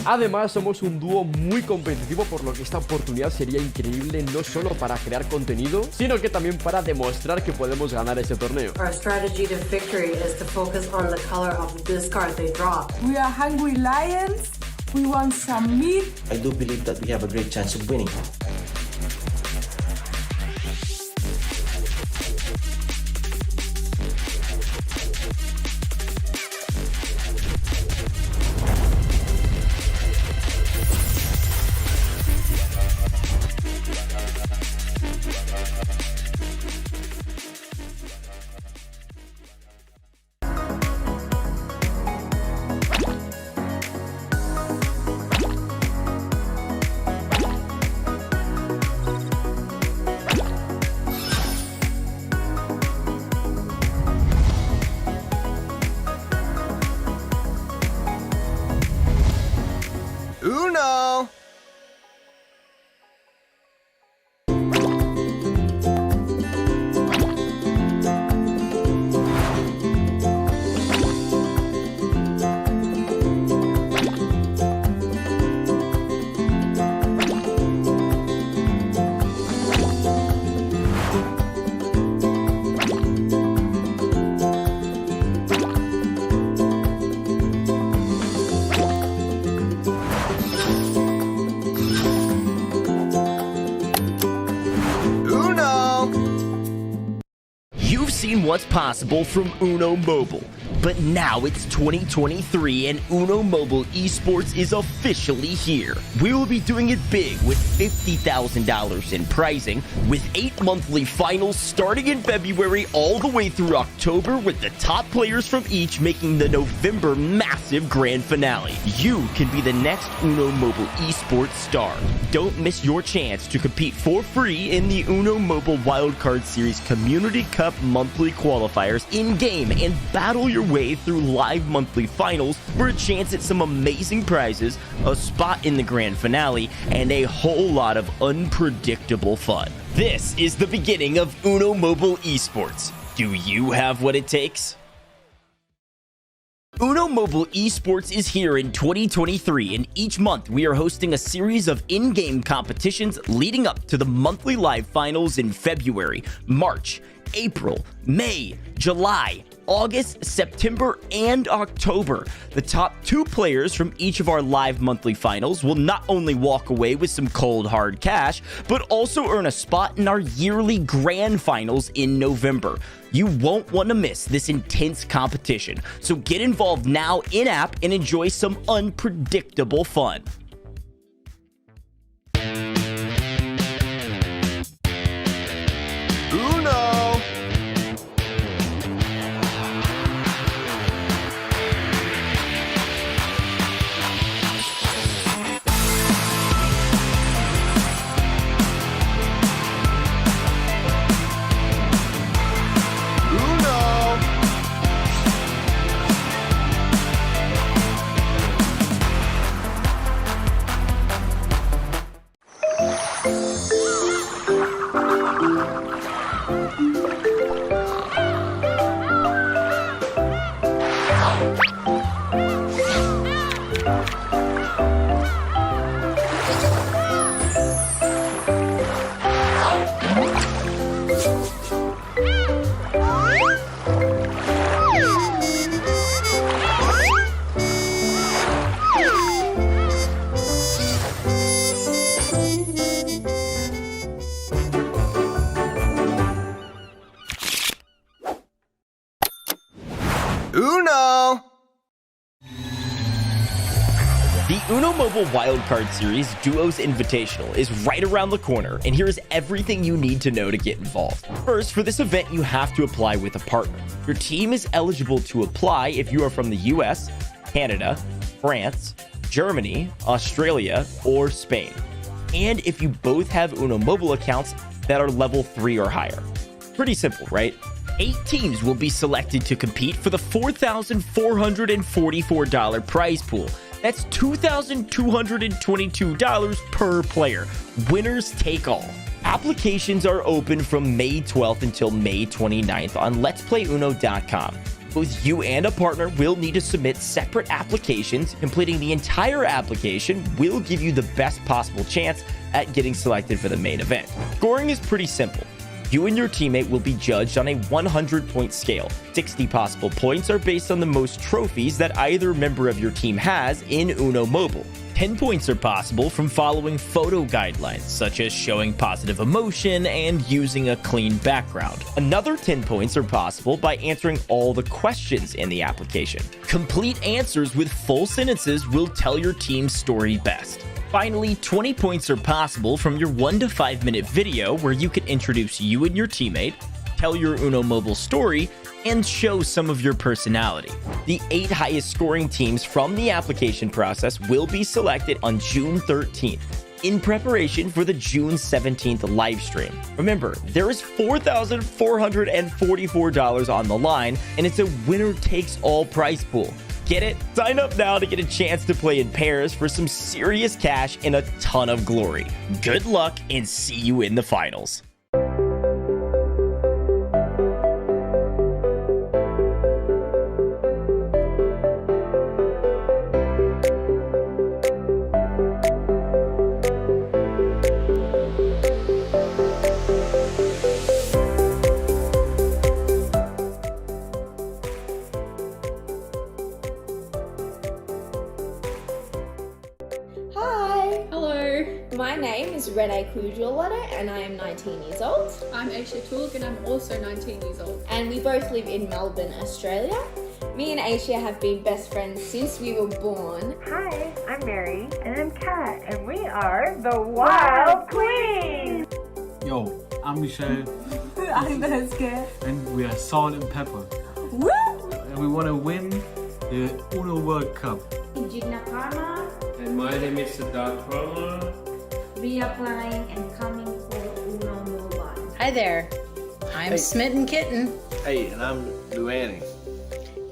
Además, somos un dúo muy competitivo, por lo que esta oportunidad sería increíble no solo para crear contenido, sino que también para demostrar que podemos ganar ese torneo. Our strategy to victory is to focus on the color of this card they draw. We are hungry lions. We want some meat. I do believe that we have a great chance of winning. Uno! You've seen what's possible from Uno Mobile, but now it's 2023 and Uno Mobile Esports is officially here. We will be doing it big with $50,000 in prizing, with 8 monthly finals starting in February all the way through October, with the top players from each making the November massive grand finale. You can be the next Uno Mobile Esports star. Don't miss your chance to compete for free in the Uno Mobile Wildcard Series Community Cup monthly qualifiers in-game and battle your way through live monthly finals for a chance at some amazing prizes, a spot in the grand finale, and a whole lot of unpredictable fun. This is the beginning of Uno Mobile Esports. Do you have what it takes? Uno Mobile Esports is here in 2023, and each month we are hosting a series of in-game competitions leading up to the monthly live finals in February, March, April, May, July, August, September, and October. The top 2 players from each of our live monthly finals will not only walk away with some cold hard cash, but also earn a spot in our yearly grand finals in November. You won't want to miss this intense competition, so get involved now in-app and enjoy some unpredictable fun. Uno! Uno! The Uno Mobile Wildcard Series Duos Invitational is right around the corner, and here is everything you need to know to get involved. First, for this event, you have to apply with a partner. Your team is eligible to apply if you are from the US, Canada, France, Germany, Australia, or Spain. And if you both have Uno Mobile accounts that are level 3 or higher. Pretty simple, right? 8 teams will be selected to compete for the $4,444 prize pool. That's $2,222 per player. Winners take all. Applications are open from May 12th until May 29th on letsplayuno.com. Both you and a partner will need to submit separate applications. Completing the entire application will give you the best possible chance at getting selected for the main event. Scoring is pretty simple. You and your teammate will be judged on a 100-point scale. 60 possible points are based on the most trophies that either member of your team has in Uno Mobile. 10 points are possible from following photo guidelines, such as showing positive emotion and using a clean background. Another 10 points are possible by answering all the questions in the application. Complete answers with full sentences will tell your team's story best. Finally, 20 points are possible from your 1 to 5 minute video where you can introduce you and your teammate, tell your Uno Mobile story, and show some of your personality. The 8 highest scoring teams from the application process will be selected on June 13th in preparation for the June 17th live stream. Remember, there is $4,444 on the line, and it's a winner-takes-all prize pool. Get it? Sign up now to get a chance to play in pairs for some serious cash and a ton of glory. Good luck and see you in the finals. My name is Renee Kujulata and I am 19 years old. I'm Aisha Toog and I'm also 19 years old. And we both live in Melbourne, Australia. Me and Aisha have been best friends since we were born. Hi, I'm Mary and I'm Kat and we are the Wild Queens. Yo, I'm Michelle. I'm Veneska. And we are Salt and Pepper. Woo! And we want to win the Uno World Cup. Jigna Parma. And my name is Siddharth Parma. We are applying and coming for Uno Mobile. Hi there, I'm Smitten Kitten. Hey, and I'm Luanning.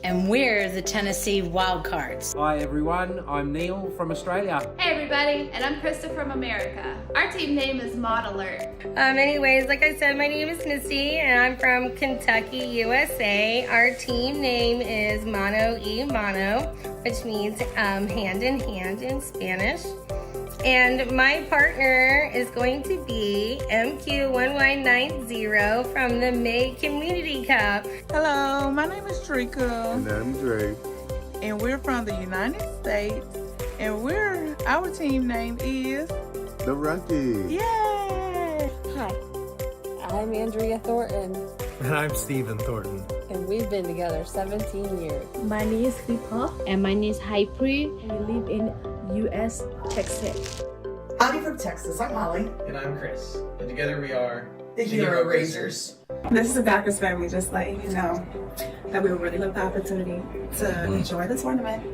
And we're the Tennessee Wildcards. Hi everyone, I'm Neil from Australia. Hey everybody, and I'm Krista from America. Our team name is Mod Alert. Anyways, like I said, my name is Misty and I'm from Kentucky, USA. Our team name is Mano y Mano, which means hand in hand in Spanish. And my partner is going to be MQ1190 from the May Community Cup. Hello, my name is Trika. And I'm Dre. And we're from the United States. And our team name is The Rockies. Yay! Hi, I'm Andrea Thornton. And I'm Stephen Thornton. And we've been together 17 years. My name is Kripa. And my name is Hypri. We live in U.S., Texas. I'm from Texas. I'm Molly. And I'm Chris. And together we are the Hero Raisers. This is the Backers family, just letting you know that we would really love the opportunity to enjoy the tournament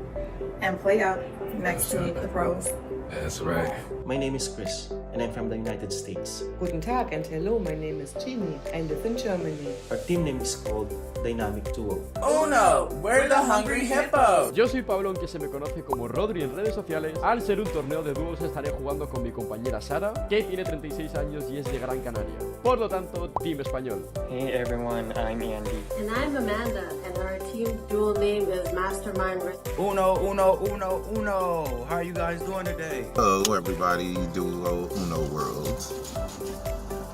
and play out next to the pros. That's right. My name is Chris, and I'm from the United States. Guten Tag and hello, my name is Ginny. I live in Germany. Our team name is called Dynamic Duo. Oh no, we're the Hungry Hippo. Yo soy Pablo, aunque se me conoce como Rodri en redes sociales. Al ser un torneo de dúos estaré jugando con mi compañera Sara, que tiene 36 años y es de Gran Canaria. Por lo tanto, Team Español. Hey everyone, I'm Andy. And I'm Amanda, and our team dual name is Mastermind. Uno, uno, uno, uno. How are you guys doing today? Hello everybody, Duo Uno World.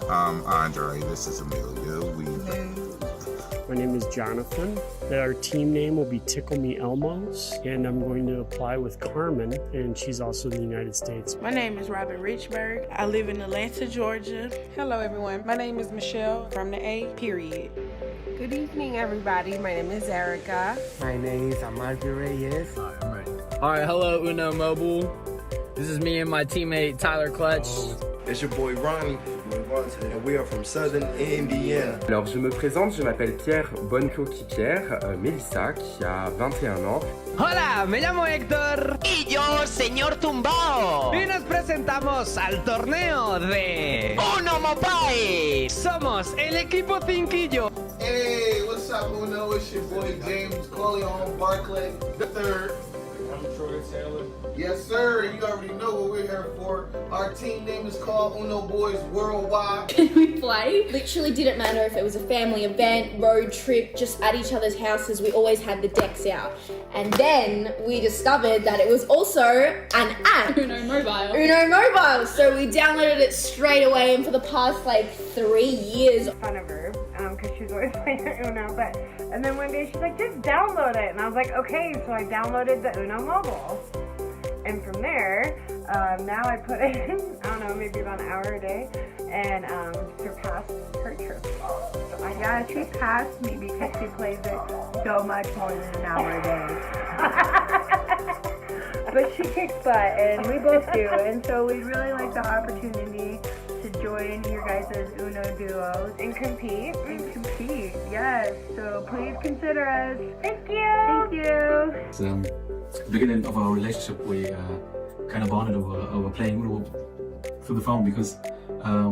I'm Andre, this is Amelia. My name is Jonathan. Our team name will be Tickle Me Elmos, and I'm going to apply with Carmen, and she's also in the United States. My name is Robin Richburg. I live in Atlanta, Georgia. Hello everyone, my name is Michelle from the A period. Good evening everybody, my name is Erica. My name is Amadou Reyes. Hi, I'm ready. Alright, hello Uno Mobile. This is me and my teammate Tyler Clutch. It's your boy Ronnie, and we are from Southern Indiana. Alors je me présente, je m'appelle Pierre Bonne-Coquille-Pierre, Mélissa qui a 21 ans. Hola, me llamo Héctor. Y yo, señor Tumbao. Y nos presentamos al torneo de Uno Mobile. Somos el equipo Cinquillo. Hey, what's up, Uno? It's your boy James Corleone Barclay III. I'm Troy Taylor. Yes, sir. You already know what we're here for. Our team name is called Uno Boys Worldwide. Can we play? Literally didn't matter if it was a family event, road trip, just at each other's houses, we always had the decks out. And then we discovered that it was also an app. Uno Mobile. Uno Mobile. So we downloaded it straight away, and for the past like 3 years. Fun of her, because she's always playing Uno, and then one day she's like, just download it. And I was like, okay, so I downloaded the Uno Mobile. And from there, now I put in, I don't know, maybe about an hour a day, and surpassed her trip. So yeah, she passed me because she plays it so much more than an hour a day. But she kicks butt, and we both do, and so we'd really like the opportunity to join your guys' Uno duos and compete. Yes, so please consider us. Thank you. It's the beginning of our relationship. We kind of bonded over playing Uno through the phone, because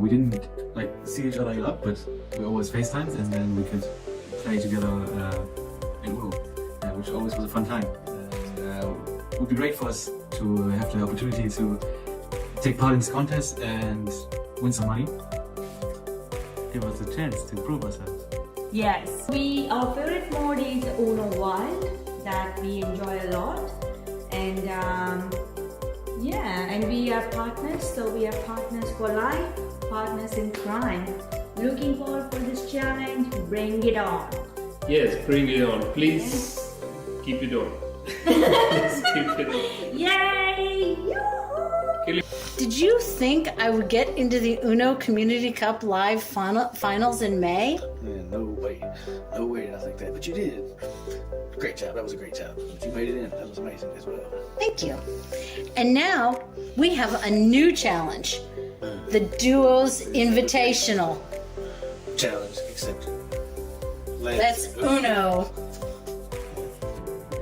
we didn't like see each other a lot, but we always FaceTimed, and then we could play together in Uno, which always was a fun time. It would be great for us to have the opportunity to take part in this contest and win some money. Give us a chance to prove ourselves. Yes, our favorite mode is Uno Wild, that we enjoy a lot, and and we are partners, so we are partners for life, partners in crime. Looking forward for this challenge. Bring it on. Yes, bring it on. Please keep it on. Please keep it on. Yay! Did you think I would get into the Uno Community Cup Live finals in May? Yeah, no way did I think that, but you did. Great job, that was a great job. But you made it in, that was amazing as well. Thank you. And now we have a new challenge, the Duos Invitational. Challenge accepted. Let's Uno.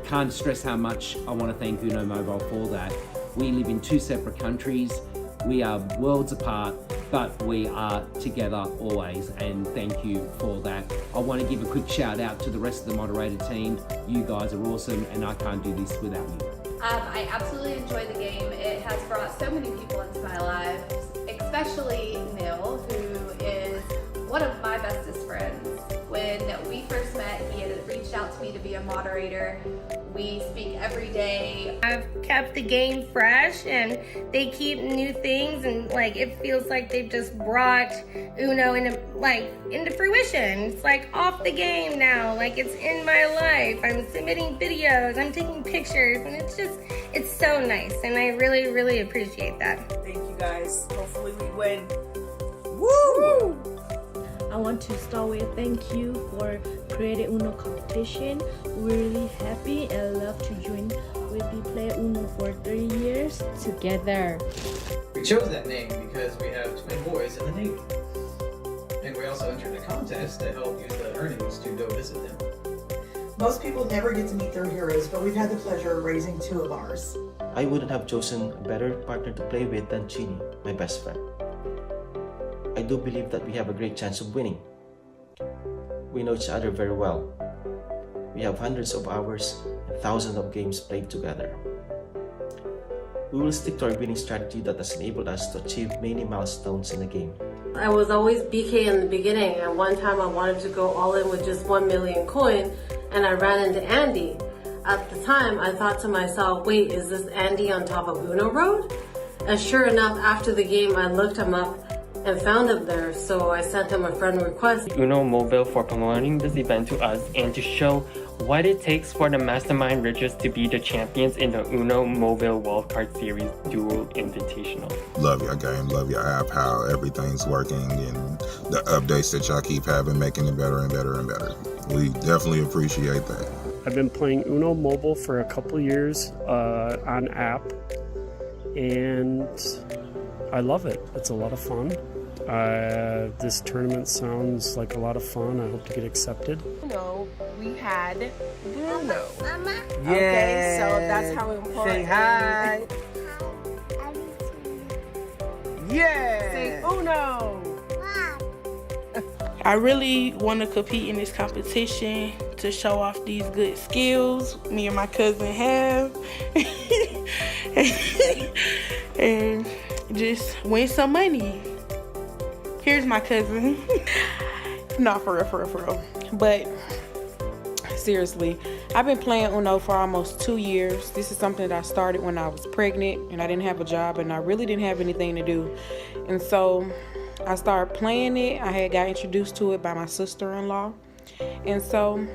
Can't stress how much I want to thank Uno Mobile for that. We live in 2 separate countries. We are worlds apart, but we are together always, and thank you for that. I want to give a quick shout out to the rest of the moderator team. You guys are awesome, and I can't do this without you. I absolutely enjoy the game. It has brought so many people into my life, especially Neil, who is one of my bestest friends. When we first met, he had reached out to me to be a moderator. We speak every day. I've kept the game fresh, and they keep new things, and like it feels like they've just brought Uno into fruition. It's like off the game now, like it's in my life. I'm submitting videos, I'm taking pictures, and it's so nice, and I really, really appreciate that. Thank you guys. Hopefully we win. Woo! I want to start with thank you for creating Uno competition. We're really happy and love to join. We've been playing Uno for 3 years together. We chose that name because we have twin boys in the Navy. And we also entered a contest to help use the earnings to go visit them. Most people never get to meet their heroes, but we've had the pleasure of raising 2 of ours. I wouldn't have chosen a better partner to play with than Chini, my best friend. I do believe that we have a great chance of winning. We know each other very well. We have hundreds of hours and thousands of games played together. We will stick to our winning strategy that has enabled us to achieve many milestones in the game. I was always BK in the beginning, and one time I wanted to go all in with just 1 million coin, and I ran into Andy. At the time, I thought to myself, wait, is this Andy on top of Uno Road? And sure enough, after the game, I looked him up and found him there, so I sent him a friend request. Uno Mobile for promoting this event to us and to show what it takes for the Mastermind Riches to be the champions in the Uno Mobile Wildcard Series Dual Invitational. Love your game, love your app, how everything's working, and the updates that y'all keep having, making it better and better and better. We definitely appreciate that. I've been playing Uno Mobile for a couple years on app, and I love it. It's a lot of fun. This tournament sounds like a lot of fun. I hope to get accepted. No, we had Bruno. Mama. Okay, so that's how important. Say hi. Yeah. Say Uno. I really want to compete in this competition to show off these good skills me and my cousin have. And just win some money. Here's my cousin. No, for real. But seriously, I've been playing Uno for almost 2 years. This is something that I started when I was pregnant and I didn't have a job and I really didn't have anything to do. And so I started playing it. I had got introduced to it by my sister-in-law. And so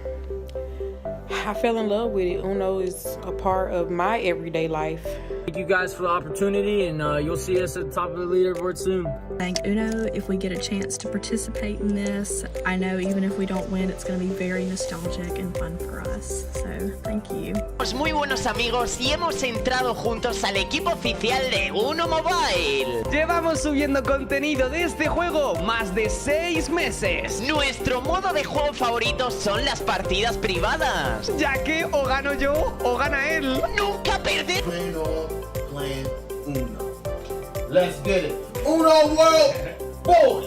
I fell in love with it. Uno is a part of my everyday life. Thank you guys for the opportunity, and you'll see us at the top of the leaderboard soon. Thank Uno if we get a chance to participate in this. I know even if we don't win, it's going to be very nostalgic and fun for us. So, thank you. Somos muy buenos amigos y hemos entrado juntos al equipo oficial de Uno Mobile. Llevamos subiendo contenido de este juego más de 6 meses. Nuestro modo de juego favorito son las partidas privadas, ya que o gano yo o gana él. Nunca perder. Playing Uno. Let's get it. Uno World, boys!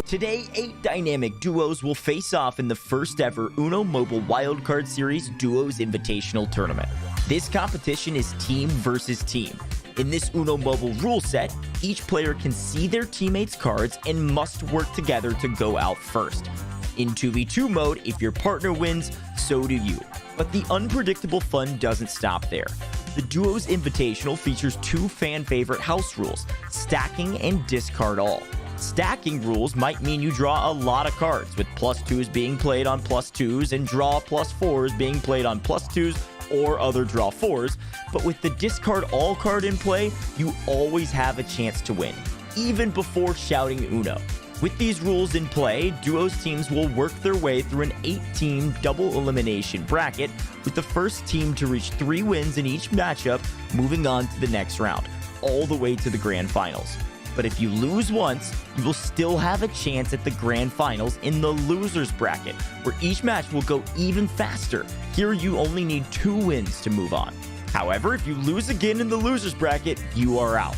Today, 8 dynamic duos will face off in the first ever Uno Mobile Wildcard Series Duos Invitational Tournament. This competition is team versus team. In this Uno Mobile rule set, each player can see their teammates' cards and must work together to go out first. In 2v2 mode, if your partner wins, so do you. But the unpredictable fun doesn't stop there. The Duos Invitational features 2 fan-favorite house rules, stacking and discard all. Stacking rules might mean you draw a lot of cards, with +2s being played on +2s and draw +4s being played on +2s or other draw 4s, but with the discard all card in play, you always have a chance to win, even before shouting Uno. With these rules in play, Duos teams will work their way through an 8-team double elimination bracket, with the first team to reach 3 wins in each matchup moving on to the next round, all the way to the grand finals. But if you lose once, you will still have a chance at the grand finals in the losers bracket, where each match will go even faster. Here you only need 2 wins to move on. However, if you lose again in the losers bracket, you are out.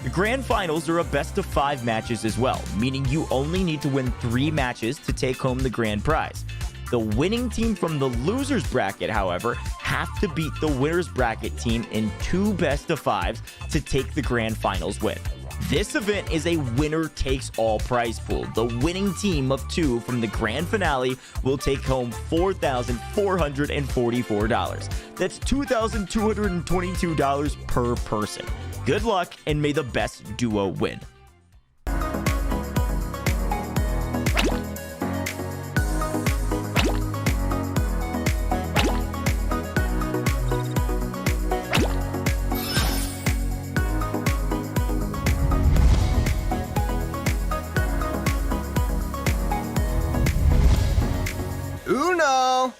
The grand finals are a best of 5 matches as well, meaning you only need to win 3 matches to take home the grand prize. The winning team from the losers bracket, however, have to beat the winners bracket team in 2 best of 5s to take the grand finals win. This event is a winner-takes-all prize pool. The winning team of 2 from the grand finale will take home $4,444. That's $2,222 per person. Good luck, and may the best duo win. Uno!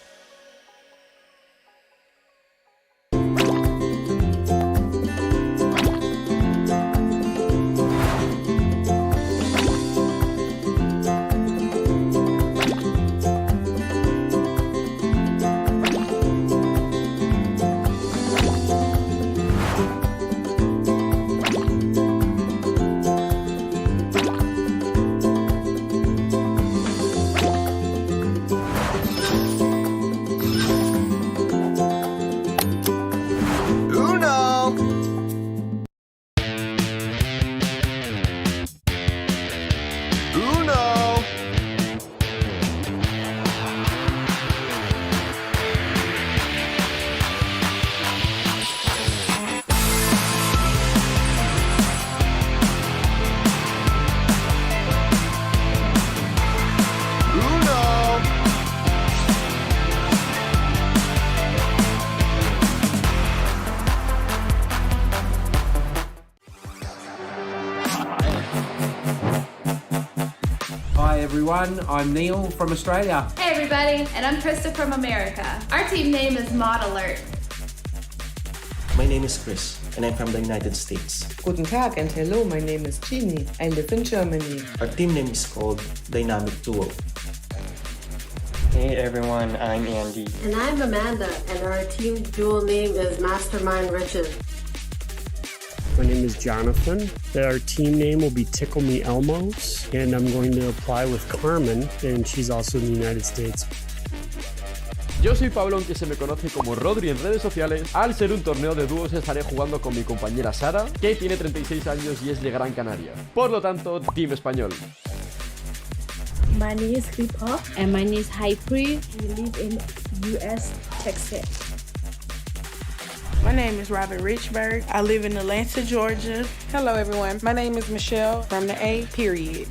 Hi everyone, I'm Neil from Australia. Hey everybody, and I'm Krista from America. Our team name is Mod Alert. My name is Chris, and I'm from the United States. Guten Tag and hello, my name is Ginny. I live in Germany. Our team name is called Dynamic Duo. Hey everyone, I'm Andy. And I'm Amanda, and our team dual name is Mastermind Riches. My name is Jonathan. Our team name will be Tickle Me Elmos, and I'm going to apply with Carmen, and she's also in the United States. Yo soy Pablo, aunque se me conoce como Rodri en redes sociales. Al ser un torneo de dúos estaré jugando con mi compañera Sara, que tiene 36 años y es de Gran Canaria. Por lo tanto, Team Español. My name is Hip Hop and my name is Hypri. We live in US, Texas. My name is Robin Richburg. I live in Atlanta, Georgia. Hello, everyone. My name is Michelle from the A. Period.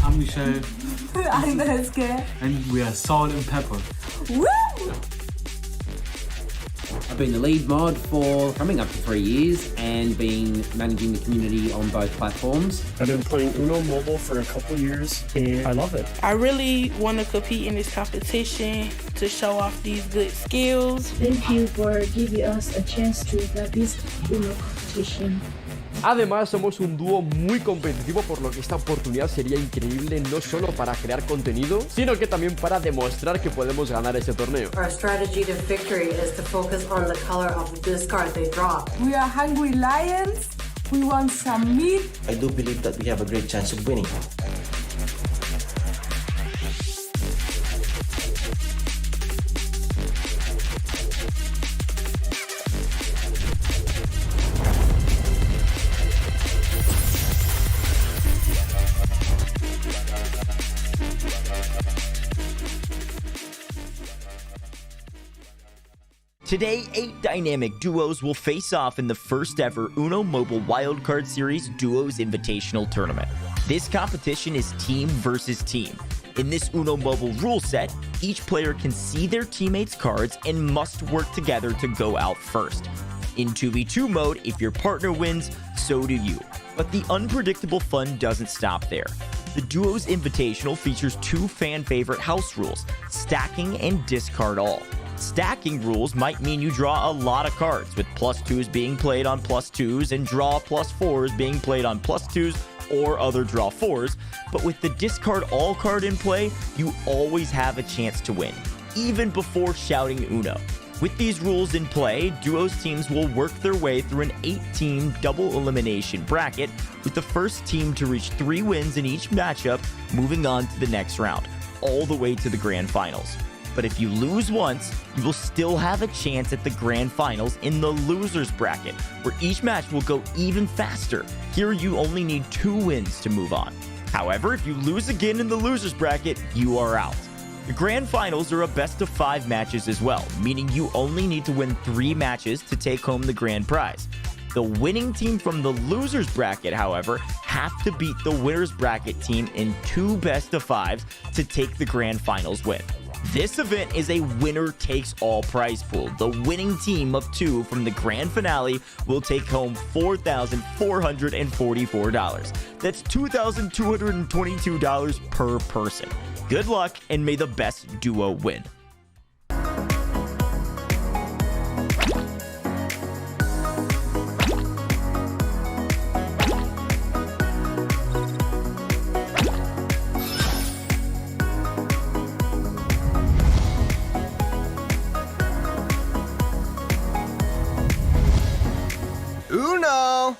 I'm Michelle. I'm Jessica. And we are Salt and Pepper. Woo! I've been the lead mod for coming up to 3 years and been managing the community on both platforms. I've been playing Uno Mobile for a couple years and I love it. I really want to compete in this competition to show off these good skills. Thank you for giving us a chance to have this Uno competition. Además, somos un dúo muy competitivo, por lo que esta oportunidad sería increíble no solo para crear contenido, sino que también para demostrar que podemos ganar este torneo. Our strategy to victory is to focus on the color of the discard they drop. We are hungry lions. We want some meat. I do believe that we have a great chance of winning. Today, 8 dynamic duos will face off in the first ever Uno Mobile Wildcard Series Duos Invitational Tournament. This competition is team versus team. In this Uno Mobile rule set, each player can see their teammates' cards and must work together to go out first. In 2v2 mode, if your partner wins, so do you. But the unpredictable fun doesn't stop there. The Duos Invitational features 2 fan-favorite house rules, stacking and discard all. Stacking rules might mean you draw a lot of cards, with +2s being played on +2s and draw +4s being played on +2s or other draw 4s, but with the discard all card in play, you always have a chance to win, even before shouting Uno. With these rules in play, Duos teams will work their way through an 8-team double elimination bracket, with the first team to reach 3 wins in each matchup moving on to the next round, all the way to the grand finals. But if you lose once, you will still have a chance at the grand finals in the losers bracket, where each match will go even faster. Here you only need 2 wins to move on. However, if you lose again in the losers bracket, you are out. The grand finals are a best of 5 matches as well, meaning you only need to win 3 matches to take home the grand prize. The winning team from the losers bracket, however, have to beat the winners bracket team in 2 best of 5s to take the grand finals win. This event is a winner-takes-all prize pool. The winning team of 2 from the grand finale will take home $4,444. That's $2,222 per person. Good luck, and may the best duo win. Uno!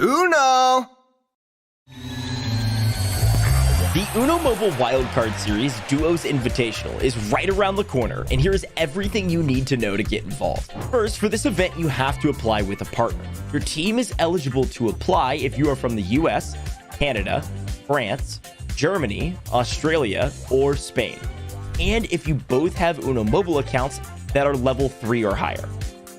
Uno! The Uno Mobile Wildcard Series Duos Invitational is right around the corner, and here's everything you need to know to get involved. First, for this event, you have to apply with a partner. Your team is eligible to apply if you are from the US, Canada, France, Germany, Australia, or Spain. And if you both have Uno Mobile accounts that are level 3 or higher.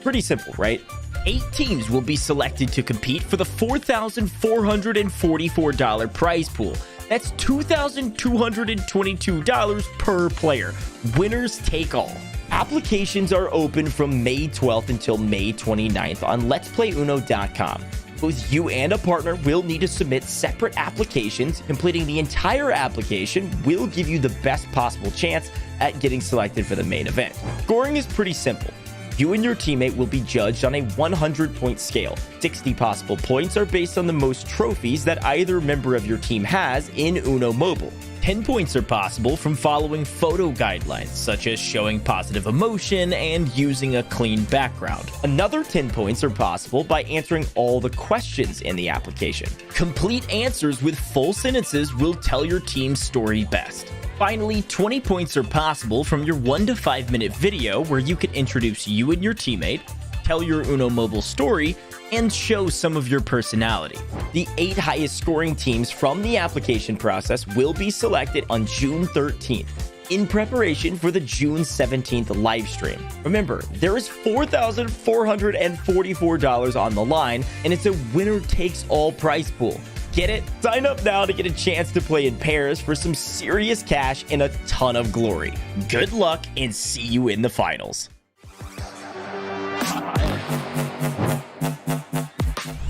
Pretty simple, right? 8 teams will be selected to compete for the $4,444 prize pool. That's $2,222 per player. Winners take all. Applications are open from May 12th until May 29th on letsplayuno.com. Both you and a partner will need to submit separate applications. Completing the entire application will give you the best possible chance at getting selected for the main event. Scoring is pretty simple. You and your teammate will be judged on a 100-point scale. 60 possible points are based on the most trophies that either member of your team has in Uno Mobile. 10 points are possible from following photo guidelines, such as showing positive emotion and using a clean background. Another 10 points are possible by answering all the questions in the application. Complete answers with full sentences will tell your team's story best. Finally, 20 points are possible from your 1 to 5 minute video where you can introduce you and your teammate, tell your Uno Mobile story, and show some of your personality. The 8 highest scoring teams from the application process will be selected on June 13th in preparation for the June 17th live stream. Remember, there is $4,444 on the line, and it's a winner-takes-all prize pool. Get it? Sign up now to get a chance to play in pairs for some serious cash and a ton of glory. Good luck and see you in the finals.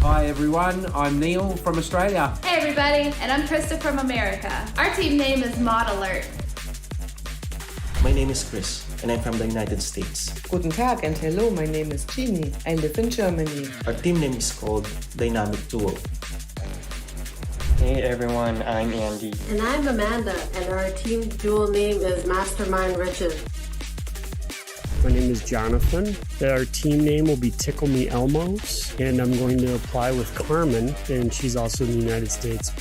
Hi everyone, I'm Neil from Australia. Hey everybody, and I'm Krista from America. Our team name is Mod Alert. My name is Chris, and I'm from the United States. Guten Tag and hello, my name is Ginny. I live in Germany. Our team name is called Dynamic Duo. Hey everyone, I'm Andy. And I'm Amanda, and our team dual name is Mastermind Riches. My name is Jonathan. Our team name will be Tickle Me Elmos, and I'm going to apply with Carmen, and she's also in the United States.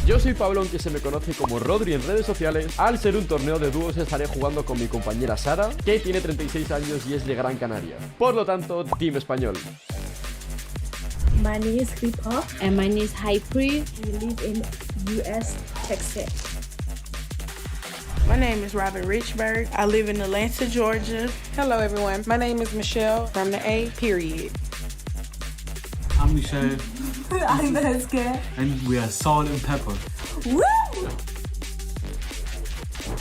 Yo soy Pablo, aunque se me conoce como Rodri en redes sociales. Al ser un torneo de dúos estaré jugando con mi compañera Sara, que tiene 36 años y es de Gran Canaria. Por lo tanto, Team Español. My name is Hip-Hop. And my name is Hypri. We live in US, Texas. My name is Robin Richburg. I live in Atlanta, Georgia. Hello everyone. My name is Michelle from the A. I'm Michelle. I'm Jessica. And we are Salt and Pepper. Woo!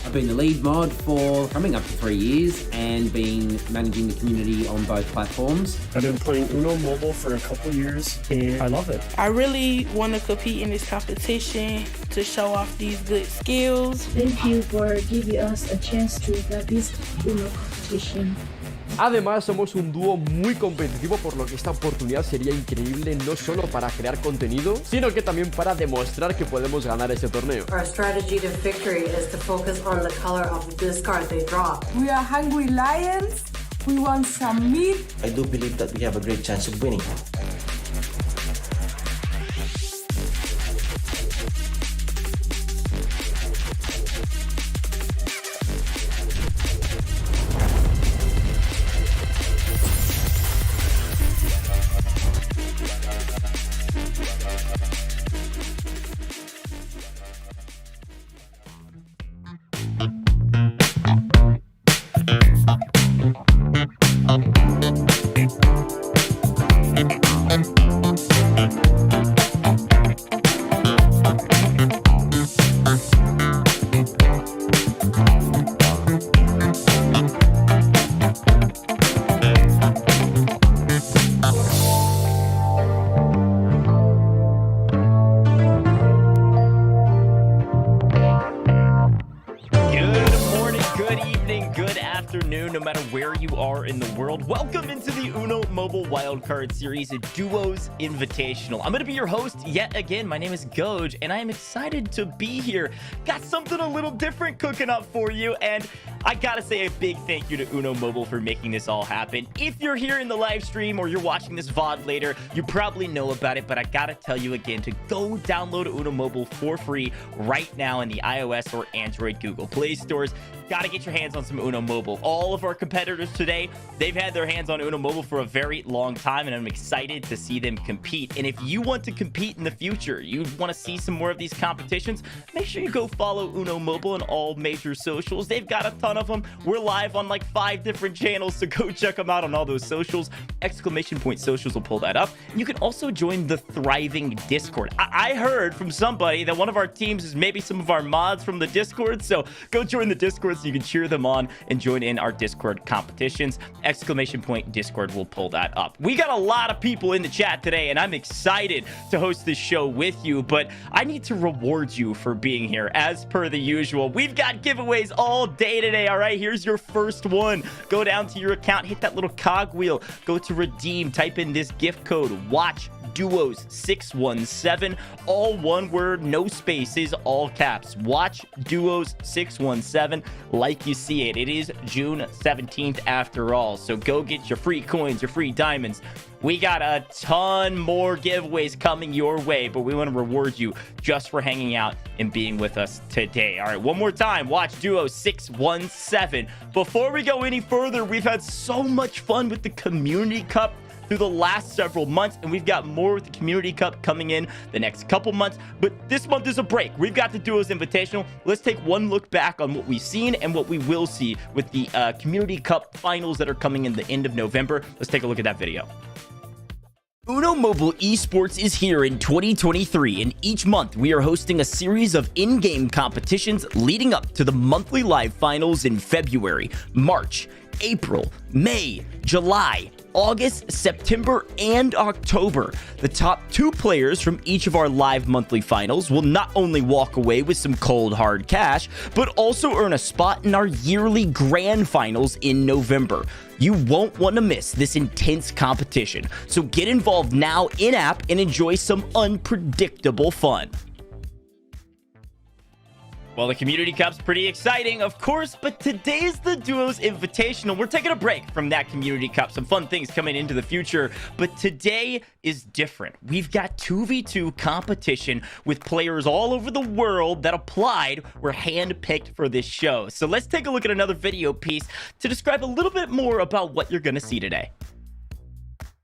I've been the lead mod for coming up to 3 years and been managing the community on both platforms. I've been playing Uno Mobile for a couple years, and I love it. I really want to compete in this competition to show off these good skills. Thank you for giving us a chance to have this Uno competition. Además, somos un dúo muy competitivo, por lo que esta oportunidad sería increíble no solo para crear contenido, sino que también para demostrar que podemos ganar este torneo. Our strategy to victory is to focus on the color of the discard they draw. We are hungry lions. We want some meat. I do believe that we have a great chance of winning. No matter where you are in the world, welcome into the Uno Mobile Wildcard Series Duos Invitational. I'm going to be your host yet again. My name is Goj, and I am excited to be here. Got something a little different cooking up for you, and I gotta say a big thank you to Uno Mobile for making this all happen. If you're here in the live stream or you're watching this VOD later, you probably know about it, but I gotta tell you again to go download Uno Mobile for free right now in the iOS or Android Google Play stores. Gotta get your hands on some Uno Mobile. All of our competitors today, they've had their hands on Uno Mobile for a very long time, and I'm excited to see them compete. And if you want to compete in the future, you want to see some more of these competitions, make sure you go follow Uno Mobile on all major socials. They've got a ton of them. We're live on like 5 different channels, so go check them out on all those socials. Exclamation point socials will pull that up. You can also join the thriving Discord. I heard from somebody that one of our teams is maybe some of our mods from the Discord, so go join the Discord so you can cheer them on and join in our Discord competitions. !Discord will pull that up. We got a lot of people in the chat today, and I'm excited to host this show with you, but I need to reward you for being here. As per the usual, we've got giveaways all day today. All right, here's your first one. Go down to your account, hit that little cog wheel, go to redeem, type in this gift code, watch Duos 617, all one word, no spaces, all caps. Watch Duos 617 like you see it. It is June 17th after all, so go get your free coins, your free diamonds. We got a ton more giveaways coming your way, but we want to reward you just for hanging out and being with us today. All right, one more time, watch Duo 617. Before we go any further, we've had so much fun with the Community Cup through the last several months, and we've got more with the Community Cup coming in the next couple months, but this month is a break. We've got the Duos Invitational. Let's take one look back on what we've seen and what we will see with the Community Cup finals that are coming in the end of November. Let's take a look at that video. Uno Mobile Esports is here in 2023, and each month we are hosting a series of in-game competitions leading up to the monthly live finals in February, March, April, May, July, August, September, and October. The top 2 players from each of our live monthly finals will not only walk away with some cold hard cash, but also earn a spot in our yearly grand finals in November. You won't want to miss this intense competition, so get involved now in-app and enjoy some unpredictable fun. Well, the Community Cup's pretty exciting, of course, but today's the Duos Invitational. We're taking a break from that Community Cup. Some fun things coming into the future, but today is different. We've got 2v2 competition with players all over the world that applied, were handpicked for this show. So let's take a look at another video piece to describe a little bit more about what you're going to see today.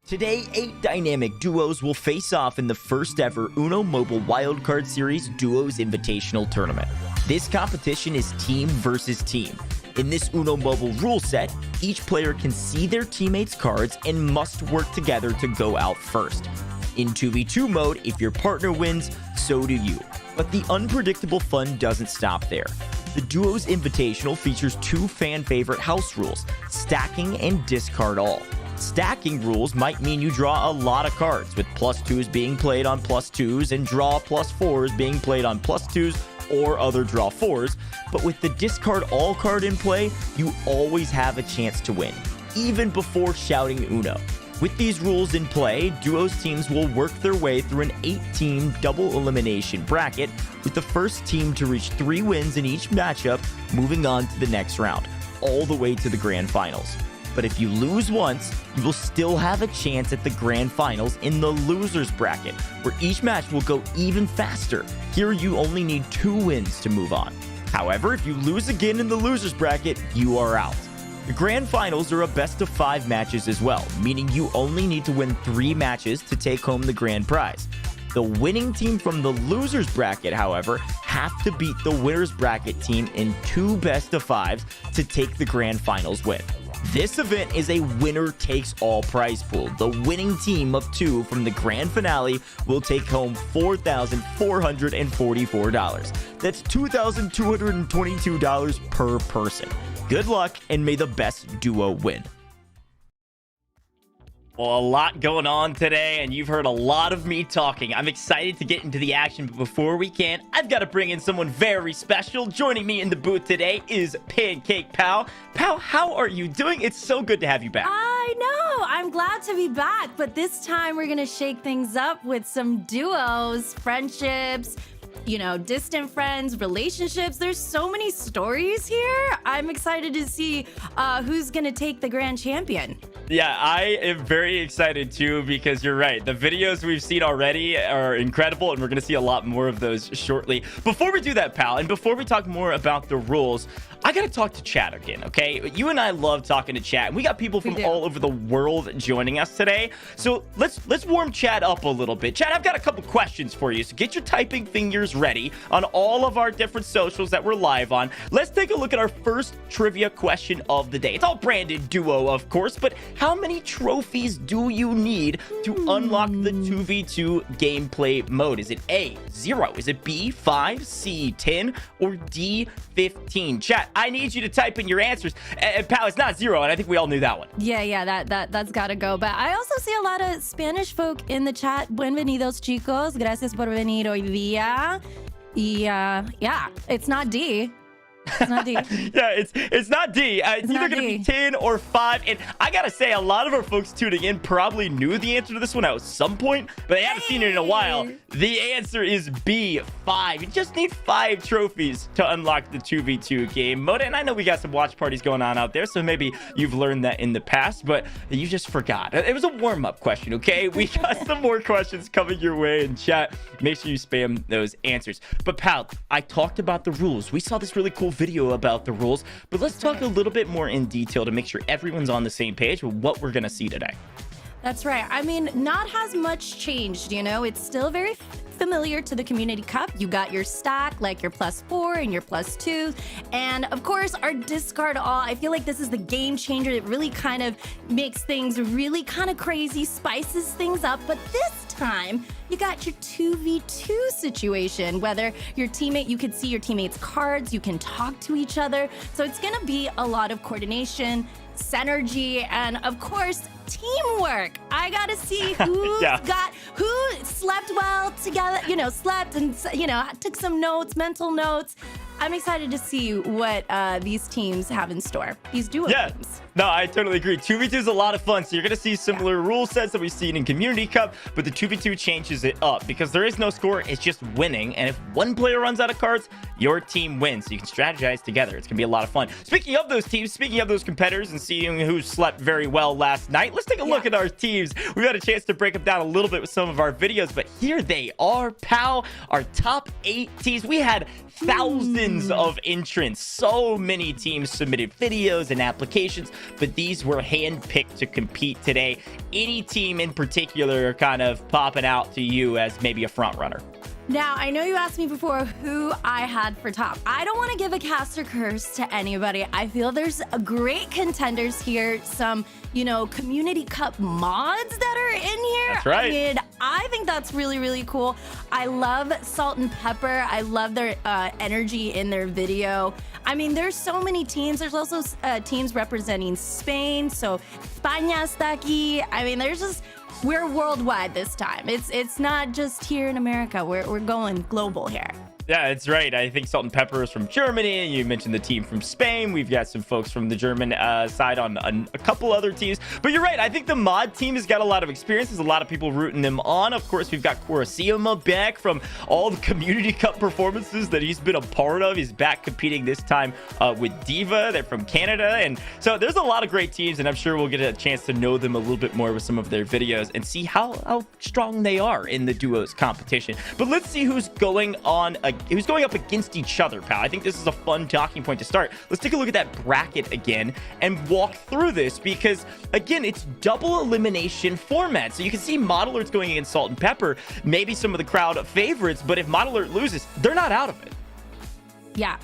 Today, 8 dynamic duos will face off in the first ever Uno Mobile Wildcard Series Duos Invitational Tournament. This competition is team versus team. In this Uno Mobile rule set, each player can see their teammates' cards and must work together to go out first. In 2v2 mode, if your partner wins, so do you. But the unpredictable fun doesn't stop there. The Duos Invitational features 2 fan-favorite house rules, stacking and discard all. Stacking rules might mean you draw a lot of cards, with +2s being played on +2s and draw +4s being played on +2s or other draw 4s, but with the discard all card in play, you always have a chance to win, even before shouting Uno. With these rules in play, Duos teams will work their way through an 8-team double elimination bracket, with the first team to reach 3 wins in each matchup moving on to the next round, all the way to the grand finals. But if you lose once, you will still have a chance at the grand finals in the losers bracket, where each match will go even faster. Here you only need 2 wins to move on. However, if you lose again in the losers bracket, you are out. The grand finals are a best of 5 matches as well, meaning you only need to win 3 matches to take home the grand prize. The winning team from the losers bracket, however, have to beat the winners bracket team in 2 best of 5s to take the grand finals win. This event is a winner-takes-all prize pool. The winning team of 2 from the grand finale will take home $4,444. That's $2,222 per person. Good luck, and may the best duo win. Well, a lot going on today, and you've heard a lot of me talking. I'm excited to get into the action, but before we can, I've got to bring in someone very special. Joining me in the booth today is Pancake Pal. Pal, how are you doing? It's so good to have you back. I know. I'm glad to be back, but this time we're going to shake things up with some duos, friendships, you know, distant friends, relationships. There's so many stories here. I'm excited to see who's going to take the grand champion. Yeah, I am very excited too, because you're right. The videos we've seen already are incredible, and we're going to see a lot more of those shortly. Before we do that, pal, and before we talk more about the rules, I got to talk to chat again, okay? You and I love talking to chat, and we got people from all over the world joining us today. So let's warm chat up a little bit. Chat, I've got a couple questions for you, so get your typing fingers answers ready on all of our different socials that we're live on. Let's take a look at our first trivia question of the day. It's all branded duo, of course, but how many trophies do you need to unlock the 2v2 gameplay mode? Is it A, 0? Is it B, 5, C, 10, or D, 15? Chat, I need you to type in your answers. Pal, it's not 0, and I think we all knew that one. Yeah, that's gotta go. But I also see a lot of Spanish folk in the chat. Buenvenidos, chicos. Gracias por venir hoy día. Yeah, it's not D. It's not D. Yeah, it's not D. It's either going to be 10 or 5. And I got to say, a lot of our folks tuning in probably knew the answer to this one at some point, but they haven't seen it in a while. The answer is B, 5. You just need 5 trophies to unlock the 2v2 game mode. And I know we got some watch parties going on out there, so maybe you've learned that in the past, but you just forgot. It was a warm-up question, okay? We got some more questions coming your way in chat. Make sure you spam those answers. But pal, I talked about the rules. We saw this really cool video about the rules, but let's talk a little bit more in detail to make sure everyone's on the same page with what we're gonna see today. That's right. I mean, not as much changed, you know. It's still very familiar to the Community Cup. You got your stack, like your +4 and your +2. And of course, our discard all. I feel like this is the game changer. It really kind of makes things really kind of crazy, spices things up. But this time, you got your 2v2 situation. Whether your teammate, you can see your teammates' cards, you can talk to each other. So it's gonna be a lot of coordination, synergy, and of course, teamwork. I gotta see who slept well together, you know, slept and, you know, took some notes, mental notes. I'm excited to see what these teams have in store, these duo teams. No, I totally agree. 2v2 is a lot of fun, so you're going to see similar rule sets that we've seen in Community Cup, but the 2v2 changes it up because there is no score. It's just winning, and if one player runs out of cards, your team wins, so you can strategize together. It's going to be a lot of fun. Speaking of those teams, speaking of those competitors and seeing who slept very well last night, let's take a look at our teams. We've had a chance to break them down a little bit with some of our videos, but here they are, pal, our top 8 teams. We had thousands of entrants. So many teams submitted videos and applications, but these were handpicked to compete today. Any team in particular kind of popping out to you as maybe a front runner? Now, I know you asked me before who I had for top. I don't want to give a cast or curse to anybody. I feel there's great contenders here. Some, you know, Community Cup mods that are in here. That's right. I mean, I think that's really, really cool. I love Salt and Pepper. I love their energy in their video. I mean, there's so many teams. There's also teams representing Spain. So, España está aquí. I mean, we're worldwide this time. It's not just here in America. We're going global here. Yeah, that's right. I think Salt and Pepper is from Germany. You mentioned the team from Spain. We've got some folks from the German side on a couple other teams. But you're right. I think the mod team has got a lot of experience. There's a lot of people rooting them on. Of course, we've got Kurosiyama back from all the Community Cup performances that he's been a part of. He's back competing this time with Diva. They're from Canada. And so there's a lot of great teams, and I'm sure we'll get a chance to know them a little bit more with some of their videos and see how strong they are in the duos competition. But let's see who's going up against each other, pal. I think this is a fun talking point to start. Let's take a look at that bracket again and walk through this because, again, it's double elimination format. So you can see Model Alert's going against Salt and Pepper, maybe some of the crowd favorites, but if Model Alert loses, they're not out of it. Yeah.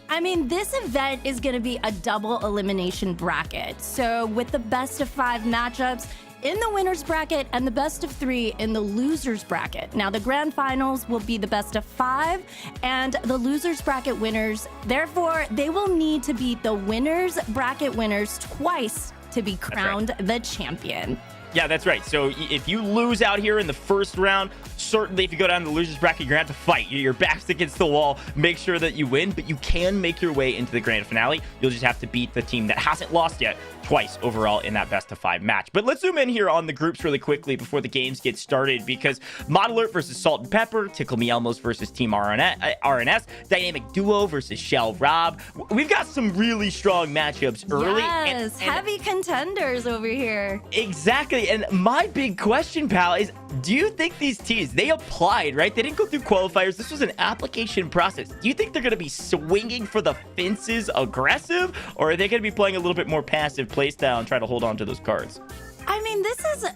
I mean, this event is going to be a double elimination bracket. So with the best of 5 matchups in the winners bracket and the best of 3 in the losers bracket. Now, the grand finals will be the best of 5 and the losers bracket winners. Therefore, they will need to beat the winners bracket winners twice to be crowned the champion. Yeah, that's right. So if you lose out here in the first round, certainly if you go down to the losers bracket, you're going to have to fight. Your back's against the wall. Make sure that you win, but you can make your way into the grand finale. You'll just have to beat the team that hasn't lost yet twice overall in that best of 5 match. But let's zoom in here on the groups really quickly before the games get started, because Model Alert versus Salt and Pepper, Tickle Me Elmos versus Team RNS, Dynamic Duo versus Shell Rob. We've got some really strong matchups early. Yes, and heavy contenders over here. Exactly. And my big question, pal, is do you think these teams, they applied, right? They didn't go through qualifiers. This was an application process. Do you think they're going to be swinging for the fences aggressive, or are they going to be playing a little bit more passive playstyle and try to hold on to those cards? I mean, this is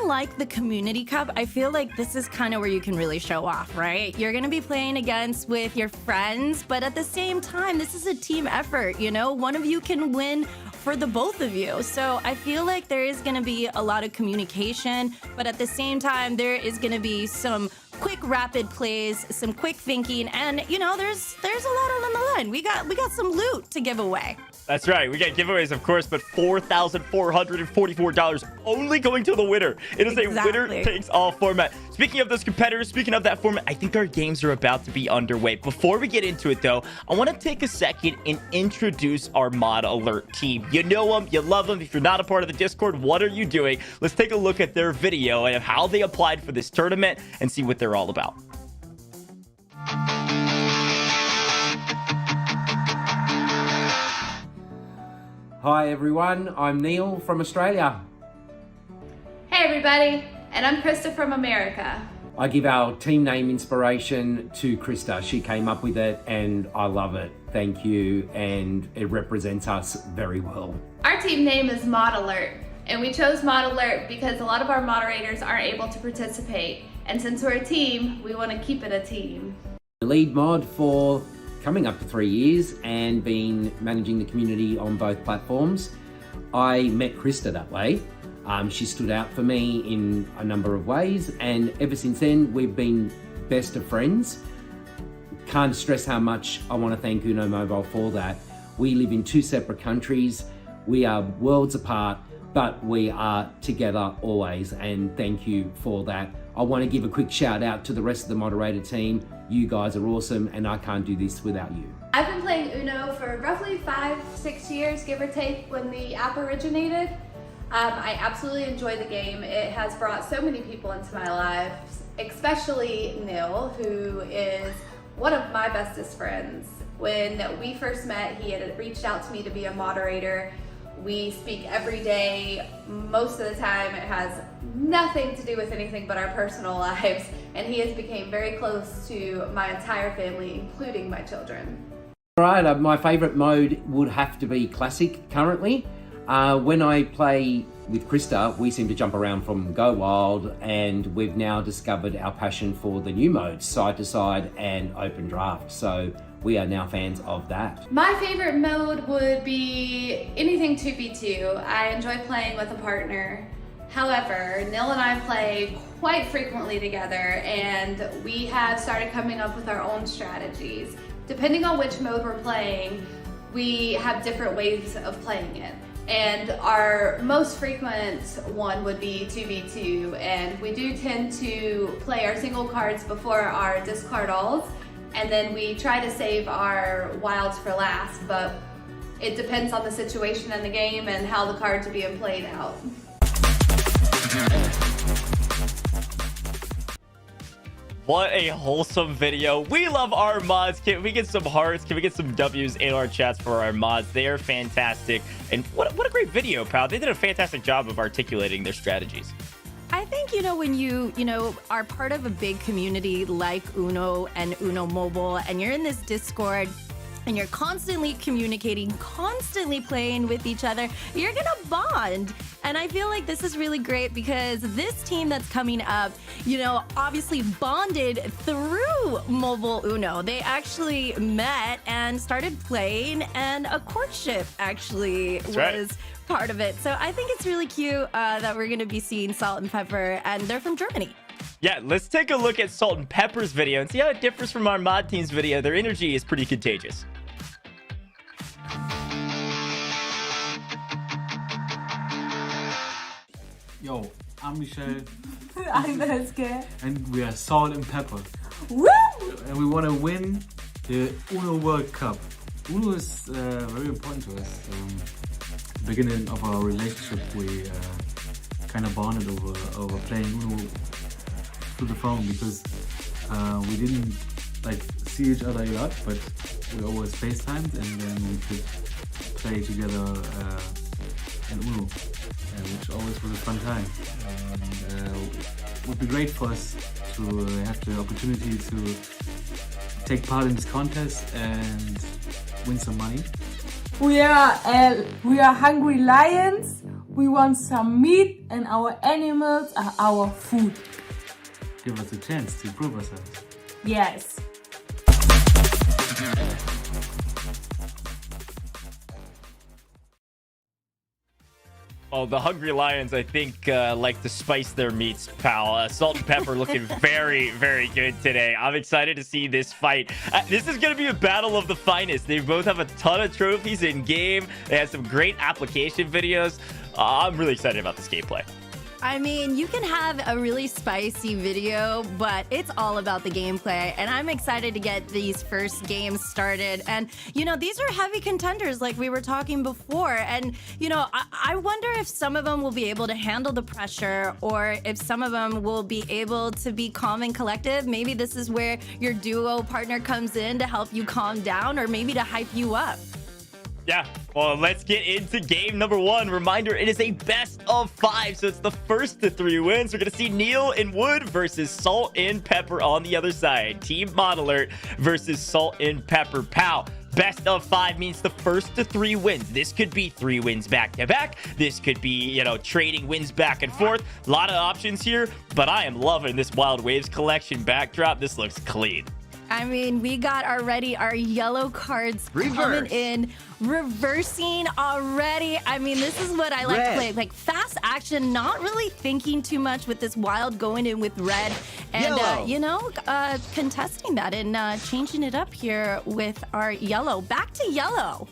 unlike the Community Cup, I feel like this is kind of where you can really show off, right? You're going to be playing with your friends, but at the same time, this is a team effort, you know? One of you can win for the both of you. So I feel like there is going to be a lot of communication, but at the same time, there is going to be some quick, rapid plays, some quick thinking, and you know, there's a lot on the line. We got some loot to give away. That's right. We got giveaways, of course, but $4,444 only going to the winner. It is a winner-takes-all format. Speaking of those competitors, speaking of that format, I think our games are about to be underway. Before we get into it, though, I want to take a second and introduce our Mod Alert team. You know them, you love them. If you're not a part of the Discord, what are you doing? Let's take a look at their video and how they applied for this tournament and see what they're all about. Hi everyone, I'm Neil from Australia. Hey everybody, and I'm Krista from America. I give our team name inspiration to Krista. She came up with it and I love it. Thank you, and it represents us very well. Our team name is Mod Alert, and we chose Mod Alert because a lot of our moderators aren't able to participate. And since we're a team, we want to keep it a team. The lead mod for coming up to 3 years and been managing the community on both platforms. I met Krista that way. She stood out for me in a number of ways, and ever since then we've been best of friends. Can't stress how much I want to thank Uno Mobile for that. We live in two separate countries. We are worlds apart, but we are together always, and thank you for that. I want to give a quick shout out to the rest of the moderator team. You guys are awesome, and I can't do this without you. I've been playing Uno for roughly 5-6 years, give or take, when the app originated. I absolutely enjoy the game. It has brought so many people into my life, especially Neil, who is one of my bestest friends. When we first met, he had reached out to me to be a moderator. We speak every day. Most of the time it has nothing to do with anything but our personal lives, and he has become very close to my entire family, including my children. All right, my favorite mode would have to be Classic currently. When I play with Krista, we seem to jump around from Go Wild, and we've now discovered our passion for the new modes, Side to Side and Open Draft. So we are now fans of that. My favorite mode would be anything 2v2. I enjoy playing with a partner. However, Neil and I play quite frequently together, and we have started coming up with our own strategies. Depending on which mode we're playing, we have different ways of playing it. And our most frequent one would be 2v2, and we do tend to play our single cards before our discard alls, and then we try to save our wilds for last, but it depends on the situation in the game and how the cards are being played out. What a wholesome video. We love our mods. Can we get some hearts? Can we get some W's in our chats for our mods? They are fantastic. And what a great video, pal. They did a fantastic job of articulating their strategies. I think, when you are part of a big community like Uno and Uno Mobile, and you're in this Discord, and you're constantly communicating, constantly playing with each other, you're gonna bond. And I feel like this is really great because this team that's coming up, obviously bonded through mobile Uno. They actually met and started playing, and a courtship actually was part of it. So I think it's really cute that we're gonna be seeing Salt and Pepper, and they're from Germany. Yeah, let's take a look at Salt and Pepper's video and see how it differs from our mod team's video. Their energy is pretty contagious. Yo, I'm Michelle. I'm Veske. And we are Salt and Pepper. Woo! And we want to win the Uno World Cup. Uno is very important to us. Beginning of our relationship, we kind of bonded over playing Uno through the phone, because we didn't see each other a lot, but we always FaceTimed, and then we could play together in Uno, which always was a fun time. It would be great for us to have the opportunity to take part in this contest and win some money. We are Hungry Lions. We want some meat and our animals are our food. Give us a chance to prove ourselves. Yes. Oh, the Hungry Lions, I think, like to spice their meats, pal. Salt and Pepper looking very, very good today. I'm excited to see this fight. This is going to be a battle of the finest. They both have a ton of trophies in game. They have some great application videos. I'm really excited about this gameplay. I mean, you can have a really spicy video, but it's all about the gameplay. And I'm excited to get these first games started. And, you know, these are heavy contenders like we were talking before. And, you know, I wonder if some of them will be able to handle the pressure or if some of them will be able to be calm and collective. Maybe this is where your duo partner comes in to help you calm down or maybe to hype you up. Yeah, well, let's get into game number 1. Reminder, it is a best of 5, so it's the first to 3 wins. We're going to see Neil and Wood versus Salt and Pepper on the other side. Team Modelert versus Salt and Pepper. Pow. Best of 5 means the first to 3 wins. This could be 3 wins back-to-back. This could be, you know, trading wins back and forth. A lot of options here, but I am loving this Wild Waves collection backdrop. This looks clean. I mean, we got already our yellow cards coming in, reversing already. I mean, this is what I like to play. Like fast action, not really thinking too much with this wild going in with red. And, you know, contesting that and changing it up here with our yellow. Back to yellow.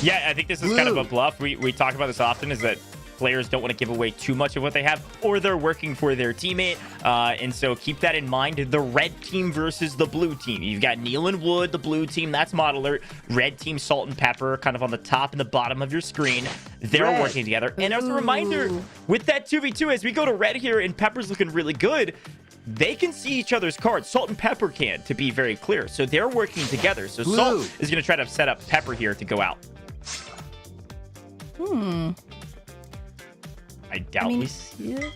Yeah, I think this is kind of a bluff. We talk about this often, is that players don't want to give away too much of what they have, or they're working for their teammate. And so keep that in mind. The red team versus the blue team. You've got Neil and Wood, the blue team. That's Modelert. Red team, Salt and Pepper, kind of on the top and the bottom of your screen. They're working together. And as a reminder, with that 2v2, as we go to red here and Pepper's looking really good, they can see each other's cards. Salt and Pepper can, to be very clear. So they're working together. So Salt is going to try to set up Pepper here to go out. I doubt we see it.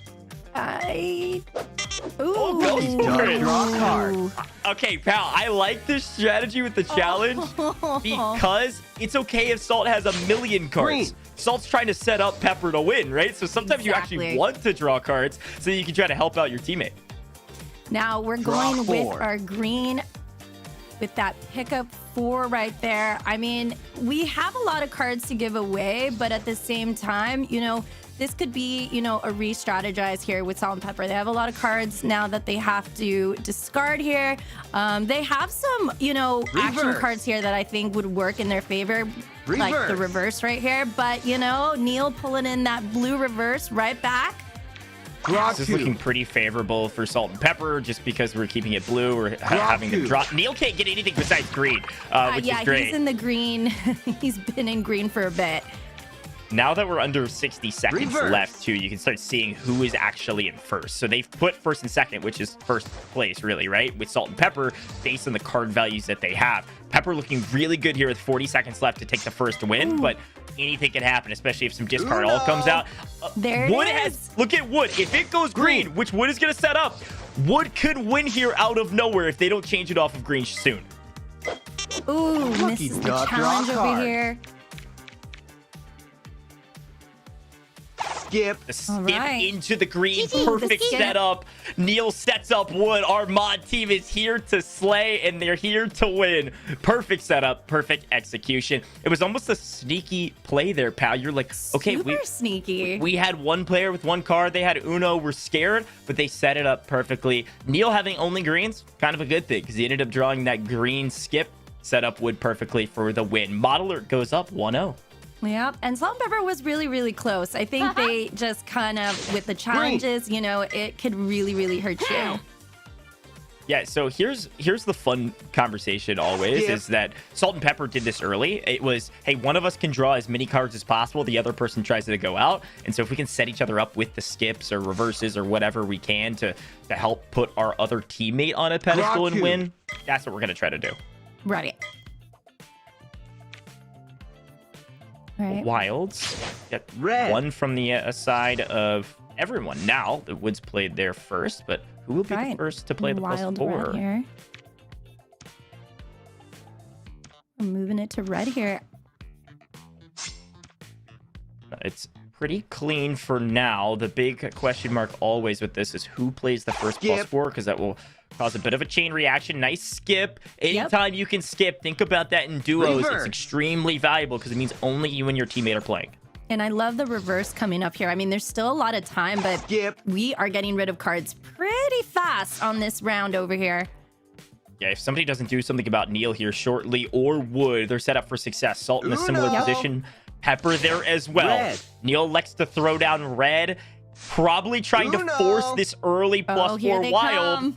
Ooh. Draw card. Okay, pal, I like this strategy with the challenge because it's okay if Salt has 1,000,000 cards. Salt's trying to set up Pepper to win, right? So sometimes you actually want to draw cards so you can try to help out your teammate. Now we're going with our green with that pickup 4 right there. I mean, we have a lot of cards to give away, but at the same time, you know, this could be, you know, a re-strategize here with Salt and Pepper. They have a lot of cards now that they have to discard here. They have some, you know, action cards here that I think would work in their favor, like the reverse right here. But, you know, Neil pulling in that blue reverse right back. This is looking pretty favorable for Salt and Pepper just because we're keeping it blue. We're having to drop. Neil can't get anything besides green, which is great. He's in the green. He's been in green for a bit. Now that we're under 60 seconds left, too, you can start seeing who is actually in first. So they've put first and second, which is first place, really, right? With Salt and Pepper, based on the card values that they have. Pepper looking really good here with 40 seconds left to take the first win, but anything can happen, especially if some discard all comes out. There Wood it is. Look at Wood. If it goes green, which Wood is going to set up, Wood could win here out of nowhere if they don't change it off of green soon. Ooh, misses the challenge over here. Skip into the green. Perfect setup. Neil sets up Wood. Our mod team is here to slay, and they're here to win. Perfect setup. Perfect execution. It was almost a sneaky play there, pal. You're like, okay, Super sneaky. We had one player with one card. They had Uno. We're scared, but they set it up perfectly. Neil having only greens, kind of a good thing, because he ended up drawing that green skip. Set up Wood perfectly for the win. Modelert goes up 1-0. Yeah, and Salt and Pepper was really, really close. I think they just kind of, with the challenges, you know, it could really, really hurt you. Yeah, so here's the fun conversation always, is that Salt and Pepper did this early. It was, hey, one of us can draw as many cards as possible. The other person tries to go out. And so if we can set each other up with the skips or reverses or whatever we can to help put our other teammate on a pedestal and win, that's what we're going to try to do. Right. Wilds get one from the side of everyone. Now the Woods played there first, but who will be the first to play the Wild +4? red here. We're moving it to red here. It's pretty clean for now. The big question mark always with this is who plays the first +4, because that will cause a bit of a chain reaction. Nice skip. Anytime you can skip, think about that in duos. It's extremely valuable because it means only you and your teammate are playing. And I love the reverse coming up here. I mean, there's still a lot of time, but we are getting rid of cards pretty fast on this round over here. Yeah, if somebody doesn't do something about Neil here shortly, or Wood, they're set up for success. Salt in a similar position. Pepper there as well. Neil likes to throw down red. Probably trying to force this early +4 wild.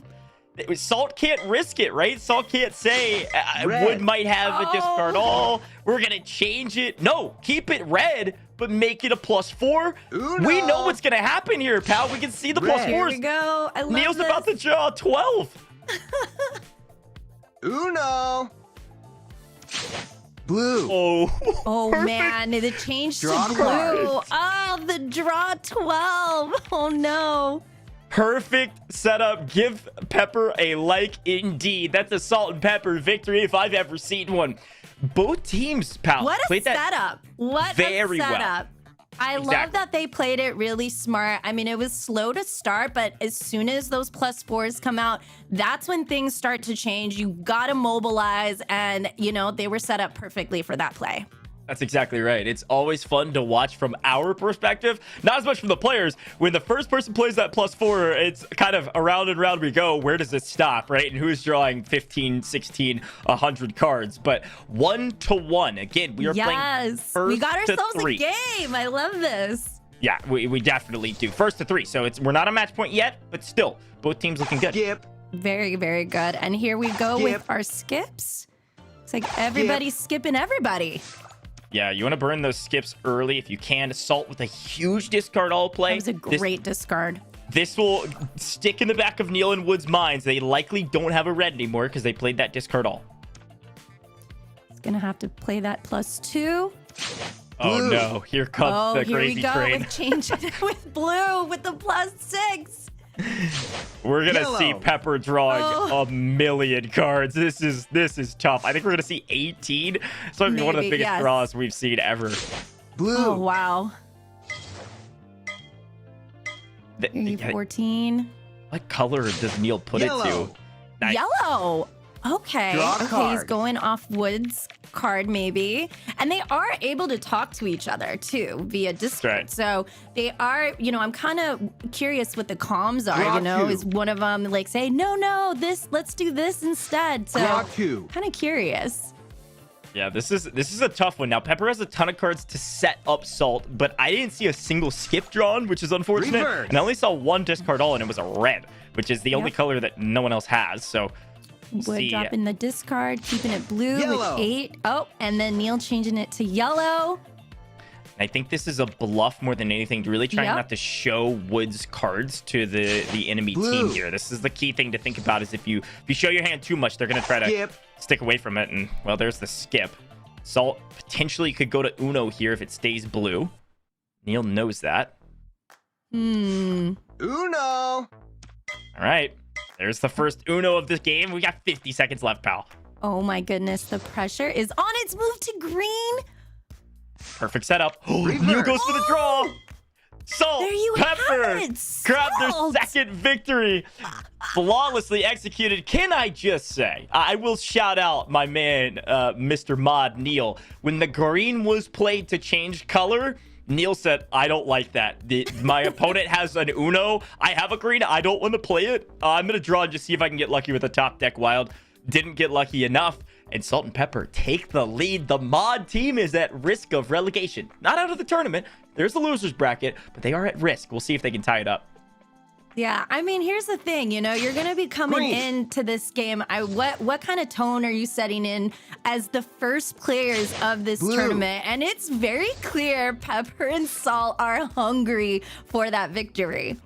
Salt can't risk it, right? Salt can't say, Wood might have a discard all. We're going to change it. No, keep it red, but make it a +4. We know what's going to happen here, pal. We can see the +4s. Here we go. I love Neil's this. about to draw 12. Uno. Blue. Oh man, it changed to blue. Oh, the draw 12. Oh no. Perfect setup. Give Pepper a like indeed. That's a Salt and Pepper victory if I've ever seen one. Both teams, pal. What a played that setup. What very a setup. well. I love that they played it really smart. I mean, it was slow to start, but as soon as those +4s come out, that's when things start to change. You got to mobilize, and, you know, they were set up perfectly for that play. That's exactly right. It's always fun to watch from our perspective, not as much from the players. When the first person plays that +4, it's kind of around and around we go. Where does it stop, right? And who's drawing 15, 16, 100 cards? But 1-1. Again, we are playing first we got to ourselves 3. a game. I love this. Yeah, we definitely do. First to 3. So we're not a match point yet, but still, both teams looking good. Very, very good. And here we go with our skips. It's like everybody's skipping everybody. Yeah, you want to burn those skips early if you can. Salt with a huge discard all play. That was a great discard. This will stick in the back of Neil and Wood's minds. They likely don't have a red anymore because they played that discard all. It's going to have to play that +2. Oh no, here comes the crazy train. Here we go with changing it with blue with the +6. We're gonna see Pepper drawing a million cards. This is tough. I think we're gonna see 18. So it's one of the biggest draws we've seen ever. Blue. Oh wow. 14. What color does Neil put it to? Nice. Yellow. Okay. Draw a Okay, he's card. going off Wood's card maybe. And they are able to talk to each other too via Discord. Right. So they are, you know, I'm kind of curious what the comms are, Draw you know, 2. is one of them like say, no, let's do this instead. So Draw 2. kind of curious. Yeah, this is a tough one. Now, Pepper has a ton of cards to set up Salt, but I didn't see a single skip drawn, which is unfortunate. Reverse. And I only saw one discard all, and it was a red, which is the only color that no one else has. So Wood dropping the discard, keeping it blue Yellow. with 8. Oh, and then Neil changing it to yellow. I think this is a bluff more than anything, really trying not to show Wood's cards to the enemy team here. This is the key thing to think about, is if you show your hand too much, they're going to try to stick away from it. And, well, there's the skip. Salt potentially could go to Uno here if it stays blue. Neil knows that. Uno. All right. There's the first Uno of this game. We got 50 seconds left, pal. Oh my goodness, the pressure is on its move to green. Perfect setup. Neil goes for the draw. Salt, There you Pepper, have it. grab their Salt. second victory. Flawlessly executed. Can I just say, I will shout out my man, Mr. Mod Neil. When the green was played to change color, Neil said, I don't like that. My opponent has an Uno. I have a green. I don't want to play it. I'm going to draw and just see if I can get lucky with a top deck wild. Didn't get lucky enough. And Salt and Pepper take the lead. The mod team is at risk of relegation. Not out of the tournament. There's the losers bracket, but they are at risk. We'll see if they can tie it up. Yeah, I mean, here's the thing, you know, you're going to be coming into this game. What kind of tone are you setting in as the first players of this tournament? And it's very clear Pepper and Salt are hungry for that victory.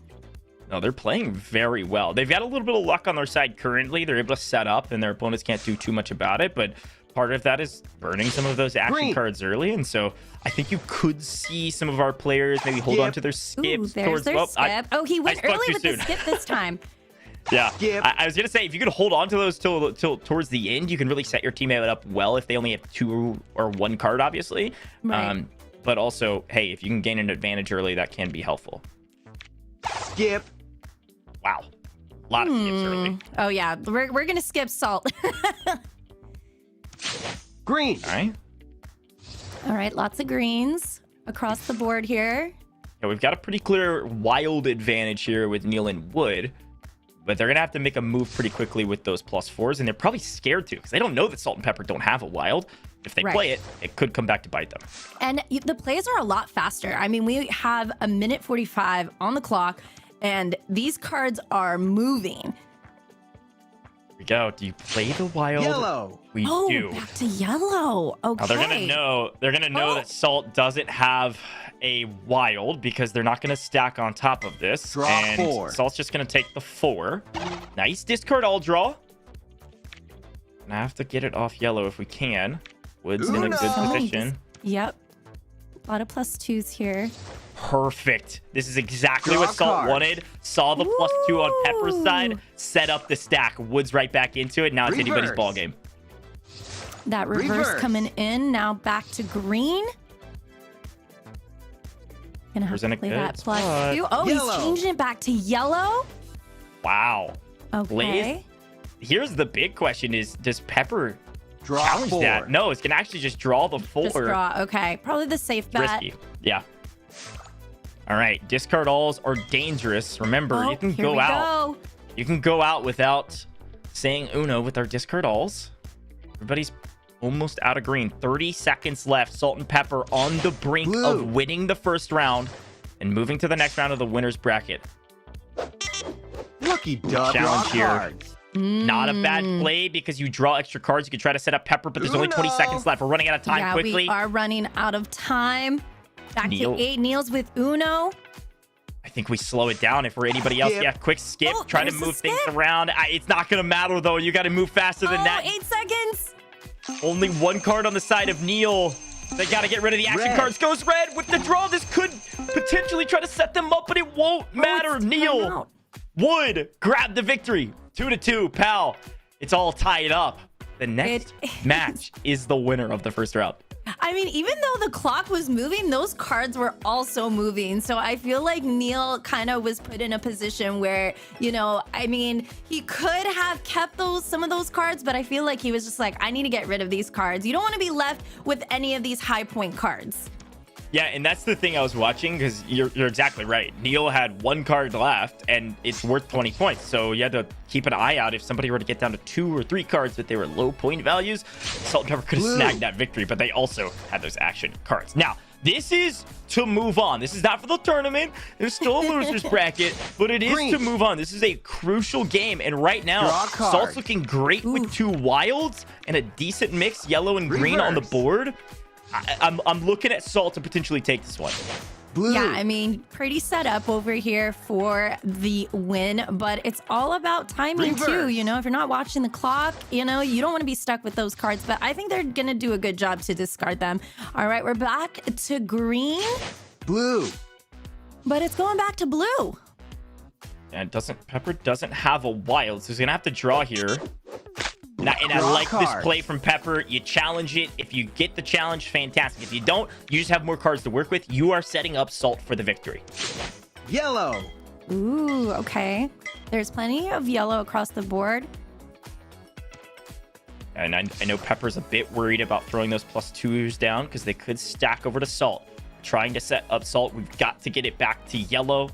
No, they're playing very well. They've got a little bit of luck on their side currently. They're able to set up, and their opponents can't do too much about it. But part of that is burning some of those action cards early. And so I think you could see some of our players maybe hold on to their skips. Ooh, there's their skip. He went early with the skip this time. Yeah, I was going to say, if you could hold on to those till towards the end, you can really set your teammate up well if they only have 2 or 1 card, obviously. Right. but also, hey, if you can gain an advantage early, that can be helpful. Skip. Wow. A lot of skips early. Oh, yeah. We're going to skip salt. Green. All right. All right. Lots of greens across the board here. Yeah, we've got a pretty clear wild advantage here with Neil and Wood, but they're going to have to make a move pretty quickly with those +4s, and they're probably scared to because they don't know that Salt and Pepper don't have a wild. If they play it, it could come back to bite them. And the plays are a lot faster. I mean, we have a minute 45 on the clock, and these cards are moving. Here we go. Do you play the wild? Yellow. We oh, do. Back to yellow. Okay. Now they're gonna know. They're gonna know that Salt doesn't have a wild because they're not gonna stack on top of this. Draw and 4. Salt's just gonna take the 4. Nice discard all draw. And I have to get it off yellow if we can. Wood's in a good position. Yep. A lot of +2s here. Perfect. This is exactly what Salt wanted. Saw the +2 on Pepper's side. Set up the stack. Wood's right back into it. Now it's anybody's ball game. That reverse coming in. Now back to green. Gonna have to play that +2. Oh, he's changing it back to yellow. Wow. Okay. Blaze, here's the big question is, does Pepper challenge 4. that? No, it's going to actually just draw the 4. Just draw. Okay. Probably the safe bet. Risky. Yeah. All right. Discard alls are dangerous. Remember, you can go out. You can go out without saying Uno with our discard alls. Everybody's almost out of green. 30 seconds left. Salt and Pepper on the brink of winning the first round and moving to the next round of the winner's bracket. Lucky duck. Challenge here. Not a bad play because you draw extra cards. You can try to set up Pepper, but there's only 20 seconds left. We're running out of time quickly. We are running out of time. Back Neil. to 8. Neil's with Uno. I think we slow it down if we're anybody else. Yeah, quick skip. Try to move things around. It's not going to matter, though. You got to move faster than that. 8 seconds. Only one card on the side of Neil. They got to get rid of the action cards. Goes red with the draw. This could potentially try to set them up, but it won't matter. Neil would grab the victory. 2-2, pal. It's all tied up. The next match is the winner of the first round. I mean, even though the clock was moving, those cards were also moving. So I feel like Neil kind of was put in a position where, you know, I mean, he could have kept some of those cards, but I feel like he was just like, I need to get rid of these cards. You don't want to be left with any of these high point cards. Yeah, and that's the thing I was watching, because you're exactly right. Neil had one card left, and it's worth 20 points. So you had to keep an eye out if somebody were to get down to 2 or 3 cards that they were low point values. Salt and Pepper could have snagged that victory, but they also had those action cards. Now, this is to move on. This is not for the tournament. There's still a loser's bracket, but it is to move on. This is a crucial game, and right now, Salt's looking great with 2 wilds and a decent mix, yellow and green on the board. I'm looking at Salt to potentially take this one. Yeah, I mean, pretty set up over here for the win, but it's all about timing too. You know, if you're not watching the clock, you know, you don't want to be stuck with those cards, but I think they're going to do a good job to discard them. All right, we're back to green. Blue. But it's going back to blue. And Pepper doesn't have a wild, so he's going to have to draw here. Now, and I like this play from Pepper. You challenge it. If you get the challenge, fantastic. If you don't, you just have more cards to work with. You are setting up Salt for the victory. Yellow. Ooh, okay. There's plenty of yellow across the board. And I know Pepper's a bit worried about throwing those +2s down because they could stack over to Salt. Trying to set up Salt. We've got to get it back to yellow.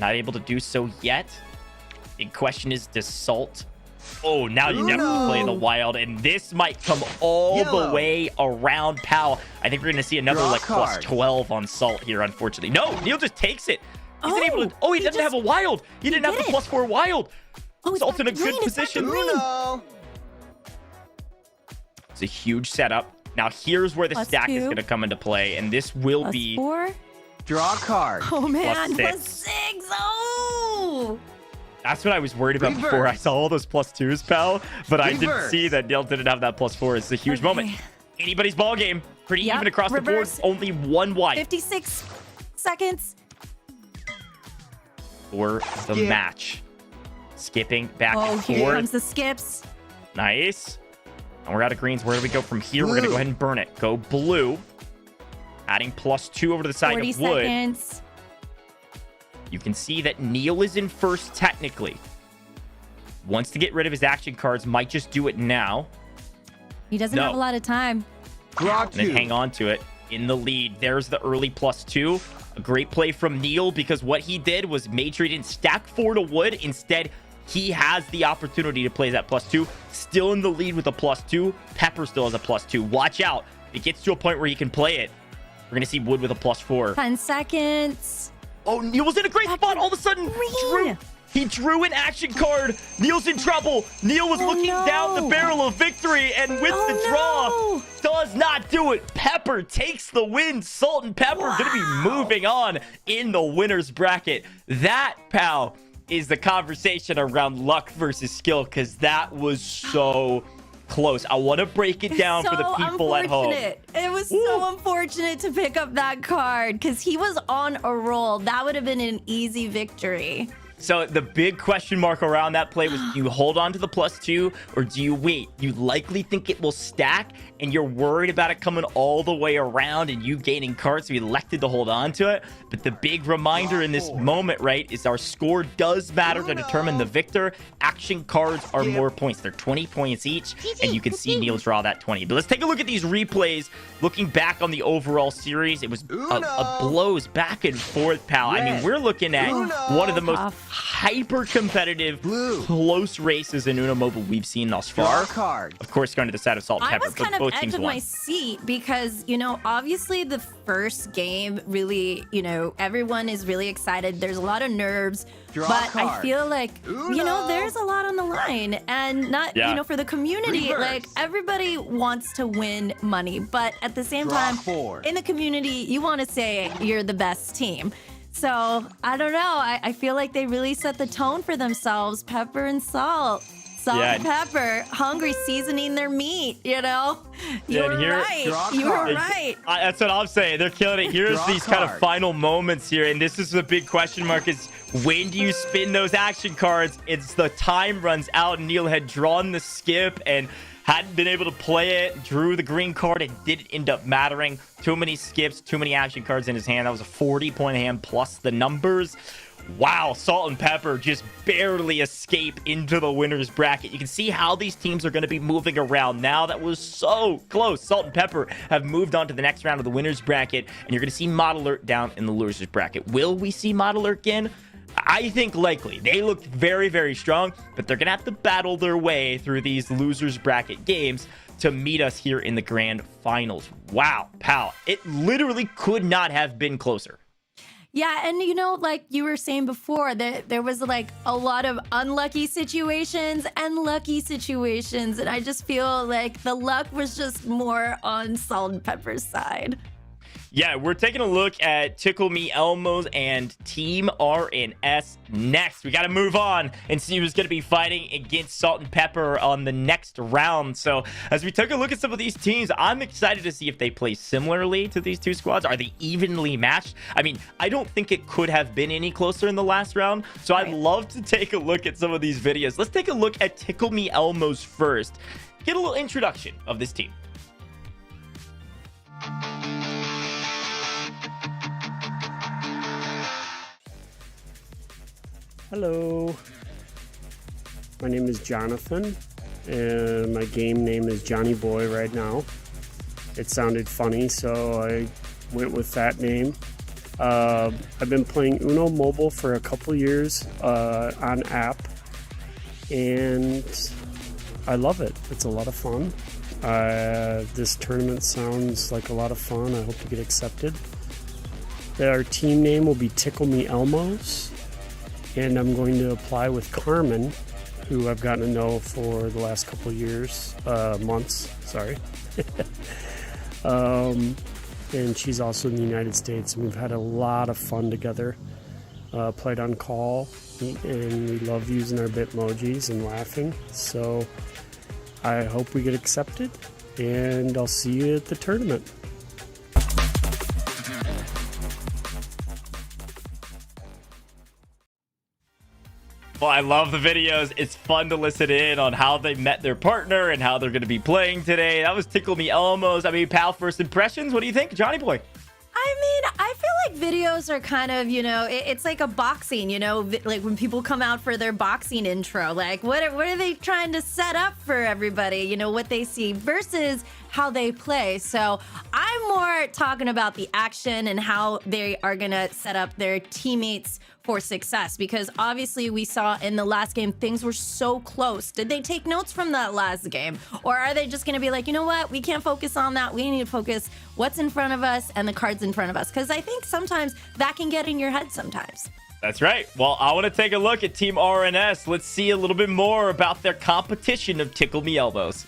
Not able to do so yet. Big question is, does Salt... Oh, now you have to play the wild, and this might come all the way around Pal. I think we're going to see another +12 on Salt here, unfortunately. No, Neil just takes it. He's unable to... Oh, he doesn't have a wild. He didn't have the +4 wild. Salt's in a good position. It's a huge setup. Now, here's where the stack is going to come into play, and this will be... Draw a card. Oh, man. +6. +6. Oh! That's what I was worried about before. I saw all those +2s, pal, but I didn't see that Neil didn't have that +4. It's a huge moment. Anybody's ball game. Pretty even across the board. Only one wide. 56 seconds. For the match. Skipping back and forth. Here comes the skips. Nice. And we're out of greens. Where do we go from here? We're going to go ahead and burn it. Go blue. Adding +2 over to the side 40 of Wood. seconds. You can see that Neil is in first technically. Wants to get rid of his action cards. Might just do it now. He doesn't have a lot of time. And then hang on to it. In the lead. There's the early +2. A great play from Neil because what he did was made sure he didn't stack 4 to Wood. Instead, he has the opportunity to play that +2. Still in the lead with a +2. Pepper still has a +2. Watch out. It gets to a point where he can play it. We're going to see Wood with a +4. 10 seconds. Oh, Neil was in a great spot. All of a sudden, he drew an action card. Neil's in trouble. Neil was looking down the barrel of victory, and with the draw, does not do it. Pepper takes the win. Salt and Pepper going to be moving on in the winner's bracket. That, pal, is the conversation around luck versus skill, because that was so close. I want to break it down for the people at home. It was so unfortunate to pick up that card because he was on a roll. That would have been an easy victory. So the big question mark around that play was, do you hold on to the +2 or do you wait? You likely think it will stack and you're worried about it coming all the way around and you gaining cards, so you elected to hold on to it. But the big reminder in this moment, right, is our score does matter to determine the victor. Action cards are more points. They're 20 points each, and you can see Neil draw that 20. But let's take a look at these replays. Looking back on the overall series, it was a blows back and forth, pal. I mean, we're looking at one of the most hyper-competitive, close races in Uno Mobile we've seen thus far. Of course, going to the side of Salt and Pepper, I was kind of edge of my seat because, you know, obviously the first game really, you know, everyone is really excited. There's a lot of nerves, but I feel like, you know, there's a lot on the line, and not, you know, for the community, like everybody wants to win money, but at the same time, in the community, you want to say you're the best team. So I don't know. I feel like they really set the tone for themselves. Pepper and Salt. Salt and Pepper, hungry, seasoning their meat, you know? You're right. You were right. That's what I'm saying. They're killing it. Here's these kind of final moments here, and this is the big question mark is, when do you spin those action cards? It's the time runs out. Neil had drawn the skip and hadn't been able to play it, drew the green card. It didn't end up mattering. Too many skips, too many action cards in his hand. That was a 40-point hand plus the numbers. Wow, Salt and Pepper just barely escape into the winner's bracket. You can see how these teams are going to be moving around now. That was so close. Salt and Pepper have moved on to the next round of the winner's bracket, and you're going to see Mod Alert down in the loser's bracket. Will we see Mod Alert again? I think likely. They look very, very strong, but they're going to have to battle their way through these loser's bracket games to meet us here in the grand finals. Wow, pal. It literally could not have been closer. Yeah, and you know, like you were saying before, that there was like a lot of unlucky situations and lucky situations, and I just feel like the luck was just more on Salt and Pepper's side. Yeah, we're taking a look at Tickle Me Elmos and Team RNS next. We got to move on and see who's going to be fighting against Salt and Pepper on the next round. So as we take a look at some of these teams, I'm excited to see if they play similarly to these two squads. Are they evenly matched? I mean, I don't think it could have been any closer in the last round. So I'd love to take a look at some of these videos. Let's take a look at Tickle Me Elmos first. Get a little introduction of this team. Hello, my name is Jonathan, and my game name is Johnny Boy right now. It sounded funny, so I went with that name. I've been playing Uno Mobile for a couple years on app, and I love it. It's a lot of fun. This tournament sounds like a lot of fun. I hope to get accepted. Our team name will be Tickle Me Elmos. And I'm going to apply with Carmen, who I've gotten to know for the last couple of years, months, sorry. And she's also in the United States, and we've had a lot of fun together. Played on call, and we love using our Bitmojis and laughing. So I hope we get accepted, and I'll see you at the tournament. Well, I love the videos. It's fun to listen in on how they met their partner and how they're going to be playing today. That was Tickle Me Elmos. I mean, pal, first impressions. What do you think, Johnny Boy? I mean, I feel like videos are kind of, it's like a boxing, like when people come out for their boxing intro, like what are they trying to set up for everybody, what they see versus how they play. So I'm more talking about the action and how they are going to set up their teammates for success, because obviously we saw in the last game things were so close. Did they take notes from that last game, or are they just going to be like, you know what, we can't focus on that, we need to focus what's in front of us and the cards in front of us? Because I think sometimes that can get in your head sometimes. That's right. Well, I want to take a look at Team RNS. Let's see a little bit more about their competition of Tickle Me Elbows.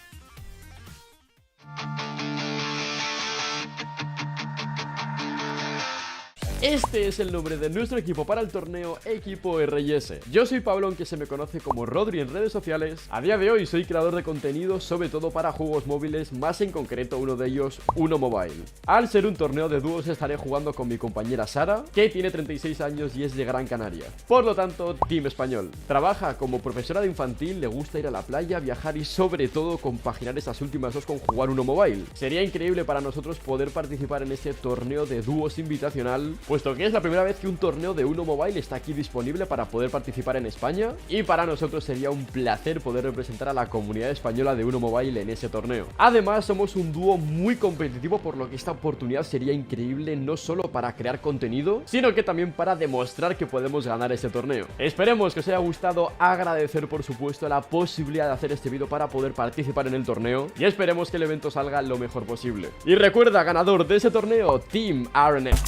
Este es el nombre de nuestro equipo para el torneo Equipo RS. Yo soy Pablo, aunque se me conoce como Rodri en redes sociales. A día de hoy soy creador de contenido, sobre todo para juegos móviles, más en concreto uno de ellos, Uno Mobile. Al ser un torneo de dúos estaré jugando con mi compañera Sara, que tiene 36 años y es de Gran Canaria. Por lo tanto, Team Español. Trabaja como profesora de infantil, le gusta ir a la playa, viajar y sobre todo compaginar estas últimas dos con jugar Uno Mobile. Sería increíble para nosotros poder participar en este torneo de dúos invitacional, puesto que es la primera vez que un torneo de Uno Mobile está aquí disponible para poder participar en España, y para nosotros sería un placer poder representar a la comunidad española de Uno Mobile en ese torneo. Además, somos un dúo muy competitivo, por lo que esta oportunidad sería increíble no solo para crear contenido, sino que también para demostrar que podemos ganar ese torneo. Esperemos que os haya gustado, agradecer por supuesto la posibilidad de hacer este vídeo para poder participar en el torneo, y esperemos que el evento salga lo mejor posible. Y recuerda, ganador de ese torneo, Team RNS.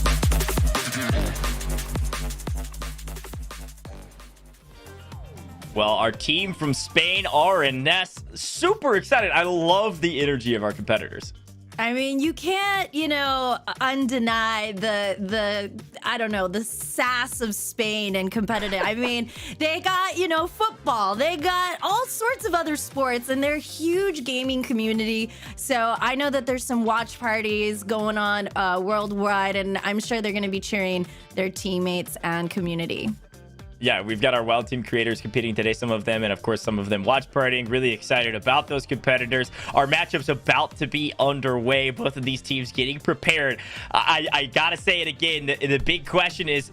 Well, our team from Spain, RNS, super excited. I love the energy of our competitors. I mean, you can't, undeny the sass of Spain and competitive. I mean, they got, football, they got all sorts of other sports, and they're a huge gaming community. So I know that there's some watch parties going on worldwide, and I'm sure they're going to be cheering their teammates and community. Yeah, we've got our Wild Team creators competing today, some of them, and of course some of them watch partying. Really excited about those competitors. Our matchup's about to be underway. Both of these teams getting prepared. I gotta say it again, the big question is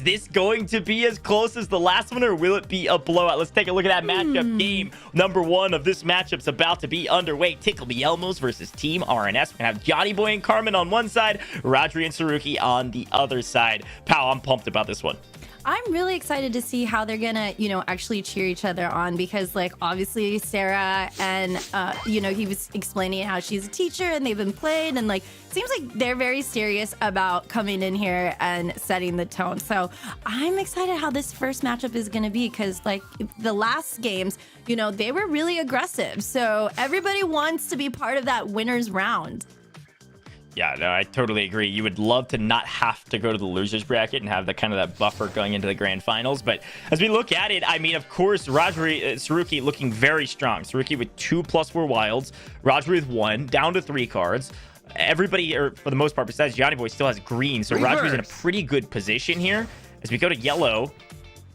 this going to be as close as the last one, or will it be a blowout? Let's take a look at that matchup. Game number one of this matchup's about to be underway. Tickle Me Elmos versus Team RNS. We're gonna have Johnny Boy and Carmen on one side, Rodri and Saruki on the other side. Pal, I'm pumped about this one. I'm really excited to see how they're gonna, actually cheer each other on, because, obviously Sarah and, he was explaining how she's a teacher and they've been played, and, seems like they're very serious about coming in here and setting the tone. So I'm excited how this first matchup is gonna be, because, the last games, they were really aggressive. So everybody wants to be part of that winner's round. Yeah, no, I totally agree. You would love to not have to go to the losers bracket and have that buffer going into the grand finals. But as we look at it, I mean, of course, Saruki looking very strong. Saruki with 2+4 wilds, Rodri with 1, down to 3 cards. Everybody, or for the most part, besides Johnny Boy, still has green. So Rodri's in a pretty good position here. As we go to yellow,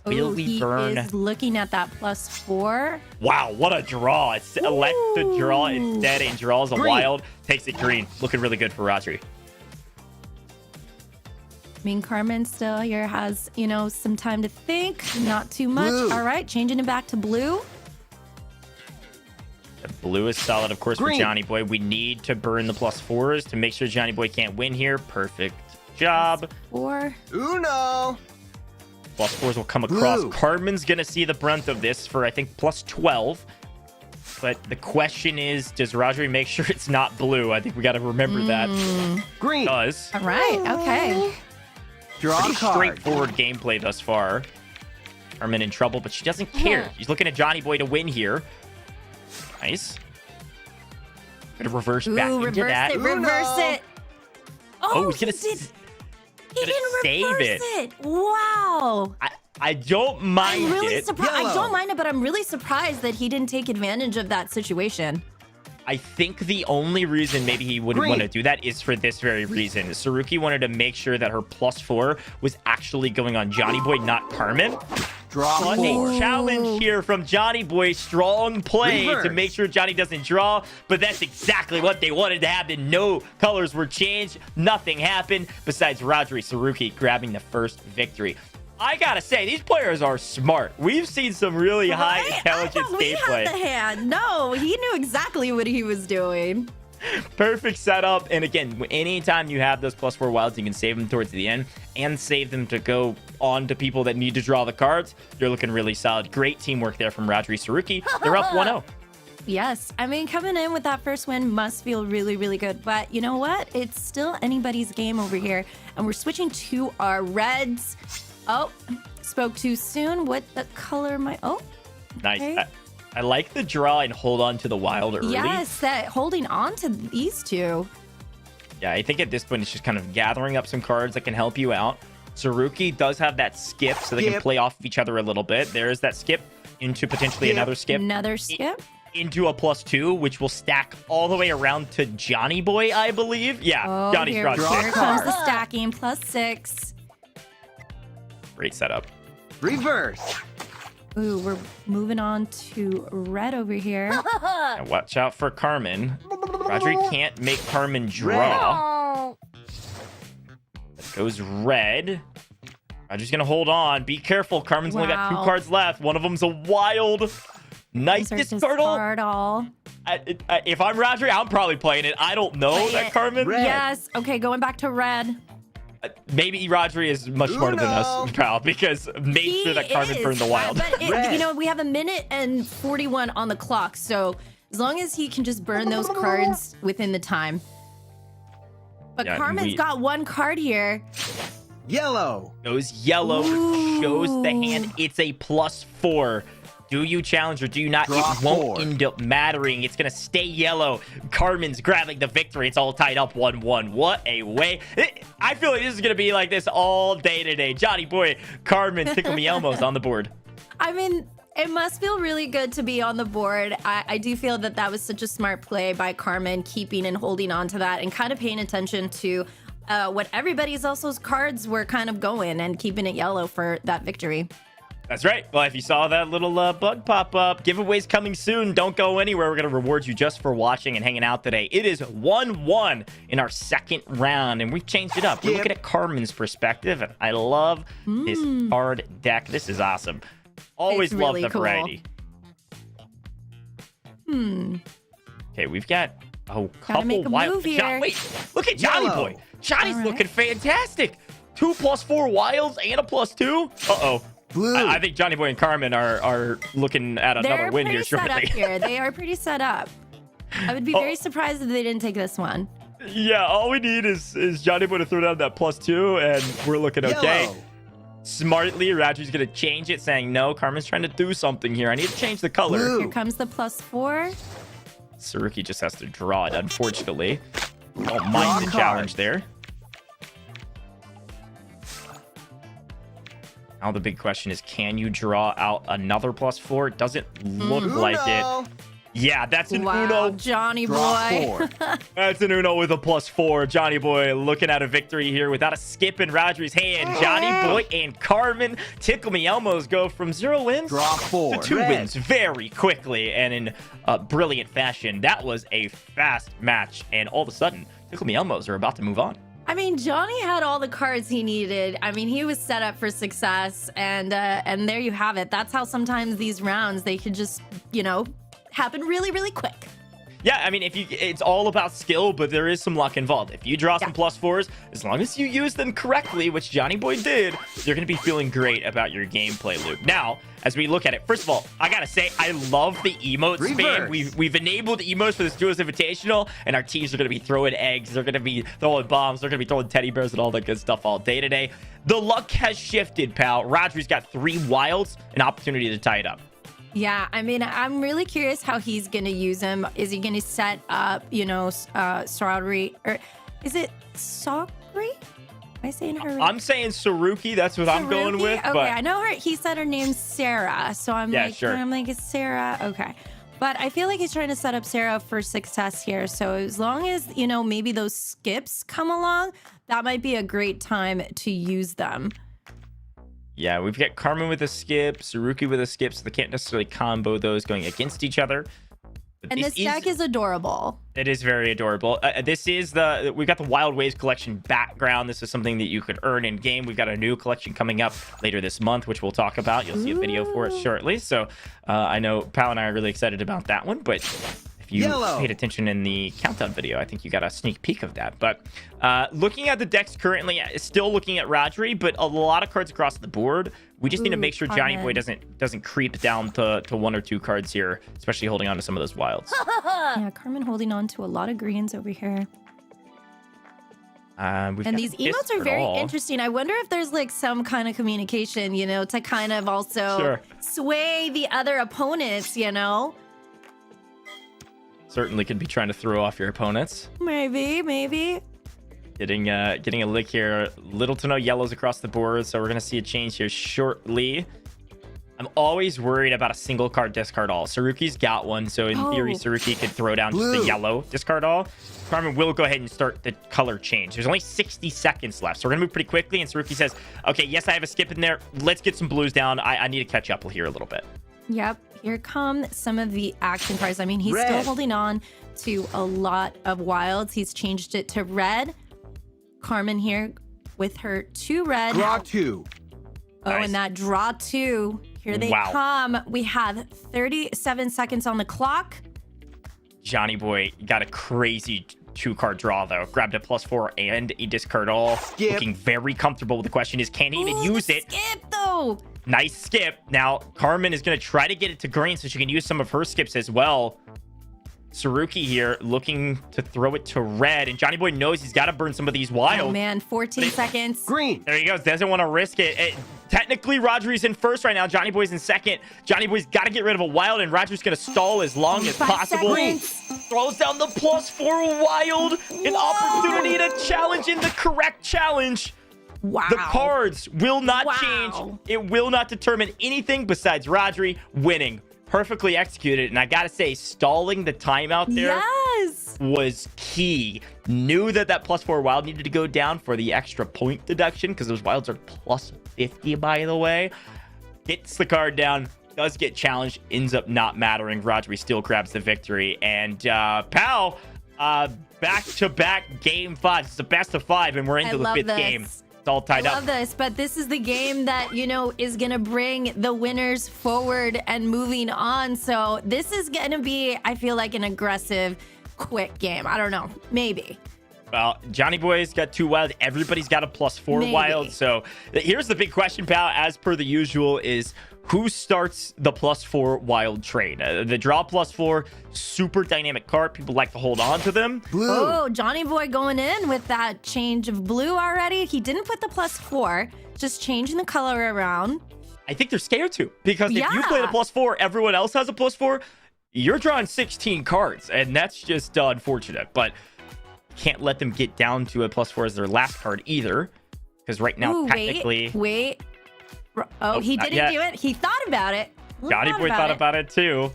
will we burn? He is looking at that +4. Wow, what a draw. It's elect to draw instead and draws a wild. Takes it green. Looking really good for Rodri. I mean, Carmen still here has, some time to think. Not too much. Blue. All right, changing it back to blue. The blue is solid, of course, for Johnny Boy. We need to burn the +4s to make sure Johnny Boy can't win here. Perfect job. +4. Uno. +4s will come across. Blue. Carmen's going to see the brunt of this for, I think, +12. But the question is, does Rodri make sure it's not blue? I think we got to remember that. Green. It does. All right, okay. Draw Pretty a card. straightforward gameplay thus far. Carmen in trouble, but she doesn't care. She's looking at Johnny Boy to win here. Nice. Gonna reverse back into that. Reverse it. Oh, he's gonna He didn't reverse it. Wow. I don't mind I'm really it. surprised. I don't mind it, but I'm really surprised that he didn't take advantage of that situation. I think the only reason maybe he wouldn't want to do that is for this very reason. Saruki wanted to make sure that her +4 was actually going on Johnny Boy, not Carmen. But a challenge here from Johnny Boy. Strong play to make sure Johnny doesn't draw. But that's exactly what they wanted to happen. No colors were changed. Nothing happened besides Rodri Saruki grabbing the first victory. I gotta say, these players are smart. We've seen some really high intelligence gameplay. We had the hand. No, he knew exactly what he was doing. Perfect setup. And again, anytime you have those +4 wilds, you can save them towards the end and save them to go on to people that need to draw the cards. You're looking really solid. Great teamwork there from Rodri Saruki. They're up 1-0. Yes, I mean, coming in with that first win must feel really, really good. But you know what? It's still anybody's game over here. And we're switching to our reds. Oh, spoke too soon. What the color am I? Oh, nice. Okay. I like the draw and hold on to the wild early. Yes, that holding on to these two. Yeah, I think at this point it's just kind of gathering up some cards that can help you out. Saruki does have that skip, so they can play off of each other a little bit. There is that skip into potentially another skip. Another skip. Into a +2, which will stack all the way around to Johnny Boy, I believe. Yeah, Oh, Johnny's here, drawing. here comes the stacking, +6. Great setup. Reverse. Ooh, we're moving on to red over here. And watch out for Carmen. Rodri can't make Carmen draw. That goes red. Rodri's gonna hold on. Be careful. Carmen's only got 2 cards left. One of them's a wild. Nice discardal. If I'm Rodri, I'm probably playing it. I don't know that Carmen. Yes. Okay, going back to red. Maybe Rodri is much smarter than us, pal, because made sure that Carmen burned the wild. But you know, we have 1 minute and 41 on the clock, so as long as he can just burn those cards within the time. But Yeah, Carmen's got 1 card here. Yellow. Goes yellow. Shows the hand. It's a +4. Do you challenge or do you not? Draw it won't 4. end up mattering. It's going to stay yellow. Carmen's grabbing the victory. It's all tied up 1-1. What a way. I feel like this is going to be like this all day today. Johnny Boy, Carmen, Tickle Me Elmos on the board. I mean, it must feel really good to be on the board. I do feel that that was such a smart play by Carmen, keeping and holding on to that and kind of paying attention to what everybody's else's cards were kind of going and keeping it yellow for that victory. That's right. Well, if you saw that little bug pop up, giveaways coming soon. Don't go anywhere. We're going to reward you just for watching and hanging out today. It is 1-1 in our second round, and we've changed it up. We're looking at Carmen's perspective, and I love this card deck. This is awesome. Always It's love really the cool. variety. Okay, we've got a couple make a wild. move here. Wait, look at Johnny Yellow. Boy. Johnny's All right. looking fantastic. 2 +4 wilds and a +2. Uh-oh. Blue. I think Johnny Boy and Carmen are looking at another They're win pretty here set up shortly. here. They are pretty set up. I would be very surprised if they didn't take this one. Yeah, all we need is Johnny Boy to throw down that +2, and we're looking okay. Yellow. Smartly, Rodri's going to change it, saying, no, Carmen's trying to do something here. I need to change the color. Blue. Here comes the +4. Saruki just has to draw it, unfortunately. Don't mind the challenge there. Now the big question is, can you draw out another +4? It doesn't look like it. Yeah, that's an Wow, Uno. Johnny Draw Boy. 4. That's an Uno with a +4. Johnny Boy looking at a victory here without a skip in Rodri's hand. Johnny Boy and Carmen, Tickle Me Elmos go from 0 wins Draw 4. to 2 Red. wins very quickly and in brilliant fashion. That was a fast match, and all of a sudden, Tickle Me Elmos are about to move on. I mean, Johnny had all the cards he needed. I mean, he was set up for success, and there you have it. That's how sometimes these rounds, they could just, you know, happen really, really quick. Yeah, I mean, it's all about skill, but there is some luck involved. If you draw some +4s, as long as you use them correctly, which Johnny Boy did, you're going to be feeling great about your gameplay loop. Now, as we look at it, first of all, I got to say, I love the emote spam. We've enabled emotes for this Duos Invitational, and our teams are going to be throwing eggs. They're going to be throwing bombs. They're going to be throwing teddy bears and all that good stuff all day today. The luck has shifted, pal. Rodri's got 3 wilds, an opportunity to tie it up. Yeah, I mean, I'm really curious how he's going to use them. Is he going to set up, you know, Saruki, or is it Sakri? Am I saying her? I'm saying Saruki. That's what I'm going with. Okay, but I know her. He said her name's Sarah, so I'm Yeah, like, sure. I'm like, it's Sarah. Okay, but I feel like he's trying to set up Sarah for success here. So as long as, you know, maybe those skips come along, that might be a great time to use them. Yeah, we've got Carmen with a skip, Saruki with a skip, so they can't necessarily combo those going against each other. But And this deck is adorable. It is very adorable. We've got the Wild Waves collection background. This is something that you could earn in game. We've got a new collection coming up later this month, which we'll talk about. You'll see a video for it shortly. So I know Pal and I are really excited about that one, but if you paid attention in the countdown video, I think you got a sneak peek of that. But looking at the decks currently, still looking at Rodri, but a lot of cards across the board. We just need to make sure Johnny Boy doesn't creep down to 1 or 2 cards here, especially holding on to some of those wilds. Yeah, Carmen holding on to a lot of greens over here. And these emotes are very interesting. I wonder if there's like some kind of communication, you know, to kind of also sway the other opponents, you know? Certainly could be trying to throw off your opponents. Maybe. Getting a lick here. Little to no yellows across the board, so we're gonna see a change here shortly. I'm always worried about a single card discard all. Saruki's got one, so in theory, Saruki could throw down just the yellow discard all. Carmen will go ahead and start the color change. There's only 60 seconds left, so we're gonna move pretty quickly. And Saruki says, "Okay, yes, I have a skip in there. Let's get some blues down. I need to catch up here a little bit." Yep. Here come some of the action cards. I mean, he's still holding on to a lot of wilds. He's changed it to red. Carmen here with her 2 red. Draw 2. Oh, and that draw 2. Here they come. We have 37 seconds on the clock. Johnny Boy got a crazy 2-card draw, though. Grabbed a +4 and a discard all. Skip. Looking very comfortable. The question is, can he even use it? Skip, though. Nice skip. Now, Carmen is going to try to get it to green so she can use some of her skips as well. Saruki here looking to throw it to red, and Johnny Boy knows he's got to burn some of these wild. Oh, man. 14 seconds. Green. There he goes. Doesn't want to risk it. Technically, Rodri's in first right now. Johnny Boy's in second. Johnny Boy's got to get rid of a wild, and Rodri's going to stall as long as possible. Throws down the +4 wild. An opportunity to challenge in the correct challenge. Wow. The cards will not change. It will not determine anything besides Rodri winning. Perfectly executed. And I got to say, stalling the timeout there was key. Knew that +4 wild needed to go down for the extra point deduction because those wilds are +50, by the way. Gets the card down. Does get challenged. Ends up not mattering. Rodri still grabs the victory. And Pal, back-to-back game 5. It's the best of 5, and we're into the 5th game. All tied up. I love this, but this is the game that, you know, is going to bring the winners forward and moving on. So this is going to be, I feel like, an aggressive, quick game. I don't know. Maybe. Well, Johnny Boy's got 2 wild. Everybody's got a +4 wild. So here's the big question, Pal, as per the usual, is who starts the +4 wild train? The draw +4, super dynamic card. People like to hold on to them. Oh, Johnny Boy going in with that change of blue already. He didn't put the +4, just changing the color around. I think they're scared to, because if you play the +4, everyone else has a +4, you're drawing 16 cards, and that's just unfortunate. But can't let them get down to a +4 as their last card either, because right now, technically... Wait. Oh, he didn't do it. He thought about it. Johnny Boy thought about it too.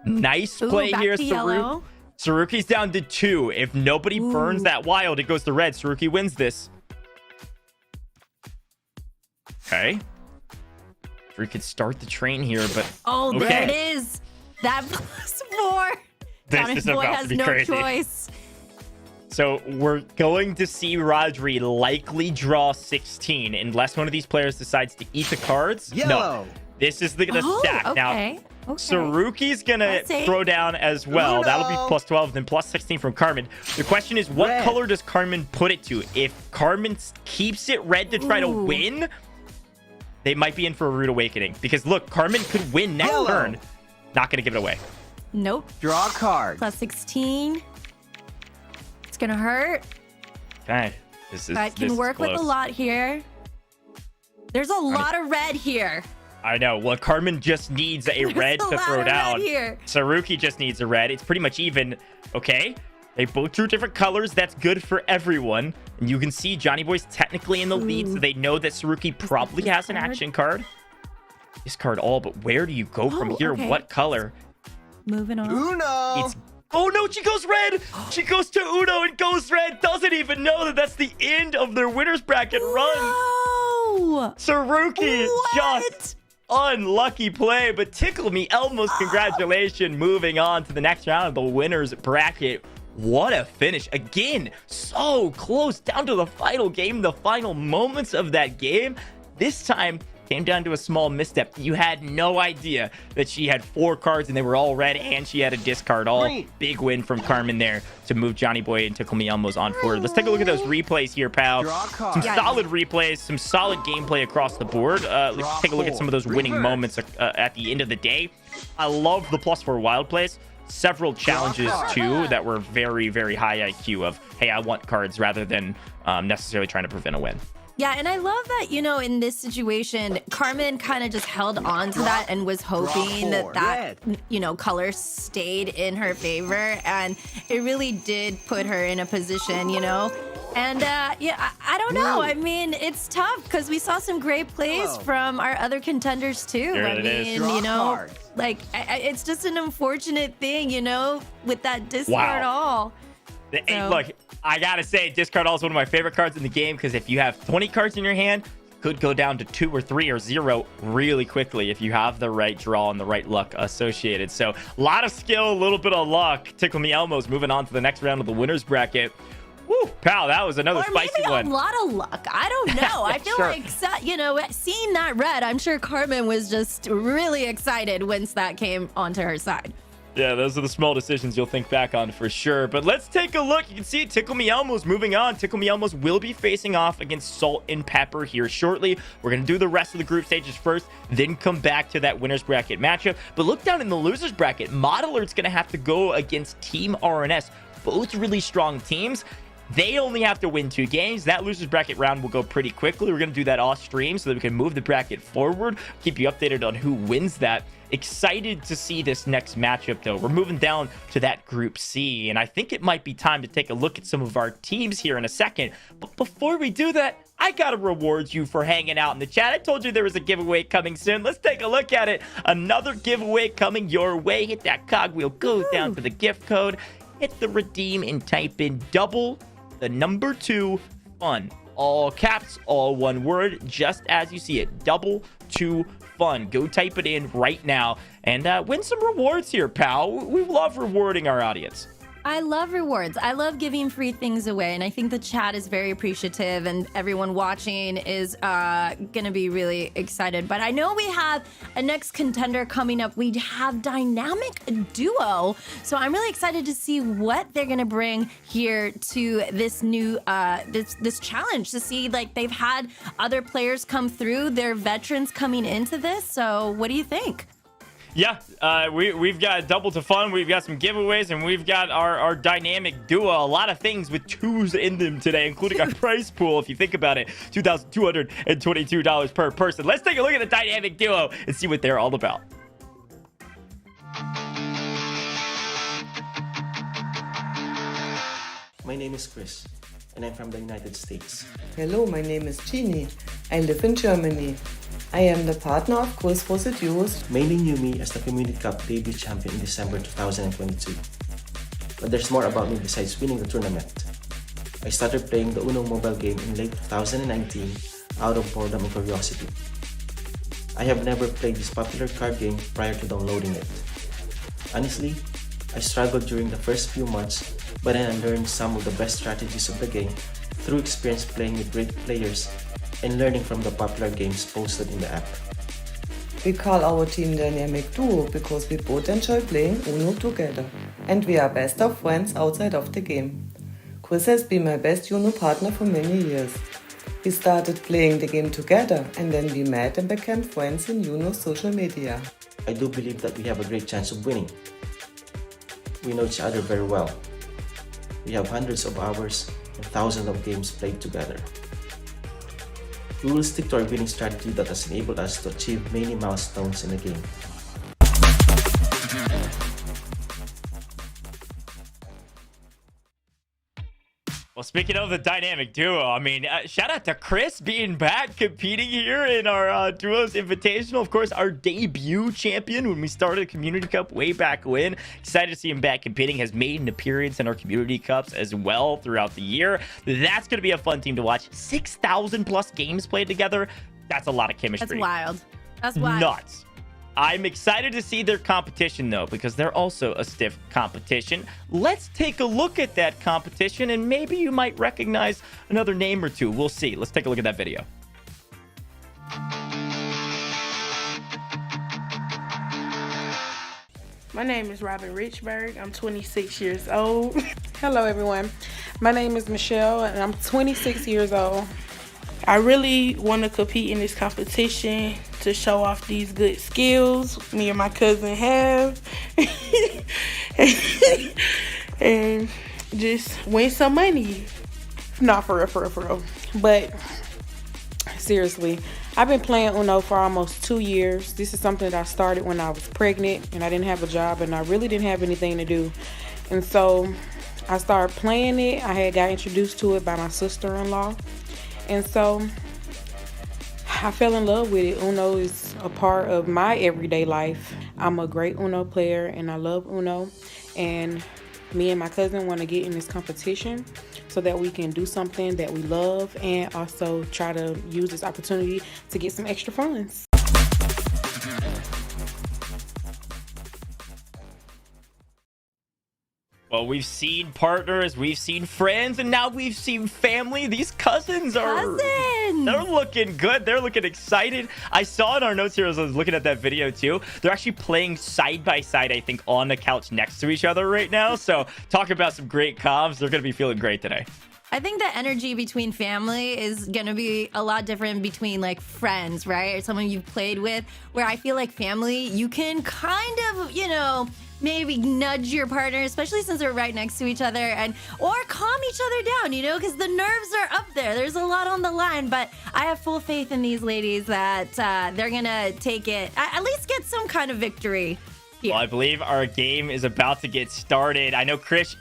Nice play here, Saruki. Saruki's down to 2. If nobody burns that wild, it goes to red. Saruki wins this. Okay. We could start the train here, but there it is. That +4. This is Boy about has to be no crazy. choice. So we're going to see Rodri likely draw 16 unless one of these players decides to eat the cards. Yellow. No, this is the stack. Now, Saruki's going to throw down as well. That'll be +12, then +16 from Carmen. The question is, what color does Carmen put it to? If Carmen keeps it red to try to win, they might be in for a rude awakening. Because look, Carmen could win next turn. Not going to give it away. Nope. Draw a card. +16. It's gonna hurt. Okay. This can work with a lot here. There's a lot of red here. I know. Well, Carmen just needs a red to throw down. Saruki just needs a red. It's pretty much even. Okay. They both drew different colors. That's good for everyone. And you can see Johnny Boy's technically in the lead, so they know that Saruki probably has an action card. Discard all, but where do you go from here? What color? Moving on. Uno. Oh no, she goes red. She goes to Uno and goes red. Doesn't even know that that's the end of their winner's bracket run. Saruki just unlucky play, but Tickle Me Elmos, congratulations. Moving on to the next round of the winners bracket. What a finish. Again, so close down to the final game, the final moments of that game. This time came down to a small misstep. You had no idea that she had 4 cards and they were all red, and she had a discard all. Big win from Carmen there to move Johnny Boy and Tickle Me Elmos on forward. Let's take a look at those replays here, pal. Some solid replays, some solid gameplay across the board. Let's take a look at some of those winning moments at the end of the day. I love the +4 wild plays. Several challenges too that were very, very high IQ of, hey, I want cards, rather than necessarily trying to prevent a win. Yeah, and I love that, you know, in this situation, Carmen kind of just held on to that and was hoping that, you know, color stayed in her favor. And it really did put her in a position, you know. And, yeah, I don't know. I mean, it's tough because we saw some great plays from our other contenders, too. I mean, you know, like, it's just an unfortunate thing, you know, with that discard all. Hey, look, I gotta say, discard all is one of my favorite cards in the game, because if you have 20 cards in your hand, could go down to 2 or 3 or 0 really quickly if you have the right draw and the right luck associated. So a lot of skill, a little bit of luck. Tickle Me Elmos moving on to the next round of the winners bracket. Woo, pal, that was another spicy one. A lot of luck. I don't know. I feel like, you know, seeing that red, I'm sure Carmen was just really excited once that came onto her side. Yeah, those are the small decisions you'll think back on for sure. But let's take a look. You can see Tickle Me Elmos moving on. Tickle Me Elmos will be facing off against Salt and Pepper here shortly. We're going to do the rest of the group stages first, then come back to that winner's bracket matchup. But look down in the loser's bracket. Modeler's going to have to go against Team RNS. Both really strong teams. They only have to win 2 games. That loser's bracket round will go pretty quickly. We're going to do that off stream so that we can move the bracket forward. Keep you updated on who wins that. Excited to see this next matchup, though. We're moving down to that Group C, and I think it might be time to take a look at some of our teams here in a second. But before we do that, I gotta reward you for hanging out in the chat. I told you there was a giveaway coming soon. Let's take a look at it. Another giveaway coming your way. Hit that cogwheel, go down to the gift code, hit the redeem, and type in double the number 2 fun. All caps, all one word, just as you see it. Double 2 fun. Go type it in right now and win some rewards here, pal. We love rewarding our audience. I love rewards. I love giving free things away, and I think the chat is very appreciative, and everyone watching is gonna be really excited. But I know we have a next contender coming up. We have Dynamic Duo, so I'm really excited to see what they're gonna bring here to this new this challenge. To see, like, they've had other players come through, they're veterans coming into this. So what do you think? Yeah, we've got double to fun. We've got some giveaways, and we've got our dynamic duo. A lot of things with 2s in them today, including our prize pool. If you think about it, $2,222 per person. Let's take a look at the dynamic duo and see what they're all about. My name is Chris, and I'm from the United States. Hello, my name is Jeannie. I live in Germany. I am the partner of Quiz for the Duos. Many knew me as the Community Cup debut champion in December 2022. But there's more about me besides winning the tournament. I started playing the Uno mobile game in late 2019 out of boredom and curiosity. I have never played this popular card game prior to downloading it. Honestly, I struggled during the first few months, but then I learned some of the best strategies of the game through experience playing with great players and learning from the popular games posted in the app. We call our team Dynamic Duo because we both enjoy playing Uno together, and we are best of friends outside of the game. Chris has been my best Uno partner for many years. We started playing the game together, and then we met and became friends in Uno's social media. I do believe that we have a great chance of winning. We know each other very well. We have hundreds of hours and thousands of games played together. We will stick to our winning strategy that has enabled us to achieve many milestones in the game. Well, speaking of the dynamic duo, I mean, shout out to Chris being back competing here in our Duos Invitational. Of course, our debut champion when we started Community Cup way back when. Excited to see him back competing. Has made an appearance in our Community Cups as well throughout the year. That's going to be a fun team to watch. 6,000 plus games played together. That's a lot of chemistry. That's wild. That's wild. Nuts. I'm excited to see their competition, though, because they're also a stiff competition. Let's take a look at that competition, and maybe you might recognize another name or two. We'll see. Let's take a look at that video. My name is Robin Richburg. I'm 26 years old. Hello, everyone. My name is Michelle, and I'm 26 years old. I really want to compete in this competition to show off these good skills me and my cousin have. And just win some money. Not for real. But seriously, I've been playing Uno for almost 2 years. This is something that I started when I was pregnant and I didn't have a job and I really didn't have anything to do. And so I started playing it. I had got introduced to it by my sister-in-law. And so I fell in love with it. Uno is a part of my everyday life. I'm a great Uno player and I love Uno. And me and my cousin want to get in this competition so that we can do something that we love and also try to use this opportunity to get some extra funds. Well, we've seen partners, we've seen friends, and now we've seen family. These cousins are... They're looking good. They're looking excited. I saw in our notes here as I was looking at that video, too. They're actually playing side by side, I think, on the couch next to each other right now. So, talk about some great comms. They're going to be feeling great today. I think the energy between family is going to be a lot different between like friends, right? Or someone you've played with, where I feel like family, you can kind of, you know, maybe nudge your partner, especially since they're right next to each other, and or calm each other down, you know, because the nerves are up there. There's a lot on the line, but I have full faith in these ladies that they're going to take it, at least get some kind of victory here. Well, I believe our game is about to get started. I know Chris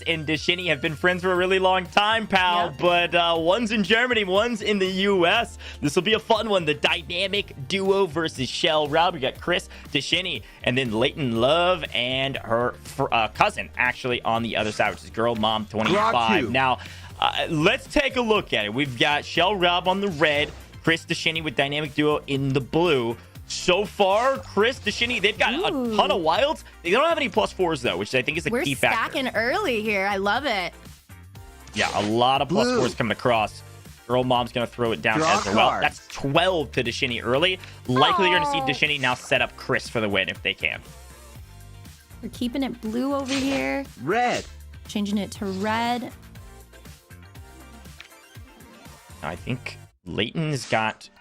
and Deshini have been friends for a really long time, pal, but one's in Germany, one's in the U.S. This will be a fun one. The dynamic duo versus Shell Rob. We got Chris, Deshini, and then Leighton Love and her cousin, actually, on the other side, which is Girl Mom 25. Now, let's take a look at it. We've got Shell Rob on the red, Chris Deshini with dynamic duo in the blue. So far, Chris, Deshini, they've got a ton of wilds. They don't have any +4s, though, which I think is a key factor. We're stacking early here. I love it. Yeah, a lot of +4s coming across. Girl Mom's going to throw it down as well. That's 12 to Deshini early. Likely you're going to see Deshini now set up Chris for the win if they can. We're keeping it blue over here. Red. Changing it to red. I think Leighton's got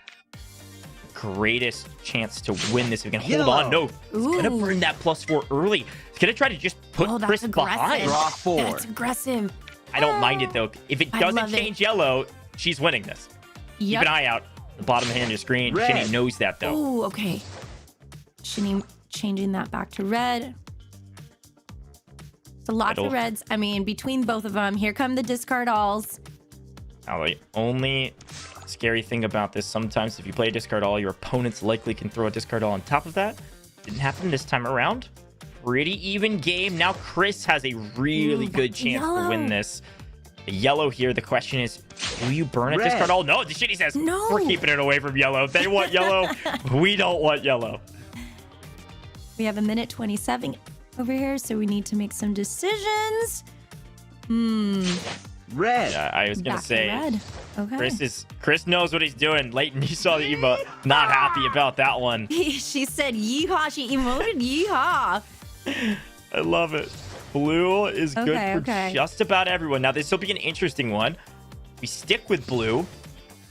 greatest chance to win this. If we can hold on. No, he's gonna burn that +4 early. He's gonna try to just put Chris behind. Draw 4. That's aggressive. I don't mind it though. If it doesn't change yellow, she's winning this. Keep an eye out. The bottom hand of your screen. Shinny knows that though. Oh, okay. Shinny changing that back to red. So lots of reds. I mean, between both of them, here come the discard alls. Now, the only scary thing about this, sometimes if you play a discard all, your opponents likely can throw a discard all on top of that. Didn't happen this time around. Pretty even game. Now Chris has a really good chance to win this. The yellow here, the question is, will you burn a discard all? No, the shitty says, no, we're keeping it away from yellow. They want yellow. We don't want yellow. We have 1:27 over here, so we need to make some decisions. Red. Yeah, I was gonna say, red. Okay. Chris knows what he's doing. Leighton, you saw the emote. Not happy about that one. She said yeehaw. She emoted yeehaw. I love it. Blue is good for just about everyone. Now this will be an interesting one. We stick with blue.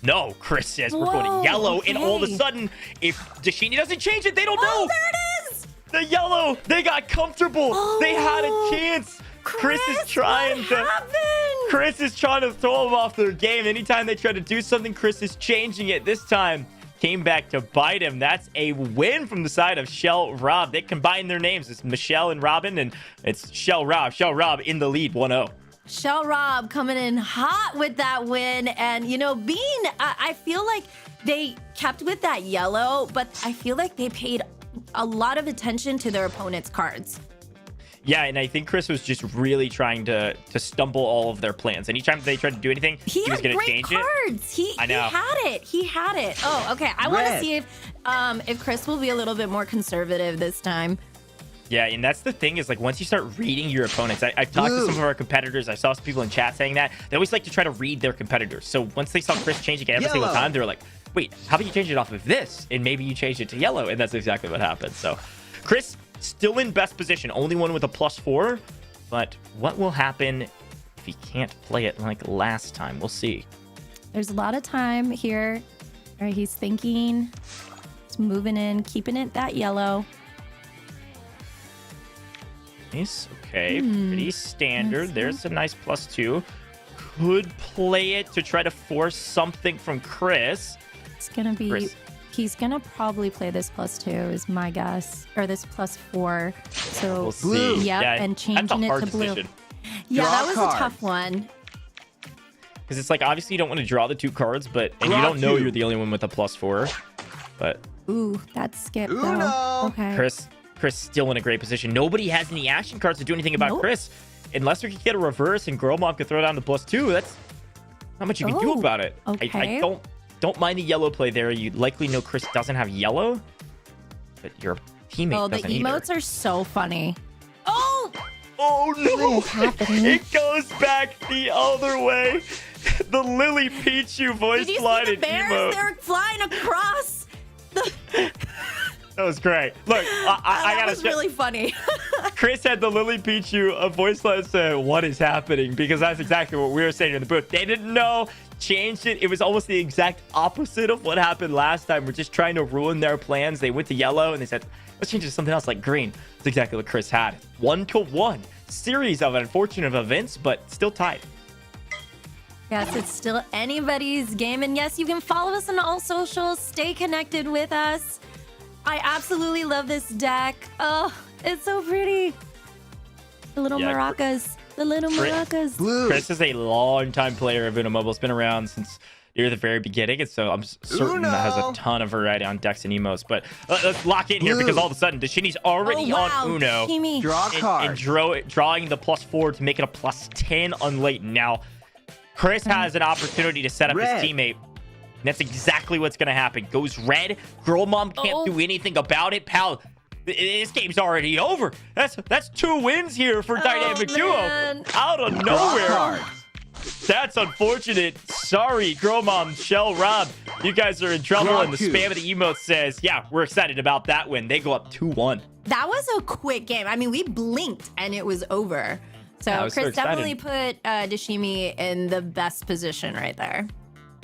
No, Chris says we're going to yellow, and all of a sudden, if Deshini doesn't change it, they don't know. There it is. The yellow. They got comfortable. They had a chance. Chris is trying to throw them off their game. Anytime they try to do something, Chris is changing it. This time, came back to bite him. That's a win from the side of Shell Rob. They combined their names. It's Michelle and Robin, and it's Shell Rob. Shell Rob in the lead, 1-0. Shell Rob coming in hot with that win. And, you know, I feel like they kept with that yellow, but I feel like they paid a lot of attention to their opponent's cards. Yeah, and I think Chris was just really trying to stumble all of their plans. Anytime they tried to do anything, he was going to change cards. it. I know. He had it. Oh, okay. I want to see if Chris will be a little bit more conservative this time. Yeah, and that's the thing is, like, once you start reading your opponents, I've talked to some of our competitors. I saw some people in chat saying that. They always like to try to read their competitors. So once they saw Chris changing it every single time, they were like, wait, how about you change it off of this? And maybe you change it to yellow. And that's exactly what happened. So Chris still in best position, only one with a +4. But what will happen if he can't play it like last time? We'll see. There's a lot of time here. All right, he's thinking. He's moving in, keeping it that yellow. Nice. Okay, pretty standard. There's a nice +2. Could play it to try to force something from Chris. It's gonna be. He's gonna probably play this +2 is my guess, or this +4. So we'll see. Yep, Yeah, and changing that's a it hard to blue. decision. Yeah, that was a tough one. Because it's like, obviously you don't want to draw the 2 cards, but and you don't know you're the only one with a +4. But Ooh, that skipped though. Okay. Chris still in a great position. Nobody has any action cards to do anything about Chris. Unless we could get a reverse and Girl Mom could throw down the +2. That's not much you can do about it. Okay. I don't mind the yellow play there. You likely know Chris doesn't have yellow, but your teammate doesn't the either. emotes are so funny. Oh! Oh no! What is happening? It goes back the other way. The Lily Pichu voice line and emote. They're flying across. That was great. Look, I gotta. That was really funny. Chris had the Lily Pichu a voice line say, "What is happening?" Because that's exactly what we were saying in the booth. They didn't know. Changed it. It was almost the exact opposite of what happened last time. We're just trying to ruin their plans. They went to yellow and they said, let's change it to something else like green. That's exactly what Chris had. 1-1. Series of unfortunate events, but still tied. Yes, it's still anybody's game. And yes, you can follow us on all socials. Stay connected with us. I absolutely love this deck. Oh, it's so pretty. The little maracas. The little maracas. Chris is a long-time player of Uno Mobile. It's been around since near the very beginning, and so I'm certain that has a ton of variety on decks and emos. But let's lock in here because all of a sudden, Dashini's already on Uno. Draw a card. And drawing the +4 to make it a +10 on Leighton. Now, Chris has an opportunity to set up his teammate. And that's exactly what's going to happen. Goes red. Girl Mom can't do anything about it. Pal, this game's already over. That's 2 wins here for Dynamic Duo. Out of nowhere. That's unfortunate. Sorry, Girl Mom, Shell, Rob. You guys are in trouble. And the spam of the emote says, yeah, we're excited about that win. They go up 2-1. That was a quick game. I mean, we blinked and it was over. So Chris definitely put Dashimi in the best position right there.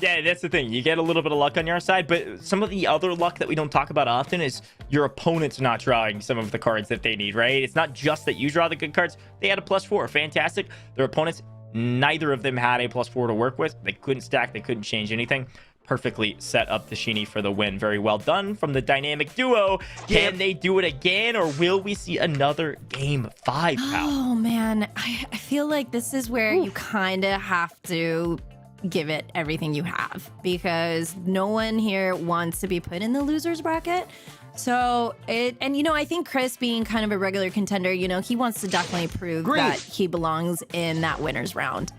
Yeah, that's the thing. You get a little bit of luck on your side, but some of the other luck that we don't talk about often is your opponent's not drawing some of the cards that they need, right? It's not just that you draw the good cards. They had a +4. Fantastic. Their opponents, neither of them had a +4 to work with. They couldn't stack. They couldn't change anything. Perfectly set up Dashini for the win. Very well done from the Dynamic Duo. Can they do it again, or will we see another Game 5, pal? Oh, man. I feel like this is where you kind of have to give it everything you have, because no one here wants to be put in the loser's bracket. So I think Chris, being kind of a regular contender, he wants to definitely prove that he belongs in that winner's round.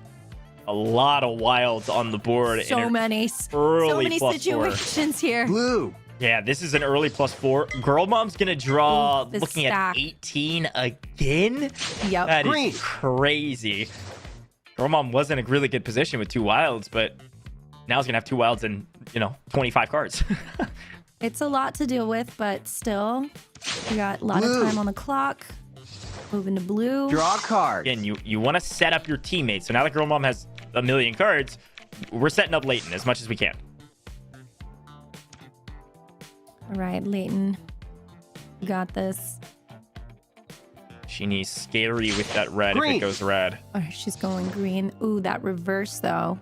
A lot of wilds on the board. So many situations here. Blue. Yeah, this is an early +4. Girl Mom's gonna draw looking at 18 again. Yep. That is crazy. Girl Mom was in a really good position with 2 wilds, but now he's gonna have 2 wilds and 25 cards. It's a lot to deal with, but still, we got a lot of time on the clock. Moving to blue. Draw a card. Again, you want to set up your teammates. So now that Girl Mom has a million cards, we're setting up Leighton as much as we can. All right, Leighton, you got this. She needs scary with that red if it goes red. Oh, she's going green. Ooh, that reverse, though.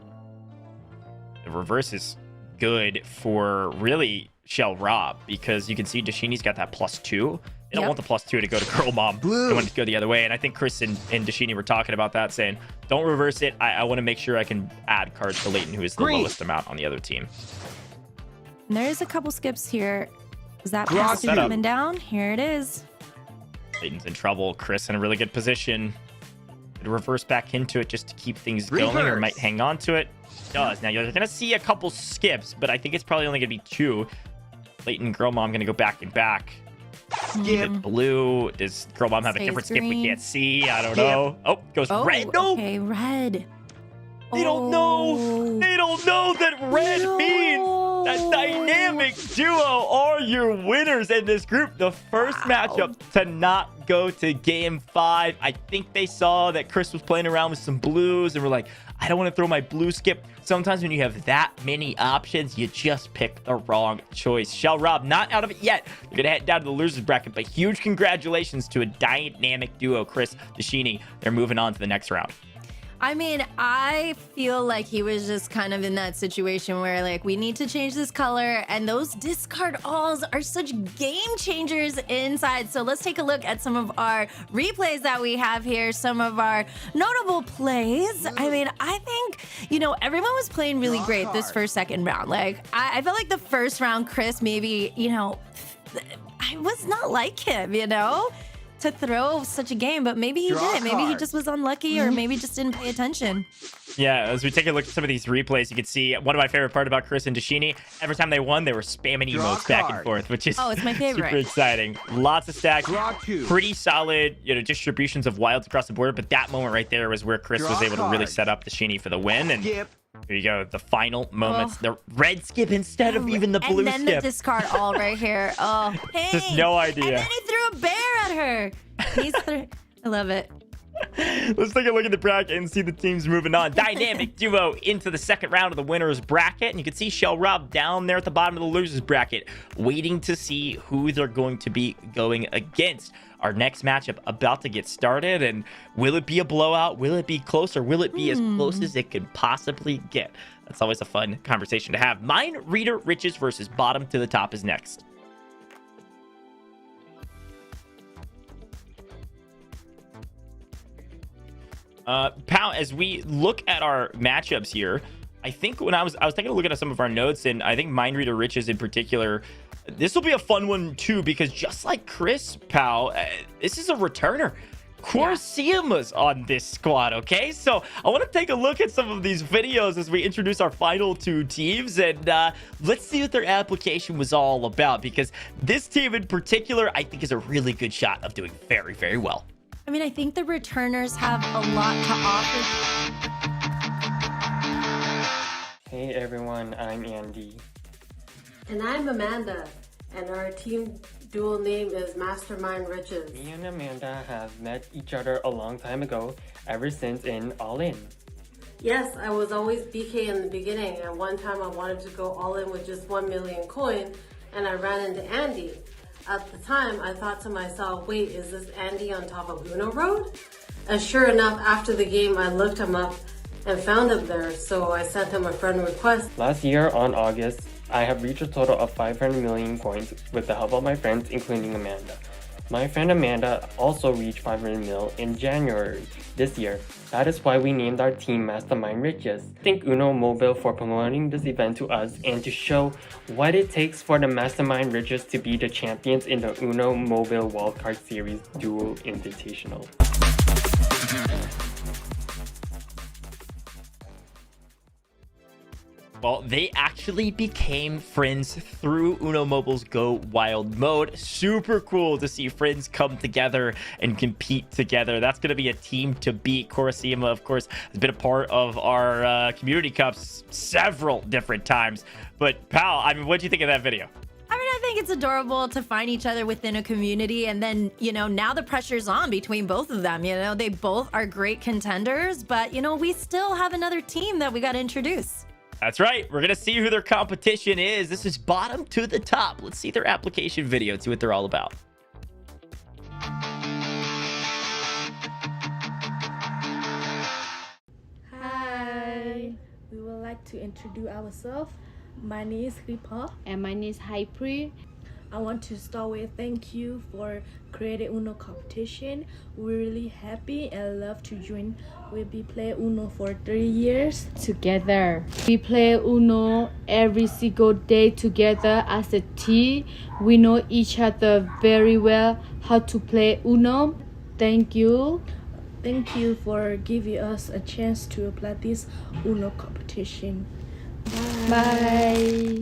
The reverse is good for really Shell Rob, because you can see Dashini's got that +2. They don't want the +2 to go to Girl Mom. They want it to go the other way. And I think Chris and Dashini were talking about that, saying, don't reverse it. I want to make sure I can add cards to Leighton, who is the lowest amount on the other team. And there is a couple skips here. Is that pass coming down? Here it is. Leighton's in trouble. Chris in a really good position. Could reverse back into it just to keep things going, or might hang on to it. Does. Now, you're going to see a couple skips, but I think it's probably only going to be 2. Leighton, Girl Mom going to go back and back. Skip. Blue. Does Girl Mom have a different skip we can't see? I don't know. Oh, goes red. No. Okay, red. They don't know. They don't know that red means that dynamic duo are your winners in this group. The first matchup to not go to game 5. I think they saw that Chris was playing around with some blues and were like, I don't want to throw my blue skip. Sometimes when you have that many options, you just pick the wrong choice. Shell Rob, not out of it yet. You're going to head down to the losers bracket, but huge congratulations to a dynamic duo, Chris Deshini. They're moving on to the next round. I mean, I feel like he was just kind of in that situation where, like, we need to change this color, and those discard alls are such game changers inside. So let's take a look at some of our replays that we have here, some of our notable plays. I mean, I think, you know, everyone was playing really great this second round. Like, I felt like the first round, Chris, maybe, you know, I was not like him, you know? To throw such a game, but maybe he didn't. Maybe he just was unlucky, or maybe just didn't pay attention. Yeah, as we take a look at some of these replays, you can see one of my favorite part about Chris and Deshini. Every time they won, they were spamming emotes back and forth, which is it's my favorite. Super exciting. Lots of stacks, pretty solid, you know, distributions of wilds across the board. But that moment right there was where Chris was able to really set up Deshini for the win. And here you go, the final moments. The red skip instead of even the blue skip. And then the discard all right here. Oh, hey. Just no idea. And then he threw a bear at her. I love it. Let's take a look at the bracket and see the teams moving on. Dynamic duo into the second round of the winners bracket. And you can see Shell Rob down there at the bottom of the losers bracket, waiting to see who they're going to be going against. Our next matchup about to get started. And will it be a blowout? Will it be close? Or will it be as close as it could possibly get? That's always a fun conversation to have. Mind Reader Riches versus Bottom to the Top is next. Pal, as we look at our matchups here, I think when I was taking a look at some of our notes, and I think Mind Reader Riches in particular, this will be a fun one too, because just like Chris, Pal, this is a returner. Corsima's on this squad, okay? So I want to take a look at some of these videos as we introduce our final 2 teams, and let's see what their application was all about, because this team in particular, I think, is a really good shot of doing very, very well. I mean, I think the returners have a lot to offer. Hey everyone, I'm Andy. And I'm Amanda, and our team dual name is Mastermind Riches. Me and Amanda have met each other a long time ago, ever since in All In. Yes, I was always BK in the beginning, and one time I wanted to go all in with just 1 million coin, and I ran into Andy. At the time, I thought to myself, wait, is this Andy on top of Uno Road? And sure enough, after the game, I looked him up and found him there, so I sent him a friend request. Last year on August, I have reached a total of 500 million coins with the help of my friends, including Amanda. My friend Amanda also reached 500 mil in January this year. That is why we named our team Mastermind Riches. Thank Uno Mobile for promoting this event to us and to show what it takes for the Mastermind Riches to be the champions in the Uno Mobile Wildcard Series Dual Invitational. Well, they actually became friends through Uno Mobile's Go Wild mode. Super cool to see friends come together and compete together. That's going to be a team to beat. Corosima, of course, has been a part of our community cups several different times. But, pal, I mean, what do you think of that video? I mean, I think it's adorable to find each other within a community, and then, you know, now the pressure's on between both of them. You know, they both are great contenders, but, you know, we still have another team that we got to introduce. That's right. We're going to see who their competition is. This is Bottom to the Top. Let's see their application video and see what they're all about. Hi. We would like to introduce ourselves. My name is Ripa. And my name is Hypri. I want to start with thank you for creating Uno competition. We're really happy and love to join. We'll be play Uno for 3 years together. We play Uno every single day together as a team. We know each other very well how to play Uno. Thank you. Thank you for giving us a chance to play this Uno competition. Bye.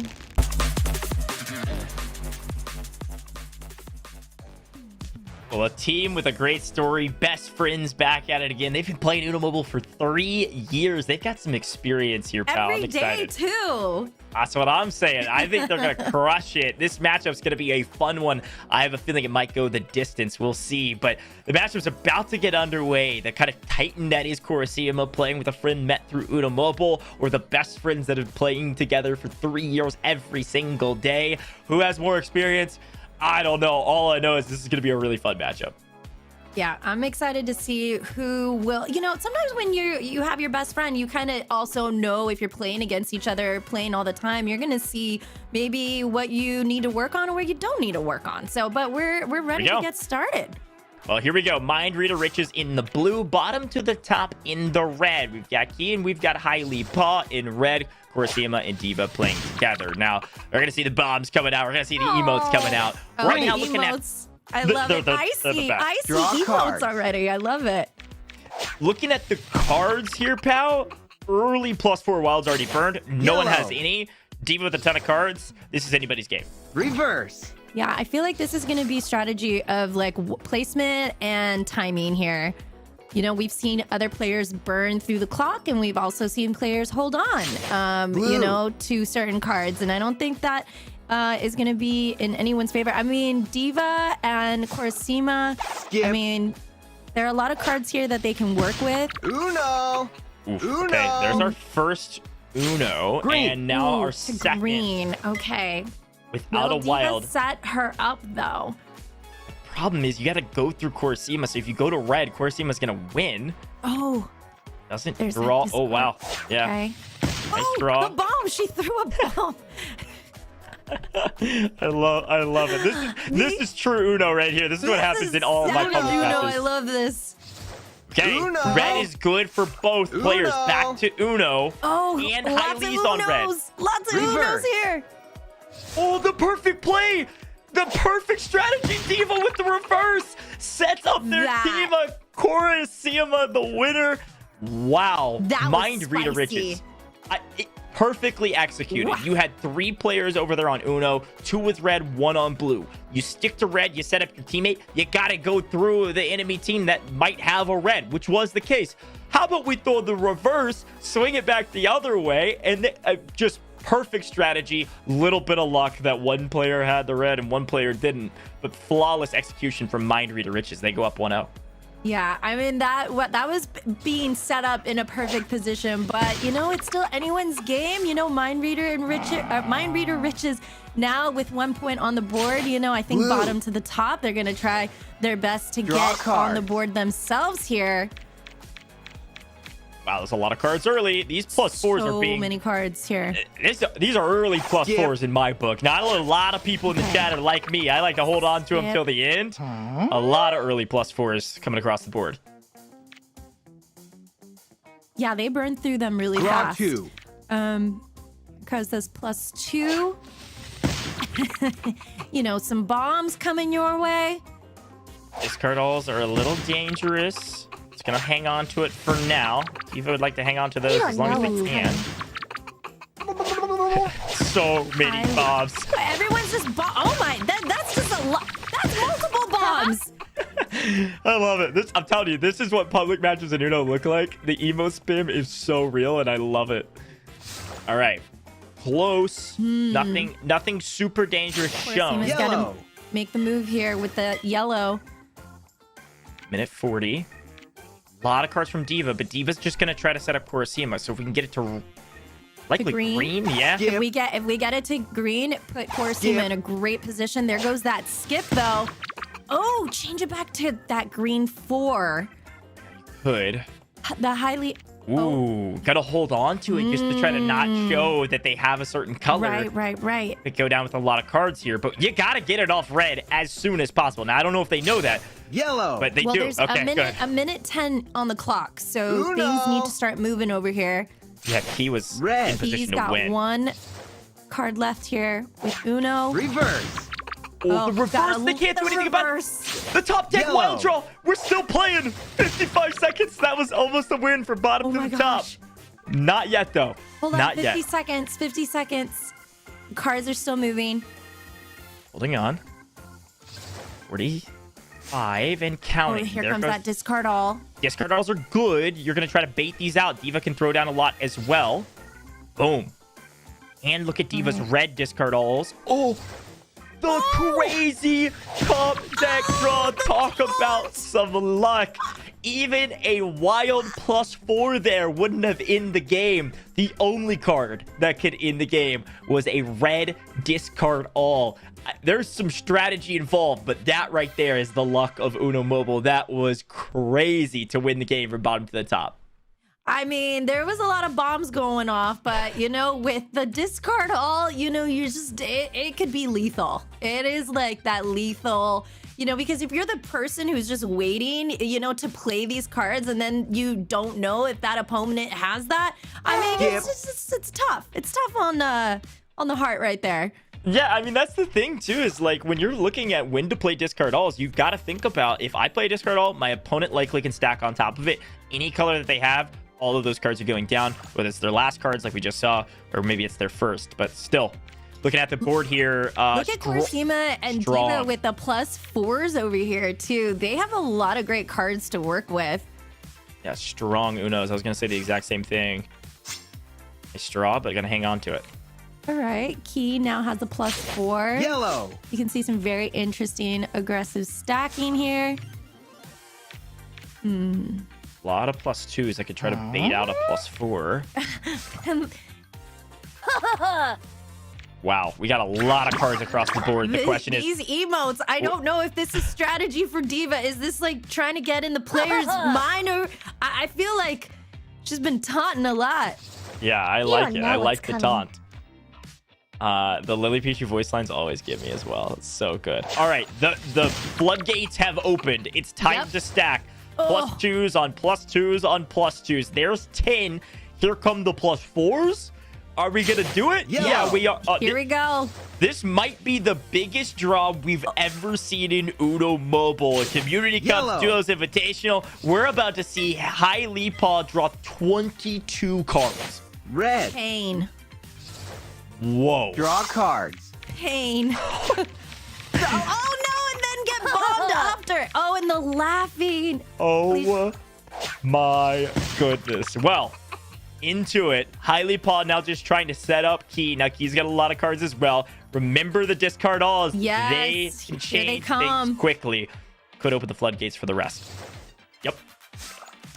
Well, a team with a great story, best friends back at it again. They've been playing Uno Mobile for 3 years. They've got some experience here, pal. I'm Every day, excited. too. That's what I'm saying. I think they're going to crush it. This matchup's going to be a fun one. I have a feeling it might go the distance. We'll see. But the matchup's about to get underway. The kind of titan that is Coruscant playing with a friend met through Uno Mobile, or the best friends that have been playing together for 3 years every single day. Who has more experience? I don't know. All I know is this is going to be a really fun matchup. Yeah, I'm excited to see who will, sometimes when you have your best friend, you kind of also know if you're playing against each other, playing all the time, you're going to see maybe what you need to work on or where you don't need to work on. So, but we're ready to get started. Well, here we go. Mind Reader Riches in the blue, bottom to the top in the red. We've got Key and we've got Hailey Paw in red. Coruscant and Diva playing together. Now, we're going to see the bombs coming out. We're going to see the emotes coming out. Right now, looking at... I love it. I see emotes already. I love it. Looking at the cards here, pal. Early +4 wilds already burned. No one has any. Diva with a ton of cards. This is anybody's game. Reverse. Yeah, I feel like this is going to be strategy of like placement and timing here. We've seen other players burn through the clock, and we've also seen players hold on, to certain cards. And I don't think that is going to be in anyone's favor. I mean, Diva and Coruscant, I mean, there are a lot of cards here that they can work with. Uno! Oof, Uno! Okay, there's our first Uno, Green. and now Ooh, our second. Green, okay. Without Will a wild. Diva set her up, though? Problem is, you got to go through Coruscant, so if you go to red, Coruscant's going to win. Oh. Doesn't There's draw. that Oh, wow. Yeah. Okay. Nice draw. The bomb! She threw a bomb! I love it. This is true Uno right here. This is what happens in all of my public Uno, matches. I love this. Okay, Uno. red is good for both players. Uno. Back to Uno. Oh, and lots Hailey's of on red. Unos. Lots of Reverse. Unos here. Oh, the perfect play. The perfect strategy. Diva with the reverse. Sets up their team. Coruscant, the winner. Wow. That was Mind Reader spicy. Riches. Perfectly executed. Wow. You had 3 players over there on Uno, 2 with red, 1 on blue. You stick to red, you set up your teammate, you gotta go through the enemy team that might have a red, which was the case. How about we throw the reverse, swing it back the other way, and just perfect strategy. Little bit of luck that one player had the red and one player didn't, but flawless execution from Mind Reader Riches. They go up 1-0. Yeah, I mean, that was being set up in a perfect position, but it's still anyone's game. Mind Reader Riches now with 1 point on the board. I think Blue. bottom to the top, they're gonna try their best to Draw a get card. on the board themselves here. Wow, there's a lot of cards early. These +4s are being... So many cards here. These are early +4s in my book. Not a lot of people in the chat are like me. I like to hold on to them till the end. A lot of early +4s coming across the board. Yeah, they burn through them really Draw fast. 2. Because there's +2. Some bombs coming your way. Discardals are a little dangerous. It's going to hang on to it for now. Diva would like to hang on to those as long as they can. So many bombs. Everyone's just oh my, that's just a lot. That's multiple bombs. I love it. I'm telling you, this is what public matches in Uno look like. The emo spam is so real, and I love it. All right. Close. Nothing super dangerous shown. Coruscant's got to make the move here with the yellow. Minute 40. A lot of cards from Diva, but Diva's just going to try to set up Coruscant. So if we can get it to likely green, yeah. If we get it to green, put Coruscant in a great position. There goes that skip, though. Oh, change it back to that green 4. Could. The highly... Ooh, gotta hold on to it just to try to not show that they have a certain color. Right. They go down with a lot of cards here, but you gotta get it off red as soon as possible. Now, I don't know if they know that. Yellow. But they Well, do. there's Okay, go ahead. a minute 10 on the clock, so Uno. things need to start moving over here. Yeah, Key was Red. in position He's to got win. one card left here with Uno. Reverse. Oh, the reverse. They can't do anything about the top 10 Yellow. wild draw. We're still playing. 55 seconds. That was almost a win from bottom to the top. Not yet, though. Hold on, Not 50 yet. seconds, 50 seconds. Cards are still moving. Holding on. 45 and counting. Oh, here There comes goes- that discard all. Discard dolls are good. You're going to try to bait these out. Diva can throw down a lot as well. Boom. And look at Diva's red discard dolls. Oh, the crazy comp deck draw. Talk about some luck. Even a wild +4 there wouldn't have in the game. The only card that could in the game was a red discard all. There's some strategy involved, but that right there is the luck of Uno Mobile. That was crazy to win the game from bottom to the top. I mean, there was a lot of bombs going off, but, you know, with the discard all, you know, you're just, it could be lethal. It is like that lethal, you know, because if you're the person who's just waiting, you know, to play these cards and then you don't know if that opponent has that, I mean, it's tough. It's tough on the heart right there. Yeah, I mean, that's the thing, too, is like when you're looking at when to play discard alls, you've got to think about if I play discard all, my opponent likely can stack on top of it. Any color that they have, all of those cards are going down, whether it's their last cards like we just saw, or maybe it's their first. But still, looking at the board here. Look at Corshima and strong. Diva with the +4s over here, too. They have a lot of great cards to work with. Yeah, strong Unos. I was going to say the exact same thing. A straw, but going to hang on to it. All right, Key now has a +4. Yellow. You can see some very interesting aggressive stacking here. A lot of +2s. I could try to bait out a +4. Wow, we got a lot of cards across the board. The question is... These emotes, I don't know if this is strategy for Diva. Is this like trying to get in the player's mind? Or I feel like she's been taunting a lot. Yeah, I like it. I like the taunt. The Lily Peachy voice lines always get me as well. It's so good. All right, the floodgates have opened. It's time to stack. +2s on +2s on +2s. There's 10. Here come the +4s. Are we gonna do it? Yeah, we are. Here we go. This might be the biggest draw we've ever seen in Uno Mobile. Community Cup Duos Invitational. We're about to see High Leapaw draw 22 cards. Red. Pain. Whoa. Draw cards. Pain. Oh no, and then get bombed after. Oh, and the laughing. Oh my goodness. Well, into it. High Leapaw now just trying to set up Key. Now Key's got a lot of cards as well. Remember the discard alls. Yes, They can here they change come. things quickly. Could open the floodgates for the rest. Yep.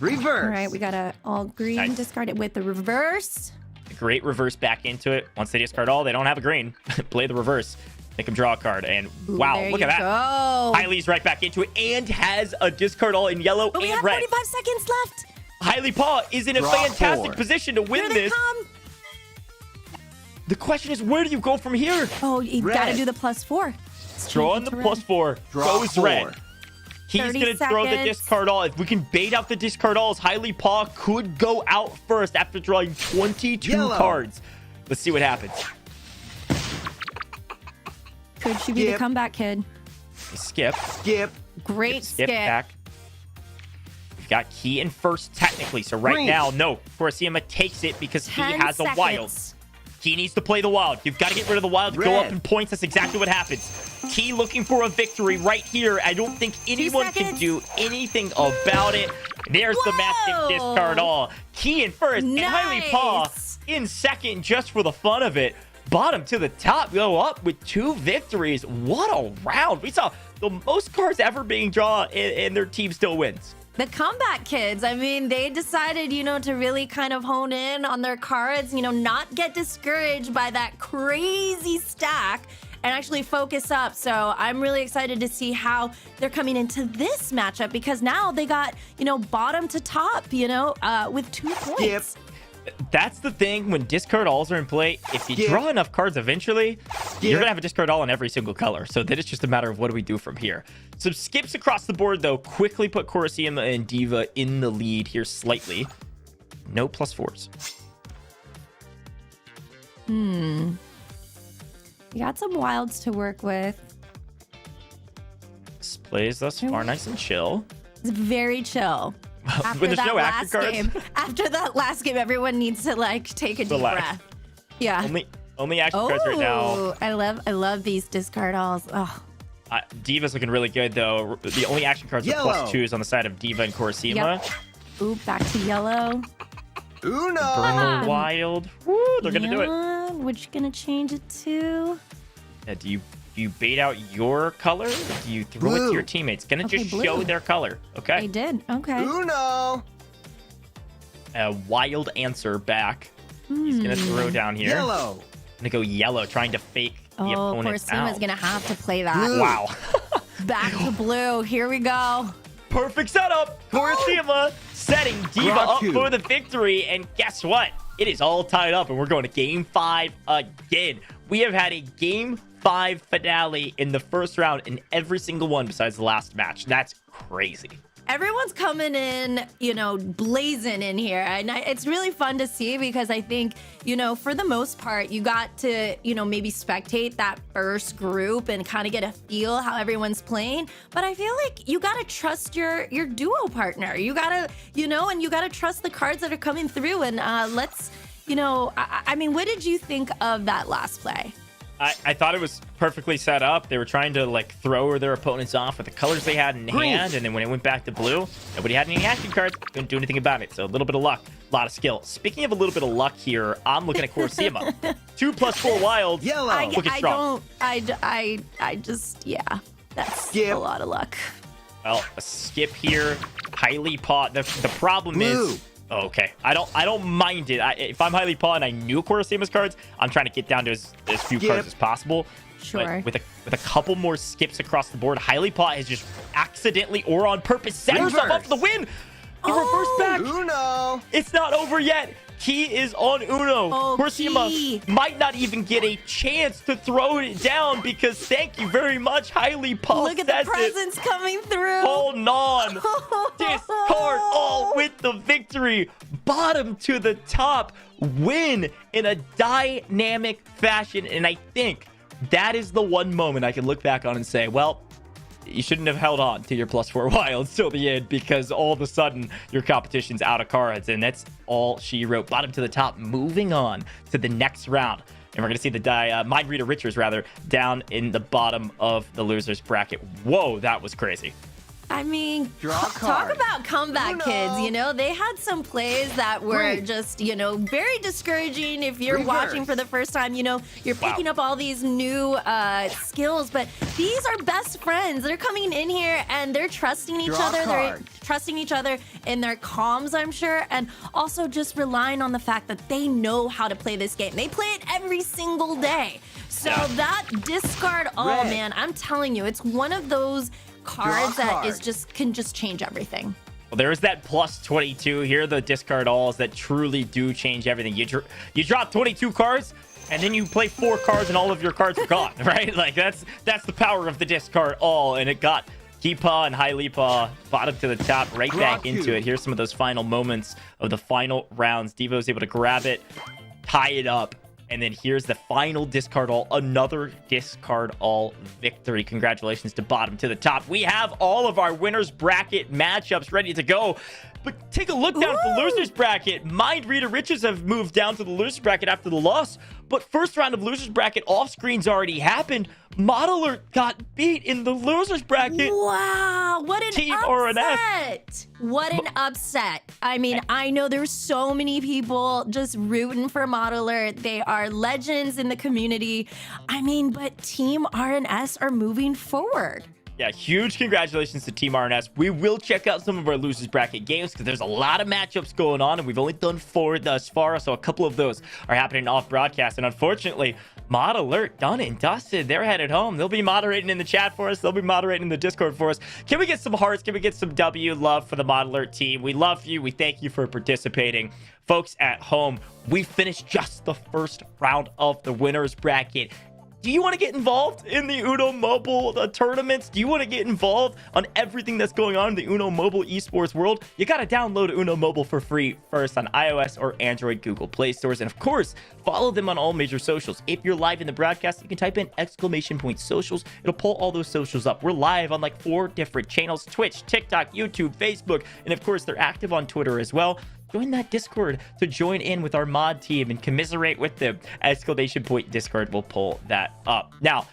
Reverse. All right, we got a all green discard it with the reverse. Great reverse back into it. Once they discard all, they don't have a green. Play the reverse. Make them draw a card. And wow, there look you at that. go. Hylee's right back into it and has a discard all in yellow But we and have red. 45 seconds left. High Leapaw is in a Draw fantastic 4. position to win Here they this. come. The question is, where do you go from here? Oh, you Red. gotta do the +4. Drawing the +4. Draw Goes 4. red. He's 30 going to throw the seconds. discard all. If we can bait out the discard alls, High Leapaw could go out first after drawing 22 Yellow. cards. Let's see what happens. Could she be the comeback kid? Skip. Skip. Great Skip skip. back. We've got Key in first technically. So right Green. now, no. Corsiema takes it because he 10 has a wild. seconds. Key needs to play the wild. You've got to get rid of the wild to go Red. up in points. That's exactly what happens. Key looking for a victory right here. I don't think anyone can seconds. do anything about it. There's the massive discard all. Key in first and High Leapaw Nice. in second just for the fun of it. Bottom to the top go up with 2 victories. What a round. We saw the most cards ever being drawn and their team still wins. The comeback kids, I mean, they decided, you know, to really kind of hone in on their cards, you know, not get discouraged by that crazy stack and actually focus up. So I'm really excited to see how they're coming into this matchup, because now they got, you know, bottom to top, you know, with 2 points. That's the thing when discard alls are in play. If you draw enough cards eventually, you're going to have a discard all in every single color. So then it's just a matter of what do we do from here. Some skips across the board, though, quickly put Colosseum and Diva in the lead here slightly. No +4s. You got some wilds to work with. This plays thus far nice and chill. It's very chill. After When there's that no last action game, cards. after that last game, everyone needs to like take a deep Relax. breath. Yeah. Only action cards right now. I love these discard alls. Oh. Diva's looking really good, though. The only action cards are +2s on the side of Diva and Colosseum. Yep. Ooh, back to yellow. Burn the wild. Woo, they're gonna do it. What you gonna change it to? Yeah, do you bait out your color? Or do you throw it to your teammates? Gonna Okay, just blue. show their color. Okay. They did. Okay. A wild answer back. He's gonna throw down here. Yellow. Gonna go yellow, trying to fake the Oh, opponent Corsuma's out. gonna have to play that. Wow. Back to blue. Here we go. Perfect setup. Coruscant setting Diva up Raku. for the victory. And guess what? It is all tied up, and we're going to Game 5 again. We have had a Game 5 finale in the first round in every single one besides the last match. That's crazy. Everyone's coming in, you know, blazing in here. And it's really fun to see, because I think, you know, for the most part, you got to, you know, maybe spectate that first group and kind of get a feel how everyone's playing. But I feel like you got to trust your duo partner. You got to, you know, and you got to trust the cards that are coming through. And let's, you know, I mean, what did you think of that last play? I thought it was perfectly set up. They were trying to like throw their opponents off with the colors they had in hand, and then when it went back to blue, nobody had any action cards, couldn't do anything about it. So a little bit of luck, a lot of skill. Speaking of a little bit of luck here, I'm looking at Colosseum. 2 +4 wild. Yellow. Looking strong. I just, yeah, that's a lot of luck. Well, a skip here, highly pot. The problem is. Oh, okay, I don't mind it. If I'm highly paw and I knew Colosseum's cards, I'm trying to get down to as few cards as possible. Sure. But with a couple more skips across the board, highly paw has just accidentally or on purpose set herself up for the win. The reverse back. Uno. It's not over yet. Key is on Uno. Oh, Coruscant might not even get a chance to throw it down, because thank you very much, highly paw. Look at the presents coming through. Hold on. Discard all with the victory. Bottom to the top. Win in a dynamic fashion. And I think that is the one moment I can look back on and say, well, you shouldn't have held on to your +4 wilds till the end, because all of a sudden your competition's out of cards. And that's all she wrote. Bottom to the top. Moving on to the next round. And we're going to see the Mind Reader Richards, rather, down in the bottom of the losers bracket. Whoa, that was crazy. I mean, talk about comeback kids, you know? They had some plays that were just, you know, very discouraging if you're watching for the first time. You know, you're picking up all these new skills, but these are best friends. They're coming in here and they're trusting each other. They're trusting each other in their comms, I'm sure, and also just relying on the fact that they know how to play this game. They play it every single day. So that discard all, man, I'm telling you, it's one of those cards that is just can just change everything. Well, there is that +22 here, the discard alls that truly do change everything. You drop 22 cards and then you play 4 cards and all of your cards are gone, right? Like that's the power of the discard all, and it got Keepaw and Hylipaw bottom to the top, right back into it. Here's some of those final moments of the final rounds. Devo was able to grab it, tie it up, and then here's the final discard all, another discard all victory. Congratulations to bottom to the top. We have all of our winners bracket matchups ready to go. But take a look down at the losers bracket. Mind Reader Riches have moved down to the losers bracket after the loss. But first round of losers bracket off screens already happened. Modeler got beat in the losers bracket. Wow, what an Team upset. What an upset. I mean, I know there's so many people just rooting for Modeler. They are legends in the community. I mean, but Team RNS are moving forward. Yeah, huge congratulations to Team RNS. We will check out some of our losers bracket games because there's a lot of matchups going on, and we've only done 4 thus far, so a couple of those are happening off broadcast. And unfortunately, Mod Alert done and dusted. They're headed home. They'll be moderating in the chat for us. They'll be moderating in the Discord for us. Can we get some hearts? Can we get some W love for the Mod Alert team? We love you. We thank you for participating. Folks at home, we finished just the first round of the winners bracket. Do you want to get involved in the Uno Mobile tournaments? Do you want to get involved on everything that's going on in the Uno Mobile esports world? You got to download Uno Mobile for free first on iOS or Android Google Play stores. And of course, follow them on all major socials. If you're live in the broadcast, you can type in !socials. It'll pull all those socials up. We're live on like 4 different channels: Twitch, TikTok, YouTube, Facebook. And of course, they're active on Twitter as well. Join that Discord to join in with our mod team and commiserate with them. Discord will pull that up. Now,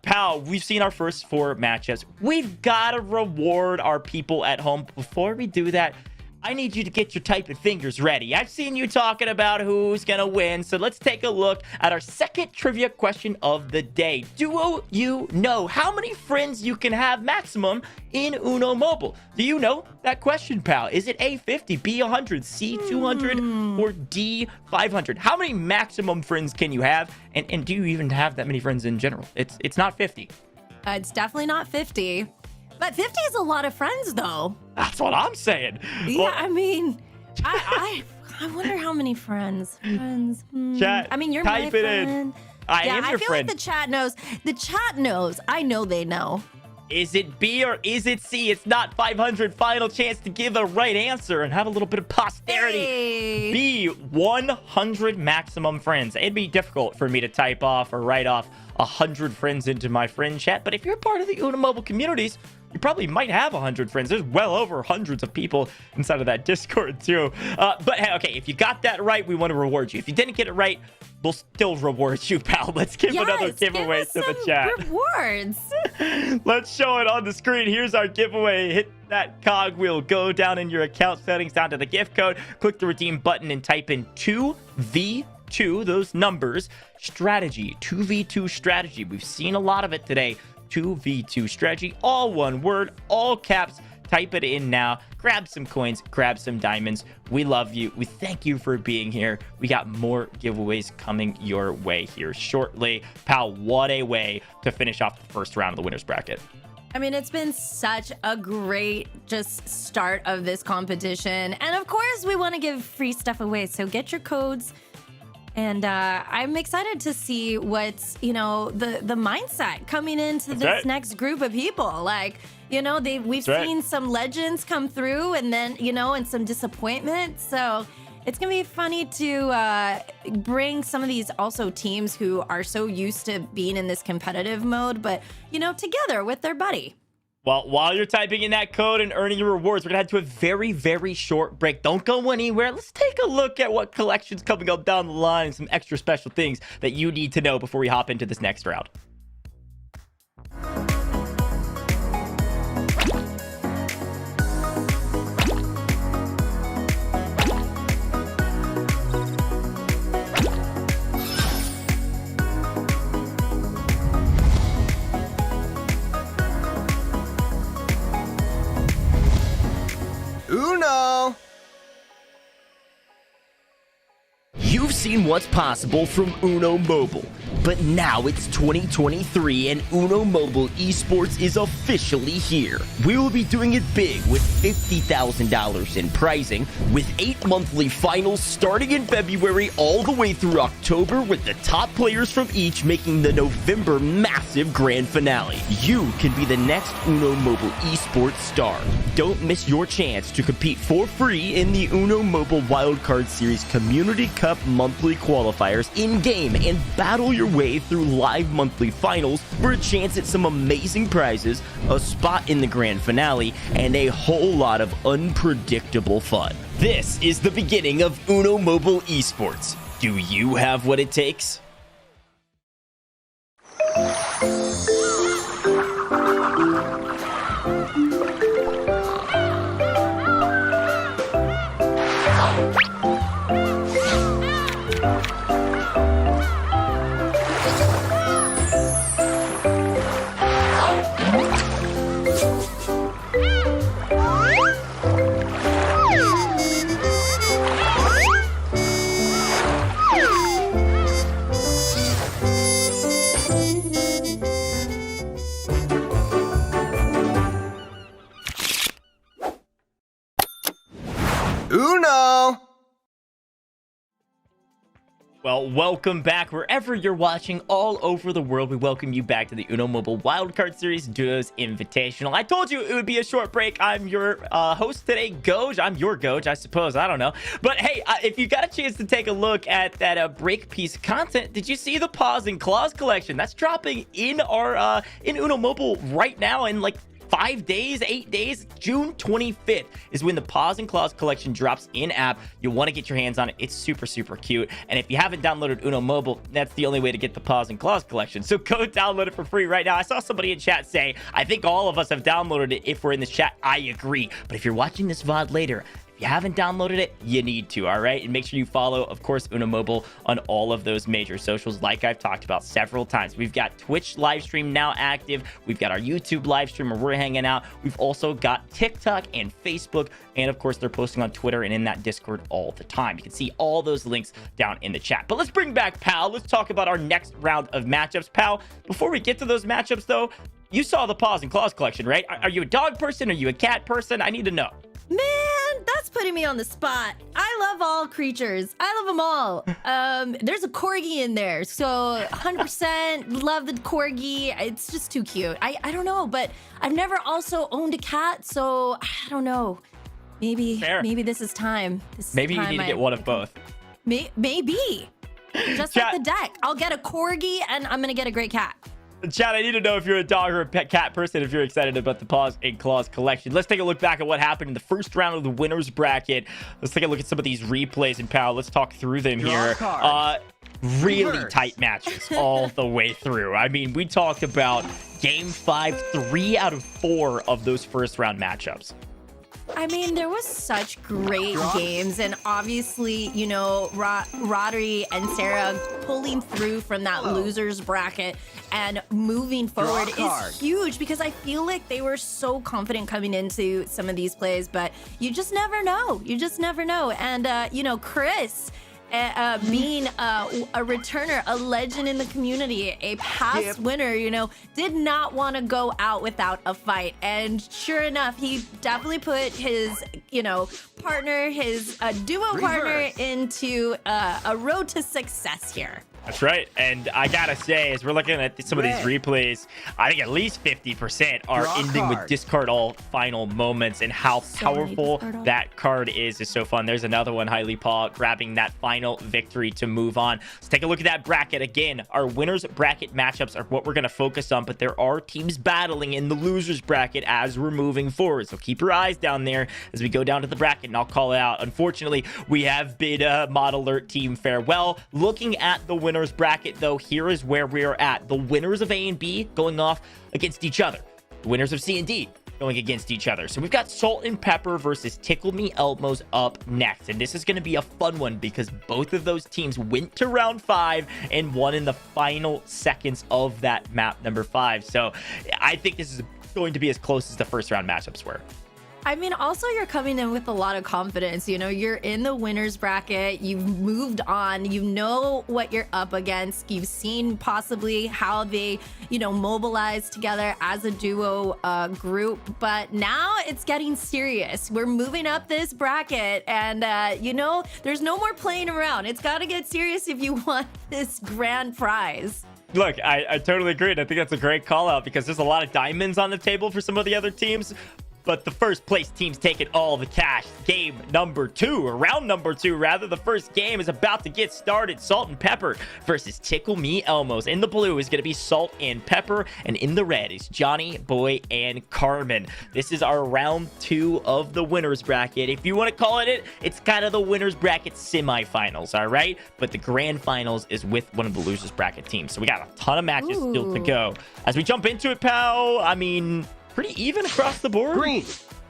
pal, we've seen our first 4 matchups. We've got to reward our people at home. Before we do that, I need you to get your typing fingers ready. I've seen you talking about who's going to win. So let's take a look at our second trivia question of the day. Do you know how many friends you can have maximum in Uno Mobile? Do you know that question, pal? Is it A, 50, B, 100, C, 200, or D, 500? How many maximum friends can you have? And do you even have that many friends in general? It's not 50. It's definitely not 50. But 50 is a lot of friends, though. That's what I'm saying. Yeah, well, I mean, I wonder how many friends. Chat, I mean, you're type my it friend. in. I am your feel friend. like the chat knows. The chat knows. I know they know. Is it B or is it C? It's not 500. Final chance to give a right answer and have a little bit of posterity. Hey. B, 100 maximum friends. It'd be difficult for me to type off or write off 100 friends into my friend chat. But if you're part of the Uno Mobile communities, you probably might have 100 friends. There's well over hundreds of people inside of that Discord too. But hey, okay, if you got that right, we want to reward you. If you didn't get it right, we'll still reward you, pal. Let's give another giveaway to the chat. Rewards. Let's show it on the screen. Here's our giveaway. Hit that cog wheel. Go down in your account settings, down to the gift code. Click the redeem button and type in 2v2, those numbers, strategy. 2v2 strategy. We've seen a lot of it today. 2v2 strategy, all one word, all caps. Type it in now. Grab some coins, grab some diamonds. We love you. We thank you for being here. We got more giveaways coming your way here shortly. Pal, what a way to finish off the first round of the winners bracket. I mean, it's been such a great just start of this competition. And of course, we want to give free stuff away. So get your codes. And I'm excited to see what's, the mindset coming into this next group of people. Like, we've seen some legends come through and then, and some disappointment. So it's going to be funny to bring some of these also teams who are so used to being in this competitive mode, but, together with their buddy. Well, while you're typing in that code and earning your rewards, we're going to head to a very, very short break. Don't go anywhere. Let's take a look at what collection's coming up down the line and some extra special things that you need to know before we hop into this next round. Uno! You've seen what's possible from Uno Mobile, but now it's 2023 and Uno Mobile Esports is officially here. We will be doing it big with $50,000 in prizing, with 8 monthly finals starting in February all the way through October, with the top players from each making the November massive grand finale. You can be the next Uno Mobile Esports star. Don't miss your chance to compete for free in the Uno Mobile Wildcard Series Community Cup monthly qualifiers in-game and battle your way through live monthly finals for a chance at some amazing prizes, a spot in the grand finale, and a whole lot of unpredictable fun. This is the beginning of Uno Mobile Esports. Do you have what it takes? Uno! Well, welcome back wherever you're watching all over the world. We welcome you back to the Uno Mobile Wildcard Series Duos Invitational. I told you it would be a short break. I'm your host today, Goj. I'm your Goj, I suppose. I don't know. But hey, if you got a chance to take a look at that break piece content, did you see the Paws and Claws collection? That's dropping in our in Uno Mobile right now in like 8 days. June 25th is when the Paws and Claws collection drops in app. You'll want to get your hands on it. It's super, super cute. And if you haven't downloaded Uno Mobile, that's the only way to get the Paws and Claws collection. So go download it for free right now. I saw somebody in chat say, I think all of us have downloaded it if we're in this chat. I agree. But if you're watching this VOD later, if you haven't downloaded it, you need to, all right? And make sure you follow, of course, Uno Mobile on all of those major socials like I've talked about several times. We've got Twitch live stream now active. We've got our YouTube live stream where we're hanging out. We've also got TikTok and Facebook. And, of course, they're posting on Twitter and in that Discord all the time. You can see all those links down in the chat. But let's bring back Pal. Let's talk about our next round of matchups. Pal, before we get to those matchups, though, you saw the Paws and Claws collection, right? Are you a dog person? Are you a cat person? I need to know. Man, that's putting me on the spot. I love all creatures. I love them all. There's a corgi in there, so 100% love the corgi. It's just too cute. I don't know, but I've never also owned a cat, so I don't know. Maybe this is time. Maybe you need to get one of both. Maybe. Just like the deck. I'll get a corgi, and I'm gonna get a great cat. Chad, I need to know if you're a dog or a pet cat person, if you're excited about the Paws and Claws collection. Let's take a look back at what happened in the first round of the winners bracket. Let's take a look at some of these replays and Pal. Let's talk through them here. Really tight matches all the way through. I mean, we talked about game 5, 3 out of 4 of those first round matchups. I mean, there was such great games, and obviously, you know, Rodri and Sarah pulling through from that losers bracket and moving forward is huge, because I feel like they were so confident coming into some of these plays, but you just never know. You just never know. And, you know, Chris, being a returner, a legend in the community, a past winner, you know, did not want to go out without a fight. And sure enough, he definitely put his, you know, partner, his duo partner into a road to success here. That's right. And I gotta say, as we're looking at some of these replays, I think at least 50% are ending with discard all final moments, and how powerful that card is so fun. There's another one, Highly Paw, grabbing that final victory to move on. Let's take a look at that bracket. Again, our winners bracket matchups are what we're going to focus on, but there are teams battling in the losers bracket as we're moving forward. So keep your eyes down there as we go down to the bracket, and I'll call it out. Unfortunately, we have been Mod Alert Team Farewell. Looking at the winners bracket, though, here is where we are at. The winners of A and B going off against each other. The winners of C and D going against each other. So we've got Salt and Pepper versus Tickle Me Elmos up next. And this is going to be a fun one because both of those teams went to round 5 and won in the final seconds of that map number 5. So I think this is going to be as close as the first round matchups were. I mean, also, you're coming in with a lot of confidence. You know, you're in the winners bracket. You've moved on. You know what you're up against. You've seen possibly how they, you know, mobilize together as a duo group. But now it's getting serious. We're moving up this bracket. And, you know, there's no more playing around. It's got to get serious if you want this grand prize. Look, I totally agree. And I think that's a great call out because there's a lot of diamonds on the table for some of the other teams. But the first place team's taking all the cash. Game number 2, or round number 2, rather. The first game is about to get started. Salt and Pepper versus Tickle Me Elmos. In the blue is going to be Salt and Pepper, and in the red is Johnny, Boy, and Carmen. This is our round 2 of the winners bracket. If you want to call it, it's kind of the winners bracket semifinals, all right? But the grand finals is with one of the losers bracket teams. So we got a ton of matches still to go. As we jump into it, pal, I mean, pretty even across the board. Green.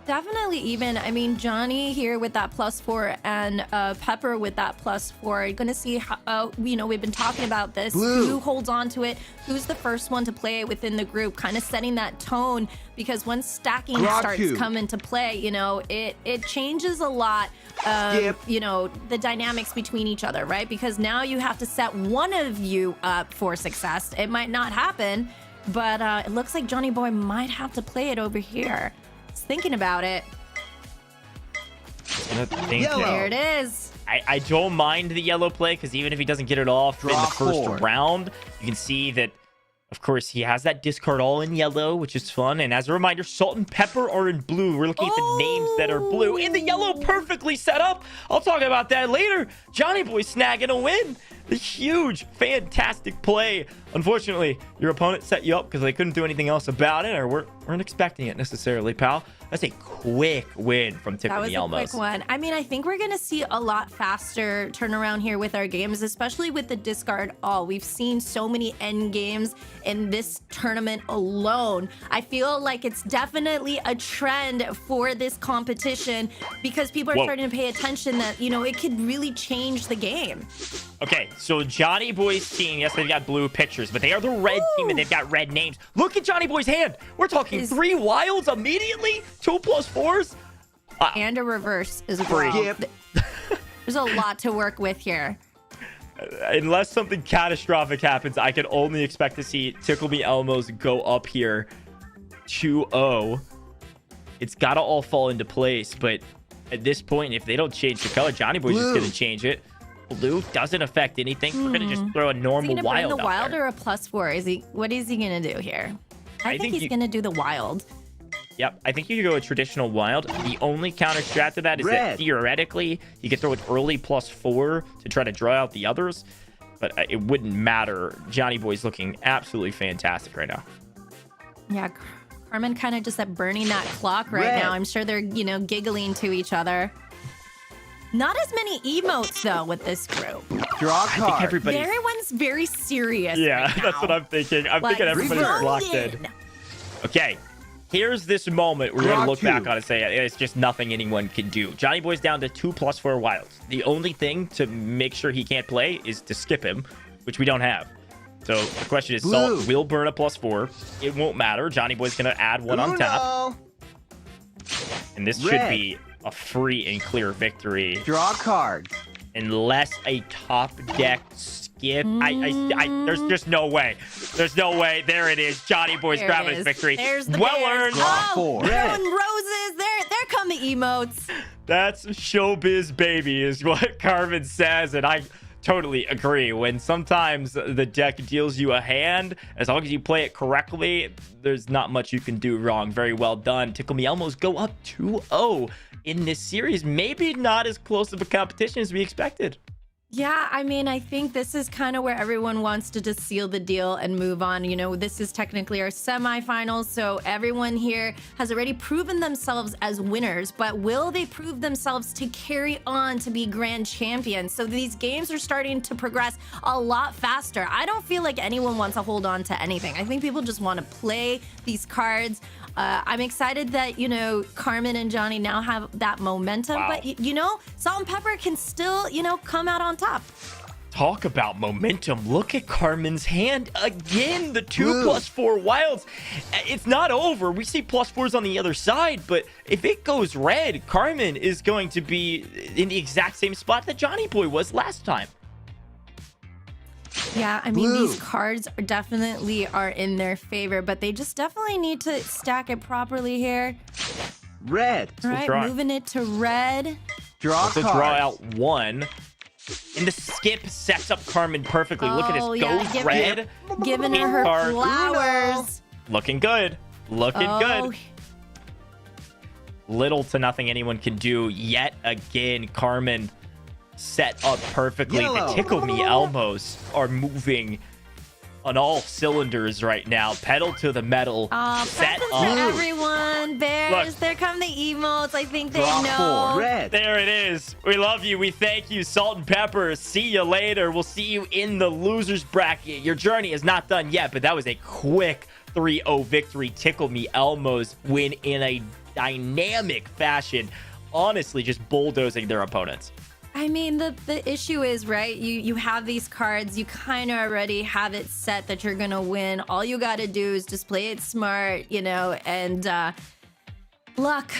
Definitely even. I mean, Johnny here with that +4 and Pepper with that +4. You're going to see how, you know, we've been talking about this. Blue. Who holds on to it? Who's the first one to play it within the group? Kind of setting that tone, because once stacking starts come into play, you know, it changes a lot of, you know, the dynamics between each other, right? Because now you have to set one of you up for success. It might not happen, but it looks like Johnny Boy might have to play it over here. Thinking about it. gonna think There it is. I don't mind the yellow play, because even if he doesn't get it off in the first round, you can see that, of course, he has that discard all in yellow, which is fun. And as a reminder, Salt and Pepper are in blue. We're looking at the names that are blue. And the yellow perfectly set up. I'll talk about that later. Johnny Boy snagging a win. The huge, fantastic play. Unfortunately, your opponent set you up because they couldn't do anything else about it, or weren't expecting it necessarily, pal. That's a quick win from Tickle That was the a Elmos. quick one. I mean, I think we're going to see a lot faster turnaround here with our games, especially with the discard all. We've seen so many end games in this tournament alone. I feel like it's definitely a trend for this competition because people are starting to pay attention that, you know, it could really change the game. Okay, so Johnny Boy's team, yes, they've got blue pictures, but they are the red team and they've got red names. Look at Johnny Boy's hand. We're talking 3 wilds immediately, 2+4s. And a reverse as well. There's a lot to work with here. Unless something catastrophic happens, I can only expect to see Tickle Me Elmos go up here 2-0. It's got to all fall into place, but at this point, if they don't change the color, Johnny Boy's just going to change it. Blue doesn't affect anything. We're going to just throw a normal wild the wild there. or a +4? What is he going to do here? I think he's going to do the wild. Yep, I think you could go a traditional wild. The only counter strat to that is that theoretically, you could throw an early +4 to try to draw out the others, but it wouldn't matter. Johnny Boy's looking absolutely fantastic right now. Yeah, Carmen kind of just burning that clock right now. I'm sure they're, you know, giggling to each other. Not as many emotes, though, with this group. Draw a card. I think everybody's... Everyone's very serious. Yeah, right now. that's what I'm thinking. I'm thinking everybody's locked in. Okay, here's this moment we're going to look back on and say it's just nothing anyone can do. Johnny Boy's down to 2+4 wilds. The only thing to make sure he can't play is to skip him, which we don't have. So the question is, Salt will burn a +4. It won't matter. Johnny Boy's going to add one on top. And this should be a free and clear victory. Draw cards. Unless a top deck skip. There's just no way. There's no way. There it is. Johnny Boy's grabbing his victory. There's the well bears. earned. Throwing roses. There come the emotes. That's showbiz, baby, is what Carmen says, and I totally agree. When sometimes the deck deals you a hand, as long as you play it correctly, there's not much you can do wrong. Very well done. Tickle Me Elmos go up 2-0 in this series. Maybe not as close of a competition as we expected. Yeah, I mean, I think this is kind of where everyone wants to just seal the deal and move on. You know, this is technically our semifinals, so everyone here has already proven themselves as winners, but will they prove themselves to carry on to be grand champions? So these games are starting to progress a lot faster. I don't feel like anyone wants to hold on to anything. I think people just want to play these cards. I'm excited that, you know, Carmen and Johnny now have that momentum, but, you know, Salt and Pepper can still, you know, come out on top. Talk about momentum. Look at Carmen's hand again. The 2+4 wilds. It's not over. We see +4s on the other side, but if it goes red, Carmen is going to be in the exact same spot that Johnny Boy was last time. Yeah, I mean, these cards definitely are in their favor, but they just definitely need to stack it properly here. Red. All right, moving it to red. Draw Let's draw out one. And the skip sets up Carmen perfectly. Look at this. Goes red. Giving her her flowers. Looking good. Looking good. Little to nothing anyone can do yet again. Carmen set up perfectly. The Tickle Me Elmos are moving on all cylinders right now. Pedal to the metal. Set Presents up. to everyone. Bears, Look. there come the emotes. I think they Draw know. There it is. We love you. We thank you, Salt and Pepper. See you later. We'll see you in the losers bracket. Your journey is not done yet, but that was a quick 3-0 victory. Tickle Me Elmos win in a dynamic fashion. Honestly, just bulldozing their opponents. I mean, the issue is, right, you have these cards, you kind of already have it set that you're going to win. All you got to do is just play it smart, you know, and Luck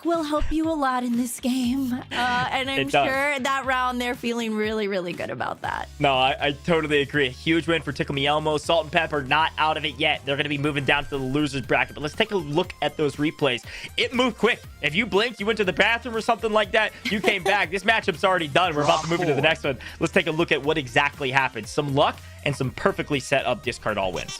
will help you a lot in this game. And I'm sure that round they're feeling really, really good about that. No, I totally agree. A huge win for Tickle Me Elmo. Salt and Pepper not out of it yet. They're going to be moving down to the losers bracket. But let's take a look at those replays. It moved quick. If you blinked, you went to the bathroom or something like that, you came back. This matchup's already done. We're about to move into the next one. Let's take a look at what exactly happened. Some luck and some perfectly set up discard all wins.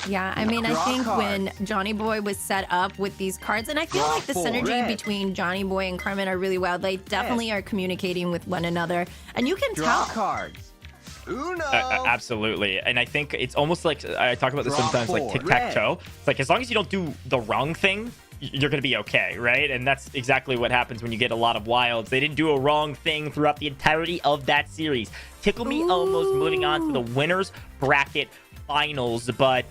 Yeah, I mean, I think when Johnny Boy was set up with these cards, and I feel like the synergy between Johnny Boy and Carmen are really well. They definitely are communicating with one another, and you can tell. Cards. Uno. Absolutely. And I think it's almost like, I talk about this sometimes, like tic-tac-toe. It's like, as long as you don't do the wrong thing, you're going to be okay, right? And that's exactly what happens when you get a lot of wilds. They didn't do a wrong thing throughout the entirety of that series. Tickle Me Elmo's moving on to the winners bracket finals, but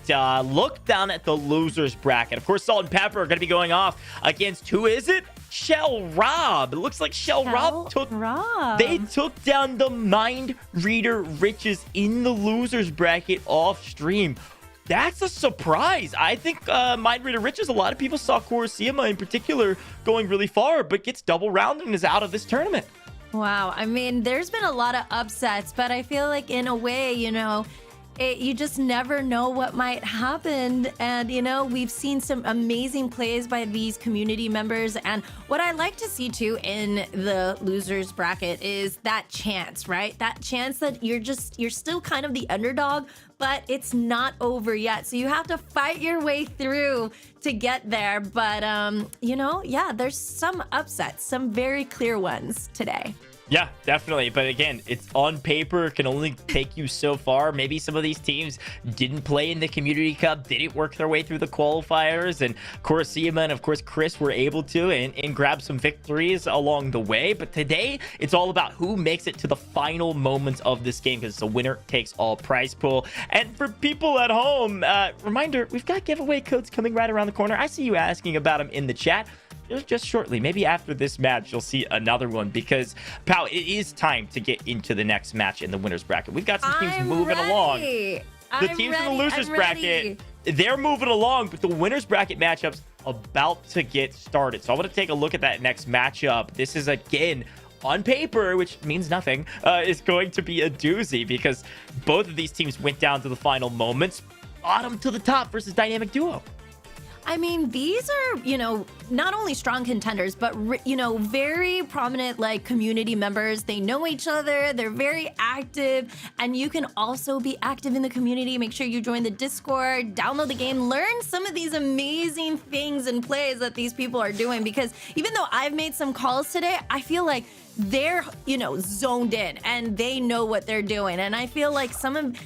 look down at the losers bracket. Of course, Salt and Pepper are going to be going off against, who is it? Shell Rob. It looks like Shell Rob took down the Mind Reader Riches in the losers bracket off stream. That's a surprise. I think Mind Reader Riches, a lot of people saw Coruscant in particular going really far, but gets double rounded and is out of this tournament. Wow. I mean, there's been a lot of upsets, but I feel like in a way, you just never know what might happen. And, we've seen some amazing plays by these community members. And what I like to see, too, in the losers bracket is that chance, right? That chance that you're still kind of the underdog, but it's not over yet. So you have to fight your way through to get there. But, there's some upsets, some very clear ones today. Yeah, definitely. But again, it's on paper, can only take you so far. Maybe some of these teams didn't play in the Community Cup, didn't work their way through the qualifiers, and Coruscant and, of course, Chris were able to and grab some victories along the way. But today, it's all about who makes it to the final moments of this game, because it's a winner-takes-all prize pool. And for people at home, reminder, we've got giveaway codes coming right around the corner. I see you asking about them in the chat. Just shortly, maybe after this match, you'll see another one, because, pal, it is time to get into the next match in the winners bracket. We've got some teams moving along. The teams in the losers bracket, they're moving along, but the winners bracket matchup's about to get started. So I want to take a look at that next matchup. This is, again, on paper, which means nothing, is going to be a doozy, because both of these teams went down to the final moments. Bottom to the top versus dynamic duo. I mean, these are, not only strong contenders, but, very prominent, community members. They know each other. They're very active. And you can also be active in the community. Make sure you join the Discord, download the game, learn some of these amazing things and plays that these people are doing. Because even though I've made some calls today, I feel like they're, zoned in and they know what they're doing. And I feel like some of,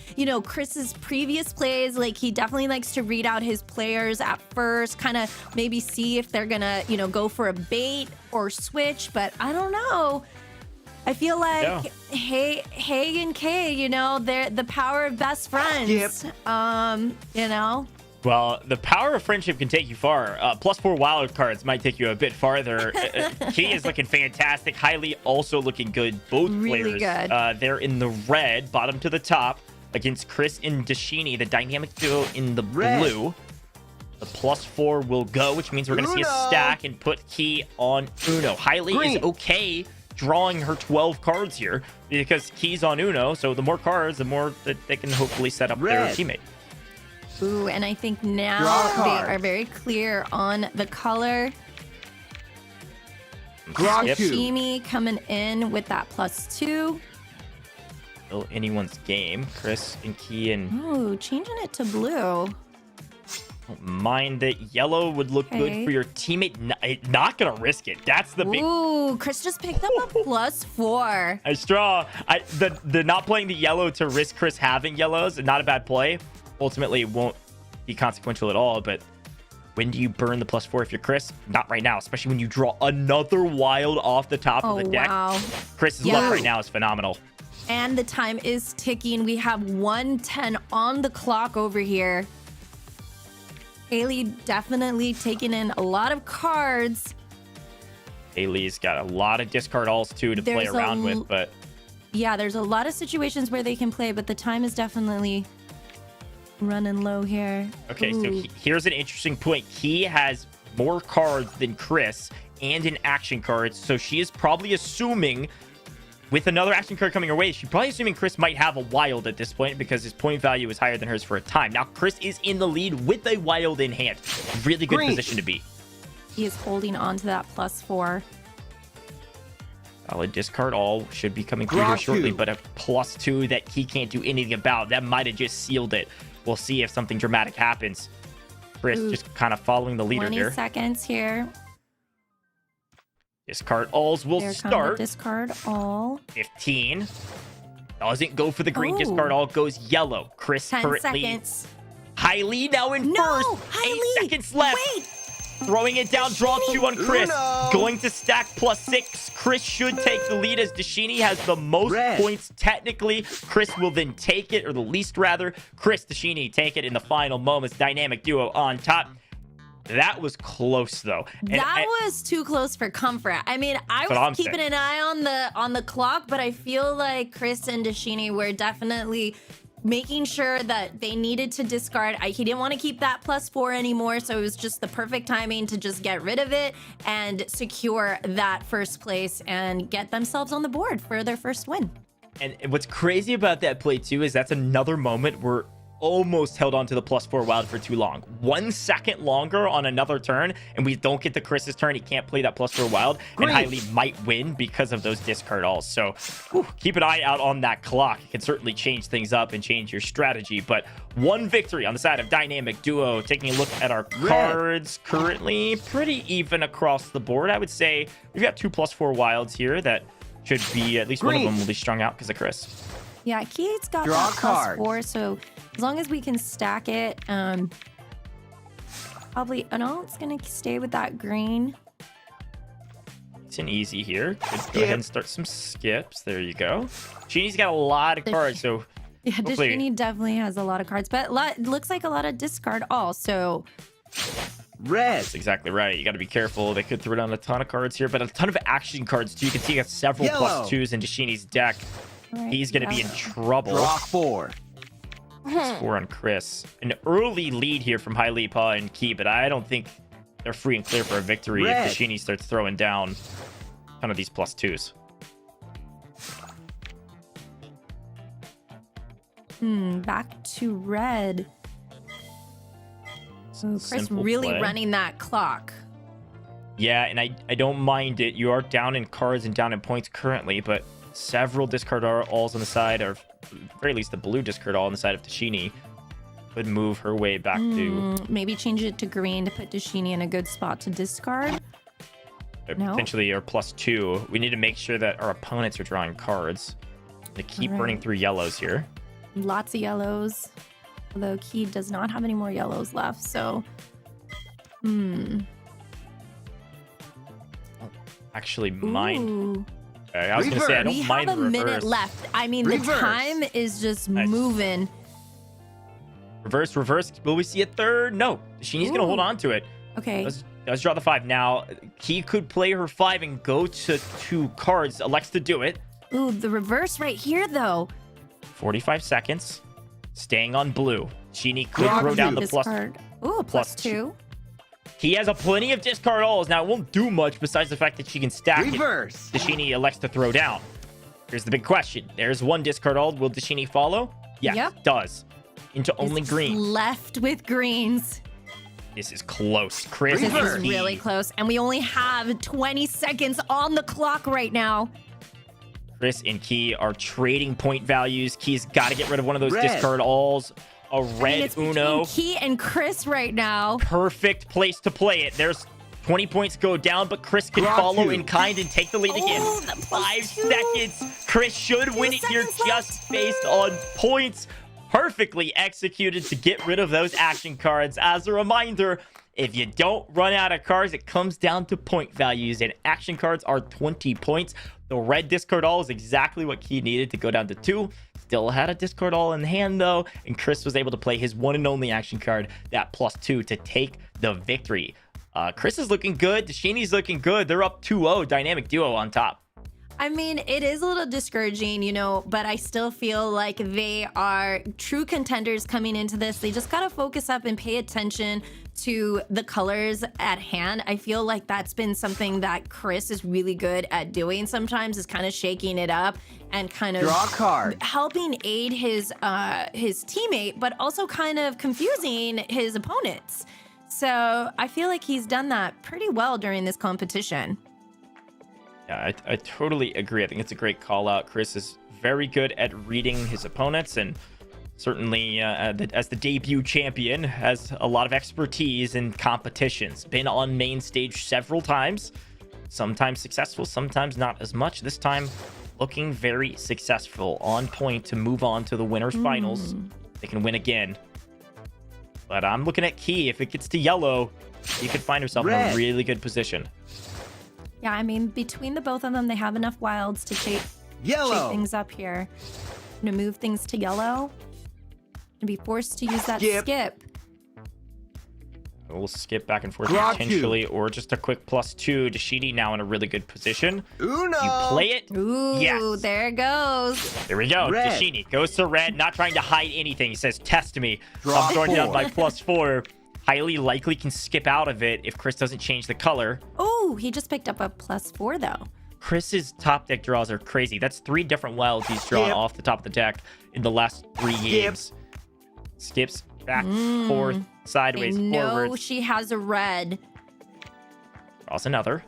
Chris's previous plays, he definitely likes to read out his players at first, kind of maybe see if they're gonna, go for a bait or switch. But I don't know. I feel like Haig and Kay, they're the power of best friends. Well, the power of friendship can take you far. +4 wild cards might take you a bit farther. Key is looking fantastic. Hailey also looking good. Both really players, good. They're in the red, bottom to the top, against Chris and Dashini, the dynamic duo in the blue. The +4 will go, which means we're going to see a stack and put Key on Uno. Hailey is okay drawing her 12 cards here because Key's on Uno, so the more cards, the more that they can hopefully set up their teammate. Ooh, and I think now they are very clear on the color. Shimi coming in with that +2. Still anyone's game. Chris and Key and... Ooh, changing it to blue. Don't mind that. Yellow would look good for your teammate. Not gonna risk it. That's the big... Ooh, Chris just picked up a +4. I straw. The not playing the yellow to risk Chris having yellows is not a bad play. Ultimately, it won't be consequential at all, but when do you burn the +4 if you're Chris? Not right now, especially when you draw another wild off the top of the deck. Wow. Chris's luck right now is phenomenal. And the time is ticking. We have 1:10 on the clock over here. Hailey definitely taking in a lot of cards. Hailey's got a lot of discard alls too to play around with, but yeah, there's a lot of situations where they can play, but the time is definitely running low here. Okay, so here's an interesting point. He has more cards than Chris and in action cards. So she is probably assuming, with another action card coming her way, she's probably assuming Chris might have a wild at this point because his point value is higher than hers for a time. Now, Chris is in the lead with a wild in hand. Really good position to be. He is holding on to that +4. Solid discard all should be coming through here shortly, but a +2 that he can't do anything about. That might have just sealed it. We'll see if something dramatic happens. Chris just kind of following the leader 20 here. seconds here. Discard alls will start. Discard all. 15. Doesn't go for the green. Discard all goes yellow. Chris 10 currently seconds. Hailey now in first. 8 seconds left. Wait. Throwing it down. Draw 2 on Chris. Uno. Going to stack +6. Chris should take the lead as Dashini has the most points technically. Chris will then take it, or the least rather. Chris, Dashini take it in the final moments. Dynamic duo on top. That was close though. That was too close for comfort. I mean, I was keeping an eye on the clock, but I feel like Chris and Dashini were definitely making sure that they needed to discard. He didn't want to keep that +4 anymore, so it was just the perfect timing to just get rid of it and secure that first place and get themselves on the board for their first win. And what's crazy about that play too is that's another moment where almost held on to the +4 wild for too long. 1 second longer on another turn, and we don't get to Chris's turn. He can't play that +4 wild, and Hailey might win because of those discard alls. So keep an eye out on that clock. It can certainly change things up and change your strategy. But one victory on the side of Dynamic Duo. Taking a look at our cards, currently pretty even across the board. I would say we've got 2 +4 wilds here that should be, at least one of them will be strung out because of Chris. Yeah, Keith's got that +4, so as long as we can stack it, probably, no, it's gonna stay with that green. It's an easy here. Could go ahead and start some skips. There you go. Genie's got a lot of cards, so yeah, Dashini definitely has a lot of cards, but looks like a lot of discard also. That's exactly right. You got to be careful. They could throw down a ton of cards here, but a ton of action cards too. You can see he has several +2s in Dashini's deck. He's going to be in trouble. Draw 4. 4 on Chris. An early lead here from Hailey, Pa, and Key, but I don't think they're free and clear for a victory if Dashini starts throwing down a ton of these +2s. Back to red. So Chris Simple really play. running that clock. Yeah, and I don't mind it. You are down in cards and down in points currently, but several discard alls on the side, or at the very least the blue discard all on the side of Dashini would move her way back to... Maybe change it to green to put Dashini in a good spot to discard. No? Potentially our +2. We need to make sure that our opponents are drawing cards. They keep burning through yellows here. Lots of yellows. Although Key does not have any more yellows left, so... Actually, mine... Okay, I was going to say, I don't mind the reverse. We have a minute reverse. left. I mean, the time is just moving. Reverse. Will we see a third? No. Dashini's going to hold on to it. Okay. Let's draw the 5. Now, Key could play her 5 and go to 2 cards. Elects to do it. Ooh, the reverse right here, though. 45 seconds. Staying on blue. Dashini could throw down the discard. Ooh, +2. He has a plenty of discard alls. Now, it won't do much besides the fact that she can stack Reverse. it. Dashini elects to throw down. Here's the big question. There's one discard all. Will Dashini follow? Yes, Yep. it does. Into only green. Left with greens. This is close. Chris This is and Key. really close. And we only have 20 seconds on the clock right now. Chris and Key are trading point values. Key's got to get rid of one of those discard alls. A red it's Uno. Key and Chris right now. Perfect place to play it. There's 20 points go down, but Chris can follow in kind and take the lead again. 5 seconds. Chris should win it here just based on points. Perfectly executed to get rid of those action cards. As a reminder, if you don't run out of cards, it comes down to point values, and action cards are 20 points. The red discard all is exactly what Key needed to go down to 2. Still had a discard all in hand, though, and Chris was able to play his one and only action card, that +2, to take the victory. Chris is looking good. Dashini's looking good. They're up 2-0. Dynamic duo on top. I mean, it is a little discouraging, you know, but I still feel like they are true contenders coming into this. They just got to focus up and pay attention to the colors at hand. I feel like that's been something that Chris is really good at doing sometimes, is kind of shaking it up and kind of Draw a card. helping aid his teammate, but also kind of confusing his opponents. So I feel like he's done that pretty well during this competition. Yeah, I totally agree. I think it's a great call out. Chris is very good at reading his opponents, and certainly as the debut champion has a lot of expertise in competitions. Been on main stage several times, sometimes successful, sometimes not as much. This time looking very successful, on point to move on to the winners finals. They can win again. But I'm looking at Key. If it gets to yellow, you could find herself in a really good position. Yeah, I mean, between the both of them, they have enough wilds to shake things up here. To move things to yellow and be forced to use that skip. We'll skip back and forth Draw potentially, or just a quick +2. Dashini now in a really good position. Uno. You play it. Ooh, yes. There it goes. There we go. Red. Dashini goes to red, not trying to hide anything. He says, test me. Draw I'm throwing down 4. by +4. Highly likely can skip out of it if Chris doesn't change the color. Oh, he just picked up a +4 though. Chris's top deck draws are crazy. That's 3 different wilds he's drawn off the top of the deck in the last 3 games. Skips back, forth, sideways, I know forwards. she has a red. Draws another.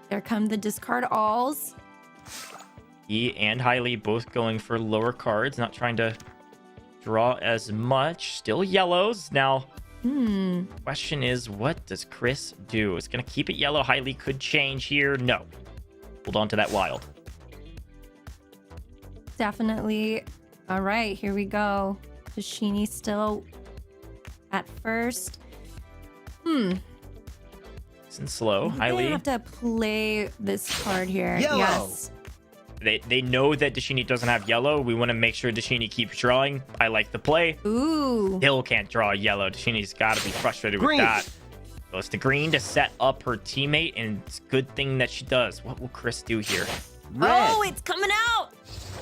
There come the discard alls. He and Hailey both going for lower cards, not trying to draw as much. Still yellows. Now, question is, what does Chris do? Is going to keep it yellow. Hailey could change here. No. Hold on to that wild. Definitely. All right, here we go. Dashini still at first. It's in slow. I Hailey. have to play this card here. Yellow. Yes. They know that Dashini doesn't have yellow. We want to make sure Dashini keeps drawing. I like the play. Ooh. Still can't draw yellow. Dashini's got to be frustrated Green. with that. Goes to green to set up her teammate, and it's a good thing that she does. What will Chris do here? Red. Oh, it's coming out.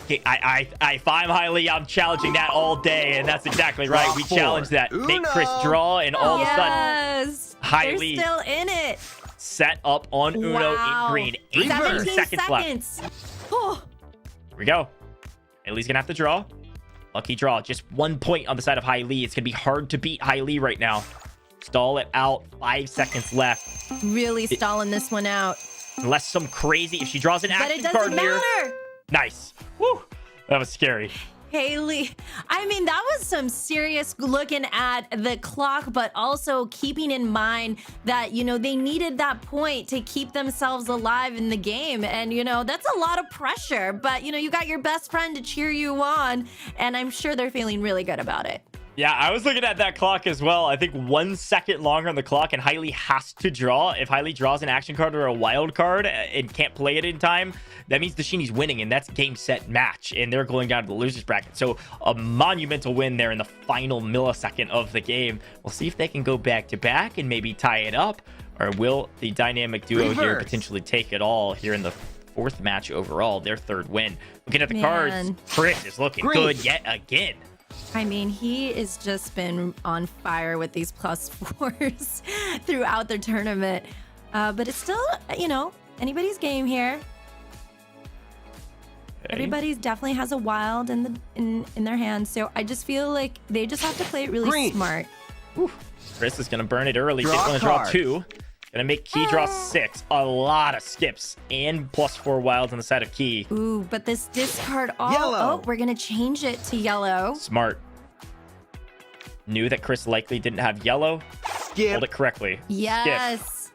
Okay, if I'm Hailey, I'm challenging that all day, and that's exactly right. We Draw 4. challenge that. Make Uno. Chris draw, and all of a sudden, Yes. Hailey They're still in it. set up on Uno Wow. in green. 18 17 seconds left. seconds. Oh. Here we go. Hailey's gonna have to draw. Lucky draw. Just 1 point on the side of Hailey. It's gonna be hard to beat Hailey right now. Stall it out. 5 seconds left. Really stalling this one out. Unless some crazy, if she draws an But action it card doesn't here. matter. Nice. Woo. That was scary. Hailey, I mean, that was some serious looking at the clock, but also keeping in mind that, you know, they needed that point to keep themselves alive in the game. And, you know, that's a lot of pressure, but, you know, you got your best friend to cheer you on, and I'm sure they're feeling really good about it. Yeah, I was looking at that clock as well. I think 1 second longer on the clock, and Hailey has to draw. If Hailey draws an action card or a wild card and can't play it in time, that means Dashini's winning, and that's game, set, match, and they're going down to the loser's bracket. So a monumental win there in the final millisecond of the game. We'll see if they can go back-to-back and maybe tie it up, or will the dynamic duo here potentially take it all here in the 4th match overall, their 3rd win. Looking at the cards, Chris is looking good yet again. I mean, he has just been on fire with these +4s throughout the tournament. But it's still, you know, anybody's game here. Okay. Everybody's definitely has a wild in their hands. So I just feel like they just have to play it really smart. Chris is going to burn it early. Draw He's going to draw card. 2. Gonna make Key draw 6. A lot of skips and +4 wilds on the side of Key. Ooh, but this discard all. Yellow. Oh, we're gonna change it to yellow. Smart. Knew that Chris likely didn't have yellow. Skip. Hold it correctly. Yes.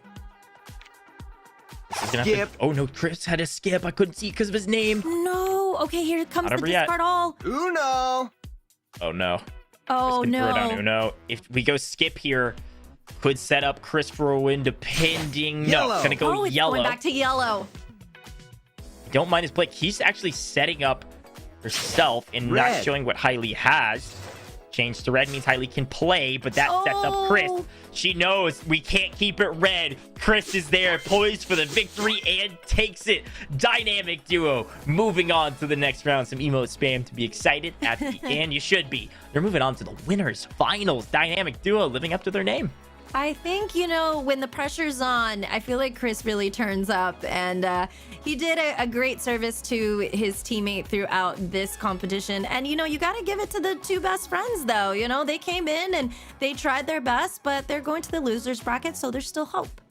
This is gonna have to, oh no, Chris had a skip. I couldn't see because of his name. No. Okay, here comes Not the over yet. discard all. Uno. Oh no. Oh Chris can throw it on no. Uno. If we go skip here, could set up Chris for a win depending. Yellow. No, it's gonna go Oh, it's yellow. going back to yellow. Don't mind his play. He's actually setting up herself and not Red. showing what Hailey has. Change to red means Hailey can play, but that sets up Chris. She knows we can't keep it red. Chris is there, poised for the victory, and takes it. Dynamic duo moving on to the next round. Some emote spam to be excited at the end. You should be. They're moving on to the winners finals. Dynamic duo living up to their name. I think, you know, when the pressure's on, I feel like Chris really turns up, and he did a great service to his teammate throughout this competition. And, you know, you got to give it to the two best friends, though. You know, they came in and they tried their best, but they're going to the losers bracket, so there's still hope.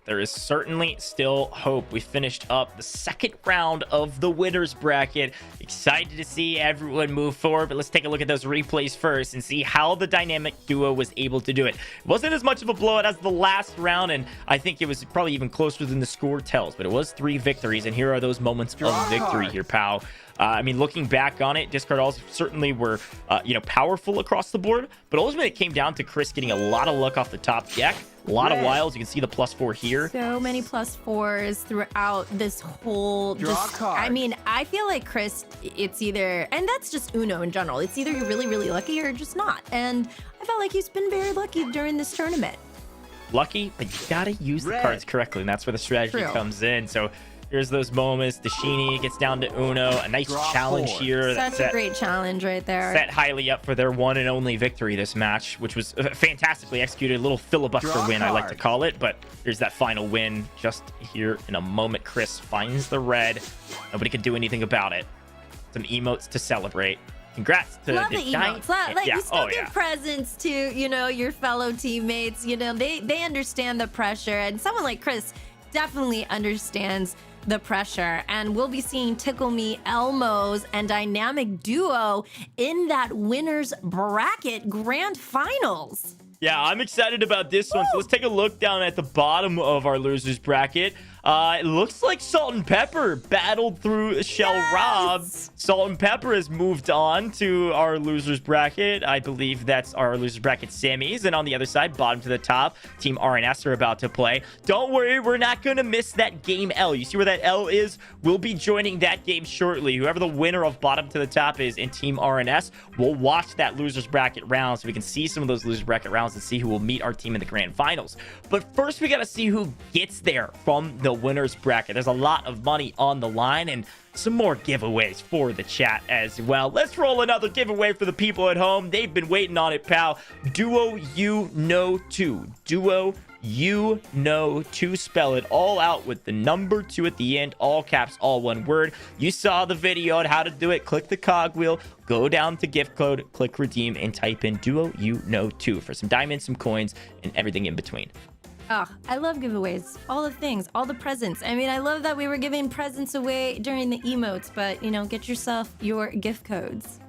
There is certainly still hope. We finished up the second round of the winners bracket. Excited to see everyone move forward, but let's take a look at those replays first and see how the dynamic duo was able to do it. It wasn't as much of a blowout as the last round, and I think it was probably even closer than the score tells, but it was 3 victories, and here are those moments of victory here, pal. I mean, looking back on it, discard alls certainly were, you know, powerful across the board, but ultimately it came down to Chris getting a lot of luck off the top deck. A lot of wilds. You can see the +4 here. So many +4s throughout this whole. I mean, I feel like Chris, it's either, and that's just Uno in general. It's either you're really, really lucky or just not. And I felt like he's been very lucky during this tournament. Lucky, but you gotta use the cards correctly, and that's where the strategy comes in. So here's those moments. Dashini gets down to Uno. A nice challenge here. Such a great challenge right there. Set highly up for their one and only victory this match, which was fantastically executed. A little filibuster win, I like to call it. But here's that final win just here in a moment. Chris finds the red. Nobody could do anything about it. Some emotes to celebrate. Congrats to Love the emotes. Like, you still give presents to, you know, your fellow teammates. You know, they understand the pressure. And someone like Chris definitely understands the pressure, and we'll be seeing Tickle Me, Elmos, and Dynamic Duo in that winners bracket grand finals. Yeah, I'm excited about this one. So let's take a look down at the bottom of our losers bracket. It looks like Salt and Pepper battled through Shell Rob. Salt and Pepper has moved on to our losers bracket. I believe that's our losers bracket semis. And on the other side, bottom to the top, Team RNS are about to play. Don't worry, we're not going to miss that game L. You see where that L is? We'll be joining that game shortly. Whoever the winner of bottom to the top is in Team RNS, we'll watch that losers bracket round so we can see some of those losers bracket rounds and see who will meet our team in the grand finals. But first, we got to see who gets there from the winners bracket. There's a lot of money on the line and some more giveaways for the chat as well. Let's roll another giveaway for the people at home. They've been waiting on it, pal. Duo You Know 2. Duo You Know 2. Spell it all out with the number 2 at the end, all caps, all one word. You saw the video on how to do it. Click the cogwheel, go down to gift code, click redeem, and type in Duo You Know 2 for some diamonds, some coins, and everything in between. Oh, I love giveaways. All the things, all the presents. I mean, I love that we were giving presents away during the emotes, but, you know, get yourself your gift codes.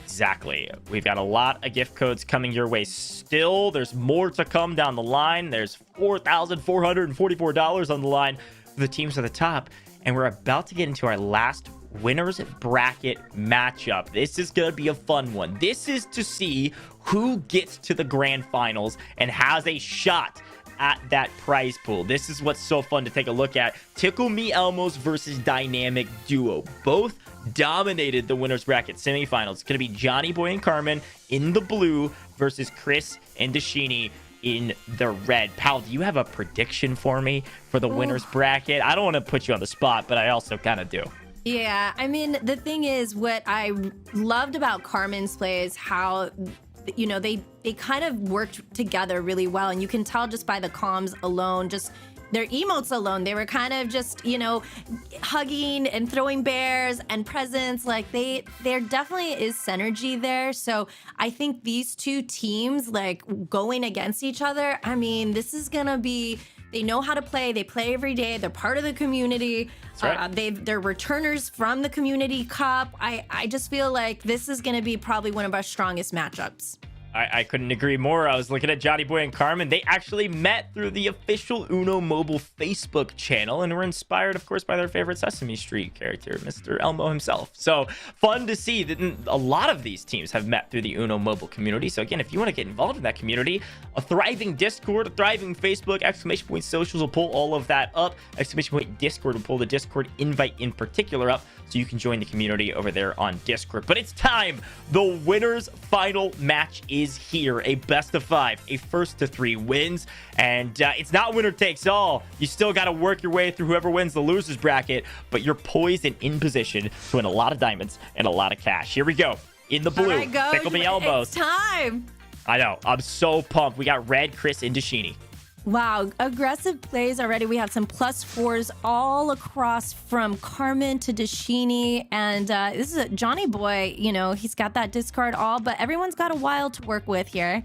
Exactly. We've got a lot of gift codes coming your way still. There's more to come down the line. There's $4,444 on the line for the teams at the top. And we're about to get into our last winners bracket matchup. This is going to be a fun one. This is to see who gets to the grand finals and has a shot at that prize pool. This is what's so fun to take a look at. Tickle Me Elmos versus Dynamic Duo. Both dominated the winners bracket semifinals. It's going to be Johnny Boy and Carmen in the blue versus Chris and Dashini in the red. Pal, do you have a prediction for me for the winners bracket? I don't want to put you on the spot, but I also kind of do. Yeah, I mean, the thing is, what I loved about Carmen's play is how, you know, they kind of worked together really well, and you can tell just by the comms alone, just their emotes alone, they were kind of just, you know, hugging and throwing bears and presents. Like, there definitely is synergy there. So I think these two teams, like, going against each other, I mean, this is gonna be, they know how to play. They play every day. They're part of the community. Right. They're returners from the Community Cup. I just feel like this is going to be probably one of our strongest matchups. I couldn't agree more. I was looking at Johnny Boy and Carmen. They actually met through the official Uno Mobile Facebook channel and were inspired, of course, by their favorite Sesame Street character, Mr. Elmo himself. So fun to see that a lot of these teams have met through the Uno Mobile community. So again, if you want to get involved in that community, a thriving Discord, a thriving Facebook, exclamation point socials will pull all of that up. Exclamation point Discord will pull the Discord invite in particular up, so you can join the community over there on Discord. But it's time. The winner's final match is here. A best of 5, a first to 3 wins. And it's not winner takes all. You still got to work your way through whoever wins the losers bracket, but you're poised and in position to win a lot of diamonds and a lot of cash. Here we go. In the blue, All right, go. Tickle Me Elmos. It's time. I know. I'm so pumped. We got Red, Chris, and Dashini. Wow, aggressive plays already. We have some +4s all across from Carmen to Dashini. And this is a Johnny Boy. You know, he's got that discard all, but everyone's got a wild to work with here.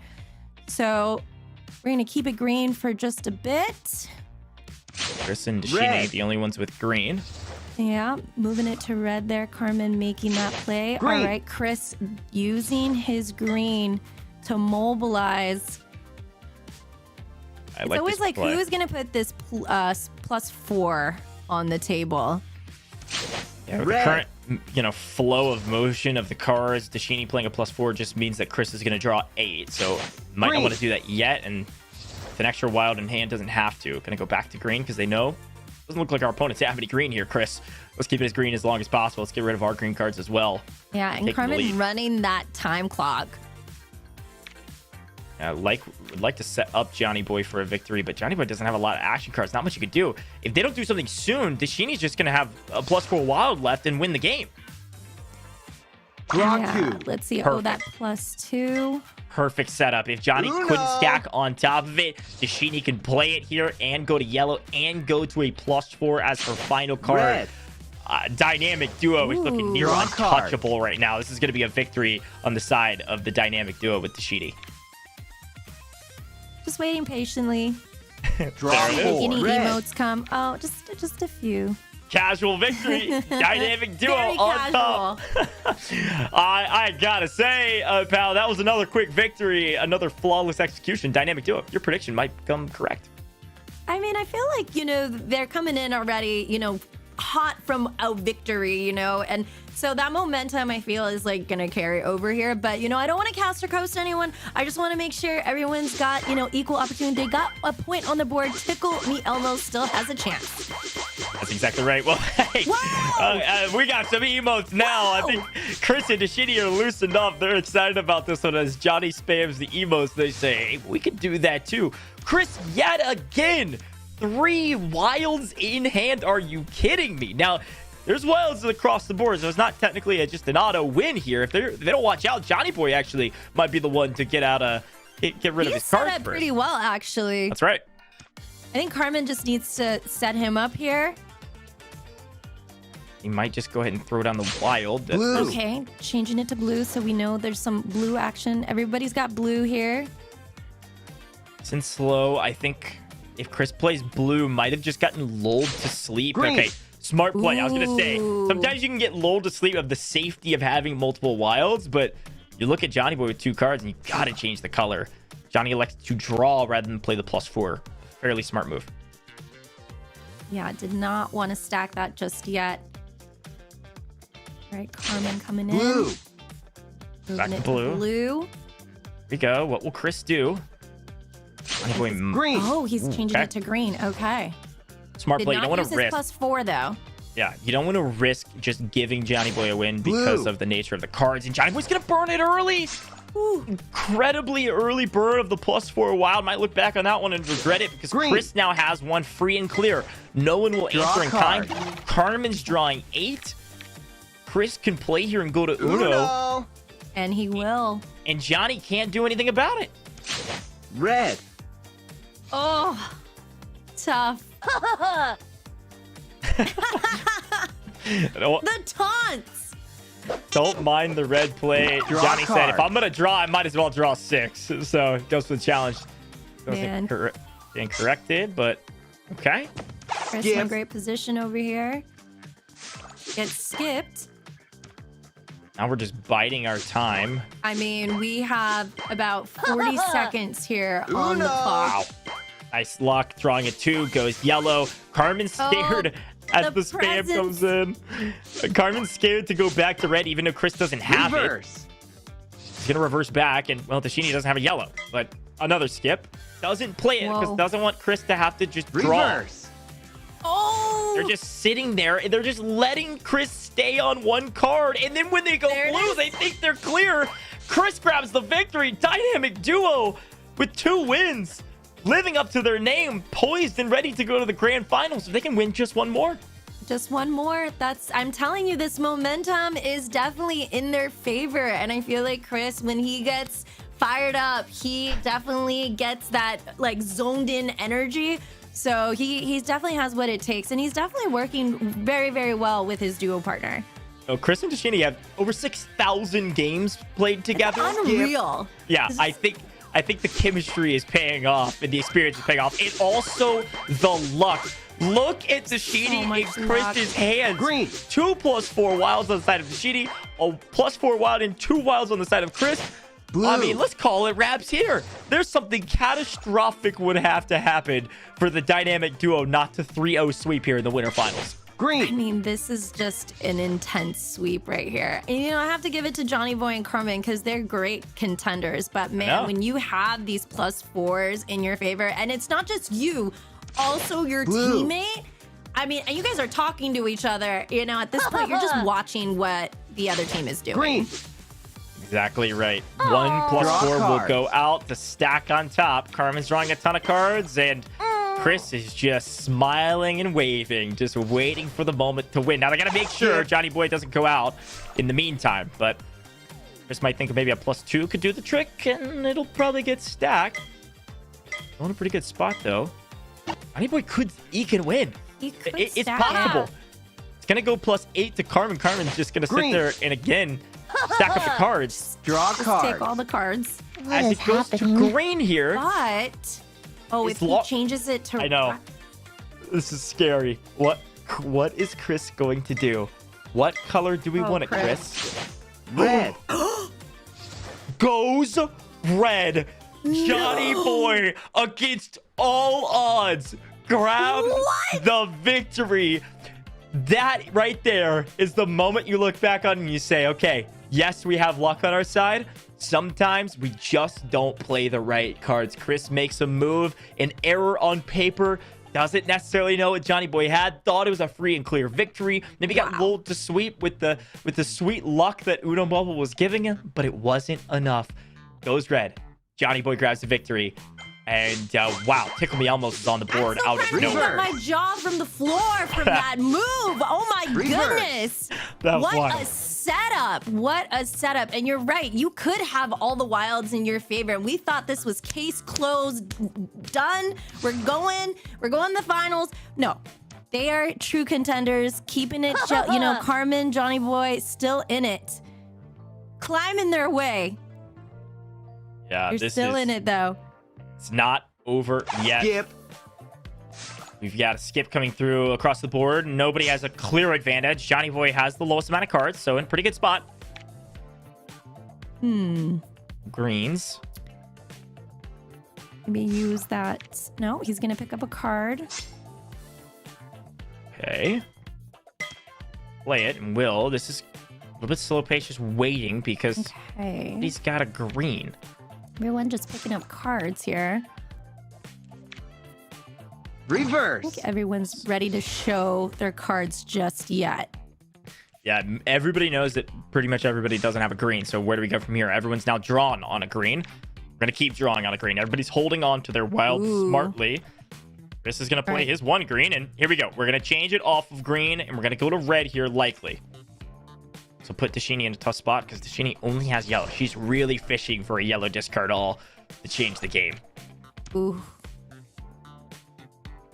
So we're going to keep it green for just a bit. Chris and Dashini, the only ones with green. Yeah, moving it to red there. Carmen making that play. Green. All right, Chris using his green to mobilize. It's always like, who's going to put this +4 on the table? Yeah, with the current, flow of motion of the cards, Dashini playing a +4 just means that Chris is going to draw 8. So might not want to do that yet. And if an extra wild in hand doesn't have to. Going to go back to green because they know. Doesn't look like our opponents have any green here, Chris. Let's keep it as green as long as possible. Let's get rid of our green cards as well. Yeah, and Carmen running that time clock. Would like to set up Johnny Boy for a victory, but Johnny Boy doesn't have a lot of action cards. Not much you could do. If they don't do something soon, Dashini's just going to have a +4 wild left and win the game. Let's see. Perfect. Oh, that +2. Perfect setup. If Johnny couldn't stack on top of it, Dashini can play it here and go to yellow and go to a +4 as her final card. Dynamic duo is looking near untouchable right now. This is going to be a victory on the side of the dynamic duo with Dashini. Just waiting patiently. There it is. Any emotes come? Oh, just a few. Casual victory. Dynamic duo Very on top. I gotta say, pal, that was another quick victory. Another flawless execution. Dynamic duo. Your prediction might come correct. I mean, I feel like, they're coming in already, hot from a victory, and so that momentum I feel is like gonna carry over here. But I don't want to cast or coast anyone. I just want to make sure everyone's got equal opportunity. They got a point on the board. Tickle me Elmo still has a chance. That's exactly right. Well, hey, we got some emotes now. I think Chris and Dashini are loosened up. They're excited about this one as Johnny spams the emotes. They say, hey, we could do that too. Chris, yet again, 3 wilds in hand. Are you kidding me? Now, there's wilds across the board, so it's not technically just an auto win here. If they don't watch out, Johnny Boy actually might be the one to get rid of his cards set up first. pretty well, actually. That's right. I think Carmen just needs to set him up here. He might just go ahead and throw down the wild. Blue. Okay, changing it to blue so we know there's some blue action. Everybody's got blue here. Since slow, I think if Chris plays blue, might have just gotten lulled to sleep. Green. Okay, smart play. I was going to say, Ooh. sometimes you can get lulled to sleep of the safety of having multiple wilds, but you look at Johnny Boy with 2 cards and you got to change the color. Johnny elects to draw rather than play the +4. Fairly smart move. Yeah, did not want to stack that just yet. All right, Carmen coming in. Blue. Moving Back to it blue. Blue. Here we go. What will Chris do? Johnny Boy, Green. Oh, he's changing it to green. Okay. Smart play. You don't want use to risk. his +4 though. Yeah, you don't want to risk just giving Johnny Boy a win because of the nature of the cards. And Johnny Boy's going to burn it early. Incredibly early burn of the +4 wild. Might look back on that one and regret it because Chris now has one free and clear. No one will answer in kind. Carmen's drawing 8. Chris can play here and go to Uno. And he will. And Johnny can't do anything about it. Red. Oh, tough. The taunts. Don't mind the red play. Draw Johnny a said, card. if I'm going to draw, I might as well draw 6. So it goes for the challenge. Man. Incorrected, but okay. Chris in a great position over here. Gets skipped. Now we're just biding our time. I mean, we have about 40 seconds here on the clock. Wow. Nice luck. Drawing a 2. Goes yellow. Carmen's scared as the spam comes in. Carmen's scared to go back to red, even though Chris doesn't have it. He's going to reverse back, and, well, Dashini doesn't have a yellow. But another skip. Doesn't play it because doesn't want Chris to have to just draw. Oh! They're just sitting there, and they're just letting Chris stay on one card. And then when they go blue, they think they're clear. Chris grabs the victory. Dynamic duo with 2 wins. Living up to their name, poised and ready to go to the grand finals. If they can win just one more. Just one more. I'm telling you, this momentum is definitely in their favor. And I feel like Chris, when he gets fired up. He definitely gets that like zoned in energy. So he definitely has what it takes, and he's definitely working very, very well with his duo partner. Oh, Chris and Tashini have over 6,000 games played together. It's unreal. Yeah, I think the chemistry is paying off and the experience is paying off. And also the luck. Look at Tashini in Chris's hands. Green. 2 + 4 wilds on the side of Tashini. A +4 wild and 2 wilds on the side of Chris. Blue. I mean, let's call it wraps here. There's something catastrophic would have to happen for the dynamic duo not to 3-0 sweep here in the winter finals. Green. I mean, this is just an intense sweep right here. And, you know, I have to give it to Johnny Boy and Carmen because they're great contenders. But, man, when you have these +4s in your favor, and it's not just you, also your teammate. I mean, and you guys are talking to each other. You know, at this point, you're just watching what the other team is doing. Green. Exactly right. 1 + 4 will go out. The stack on top. Carmen's drawing a ton of cards, and Chris is just smiling and waving, just waiting for the moment to win. Now, they got to make sure Johnny Boy doesn't go out in the meantime, but Chris might think maybe a +2 could do the trick, and it'll probably get stacked. Still in a pretty good spot, though. Johnny Boy could eke and win. It's possible. It's going to go +8 to Carmen. Carmen's just going to sit there and, again, stack up the cards. Draw cards. Take all the cards. As it goes to green here. But, if he changes it to... I know. This is scary. What is Chris going to do? What color do we want it, Chris? Red. Goes red. Johnny Boy, against all odds, grabs the victory. That right there is the moment you look back on and you say, okay, yes, we have luck on our side. Sometimes we just don't play the right cards. Chris makes a move, an error on paper, doesn't necessarily know what Johnny Boy had, thought it was a free and clear victory. Maybe got lulled to sweep with the sweet luck that Uno Mobile was giving him, but it wasn't enough. Goes red. Johnny Boy grabs the victory. And wow, Tickle Me Elmos is on the board out of nowhere. My jaw from the floor from that move. Oh my goodness. What a setup. What a setup. And you're right. You could have all the wilds in your favor. And we thought this was case closed, done. We're going to the finals. No, they are true contenders, keeping it, you know, Carmen, Johnny Boy, still in it. Climbing their way. Yeah, You're still in it though. It's not over yet. Skip. We've got a skip coming through across the board. Nobody has a clear advantage. Johnny Boy has the lowest amount of cards, so in a pretty good spot. Greens. Maybe use that. No, he's going to pick up a card. Okay. Play it and will. This is a little bit slow pace, just waiting because he's got a green. Everyone just picking up cards here. Reverse. I think everyone's ready to show their cards just yet. Yeah, everybody knows that pretty much everybody doesn't have a green. So where do we go from here? Everyone's now drawn on a green. We're going to keep drawing on a green. Everybody's holding on to their wild smartly. Chris is going to play his one green. And here we go. We're going to change it off of green. And we're going to go to red here likely. So put Tashini in a tough spot because Tashini only has yellow. She's really fishing for a yellow discard all to change the game. Ooh.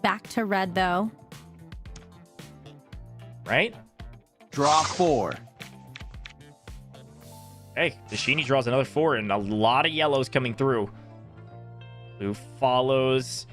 Back to red, though. Right? Draw 4. Hey, Tashini draws another 4 and a lot of yellows coming through. Blue follows.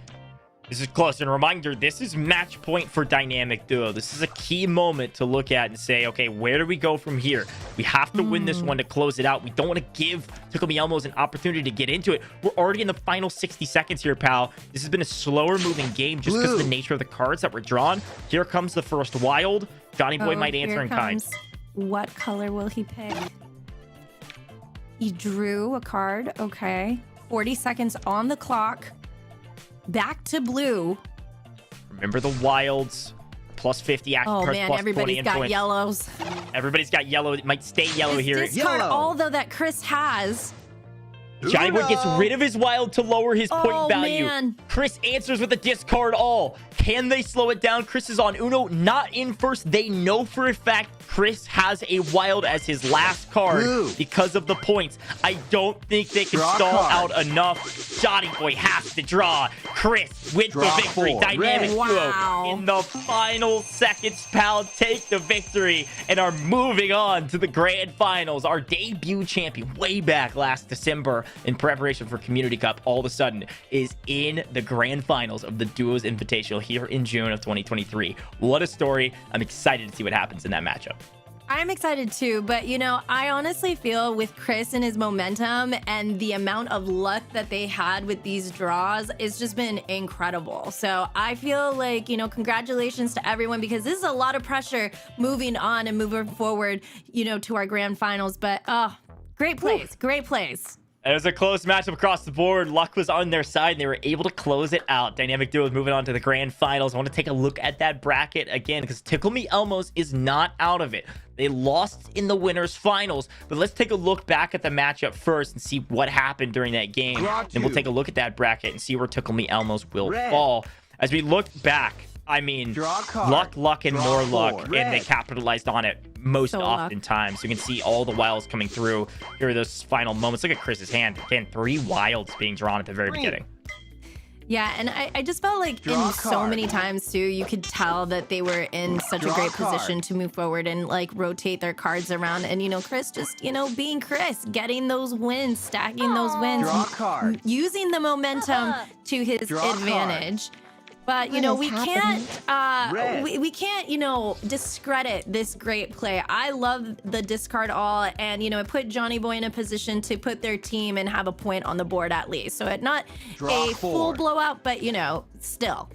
This is close. And a reminder, this is match point for Dynamic Duo. This is a key moment to look at and say, okay, where do we go from here? We have to win this one to close it out. We don't want to give Tickle Me Elmos an opportunity to get into it. We're already in the final 60 seconds here, pal. This has been a slower moving game just because of the nature of the cards that were drawn. Here comes the first wild. Johnny Boy might answer in kind. What color will he pick? He drew a card. Okay. 40 seconds on the clock. Back to blue. Remember the wilds. Plus 50 action cards, man, plus everybody's 20 got influence. Yellows. Everybody's got yellow. It might stay yellow here. Discard all, though, that Chris has. Johnny Boy gets rid of his wild to lower his point value. Man. Chris answers with a discard all. Can they slow it down? Chris is on Uno, not in first. They know for a fact Chris has a wild as his last card because of the points. I don't think they can stall out enough. Johnny Boy has to draw. Chris with the victory. Dynamic duo in the final seconds. Pal take the victory and are moving on to the grand finals. Our debut champion way back last December in preparation for Community Cup all of a sudden is in the grand finals of the Duos Invitational here in June of 2023. What a story. I'm excited to see what happens in that matchup. I'm excited too, but I honestly feel with Chris and his momentum and the amount of luck that they had with these draws, it's just been incredible. So I feel like, congratulations to everyone, because this is a lot of pressure moving on and moving forward, to our grand finals. But great plays, great plays. It was a close matchup across the board. Luck was on their side, and they were able to close it out. Dynamic Duo is moving on to the grand finals. I want to take a look at that bracket again, because Tickle Me Elmos is not out of it. They lost in the winners finals, but let's take a look back at the matchup first and see what happened during that game. Then we'll take a look at that bracket and see where Tickle Me Elmos will fall. As we look back, I mean, luck, and more luck, and they capitalized on it most oftentimes. You can see all the wilds coming through. Here are those final moments. Look at Chris's hand. Again, 3 wilds being drawn at the very beginning. Yeah, and I just felt like so many times, too, you could tell that they were in such a great position to move forward and, rotate their cards around. And, Chris just, being Chris, getting those wins, stacking those wins, using the momentum to his advantage. But, we can't, we can't, discredit this great play. I love the discard all, and, it put Johnny Boy in a position to put their team and have a point on the board at least. So it not a full blowout, but, still.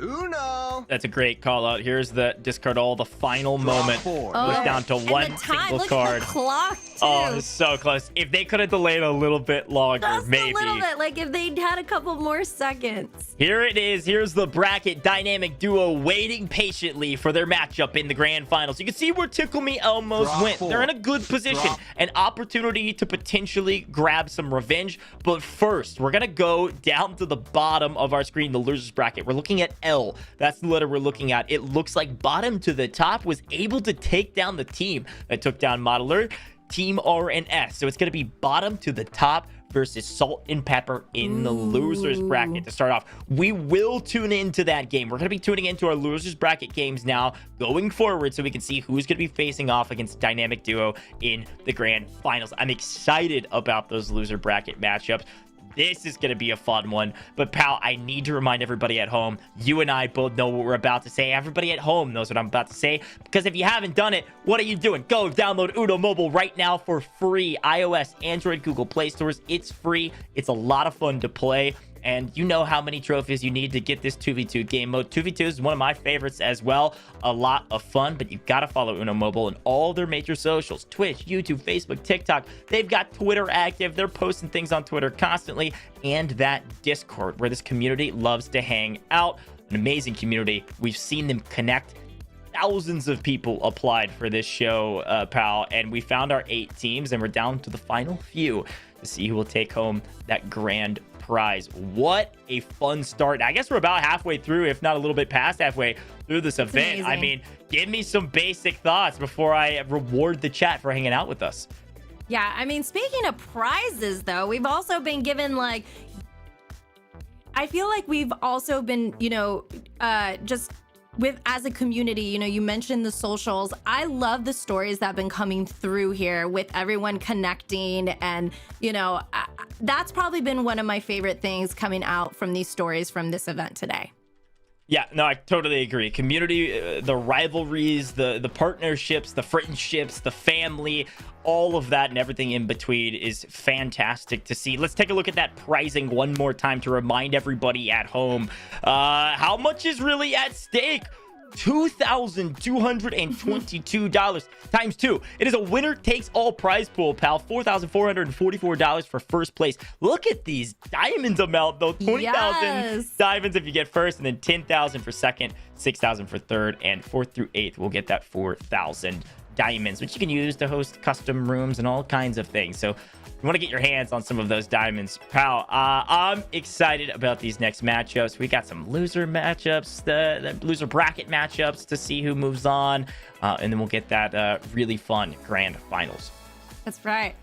That's a great call out. Here's the discard all, the final moment. Was down to one single card. Look at the clock, too. Oh, it's so close. If they could have delayed a little bit longer, Just maybe. a little bit, if they'd had a couple more seconds. Here it is. Here's the bracket. Dynamic Duo waiting patiently for their matchup in the grand finals. You can see where Tickle Me Elmos went. They're in a good position. An opportunity to potentially grab some revenge. But first, we're going to go down to the bottom of our screen, the losers bracket. We're looking at L. That's the letter we're looking at. It looks like bottom to the top was able to take down the team that took down Modeler, Team R and S. So it's going to be bottom to the top versus Salt and Pepper in the losers bracket to start off. We will tune into that game. We're going to be tuning into our losers bracket games now going forward so we can see who's going to be facing off against Dynamic Duo in the grand finals. I'm excited about those loser bracket matchups. This is going to be a fun one. But, pal, I need to remind everybody at home, you and I both know what we're about to say. Everybody at home knows what I'm about to say. Because if you haven't done it, what are you doing? Go download Uno Mobile right now for free. iOS, Android, Google Play stores. It's free. It's a lot of fun to play. And you know how many trophies you need to get this 2v2 game mode. 2v2 is one of my favorites as well. A lot of fun, but you've got to follow Uno Mobile and all their major socials. Twitch, YouTube, Facebook, TikTok. They've got Twitter active. They're posting things on Twitter constantly. And that Discord, where this community loves to hang out. An amazing community. We've seen them connect. Thousands of people applied for this show, pal. And we found our 8 teams, and we're down to the final few to see who will take home that grand prize. What a fun start. I guess we're about halfway through, if not a little bit past halfway through this event. I mean, give me some basic thoughts before I reward the chat for hanging out with us. Yeah, I mean, speaking of prizes, though, we've also been given, I feel like we've also been, just with as a community, you mentioned the socials. I love the stories that have been coming through here with everyone connecting, and that's probably been one of my favorite things coming out from these stories from this event today. Yeah, no, I totally agree. Community, the rivalries, the partnerships, the friendships, the family, all of that and everything in between is fantastic to see. Let's take a look at that pricing one more time to remind everybody at home how much is really at stake. $2,222 times 2. It is a winner takes all prize pool, pal. $4,444 for first place. Look at these diamonds amount, though. 20,000 diamonds if you get first, and then 10,000 for second, 6,000 for third, and fourth through eighth will get that $4,000. diamonds, which you can use to host custom rooms and all kinds of things. So you want to get your hands on some of those diamonds, pal. I'm excited about these next matchups. We got some loser matchups, the loser bracket matchups to see who moves on, and then we'll get that really fun grand finals. That's right.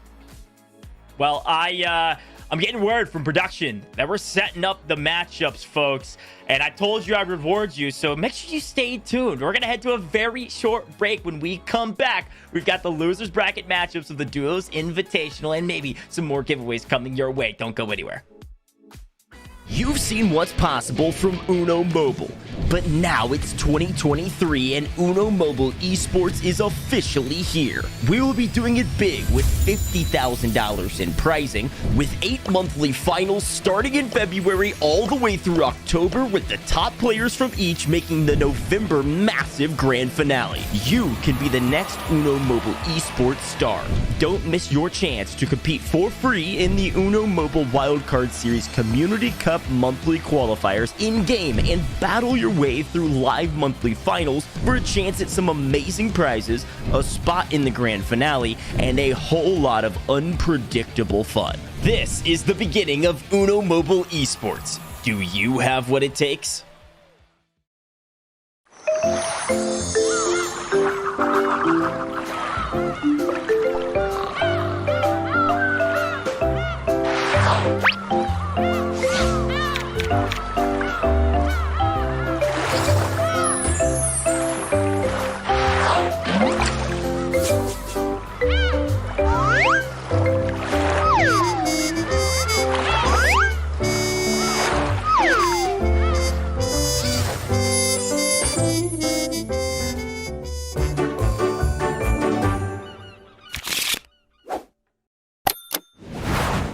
Well, I'm getting word from production that we're setting up the matchups, folks. And I told you I'd reward you, so make sure you stay tuned. We're going to head to a very short break. When we come back, we've got the losers bracket matchups of the Duos Invitational and maybe some more giveaways coming your way. Don't go anywhere. You've seen what's possible from Uno Mobile, but now it's 2023 and Uno Mobile Esports is officially here. We will be doing it big with $50,000 in prizing, with 8 monthly finals starting in February all the way through October, with the top players from each making the November massive grand finale. You can be the next Uno Mobile Esports star. Don't miss your chance to compete for free in the Uno Mobile Wildcard Series Community Cup monthly qualifiers in-game and battle your way through live monthly finals for a chance at some amazing prizes, a spot in the grand finale, and a whole lot of unpredictable fun. This is the beginning of Uno Mobile Esports. Do you have what it takes?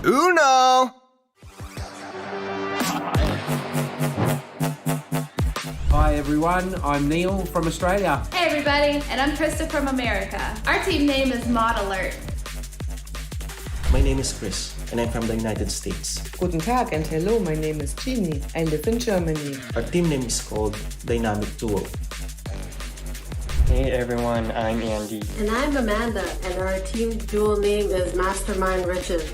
Uno! Hi everyone, I'm Neil from Australia. Hey everybody, and I'm Krista from America. Our team name is Mod Alert. My name is Chris, and I'm from the United States. Guten Tag and hello, my name is Ginny. I live in Germany. Our team name is called Dynamic Duo. Hey everyone, I'm Andy. And I'm Amanda, and our team dual name is Mastermind Riches.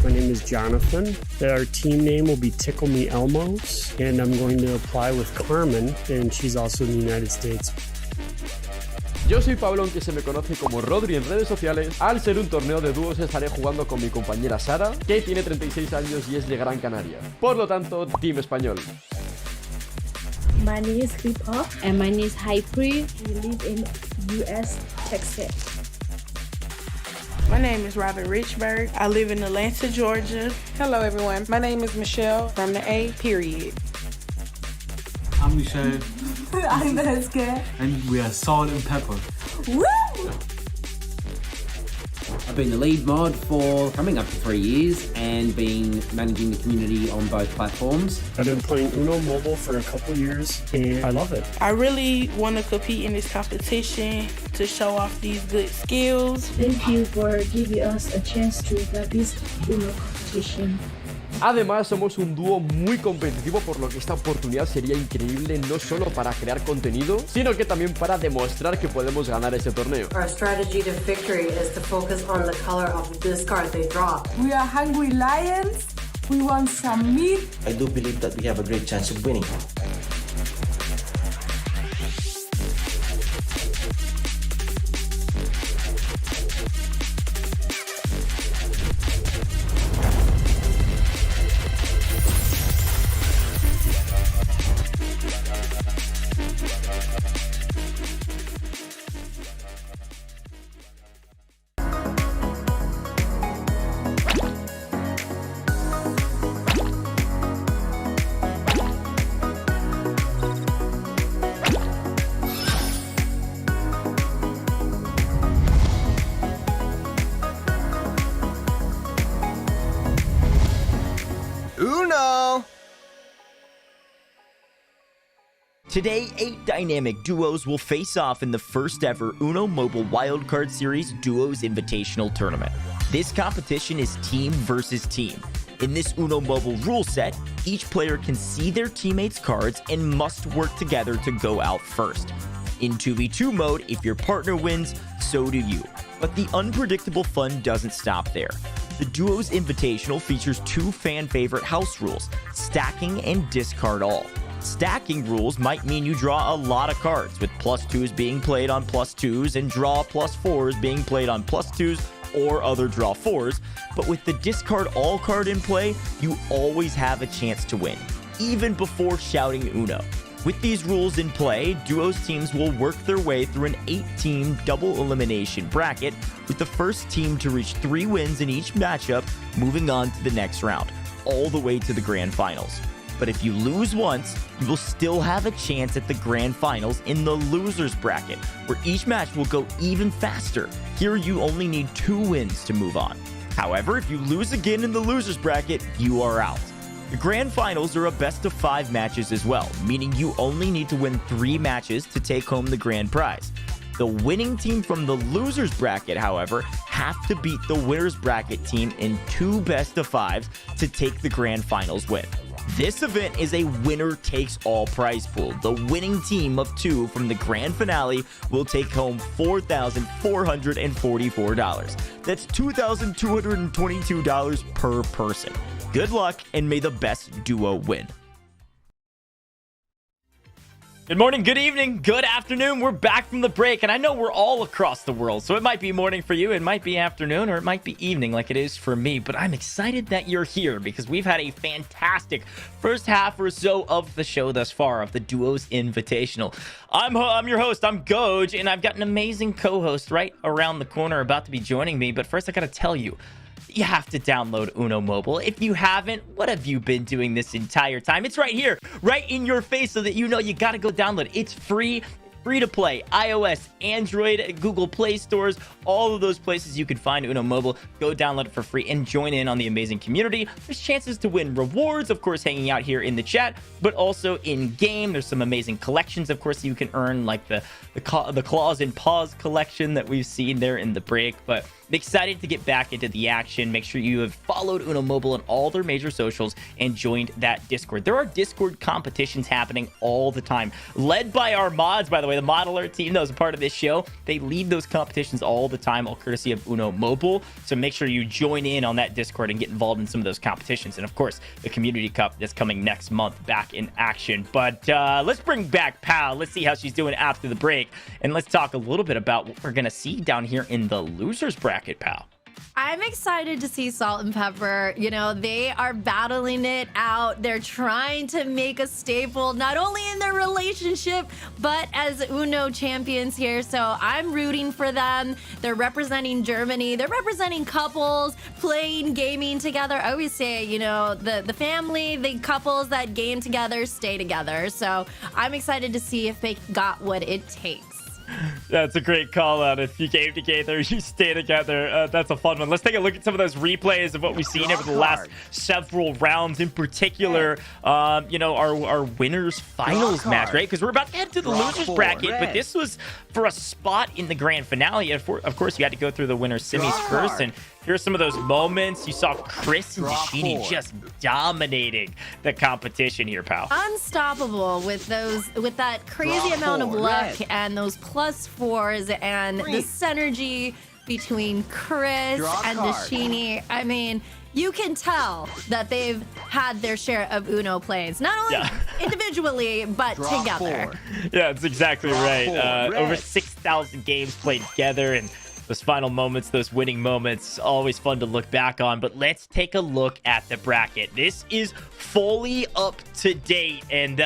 My name is Jonathan. Our team name will be Tickle Me Elmos, and I'm going to apply with Carmen, and she's also in the United States. Yo soy Pablo, aunque se me conoce como Rodri en redes sociales. Al ser un torneo de dúos estaré jugando con mi compañera Sara, que tiene 36 años y es de Gran Canaria. Por lo tanto, Team Español. My name is Kripa. And my name is Hypri. We live in US, Texas. My name is Robin Richburg. I live in Atlanta, Georgia. Hello everyone, my name is Michelle from the A period. I'm Michelle. I'm Veska. And we are Salt and Pepper. Woo! I've been the lead mod for coming up to 3 years and been managing the community on both platforms. I've been playing Uno Mobile for a couple years, and I love it. I really want to compete in this competition to show off these good skills. Thank you for giving us a chance to practice Uno competition. Además, somos un dúo muy competitivo, por lo que esta oportunidad sería increíble no solo para crear contenido, sino que también para demostrar que podemos ganar este torneo. Our strategy to victory is to focus on the color of the discard they draw. We are hungry lions. We want some meat. I do believe that we have a great chance of winning. Uno! Today, 8 dynamic duos will face off in the first ever Uno Mobile Wildcard Series Duos Invitational Tournament. This competition is team versus team. In this Uno Mobile rule set, each player can see their teammates' cards and must work together to go out first. In 2v2 mode, if your partner wins, so do you. But the unpredictable fun doesn't stop there. The Duos Invitational features 2 fan-favorite house rules, stacking and discard all. Stacking rules might mean you draw a lot of cards, with +2s being played on +2s and draw +4s being played on +2s or other draw 4s, but with the discard all card in play, you always have a chance to win, even before shouting Uno. With these rules in play, Duos teams will work their way through an 8-team double elimination bracket, with the first team to reach 3 wins in each matchup moving on to the next round, all the way to the grand finals. But if you lose once, you will still have a chance at the grand finals in the losers bracket, where each match will go even faster. Here you only need 2 wins to move on. However, if you lose again in the losers bracket, you are out. The grand finals are a best of 5 matches as well, meaning you only need to win 3 matches to take home the grand prize. The winning team from the losers bracket, however, have to beat the winners bracket team in 2 best of 5s to take the grand finals win. This event is a winner-takes-all prize pool. The winning team of 2 from the grand finale will take home $4,444. That's $2,222 per person. Good luck, and may the best duo win. Good morning, good evening, good afternoon. We're back from the break, and I know we're all across the world, so it might be morning for you, it might be afternoon, or it might be evening like it is for me, but I'm excited that you're here because we've had a fantastic first half or so of the show thus far of the Duos Invitational. I'm your host, I'm Goj, and I've got an amazing co-host right around the corner about to be joining me, but first I gotta tell you, you have to download Uno Mobile. If you haven't, what have you been doing this entire time? It's right here, right in your face, so that you know you got to go download it. It's free to play. iOS, Android, Google Play stores, all of those places you can find Uno Mobile. Go download it for free and join in on the amazing community. There's chances to win rewards, of course, hanging out here in the chat, but also in game. There's some amazing collections, of course, you can earn, like the claws and paws collection that we've seen there in the break. But I'm excited to get back into the action. Make sure you have followed Uno Mobile on all their major socials and joined that Discord. There are Discord competitions happening all the time, led by our mods, by the way. The Mod Alert team that was a part of this show, they lead those competitions all the time, all courtesy of Uno Mobile. So make sure you join in on that Discord and get involved in some of those competitions. And of course, the Community Cup that's coming next month back in action. But let's bring back Pal. Let's see how she's doing after the break. And let's talk a little bit about what we're going to see down here in the losers bracket, Pal. I'm excited to see Salt and Pepper. You know, they are battling it out. They're trying to make a staple, not only in their relationship, but as Uno champions here. So I'm rooting for them. They're representing Germany. They're representing couples, playing, gaming together. I always say, you know, the family, the couples that game together, stay together. So I'm excited to see if they got what it takes. That's a great call out. If you game together, you stay together. That's a fun one. Let's take a look at some of those replays of what we've seen over the last several rounds. In particular, you know, our winners finals match, right? Because we're about to head to the losers bracket, but this was for a spot in the grand finale. Of course, you had to go through the winners semis first, and here's some of those moments. You saw Chris and Dashini just dominating the competition here, pal. Unstoppable with that crazy amount of luck and those +4s and the synergy between Chris and Dashini. I mean, you can tell that they've had their share of Uno plays, not only individually, but together. Yeah, that's exactly right. Over 6,000 games played together, and those final moments, those winning moments, always fun to look back on. But let's take a look at the bracket. This is fully up to date, and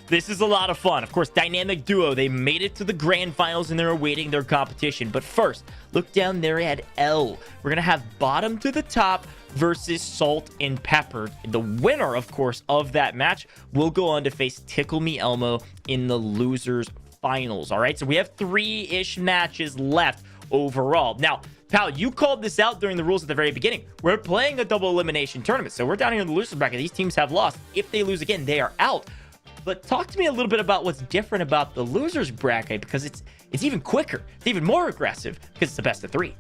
this is a lot of fun. Of course, Dynamic Duo, they made it to the grand finals, and they're awaiting their competition. But first, look down there at L. We're going to have bottom to the top versus Salt and Pepper. The winner, of course, of that match will go on to face Tickle Me Elmo in the losers finals. All right, so we have 3-ish matches left overall. Now, pal, you called this out during the rules at the very beginning. We're playing a double elimination tournament, so we're down here in the losers bracket. These teams have lost. If they lose again, they are out. But talk to me a little bit about what's different about the losers bracket, because it's even quicker, it's even more aggressive, because it's the best of 3.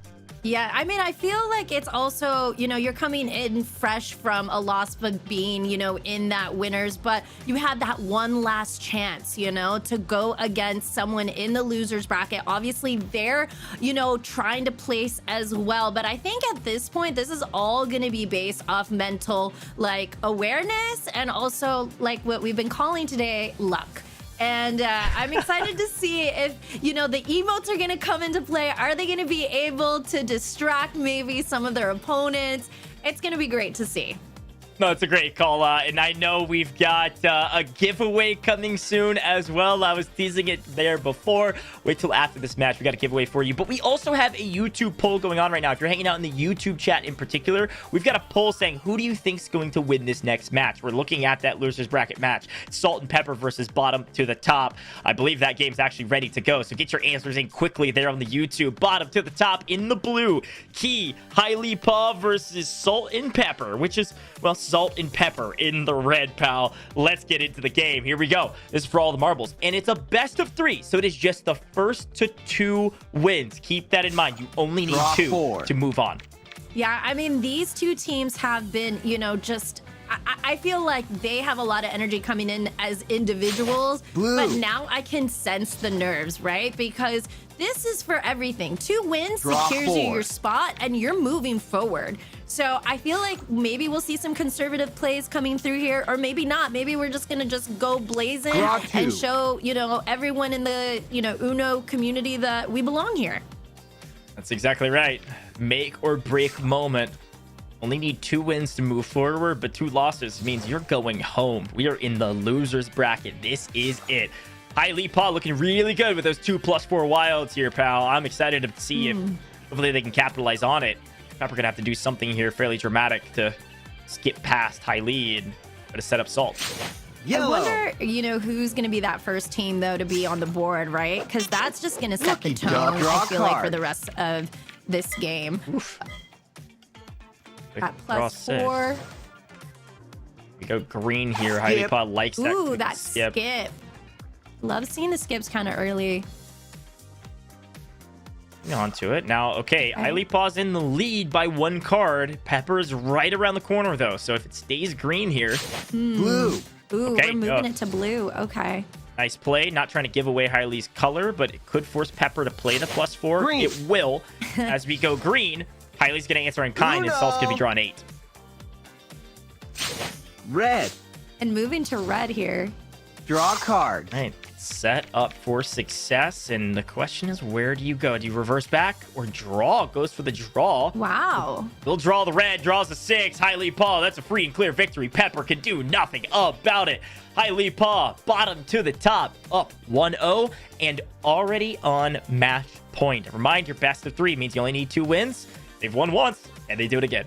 Yeah, I mean, I feel like it's also, you know, you're coming in fresh from a loss of being, you know, in that winners, but you had that one last chance, you know, to go against someone in the losers bracket. Obviously, they're, you know, trying to place as well. But I think at this point, this is all going to be based off mental, like, awareness and also, like, what we've been calling today, luck. And I'm excited to see if, you know, the emotes are going to come into play. Are they going to be able to distract maybe some of their opponents? It's going to be great to see. No, it's a great call. And I know we've got a giveaway coming soon as well. I was teasing it there before. Wait till after this match. We got a giveaway for you. But we also have a YouTube poll going on right now. If you're hanging out in the YouTube chat in particular, we've got a poll saying, who do you think's going to win this next match? We're looking at that losers bracket match. Salt and Pepper versus Bottom to the Top. I believe that game's actually ready to go. So get your answers in quickly there on the YouTube. Bottom to the Top in the blue. Key, Highly Paw versus Salt and Pepper, which is, well, Salt and Pepper in the red, pal. Let's get into the game. Here we go. This is for all the marbles. And it's a best of 3. So it is just the first to 2 wins. Keep that in mind. You only need 2 to move on. Yeah, I mean, these two teams have been, you know, just... I feel like they have a lot of energy coming in as individuals, but now I can sense the nerves, right? Because this is for everything. 2 wins secures you your spot, and you're moving forward. So I feel like maybe we'll see some conservative plays coming through here, or maybe not. Maybe we're just gonna just go blazing and show, you know, everyone in the, you know, Uno community that we belong here. That's exactly right. Make or break moment. Only need 2 wins to move forward, but 2 losses means you're going home. We are in the losers bracket. This is it. Highly Paw looking really good with those 2 +4 wilds here, pal. I'm excited to see if hopefully they can capitalize on it. Pepper gonna have to do something here fairly dramatic to skip past Highly and try to set up Salt. Yellow. I wonder, you know, who's going to be that first team, though, to be on the board, right? Because that's just going to set the tone, I feel like, for the rest of this game. At +4. We go green here. Highly Paw likes that. Ooh, that skip. Love seeing the skips kind of early. On to it. Now, okay, Highly Paw's in the lead by 1 card. Pepper's right around the corner, though. So if it stays green here... Blue. Ooh, okay, we're moving it to blue. Okay. Nice play. Not trying to give away Highly's color, but it could force Pepper to play the +4. Green. It will. As we go green, Highly's going to answer in kind, and Salt's going to be drawn 8. Red. And moving to red here. Draw a card. Right. Set up for success, and the question is, where do you go? Do you reverse back or draw? Goes for the draw. Wow. He'll draw the red, draws a 6. Highly Paw, that's a free and clear victory. Pepper can do nothing about it. Highly Paw, bottom to the top, up 1-0, and already on match point. Remind your best of 3 means you only need 2 wins. They've won once, and they do it again.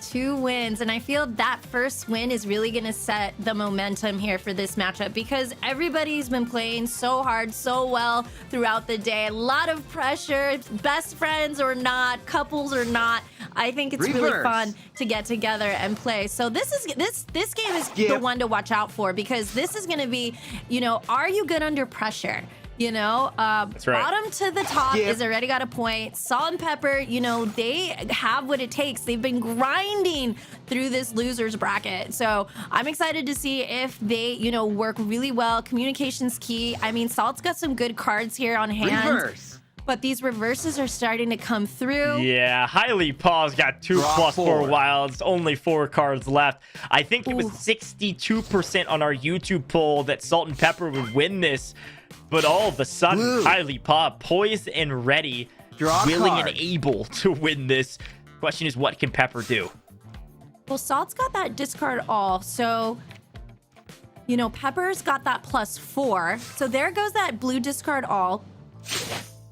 2 wins, and I feel that first win is really going to set the momentum here for this matchup because everybody's been playing so hard, so well throughout the day. A lot of pressure, best friends or not, couples or not. I think it's really fun to get together and play. So this game is the one to watch out for because this is going to be, you know, are you good under pressure? You know, That's right. Bottom to the top is already got a point. Salt and Pepper, you know, they have what it takes. They've been grinding through this losers bracket. So I'm excited to see if they, you know, work really well. Communication's key. I mean, Salt's got some good cards here on hand. But these reverses are starting to come through. Yeah, Highly Paw's got 2 +4 wilds, only 4 cards left. I think it was 62% on our YouTube poll that Salt and Pepper would win this. But all of a sudden, Highly Paw poised and ready, willing and able to win this. Question is, what can Pepper do? Well, Salt's got that discard all, so, you know, Pepper's got that +4. So there goes that blue discard all.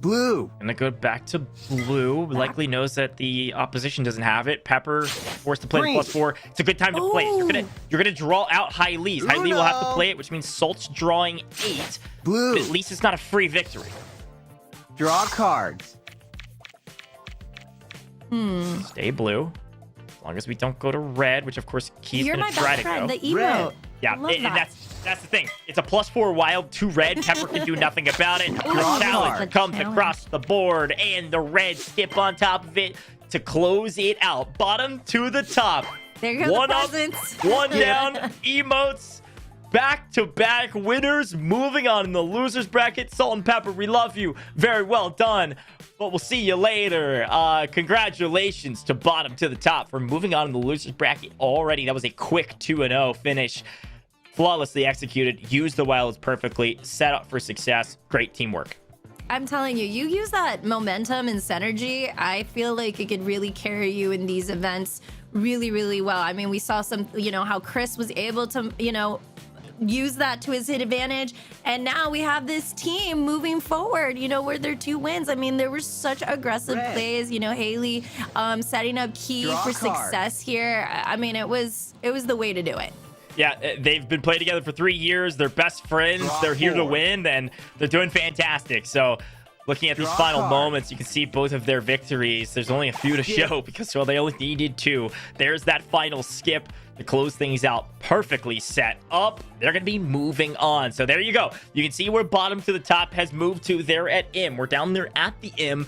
Blue. Gonna go back to blue. Likely knows that the opposition doesn't have it. Pepper forced to play the +4. It's a good time to play. You're gonna draw out Highly's. Highly will have to play it, which means Salt's drawing 8. Blue. But at least it's not a free victory. Draw cards. Stay blue. As long as we don't go to red, which of course Key's You're gonna my try best to friend, go. the emote. Yeah, Love and that. that's the thing. It's a +4 wild, 2 red. Pepper can do nothing about it. The challenge comes across the board, and the red skip on top of it to close it out. Bottom to the top. There go One the up, presents. one down. Emotes. Back-to-back winners. Moving on in the losers bracket. Salt and Pepper, we love you. Very well done. But we'll see you later. Congratulations to bottom to the top for moving on in the losers bracket already. That was a quick 2-0 finish. Flawlessly executed. Used the wilds perfectly. Set up for success. Great teamwork. I'm telling you, you use that momentum and synergy. I feel like it could really carry you in these events really, really well. I mean, we saw some, how Chris was able to, use that to his advantage. And now we have this team moving forward, where their 2 wins. I mean, there were such aggressive plays, Haley setting up key for success here. I mean, it was the way to do it. Yeah, they've been playing together for 3 years. They're best friends. They're here to win, and they're doing fantastic. So looking at these final moments, you can see both of their victories. There's only a few to show because, well, they only needed 2. There's that final skip to close things out. Perfectly set up. They're going to be moving on. So there you go. You can see where bottom to the top has moved to. They're at M. We're down there at the M.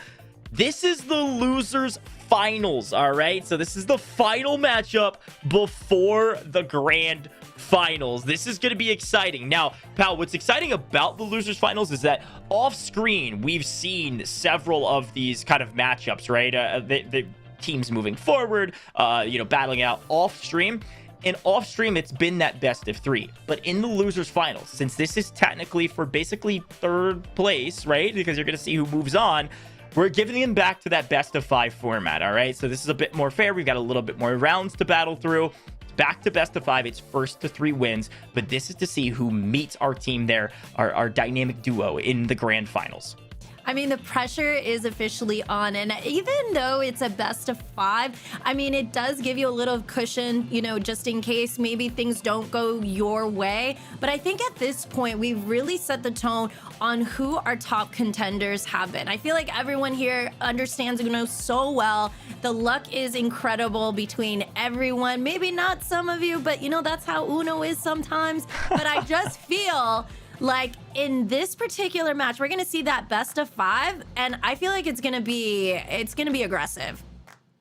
This is the losers finals, all right? So this is the final matchup before the grand finals. This is going to be exciting. Now, pal, what's exciting about the losers finals is that off screen, we've seen several of these kind of matchups, right? The teams moving forward, battling out off stream. And off stream, it's been that best of 3. But in the losers finals, since this is technically for basically 3rd place, right? Because you're going to see who moves on. We're giving them back to that best of 5 format, all right? So this is a bit more fair. We've got a little bit more rounds to battle through. Back to best of 5. It's first to 3 wins. But this is to see who meets our team there, our dynamic duo in the grand finals. I mean, the pressure is officially on. And even though it's a best of 5, I mean, it does give you a little cushion, just in case maybe things don't go your way. But I think at this point, we've really set the tone on who our top contenders have been. I feel like everyone here understands Uno so well. The luck is incredible between everyone. Maybe not some of you, but that's how Uno is sometimes. But I just feel like in this particular match, we're going to see that best of 5, and I feel like it's going to be aggressive.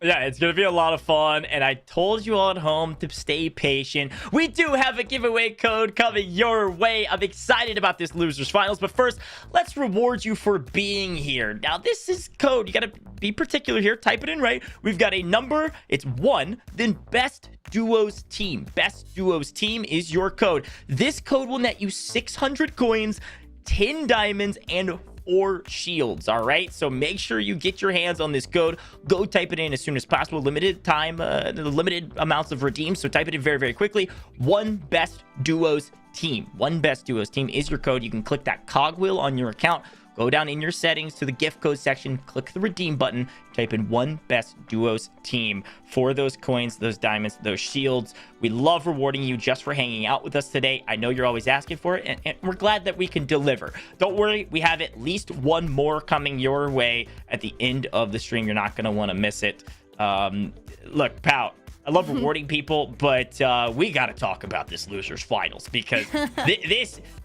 Yeah, it's going to be a lot of fun, and I told you all at home to stay patient. We do have a giveaway code coming your way. I'm excited about this losers finals, but first, let's reward you for being here. Now, this is code. You got to be particular here. Type it in right. We've got a number. It's 1, then best duos team. Best duos team is your code. This code will net you 600 coins, 10 diamonds, and 4 shields. All right, so make sure you get your hands on this code. Go type it in as soon as possible. Limited time, limited amounts of redeems, so type it in very, very quickly. 1 best duos team. 1 best duos team is your code. You can click that cogwheel on your account. Go down in your settings to the gift code section, click the redeem button, type in 1 best duos team for those coins, those diamonds, those shields. We love rewarding you just for hanging out with us today. I know you're always asking for it, and we're glad that we can deliver. Don't worry, we have at least 1 more coming your way at the end of the stream. You're not going to want to miss it. Look, pal, I love rewarding people, but we got to talk about this losers finals because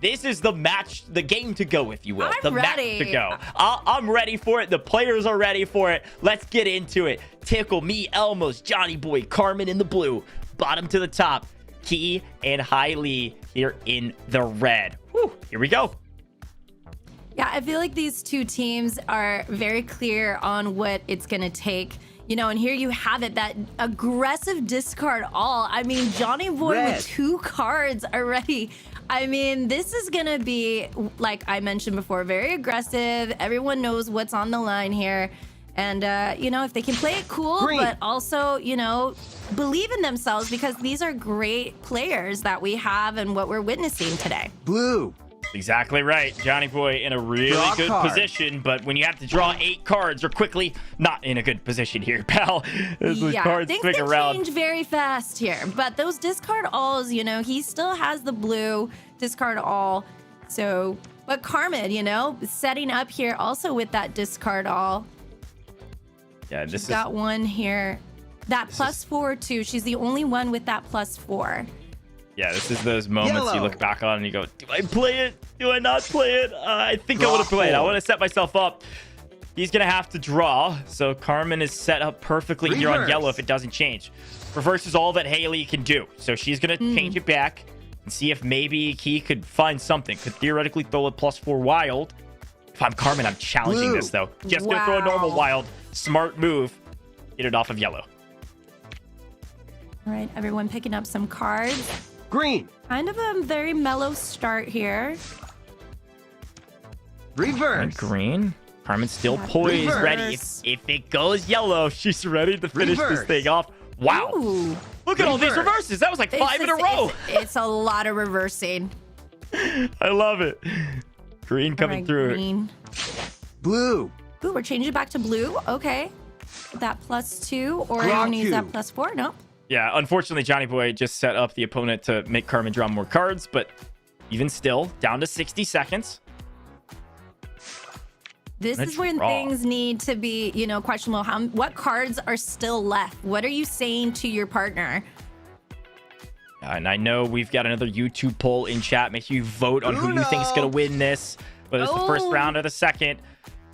this is the match, the game to go, if you will. I'm ready. Match to go. I'm ready for it. The players are ready for it. Let's get into it. Tickle, me, Elmos, Johnny Boy, Carmen in the blue, bottom to the top, Key and Hailey here in the red. Whew, here we go. Yeah, I feel like these 2 teams are very clear on what it's going to take. And here you have it, that aggressive discard all. I mean, Johnny Boy with 2 cards already. I mean, this is going to be, like I mentioned before, very aggressive. Everyone knows what's on the line here. And, if they can play it cool, but also, believe in themselves because these are great players that we have and what we're witnessing today. Blue. Exactly right. Johnny Boy in a really good position, but when you have to draw 8 cards, you're quickly not in a good position here, pal. Those cards things swing can around. change very fast here, but those discard alls, he still has the blue discard all. So, but Carmen, setting up here also with that discard all. Yeah, She's got one here. That +4 too. She's the only one with that +4. Yeah, this is those moments you look back on and you go, do I play it? Do I not play it? I think I would have played. I want to set myself up. He's going to have to draw. So Carmen is set up perfectly here on yellow if it doesn't change. Reverse is all that Haley can do. So she's going to change it back and see if maybe he could find something. Could theoretically throw a +4 wild. If I'm Carmen, I'm challenging this, though. Just going to throw a normal wild. Smart move. Get it off of yellow. All right, everyone picking up some cards. Green. Kind of a very mellow start here. Reverse. And green. Carmen's still poised, ready. If it goes yellow, she's ready to finish this thing off. Wow. Ooh. Look at all these reverses. That was like 5 in a row. It's a lot of reversing. I love it. Green coming through. Green. Blue. Ooh, we're changing back to blue. Okay. That +2, or you're going to use that +4? No. Yeah, unfortunately, Johnny Boy just set up the opponent to make Carmen draw more cards, but even still, down to 60 seconds. This is when things need to be, you know, questionable. What cards are still left? What are you saying to your partner? And I know we've got another YouTube poll in chat. Make sure you vote on who you think is going to win this. Whether it's the first round or the second.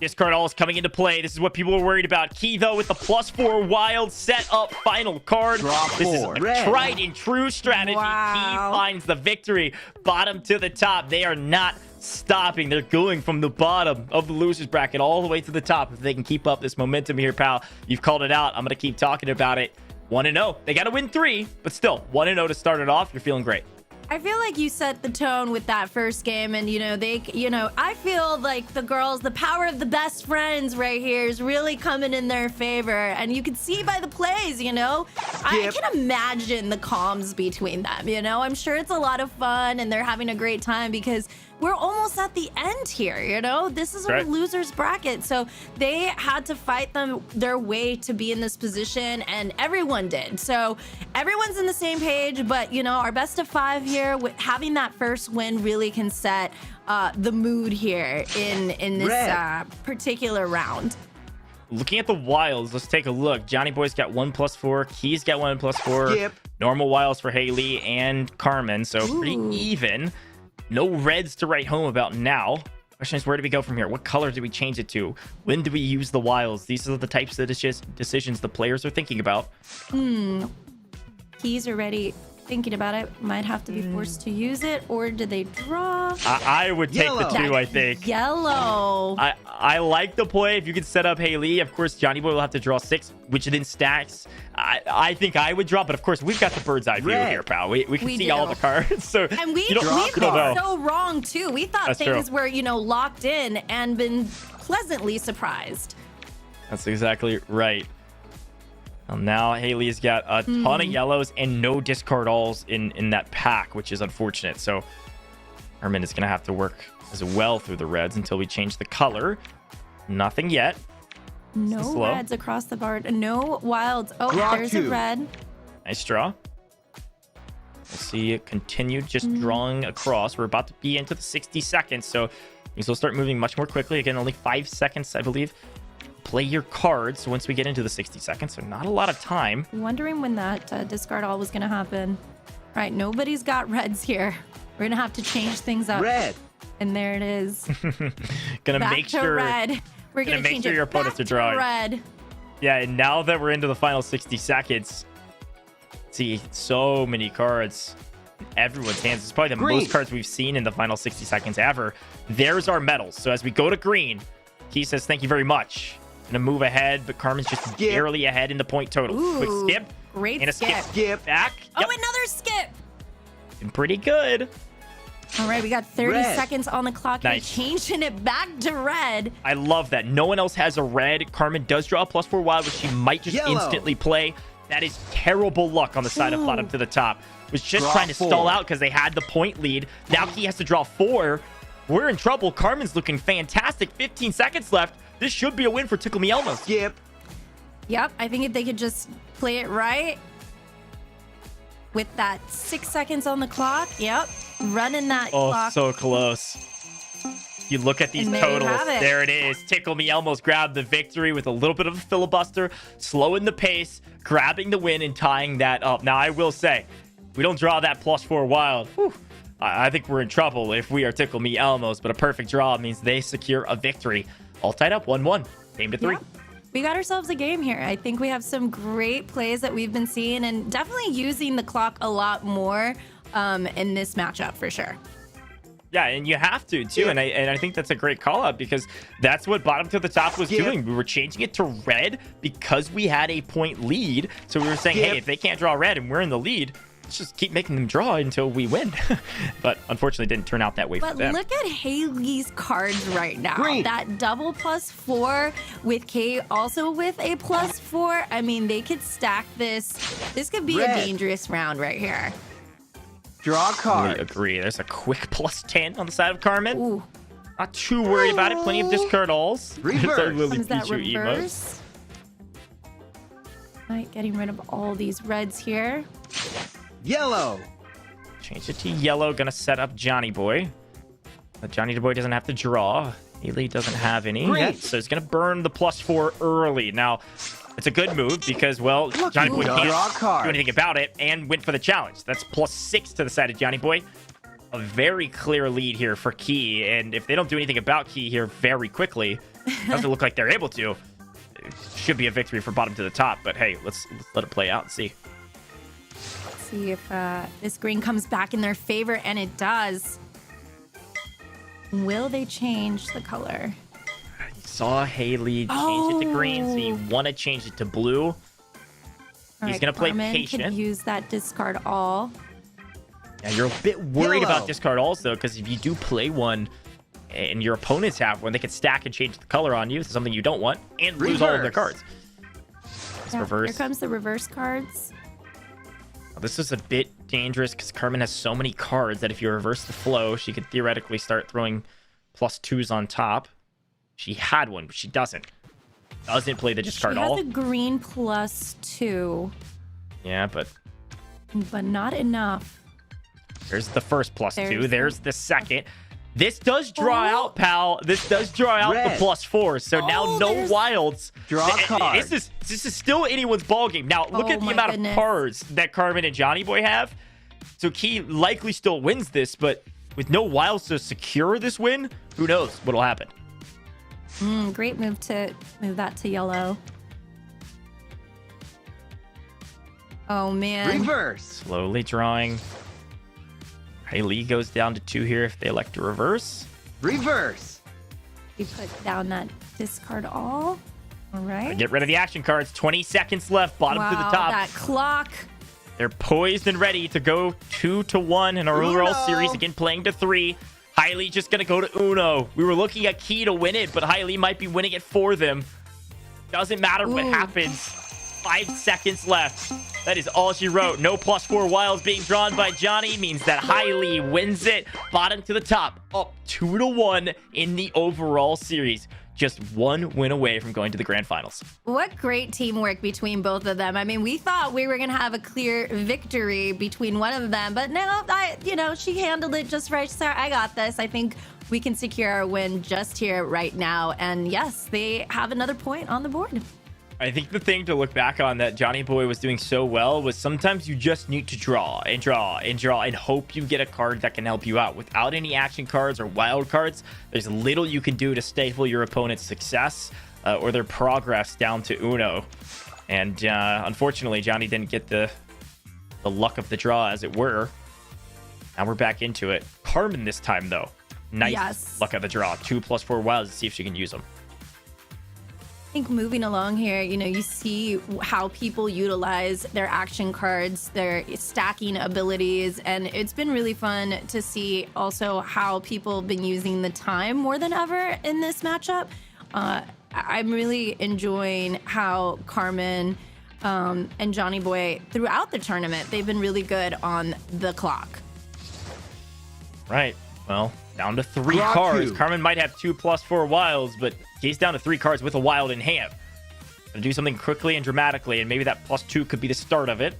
Discard all is coming into play. This is what people were worried about. Key, though, with the +4 wild set up final card. This is a tried and true strategy. Key finds the victory. Bottom to the top. They are not stopping. They're going from the bottom of the losers bracket all the way to the top. If they can keep up this momentum here, pal, you've called it out. I'm going to keep talking about it. 1-0. They got to win 3, but still 1-0 to start it off. You're feeling great. I feel like you set the tone with that first game, and I feel like the girls, the power of the best friends right here is really coming in their favor, and you can see by the plays, I can imagine the comms between them, I'm sure it's a lot of fun and they're having a great time because we're almost at the end here, this is a losers bracket, so they had to fight their way to be in this position, and everyone did. So everyone's in the same page, but our best of 5 here, with having that first win really can set the mood here in this particular round. Looking at the wilds, let's take a look. Johnny Boy's got 1 +4. Key's got 1 +4. Normal wilds for Haley and Carmen, so pretty even. No reds to write home about now. Question is, where do we go from here? What color do we change it to? When do we use the wilds? These are the types of decisions the players are thinking about. Keys already thinking about it. Might have to be forced to use it, or did they draw? I would take the 2, I think. Yellow. I like the play. If you could set up Haley, of course, Johnny Boy will have to draw 6, which then stacks. I think I would draw, but of course, we've got the bird's eye view here, pal. We can see all the cards. So and we've been so wrong, too. We thought things were, locked in and been pleasantly surprised. That's exactly right. Well, now Haley's got a ton of yellows and no discard alls in that pack, which is unfortunate. So Herman is going to have to work as well through the reds until we change the color. Nothing yet. No reds across the board. No wilds. Oh, there's a red. Nice draw. We'll see it continue just drawing across. We're about to be into the 60 seconds, so things will start moving much more quickly. Again, only 5 seconds, I believe. Play your cards once we get into the 60 seconds, so not a lot of time. Wondering when that discard all was going to happen. All right, nobody's got reds here. We're going to have to change things up. Red. And there it is. Gonna back make to sure red. We're gonna make change sure it your opponents back are drawing. to red. Yeah, and now that we're into the final 60 seconds, see so many cards in everyone's hands. It's probably the most cards we've seen in the final 60 seconds ever. There's our medals. So as we go to green, he says, thank you very much. Gonna move ahead, but Carmen's just barely ahead in the point total. Quick skip. Great and a skip back. Oh, another skip. And pretty good. All right, we got 30 seconds on the clock. Nice. We're changing it back to red. I love that. No one else has a red. Carmen does draw a +4 wild, which she might just instantly play. That is terrible luck on the side of bottom to the top. Was just trying to stall out because they had the point lead. Now he has to draw 4. We're in trouble. Carmen's looking fantastic. 15 seconds left. This should be a win for Tickle Me Elmos. Yep, I think if they could just play it right with that 6 seconds on the clock. Yep, running that clock. Oh, so close. You look at these totals. There it is. Tickle Me Elmos grabbed the victory with a little bit of a filibuster, slowing the pace, grabbing the win, and tying that up. Now, I will say, we don't draw that +4 wild, whew, I think we're in trouble if we are Tickle Me Elmos. But a perfect draw means they secure a victory. All tied up 1-1. Game to 3. Yeah. We got ourselves a game here. I think we have some great plays that we've been seeing and definitely using the clock a lot more in this matchup for sure. Yeah, and you have to too, and I think that's a great call out because that's what bottom to the top was doing. We were changing it to red because we had a point lead. So we were saying, hey, if they can't draw red and we're in the lead, let's just keep making them draw until we win. But unfortunately, it didn't turn out that way for them. But look at Haley's cards right now. Green. That double +4 with Kate also with a +4. I mean, they could stack this. This could be Red. a dangerous round right here. Draw a card. I agree. There's a quick +10 on the side of Carmen. Ooh. Not too worried about it. Plenty of discard alls. Reverse. Comes that Pichu emotes. reverse. All right, getting rid of all these reds here. Yellow. Change it to yellow. Gonna set up Johnny Boy. But Johnny Boy doesn't have to draw. Haley doesn't have any yet, so he's gonna burn the +4 early. Now, it's a good move because, well, Johnny Boy can't do anything about it and went for the challenge. That's +6 to the side of Johnny Boy. A very clear lead here for Key, and if they don't do anything about Key here very quickly, doesn't look like they're able to. It should be a victory for bottom to the top, but hey, let's let it play out and see. See if this green comes back in their favor, and it does. Will they change the color? Saw Haley change it to green, so you want to change it to blue. He's going to play Carmen patient. could use that discard all. Yeah, you're a bit worried Yellow. about discard alls, though, because if you do play one and your opponents have one, they can stack and change the color on you. It's something you don't want, and lose all of their cards. Yeah, reverse. Here comes the reverse cards. This is a bit dangerous because Carmen has so many cards that if you reverse the flow, she could theoretically start throwing +2s on top. She had one, but she doesn't. Doesn't play the discard all. She has a green +2, Yeah, but not enough. there's the first +2. There's the second. This does draw out, pal. This does draw out Red. the +4. So now no wilds. Draw a card. This is still anyone's ball game. Now look at the my amount goodness. of cards that Carmen and Johnny Boy have. So Key likely still wins this, but with no wilds to secure this win, who knows what'll happen. Great move to move that to yellow. Oh man. Reverse. Slowly drawing. Haley goes down to 2 here if they elect to reverse. Reverse. We put down that discard all. All right. Get rid of the action cards. 20 seconds left. Bottom to the top. That clock. They're poised and ready to go 2-1 in our overall series. Again, playing to 3. Hailey just going to go to Uno. We were looking at Key to win it, but Hailey might be winning it for them. Doesn't matter what happens. 5 seconds left. That is all she wrote. No +4 wilds being drawn by Johnny means that Hailey wins it. Bottom to the top. Up 2-1 in the overall series. Just 1 win away from going to the grand finals. What great teamwork between both of them. I mean, we thought we were going to have a clear victory between one of them, but no, she handled it just right. Sarah, I got this. I think we can secure our win just here right now. And yes, they have another point on the board. I think the thing to look back on that Johnny Boy was doing so well was sometimes you just need to draw and draw and draw and hope you get a card that can help you out. Without any action cards or wild cards, there's little you can do to stifle your opponent's success or their progress down to Uno. And unfortunately, Johnny didn't get the luck of the draw, as it were. Now we're back into it. Carmen this time, though. Nice luck of the draw. 2 +4 wilds to see if she can use them. I think moving along here, you see how people utilize their action cards, their stacking abilities, and it's been really fun to see also how people have been using the time more than ever in this matchup. I'm really enjoying how Carmen and Johnny Boy throughout the tournament, they've been really good on the clock. Right. Well, down to 3 cards. Carmen might have 2 +4 wilds, but he's down to 3 cards with a wild in hand. Gonna do something quickly and dramatically, and maybe that +2 could be the start of it.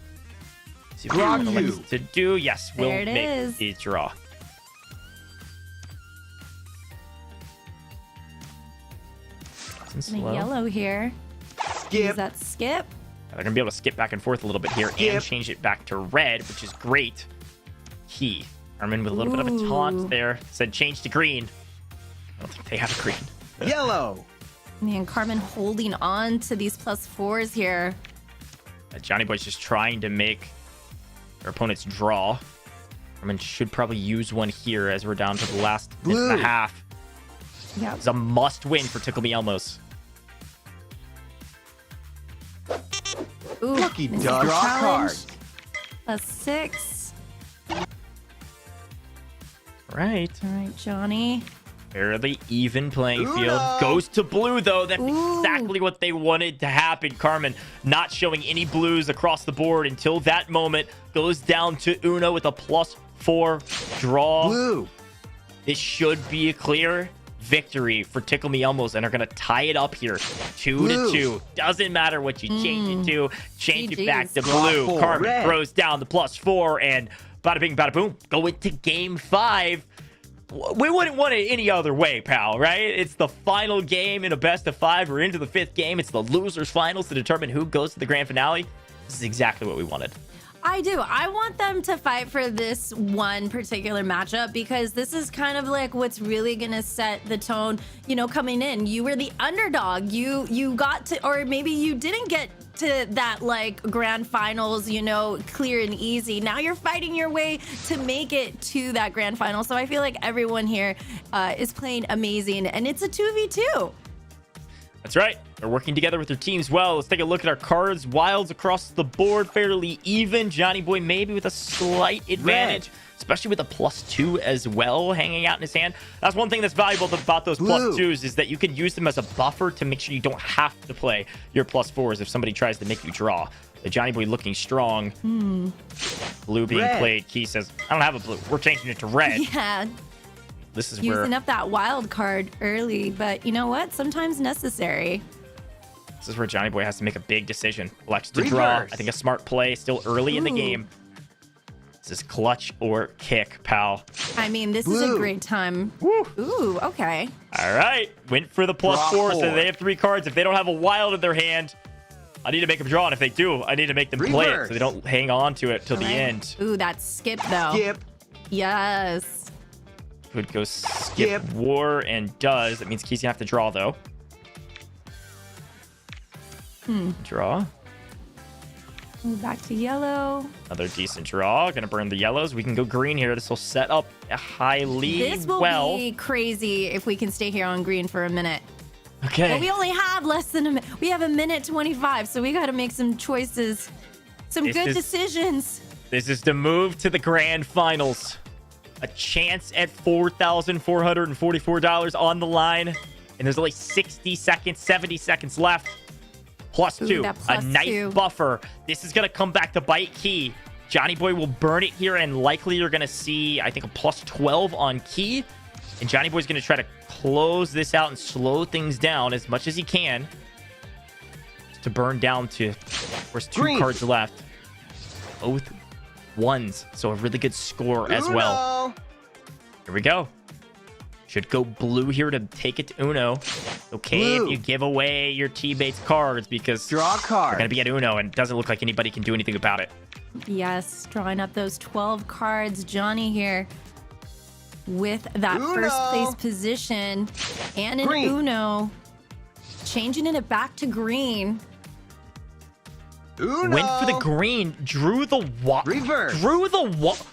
See what Carmen likes to do. Yes, we'll There it make is. the draw. And a yellow here. Use that skip. They're going to be able to skip back and forth a little bit here and change it back to red, which is great. Key. Carmen with a little bit of a taunt there. Said change to green. I don't think they have a green. Yellow. Man, Carmen holding on to these +4s here. Johnny Boy's just trying to make their opponents draw. Carmen should probably use one here as we're down to the last minute and a half. Yeah. It's a must win for Tickle Me Elmos. Ooh, Lucky this is duck. a Draw challenge. card. +6. Right. All right, Johnny. Fairly even playing field. Goes to blue, though. That's exactly what they wanted to happen. Carmen not showing any blues across the board until that moment. Goes down to Uno with a +4 draw. Blue. This should be a clear victory for Tickle Me Elmos, and are going to tie it up here 2-2. Doesn't matter what you change it to. Change it back to blue. Four, Carmen red. throws down the +4, and bada bing, bada boom. Go into game 5. We wouldn't want it any other way, pal, right? It's the final game in a best of 5. We're into the 5th game. It's the losers finals to determine who goes to the grand finale. This is exactly what we wanted. I do. I want them to fight for this one particular matchup because this is kind of like what's really going to set the tone, you know, coming in. You were the underdog. You got to, or maybe you didn't get to that like grand finals, you know, clear and easy. Now you're fighting your way to make it to that grand final. So I feel like everyone here is playing amazing, and it's a 2v2. That's right. They're working together with their teams well. Let's take a look at our cards. Wilds across the board, fairly even. Johnny Boy maybe with a slight advantage, especially with a +2 as well hanging out in his hand. That's one thing that's valuable about those +2s is that you can use them as a buffer to make sure you don't have to play your +4s if somebody tries to make you draw. The Johnny Boy looking strong. Blue being played. Key says, I don't have a blue. We're changing it to red. Yeah. This is Using where up that wild card early, but you know what? Sometimes necessary. this is where Johnny Boy has to make a big decision. Elects to draw. I think a smart play still early in the game. This is clutch or kick, pal. I mean, this is a great time. Ooh, okay. All right. Went for the +4, so they have 3 cards. If they don't have a wild in their hand, I need to make them draw. And if they do, I need to make them play it so they don't hang on to it till the end. Ooh, that skip, though. Skip. Yes. Could go skip war and does. That means Key's gonna have to draw, though. Draw. Move back to yellow. Another decent draw. Gonna burn the yellows. We can go green here. This will set up a high lead. This will be crazy if we can stay here on green for a minute. Okay. But we only have less than a minute. We have a minute 25, so we got to make some choices. Some good decisions. This is the move to the grand finals. A chance at $4,444 on the line. And there's only 60 seconds, 70 seconds left. +2. A nice buffer. This is going to come back to bite Key. Johnny Boy will burn it here, and likely you're going to see, I think, a +12 on Key. And Johnny Boy's going to try to close this out and slow things down as much as he can. Just to burn down to, of course, 2 cards left. Both ones. So a really good score as well. Here we go. Should go blue here to take it to Uno. Okay, if you give away your teammates' cards because draw a card. They're going to be at Uno and it doesn't look like anybody can do anything about it. Yes, drawing up those 12 cards. Johnny here with that first place position and an Uno. Changing it back to green. Uno. Went for the green. Drew the reverse. What?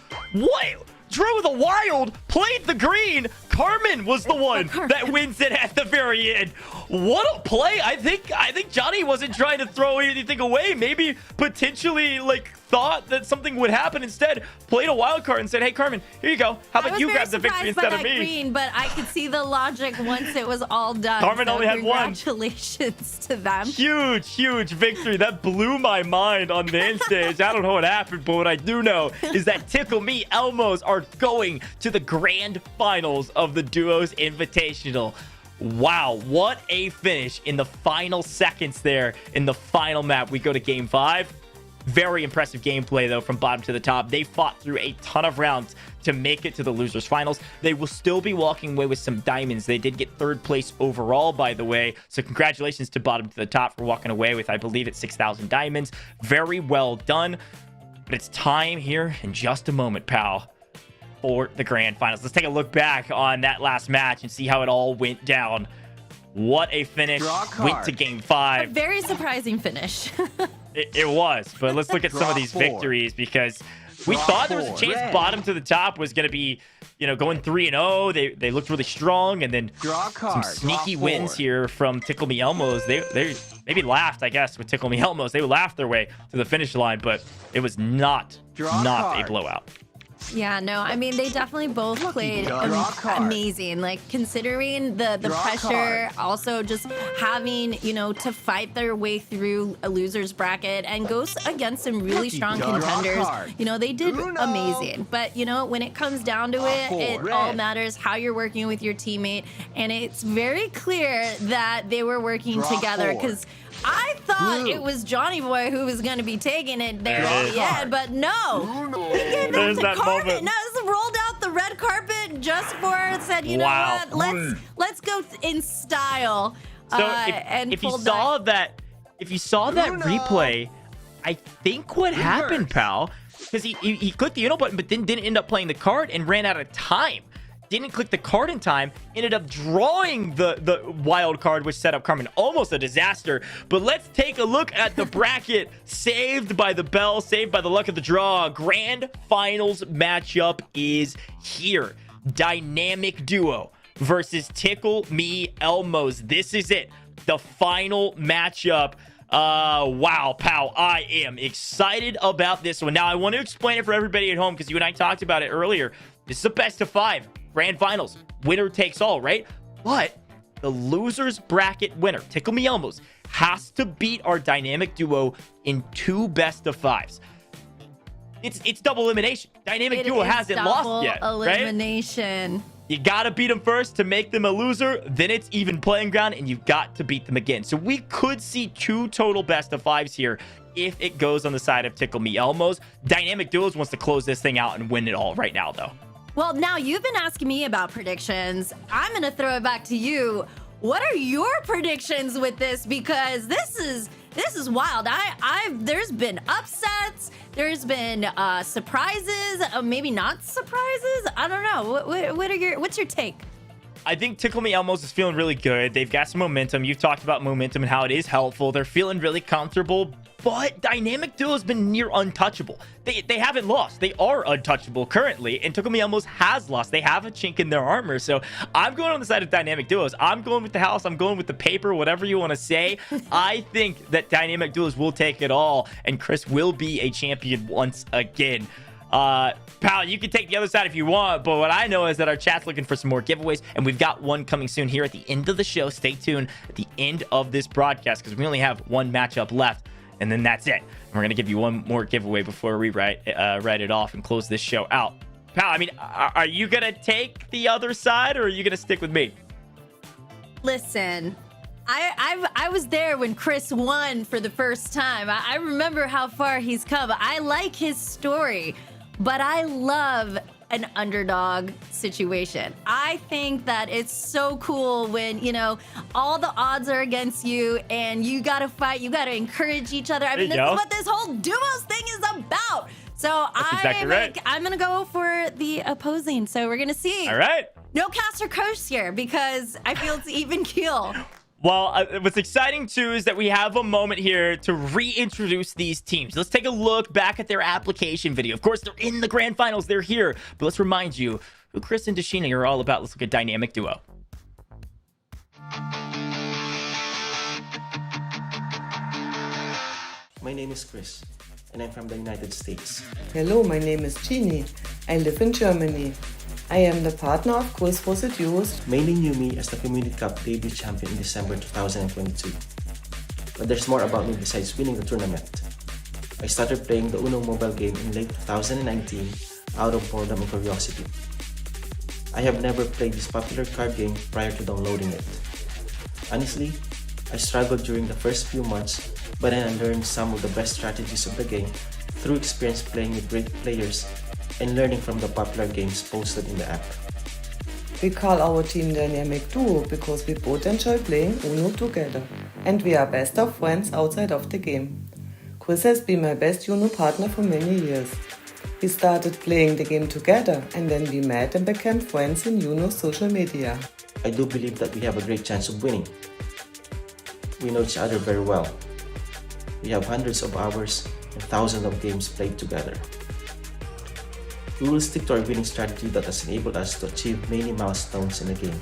Drew the wild. Played the green. Carmen was the one that wins it at the very end. What a play! I think Johnny wasn't trying to throw anything away. Maybe potentially thought that something would happen. Instead, played a wild card and said, "Hey, Carmen, here you go. How about you grab the victory instead of me?" Green, but I could see the logic once it was all done. Carmen only had one. Congratulations to them. Huge victory. That blew my mind on the end stage. I don't know what happened, but what I do know is that Tickle Me Elmos are going to the grand finals of the Duos Invitational. Wow, what a finish in the final seconds there in the final map. We go to game 5. Very impressive gameplay, though, from bottom to the top. They fought through a ton of rounds to make it to the losers finals. They will still be walking away with some diamonds. They did get third place overall, by the way. So congratulations to bottom to the top for walking away with, I believe it's 6,000 diamonds. Very well done. But it's time here in just a moment, pal, for the grand finals. Let's take a look back on that last match and see how it all went down. What a finish. Went to game 5. A very surprising finish. It was, but let's look at some of these victories, because we thought there was a chance bottom to the top was going to be, you know, going 3-0. They looked really strong, and then some sneaky wins here from Tickle Me Elmos. They maybe laughed, I guess, with Tickle Me Elmos. They laughed their way to the finish line, but it was not a blowout. Yeah, no, I mean, they definitely both played amazing. Like, considering the pressure, also just having, you know, to fight their way through a loser's bracket and go against some really strong contenders. You know, they did amazing. But, you know, when it comes down to it, it all matters how you're working with your teammate. And it's very clear that they were working together, because I thought it was Johnny Boy who was going to be taking it there at the end, but no. He gave out the carpet. No, this rolled out the red carpet just for it. Said, you know what? Let's go in style. So if you saw that replay, I think what happened, pal, because he clicked the Uno button, but then didn't end up playing the card and ran out of time. Didn't click the card in time, ended up drawing the wild card, which set up Carmen. Almost a disaster. But let's take a look at the bracket. Saved by the bell, saved by the luck of the draw. Grand finals matchup is here. Dynamic Duo versus Tickle Me Elmos. This is it. The final matchup. Wow, pal, I am excited about this one. Now, I want to explain it for everybody at home, because you and I talked about it earlier. This is a best of 5. Grand finals, winner takes all, right? But the losers bracket winner, Tickle Me Elmos, has to beat our dynamic duo in 2 best of 5s. It's double elimination. Dynamic duo hasn't lost yet, elimination. Right? You gotta beat them first to make them a loser. Then it's even playing ground, and you've got to beat them again. So we could see 2 total best of 5s here if it goes on the side of Tickle Me Elmos. Dynamic Duos wants to close this thing out and win it all right now, though. Well, now you've been asking me about predictions. I'm going to throw it back to you. What are your predictions with this? Because this is wild. There's been upsets. There's been surprises. Maybe not surprises. I don't know. What's your take? I think Tickle Me Elmos is feeling really good. They've got some momentum. You've talked about momentum and how it is helpful. They're feeling really comfortable. But Dynamic Duo has been near untouchable. They haven't lost. They are untouchable currently. And Tickle Me Elmos has lost. They have a chink in their armor. So I'm going on the side of Dynamic Duos. I'm going with the house. I'm going with the paper, whatever you want to say. I think that Dynamic Duos will take it all. And Chris will be a champion once again. Pal, you can take the other side if you want, but what I know is that our chat's looking for some more giveaways, and we've got one coming soon here at the end of the show. Stay tuned at the end of this broadcast, because we only have one matchup left, and then that's it. And we're going to give you one more giveaway before we write it off and close this show out. Pal, I mean, are you going to take the other side, or are you going to stick with me? Listen, I was there when Chris won for the first time. I remember how far he's come. I like his story. But I love an underdog situation. I think that it's so cool when, you know, all the odds are against you and you gotta fight, you gotta encourage each other. I mean, this is what this whole duos thing is about. So I'm gonna go for the opposing. So we're gonna see. All right. No cast or curse here, because I feel it's even keel. Well, what's exciting, too, is that we have a moment here to reintroduce these teams. Let's take a look back at their application video. Of course, they're in the grand finals. They're here. But let's remind you who Chris and Dashina are all about. Let's look at Dynamic Duo. My name is Chris, and I'm from the United States. Hello, my name is Jeannie. I live in Germany. I am the partner of Chris for the Duos. Many knew me as the Community Cup debut champion in December 2022. But there's more about me besides winning the tournament. I started playing the Uno mobile game in late 2019 out of boredom and curiosity. I have never played this popular card game prior to downloading it. Honestly, I struggled during the first few months, but then I learned some of the best strategies of the game through experience playing with great players and learning from the popular games posted in the app. We call our team Dynamic Duo because we both enjoy playing Uno together, and we are best of friends outside of the game. Chris has been my best Uno partner for many years. We started playing the game together, and then we met and became friends in Uno's social media. I do believe that we have a great chance of winning. We know each other very well. We have hundreds of hours and thousands of games played together. We will stick to our winning strategy that has enabled us to achieve many milestones in the game.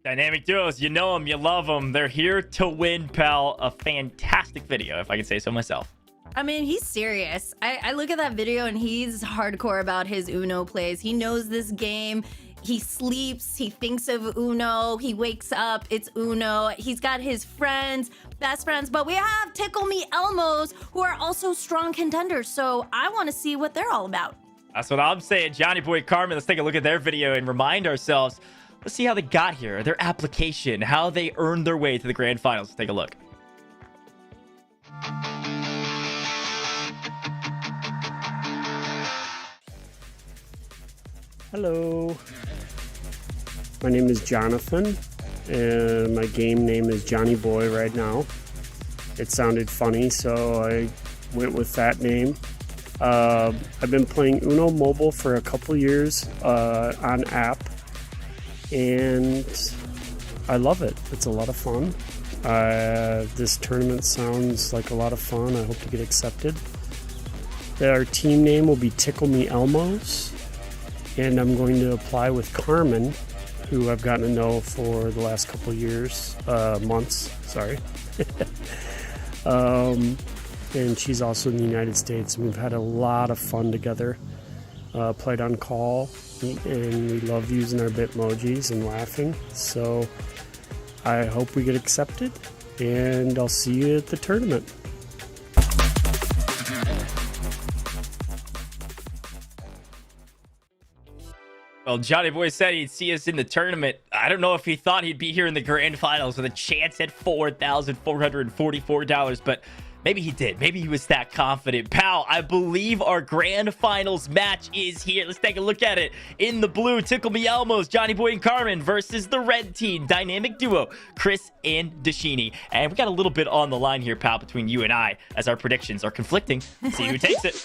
Dynamic duos, you know them, you love them. They're here to win, pal. A fantastic video, if I can say so myself. I mean, he's serious. I look at that video and he's hardcore about his Uno plays. He knows this game. He sleeps, he thinks of Uno, he wakes up, it's Uno. He's got his friends, best friends, but we have Tickle Me Elmos, who are also strong contenders. So I want to see what they're all about. That's what I'm saying. Johnny Boy Carmen, let's take a look at their video and remind ourselves. Let's see how they got here, their application, how they earned their way to the grand finals. Let's take a look. Hello. My name is Jonathan, and my game name is Johnny Boy right now. It sounded funny, so I went with that name. I've been playing Uno Mobile for a couple years on app, and I love it. It's a lot of fun. This tournament sounds like a lot of fun. I hope to get accepted. Our team name will be Tickle Me Elmos, and I'm going to apply with Carmen, who I've gotten to know for the last couple years, months, sorry. And she's also in the United States. We've had a lot of fun together. Played on call, and we love using our Bitmojis and laughing. So I hope we get accepted, and I'll see you at the tournament. Well, Johnny Boy said he'd see us in the tournament. I don't know if he thought he'd be here in the grand finals with a chance at $4,444, but maybe he did. Maybe he was that confident. Pal, I believe our grand finals match is here. Let's take a look at it. In the blue, Tickle Me Elmos, Johnny Boy and Carmen versus the red team, dynamic duo, Chris and Dashini. And we got a little bit on the line here, pal, between you and I, as our predictions are conflicting. Let's see who takes it.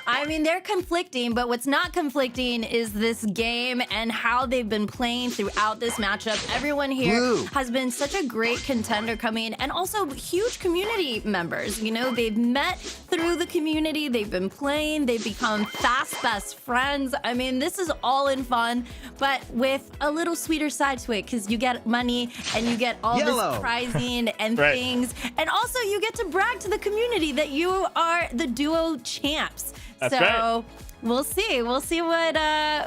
I mean, they're conflicting, but what's not conflicting is this game and how they've been playing throughout this matchup. Everyone here has been such a great contender coming, and also huge community members. You know, they've met through the community, they've been playing, they've become fast best friends. I mean, this is all in fun, but with a little sweeter side to it, because you get money and you get all this prizing and things, and also you get to brag to the community that you are the duo champs. That's right. We'll see. We'll see what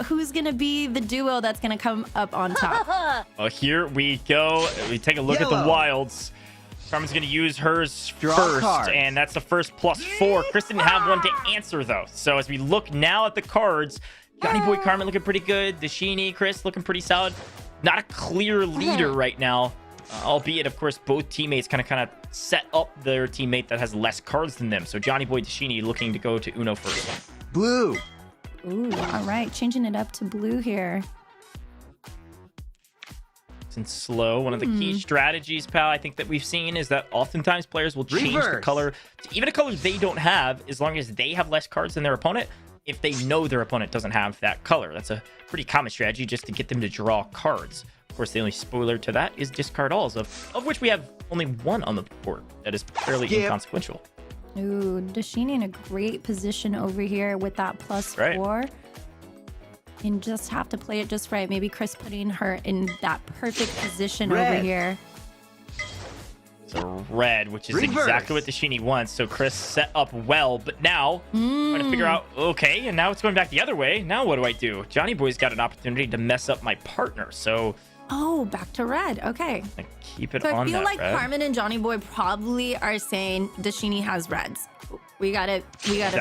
who's gonna be the duo that's gonna come up on top. Well, here we go. We take a look at the wilds. Carmen's gonna use hers first, and that's the first +4. Chris didn't have one to answer though. So as we look now at the cards, Johnny Boy Carmen looking pretty good. Dashini, Chris looking pretty solid. Not a clear leader right now. Albeit, of course, both teammates kind of set up their teammate that has less cards than them. So Johnny Boy Dashini looking to go to Uno first. Blue. Ooh, all right. Changing it up to blue here. And slow. One of the key strategies, pal, I think that we've seen is that oftentimes players will change the color to even a color they don't have, as long as they have less cards than their opponent, if they know their opponent doesn't have that color. That's a pretty common strategy just to get them to draw cards. Of course, the only spoiler to that is discard alls, of which we have only one on the board. That is fairly inconsequential. Ooh, Dashini in a great position over here with that +4. And just have to play it just right. Maybe Chris putting her in that perfect position over here. So red, which is exactly what Dashini wants. So Chris set up well, but now trying to figure out, okay, and now it's going back the other way. Now what do I do? Johnny Boy's got an opportunity to mess up my partner. So oh, back to red. Okay. Keep it so on I feel that like red. Carmen and Johnny Boy probably are saying Dashini has reds. We gotta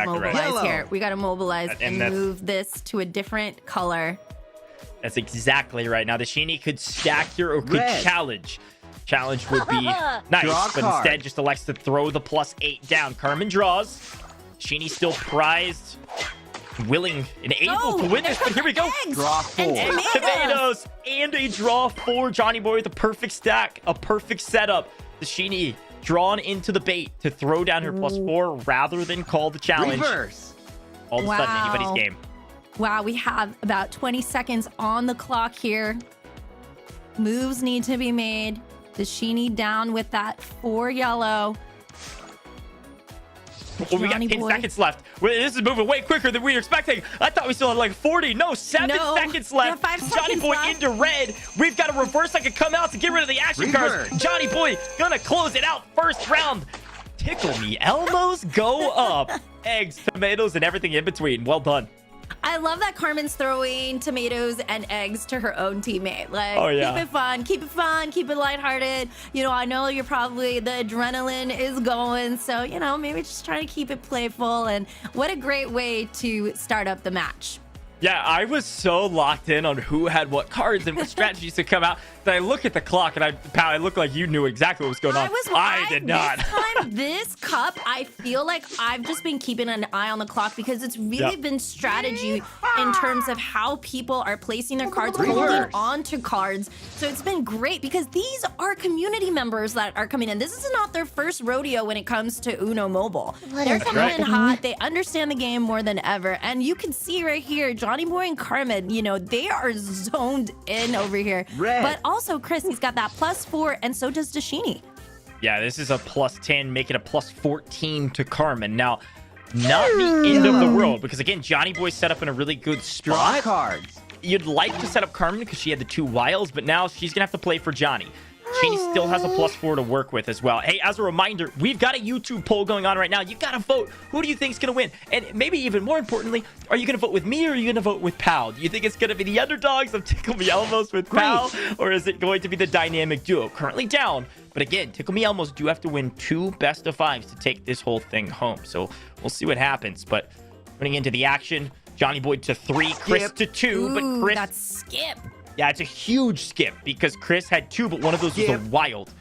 mobilize here. We gotta mobilize and move this to a different color. That's exactly right. Now, the Sheeny could stack here or could challenge. Challenge would be nice, but instead just elects to throw the +8 down. Carmen draws. Sheeny still prized, willing and able to win this, but here we go. Draw 4. And tomatoes and a draw 4. Johnny Boy with a perfect stack, a perfect setup. The Sheeny drawn into the bait to throw down her +4 rather than call the challenge. Reverse. All of a sudden, anybody's game. Wow, we have about 20 seconds on the clock here. Moves need to be made. The Sheeny down with that 4 yellow. Oh, we got 10 seconds left. This is moving way quicker than we were expecting. I thought we still had like 40. No, 7 seconds left. 5 Johnny seconds Boy left. into red. We've got a reverse that could come out to get rid of the action cards. Johnny Boy gonna close it out first round. Tickle me. Elmos go up. Eggs, tomatoes, and everything in between. Well done. I love that Carmen's throwing tomatoes and eggs to her own teammate. Like, keep it fun, keep it lighthearted. You know, I know you're probably, the adrenaline is going, so, you know, maybe just try to keep it playful. And what a great way to start up the match. Yeah, I was so locked in on who had what cards and what strategies to come out that I look at the clock and I look like you knew exactly what was going on. I did not. This cup, I feel like I've just been keeping an eye on the clock because it's really been strategy in terms of how people are placing their cards, holding on to cards. So it's been great because these are community members that are coming in. This is not their first rodeo when it comes to Uno Mobile. They're coming in hot. They understand the game more than ever. And you can see right here, Johnny Boy and Carmen, you know, they are zoned in over here. But also, Chris, he's got that +4, and so does Dashini. Yeah, this is a +10, making a +14 to Carmen. Now, not the end of the world, because again, Johnny Boy set up in a really good spot. Draw cards. You'd like to set up Carmen because she had the 2 wilds, but now she's gonna have to play for Johnny. She still has a +4 to work with as well. Hey, as a reminder, we've got a YouTube poll going on right now. You gotta vote. Who do you think is gonna win? And maybe even more importantly, are you gonna vote with me or are you gonna vote with Pal? Do you think it's gonna be the underdogs of Tickle Me Elmos with Pal, or is it going to be the dynamic duo? Currently down, but again, Tickle Me Elmos do have to win 2 best of 5s to take this whole thing home. So we'll see what happens. But running into the action, Johnny Boy to 3, Chris to 2, but Chris. That's skip. Yeah, it's a huge skip because Chris had 2, but one of those was a wild.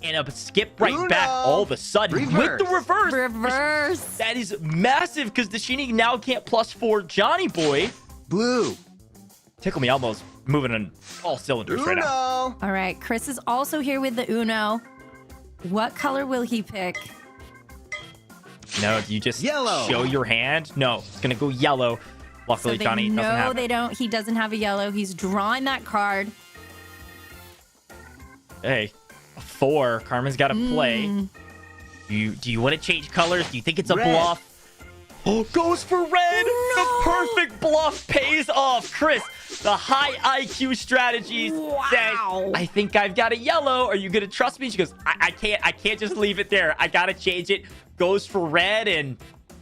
And a skip right back all of a sudden with the reverse. That is massive because the Sheeny now can't +4 Johnny Boy. Blue. Tickle Me Elmos moving on all cylinders right now. All right, Chris is also here with the Uno. What color will he pick? No, you just Yellow. show your hand. No, it's going to go yellow. Luckily, So Johnny doesn't have they don't. He doesn't have a yellow. He's drawing that card. Hey, a 4. Carmen's got to play. Do you want to change colors? Do you think it's a bluff? Oh, goes for red. The perfect bluff pays off. Chris, the high IQ strategies says, I think I've got a yellow. Are you going to trust me? She goes, I can't just leave it there. I got to change it. Goes for red and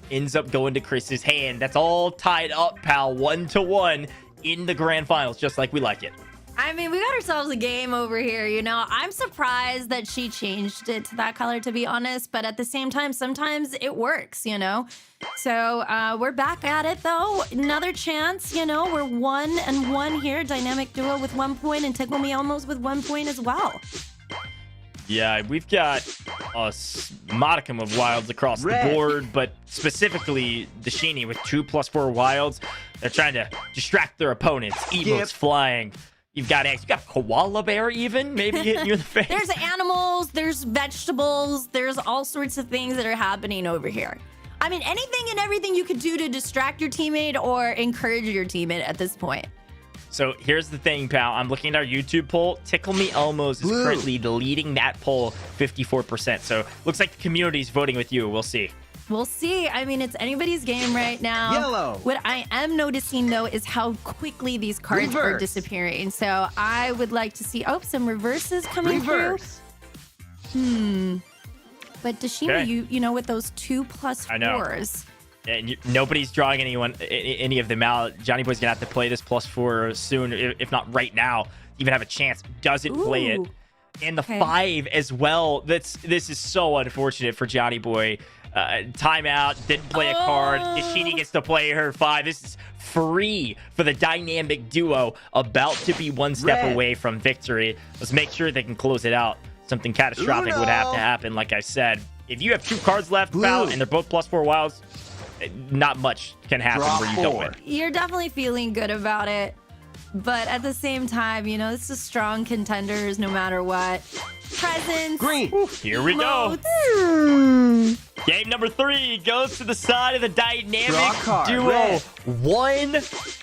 ends up going to Chris's hand. That's all tied up, pal. 1-1 in the grand finals, just like we like it. I mean, we got ourselves a game over here, you know. I'm surprised that she changed it to that color, to be honest. But at the same time, sometimes it works, you know. So we're back at it, though. Another chance, you know. We're 1-1 here. Dynamic duo with 1 point and Tickle Me Elmos with 1 point as well. Yeah, we've got a modicum of wilds across the board, but specifically the Sheeny with 2+4 wilds. They're trying to distract their opponents. Emotes flying. You've got eggs. You got a koala bear even maybe hitting you in the face. There's animals. There's vegetables. There's all sorts of things that are happening over here. I mean, anything and everything you could do to distract your teammate or encourage your teammate at this point. So here's the thing, pal. I'm looking at our YouTube poll. Tickle Me Elmos is currently leading that poll 54%. So looks like the community's voting with you. We'll see. We'll see. I mean, it's anybody's game right now. Yellow. What I am noticing, though, is how quickly these cards are disappearing. So I would like to see... Oh, some reverses coming through. But Dashima, you know, with those 2+4s... And nobody's drawing any of them out. Johnny Boy's gonna have to play this +4 soon, if not right now. Even have a chance. Doesn't play it. And the 5 as well. This is so unfortunate for Johnny Boy. timeout, didn't play a card. Dashini gets to play her 5. This is free for the dynamic duo, about to be one step away from victory. Let's make sure they can close it out. Something catastrophic would have to happen, like I said. If you have 2 cards left, pal, and they're both +4 wilds, not much can happen where you don't win. You're definitely feeling good about it. But at the same time, you know, this is strong contenders no matter what. Presents. Green. Here we go. Game number 3 goes to the side of the dynamic duo. 1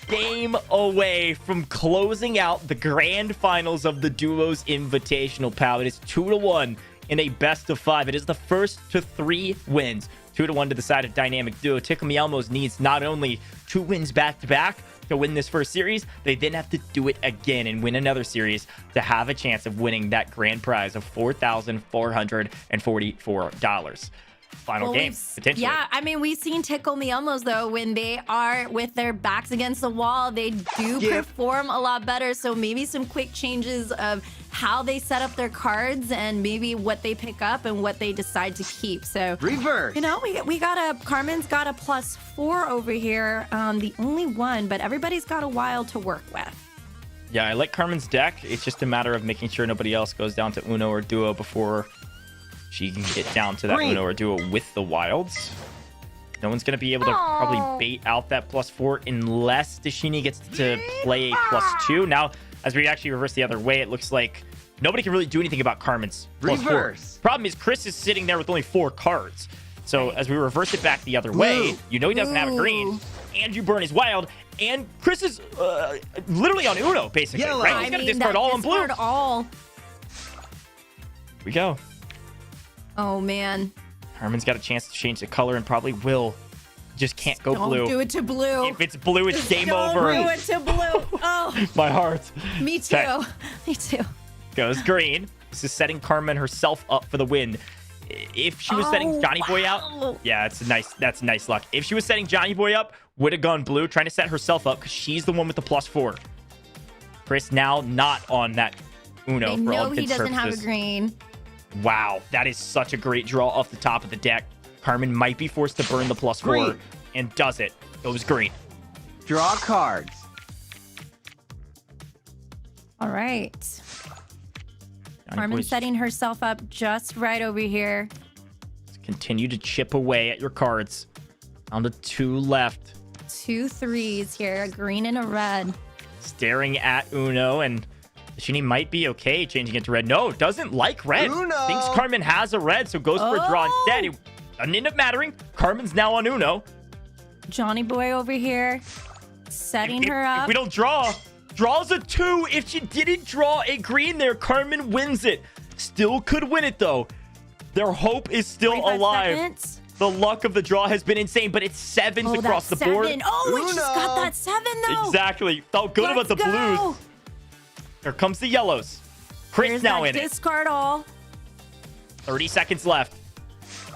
game away from closing out the grand finals of the duos invitational, pal. It is 2-1 in a best of 5. It is the first to 3 wins. 2-1 to the side of dynamic duo. Tickle Me Elmos needs not only 2 wins back-to-back to win this first series, they then have to do it again and win another series to have a chance of winning that grand prize of $4,444. Final game, potentially. Yeah, I mean, we've seen Tickle Me Elmos, though, when they are with their backs against the wall, they do perform a lot better. So maybe some quick changes of how they set up their cards and maybe what they pick up and what they decide to keep. So, reverse. You know, we got Carmen's got a +4 over here, the only one, but everybody's got a wild to work with. Yeah, I like Carmen's deck. It's just a matter of making sure nobody else goes down to Uno or Duo before she can get down to that Uno or Duo with the wilds. No one's going to be able to probably bait out that +4 unless Dashini gets to play a +2. Now, as we actually reverse the other way, it looks like nobody can really do anything about Carmen's +4. Problem is, Chris is sitting there with only 4 cards. So as we reverse it back the other way, you know he doesn't have a green, and you burn his wild, and Chris is literally on Uno, basically. Right? He's going to discard all on blue. All. Here we go. Oh, man. Carmen's got a chance to change the color and probably will. Just can't go blue. Don't do it to blue. If it's blue, it's game over. Don't do it to blue. Oh. My heart. Me too. Okay. Me too. Goes green. This is setting Carmen herself up for the win. If she was setting Johnny Boy out, yeah, that's nice luck. If she was setting Johnny Boy up, would have gone blue, trying to set herself up because she's the one with the +4. Chris now not on that Uno. They for all know he doesn't have a green. Wow, that is such a great draw off the top of the deck. Carmen might be forced to burn the +4 and does it. Goes green. Draw cards. All right. Carmen setting herself up just right over here. Continue to chip away at your cards. On the 2 left. 2 3s here, a green and a red. Staring at Uno, and Dashini might be okay changing it to red. No, doesn't like red. Uno. Thinks Carmen has a red, so goes for a draw instead. It doesn't end up mattering. Carmen's now on Uno. Johnny Boy over here, setting her up. If we don't draw, draws a 2. If she didn't draw a green there, Carmen wins it. Still could win it, though. Their hope is still alive. Seconds. The luck of the draw has been insane, but it's 7s across the board. Oh, we just got that 7, though. Exactly. Felt good about the blues. Here comes the yellows. Chris Here's now that in it. Discard all. 30 seconds left.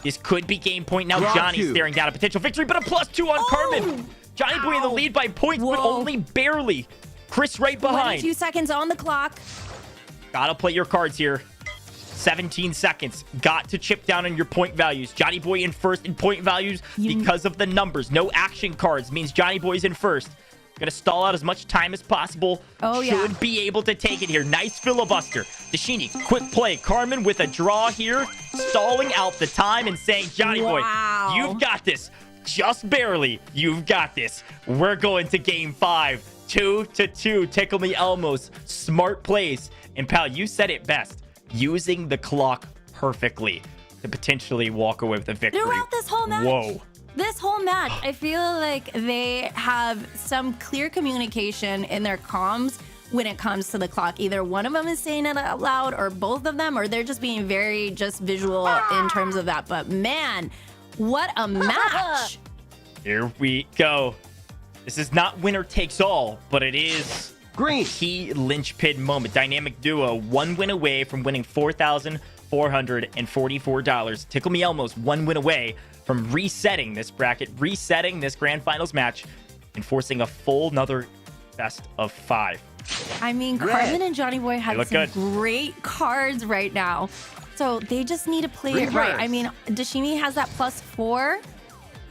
This could be game point now. Johnny staring down a potential victory, but a +2 on Carmen. Johnny Boy in the lead by points, but only barely. Chris right behind. 22 seconds on the clock. Gotta play your cards here. 17 seconds. Got to chip down on your point values. Johnny Boy in first in point values because of the numbers. No action cards means Johnny Boy's in first. Gonna stall out as much time as possible. Should be able to take it here. Nice filibuster. Dashini, quick play. Carmen with a draw here. Stalling out the time and saying, Johnny Boy, you've got this. Just barely. You've got this. We're going to game 5. 2-2. Tickle Me Elmos. Smart plays. And pal, you said it best. Using the clock perfectly to potentially walk away with a victory. Throughout this whole match. Whoa. This whole match, I feel like they have some clear communication in their comms when it comes to the clock. Either one of them is saying it out loud or both of them, or they're just being very just visual in terms of that. But man, what a match. Here we go. This is not winner takes all, but it is a key linchpin moment. Dynamic duo, 1 win away from winning $4,444. Tickle Me Elmos, 1 win away from resetting this bracket, resetting this grand finals match, and forcing a full another best of 5. I mean, Carmen and Johnny Boy have some great cards right now. So they just need to play it right. I mean, Dashimi has that +4.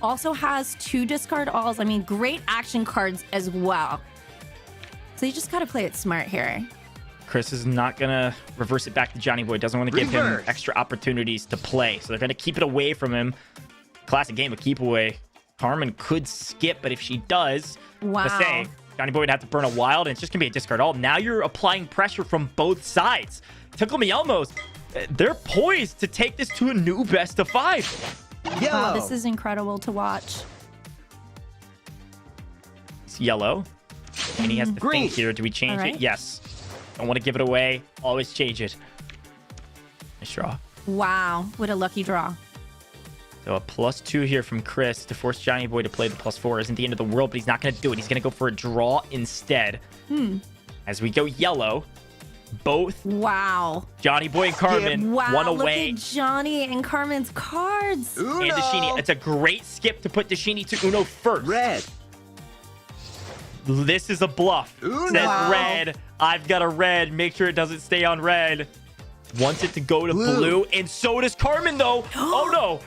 Also has 2 discard alls. I mean, great action cards as well. So you just got to play it smart here. Chris is not going to reverse it back to Johnny Boy. Doesn't want to give him extra opportunities to play. So they're going to keep it away from him. Classic game of keep away. Carmen could skip, but if she does, let's say Johnny Boy would have to burn a wild, and it's just going to be a discard all. Now you're applying pressure from both sides. Tickle Me Elmos, they're poised to take this to a new best of 5. Wow, this is incredible to watch. It's yellow. And he has to think here. Do we change it? Yes. Don't want to give it away. Always change it. Nice draw. Wow, what a lucky draw. So a +2 here from Chris to force Johnny Boy to play the +4 isn't the end of the world, but he's not going to do it. He's going to go for a draw instead. As we go yellow, both Johnny Boy and Carmen one away. Look at Johnny and Carmen's cards. And Dashini. It's a great skip to put Dashini to Uno first. Red. This is a bluff. Says red. I've got a red. Make sure it doesn't stay on red. Wants it to go to blue. And so does Carmen, though. Oh, no.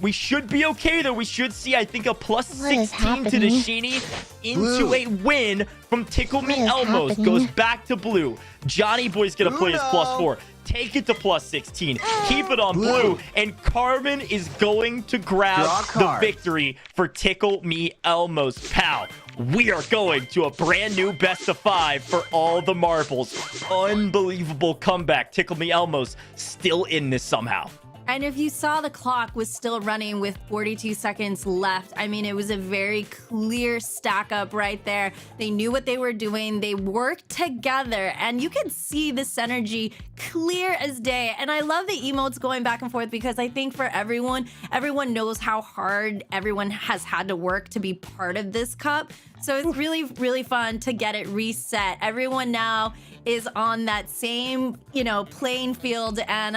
We should be okay, though. We should see, I think, a +16 to Dashini into a win from Tickle Me Elmos. Goes back to blue. Johnny Boy's going to play his +4. Take it to +16. Keep it on blue. And Carmen is going to grab the victory for Tickle Me Elmos. Pal, we are going to a brand new best of 5 for all the marbles. Unbelievable comeback. Tickle Me Elmos still in this somehow. And if you saw, the clock was still running with 42 seconds left. I mean, it was a very clear stack up right there. They knew what they were doing. They worked together, and you could see the synergy clear as day. And I love the emotes going back and forth, because I think for everyone knows how hard everyone has had to work to be part of this cup. So it's really, really fun to get it reset. Everyone now is on that same, playing field, and,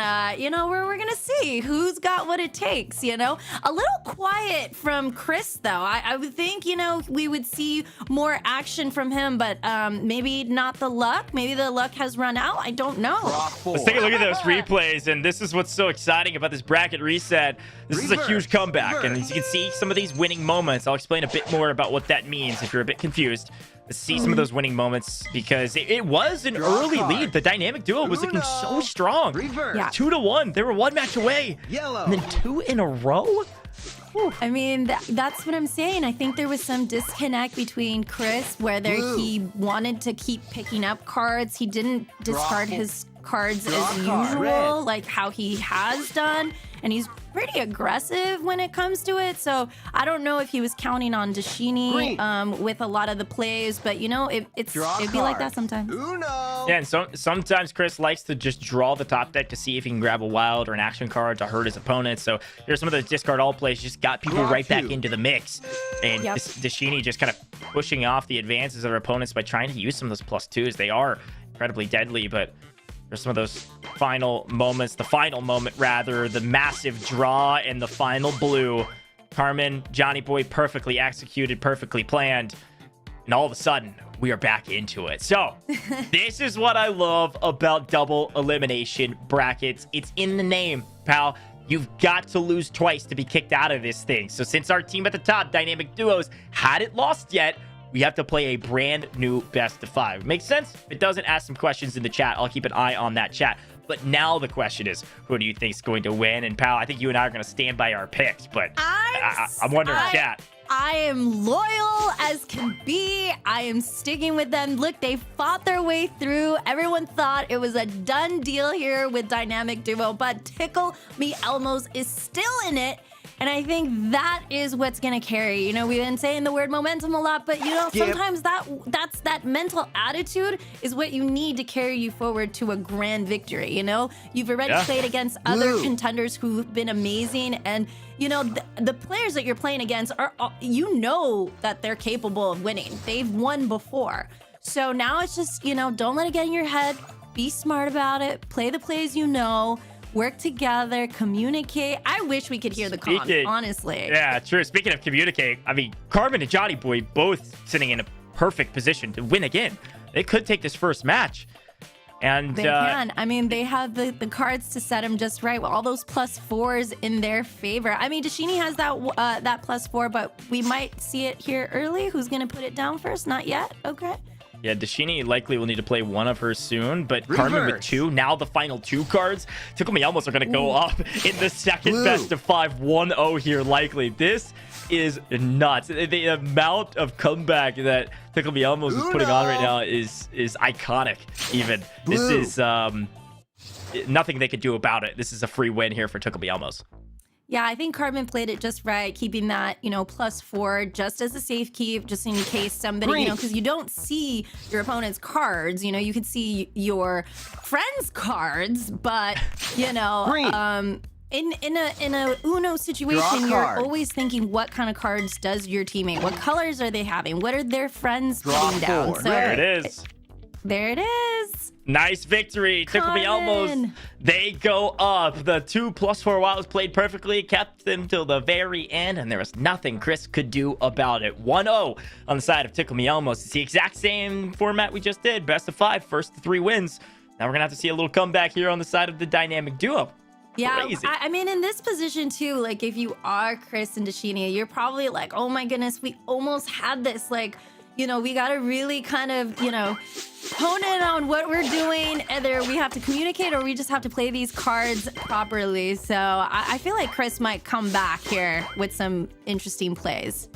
we're going to see who's got what it takes, A little quiet from Chris, though. I would think, we would see more action from him, but maybe not the luck. Maybe the luck has run out. I don't know. Let's take a look at those replays, and this is what's so exciting about this bracket reset. This is a huge comeback, and as you can see, some of these winning moments, I'll explain a bit more about what that means if you're a bit confused. Let's see some of those winning moments, because it was an early lead. The dynamic duo was looking so strong. 2-1. They were 1 match away. And then 2 in a row? I mean, that's what I'm saying. I think there was some disconnect between Chris, whether he wanted to keep picking up cards. He didn't discard his cards as usual, like how he has done. And he's pretty aggressive when it comes to it. So I don't know if he was counting on Dashini with a lot of the plays, but it'd be like that sometimes. Yeah, and sometimes Chris likes to just draw the top deck to see if he can grab a wild or an action card to hurt his opponent. So here's some of the discard all plays, just got people right back into the mix. And Dashini just kind of pushing off the advances of their opponents by trying to use some of those +2s. They are incredibly deadly, but there's some of those final moments, the final moment rather, the massive draw and the final blue. Carmen, Johnny Boy, perfectly executed, perfectly planned. And all of a sudden, we are back into it. So this is what I love about double elimination brackets. It's in the name, pal. You've got to lose twice to be kicked out of this thing. So since our team at the top, Dynamic Duos, hadn't lost yet, we have to play a brand new best of 5. Makes sense? If it doesn't, ask some questions in the chat. I'll keep an eye on that chat. But now the question is, who do you think is going to win? And pal, I think you and I are going to stand by our picks, but I'm wondering, chat. I am loyal as can be. I am sticking with them. Look, they fought their way through. Everyone thought it was a done deal here with Dynamic Duo, but Tickle Me Elmos is still in it. And I think that is what's going to carry. We've been saying the word momentum a lot, but, sometimes that's that mental attitude is what you need to carry you forward to a grand victory, You've already played against other contenders who've been amazing. And, the players that you're playing against are, that they're capable of winning. They've won before. So now it's just, don't let it get in your head. Be smart about it. Play the plays work together, communicate. I wish we could hear the con, honestly. Yeah, true. Speaking of communicate, I mean, Carmen and Johnny Boy both sitting in a perfect position to win again. They could take this first match. And They can. I mean, they have the cards to set him just right with all those +4s in their favor. I mean, Dashini has that +4, but we might see it here early. Who's going to put it down first? Not yet. Okay. Yeah, Dashini likely will need to play one of hers soon, but Carmen with 2. Now the final 2 cards. Tickle Me Elmos are going to go up in the second best of 5, 1-0 here likely. This is nuts. The amount of comeback that Tickle Me Elmos is putting on right now is iconic even. This is nothing they could do about it. This is a free win here for Tickle Me Elmos. Yeah, I think Carmen played it just right, keeping that, +4 just as a safe keep, just in case somebody, because you don't see your opponent's cards. You can see your friend's cards, but, in a Uno situation, you're always thinking, what kind of cards does your teammate? What colors are they having? What are their friends putting down? So there it is. There it is. Nice victory. Tickle Me Elmos. They go up. The 2 +4 wilds played perfectly, kept them till the very end, and there was nothing Chris could do about it. 1-0 on the side of Tickle Me Elmos. It's the exact same format we just did. Best of 5, first to 3 wins. Now we're going to have to see a little comeback here on the side of the dynamic duo. Yeah, Crazy. I mean, in this position too, like if you are Chris and Dashini, you're probably like, oh my goodness, we almost had this. Like, we got to really kind of, hone in on what we're doing. Either we have to communicate or we just have to play these cards properly. So I feel like Chris might come back here with some interesting plays.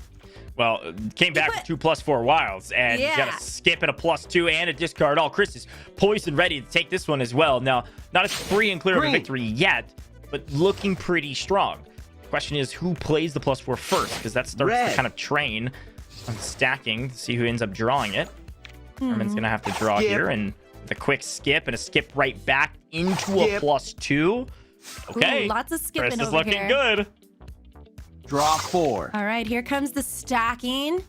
Well, came back with 2 +4 wilds, and he's got a skip and a +2 and a discard. All Chris is poised and ready to take this one as well. Now, not as free and clear of a victory yet, but looking pretty strong. Question is, who plays the +4 first? Because that starts to kind of train on stacking to see who ends up drawing it. Herman's going to have to draw here, and with a quick skip and a skip right back into a +2. Okay. Ooh, lots of skipping Chris is over looking here. good. Draw 4. All right, here comes the stacking.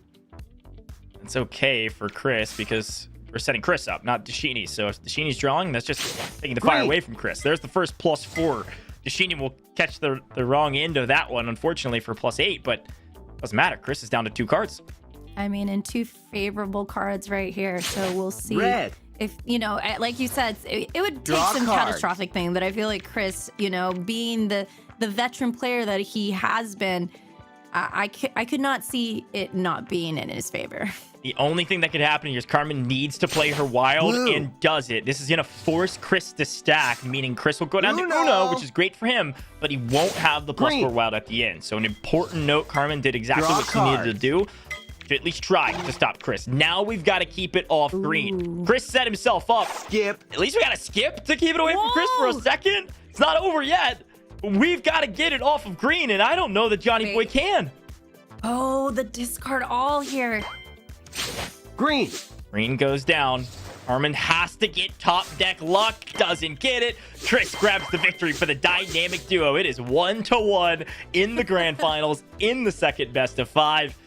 It's okay for Chris because we're setting Chris up, not Dashini. So if Dashini's drawing, that's just taking the fire away from Chris. There's the first +4. Dashini will catch the wrong end of that one, unfortunately, for +8, but doesn't matter. Chris is down to 2 cards. I mean, and 2 favorable cards right here. So we'll see if, like you said, it would take some catastrophic thing. But I feel like Chris, being the veteran player that he has been, I could not see it not being in his favor. The only thing that could happen here is Carmen needs to play her wild and does it. This is going to force Chris to stack, meaning Chris will go down to Uno, which is great for him, but he won't have the +4 wild at the end. So an important note, Carmen did exactly what she needed to do. To at least try to stop Chris. Now we've got to keep it off green. Chris set himself up. Skip. At least we got to skip to keep it away from Chris for a second. It's not over yet. We've got to get it off of green, and I don't know that Johnny Boy can. Oh, the discard all here. Green. Green goes down. Harmon has to get top deck luck. Doesn't get it. Chris grabs the victory for the dynamic duo. It is 1-1 in the grand finals in the second best of 5.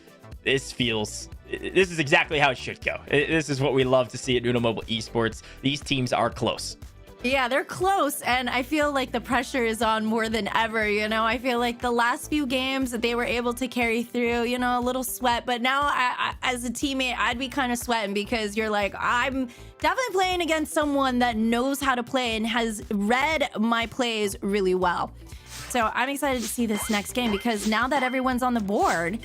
This is exactly how it should go. This is what we love to see at Uno Mobile Esports. These teams are close. Yeah, they're close, and I feel like the pressure is on more than ever, I feel like the last few games that they were able to carry through, a little sweat, but now I, as a teammate, I'd be kind of sweating because you're like, I'm definitely playing against someone that knows how to play and has read my plays really well. So I'm excited to see this next game because now that everyone's on the board,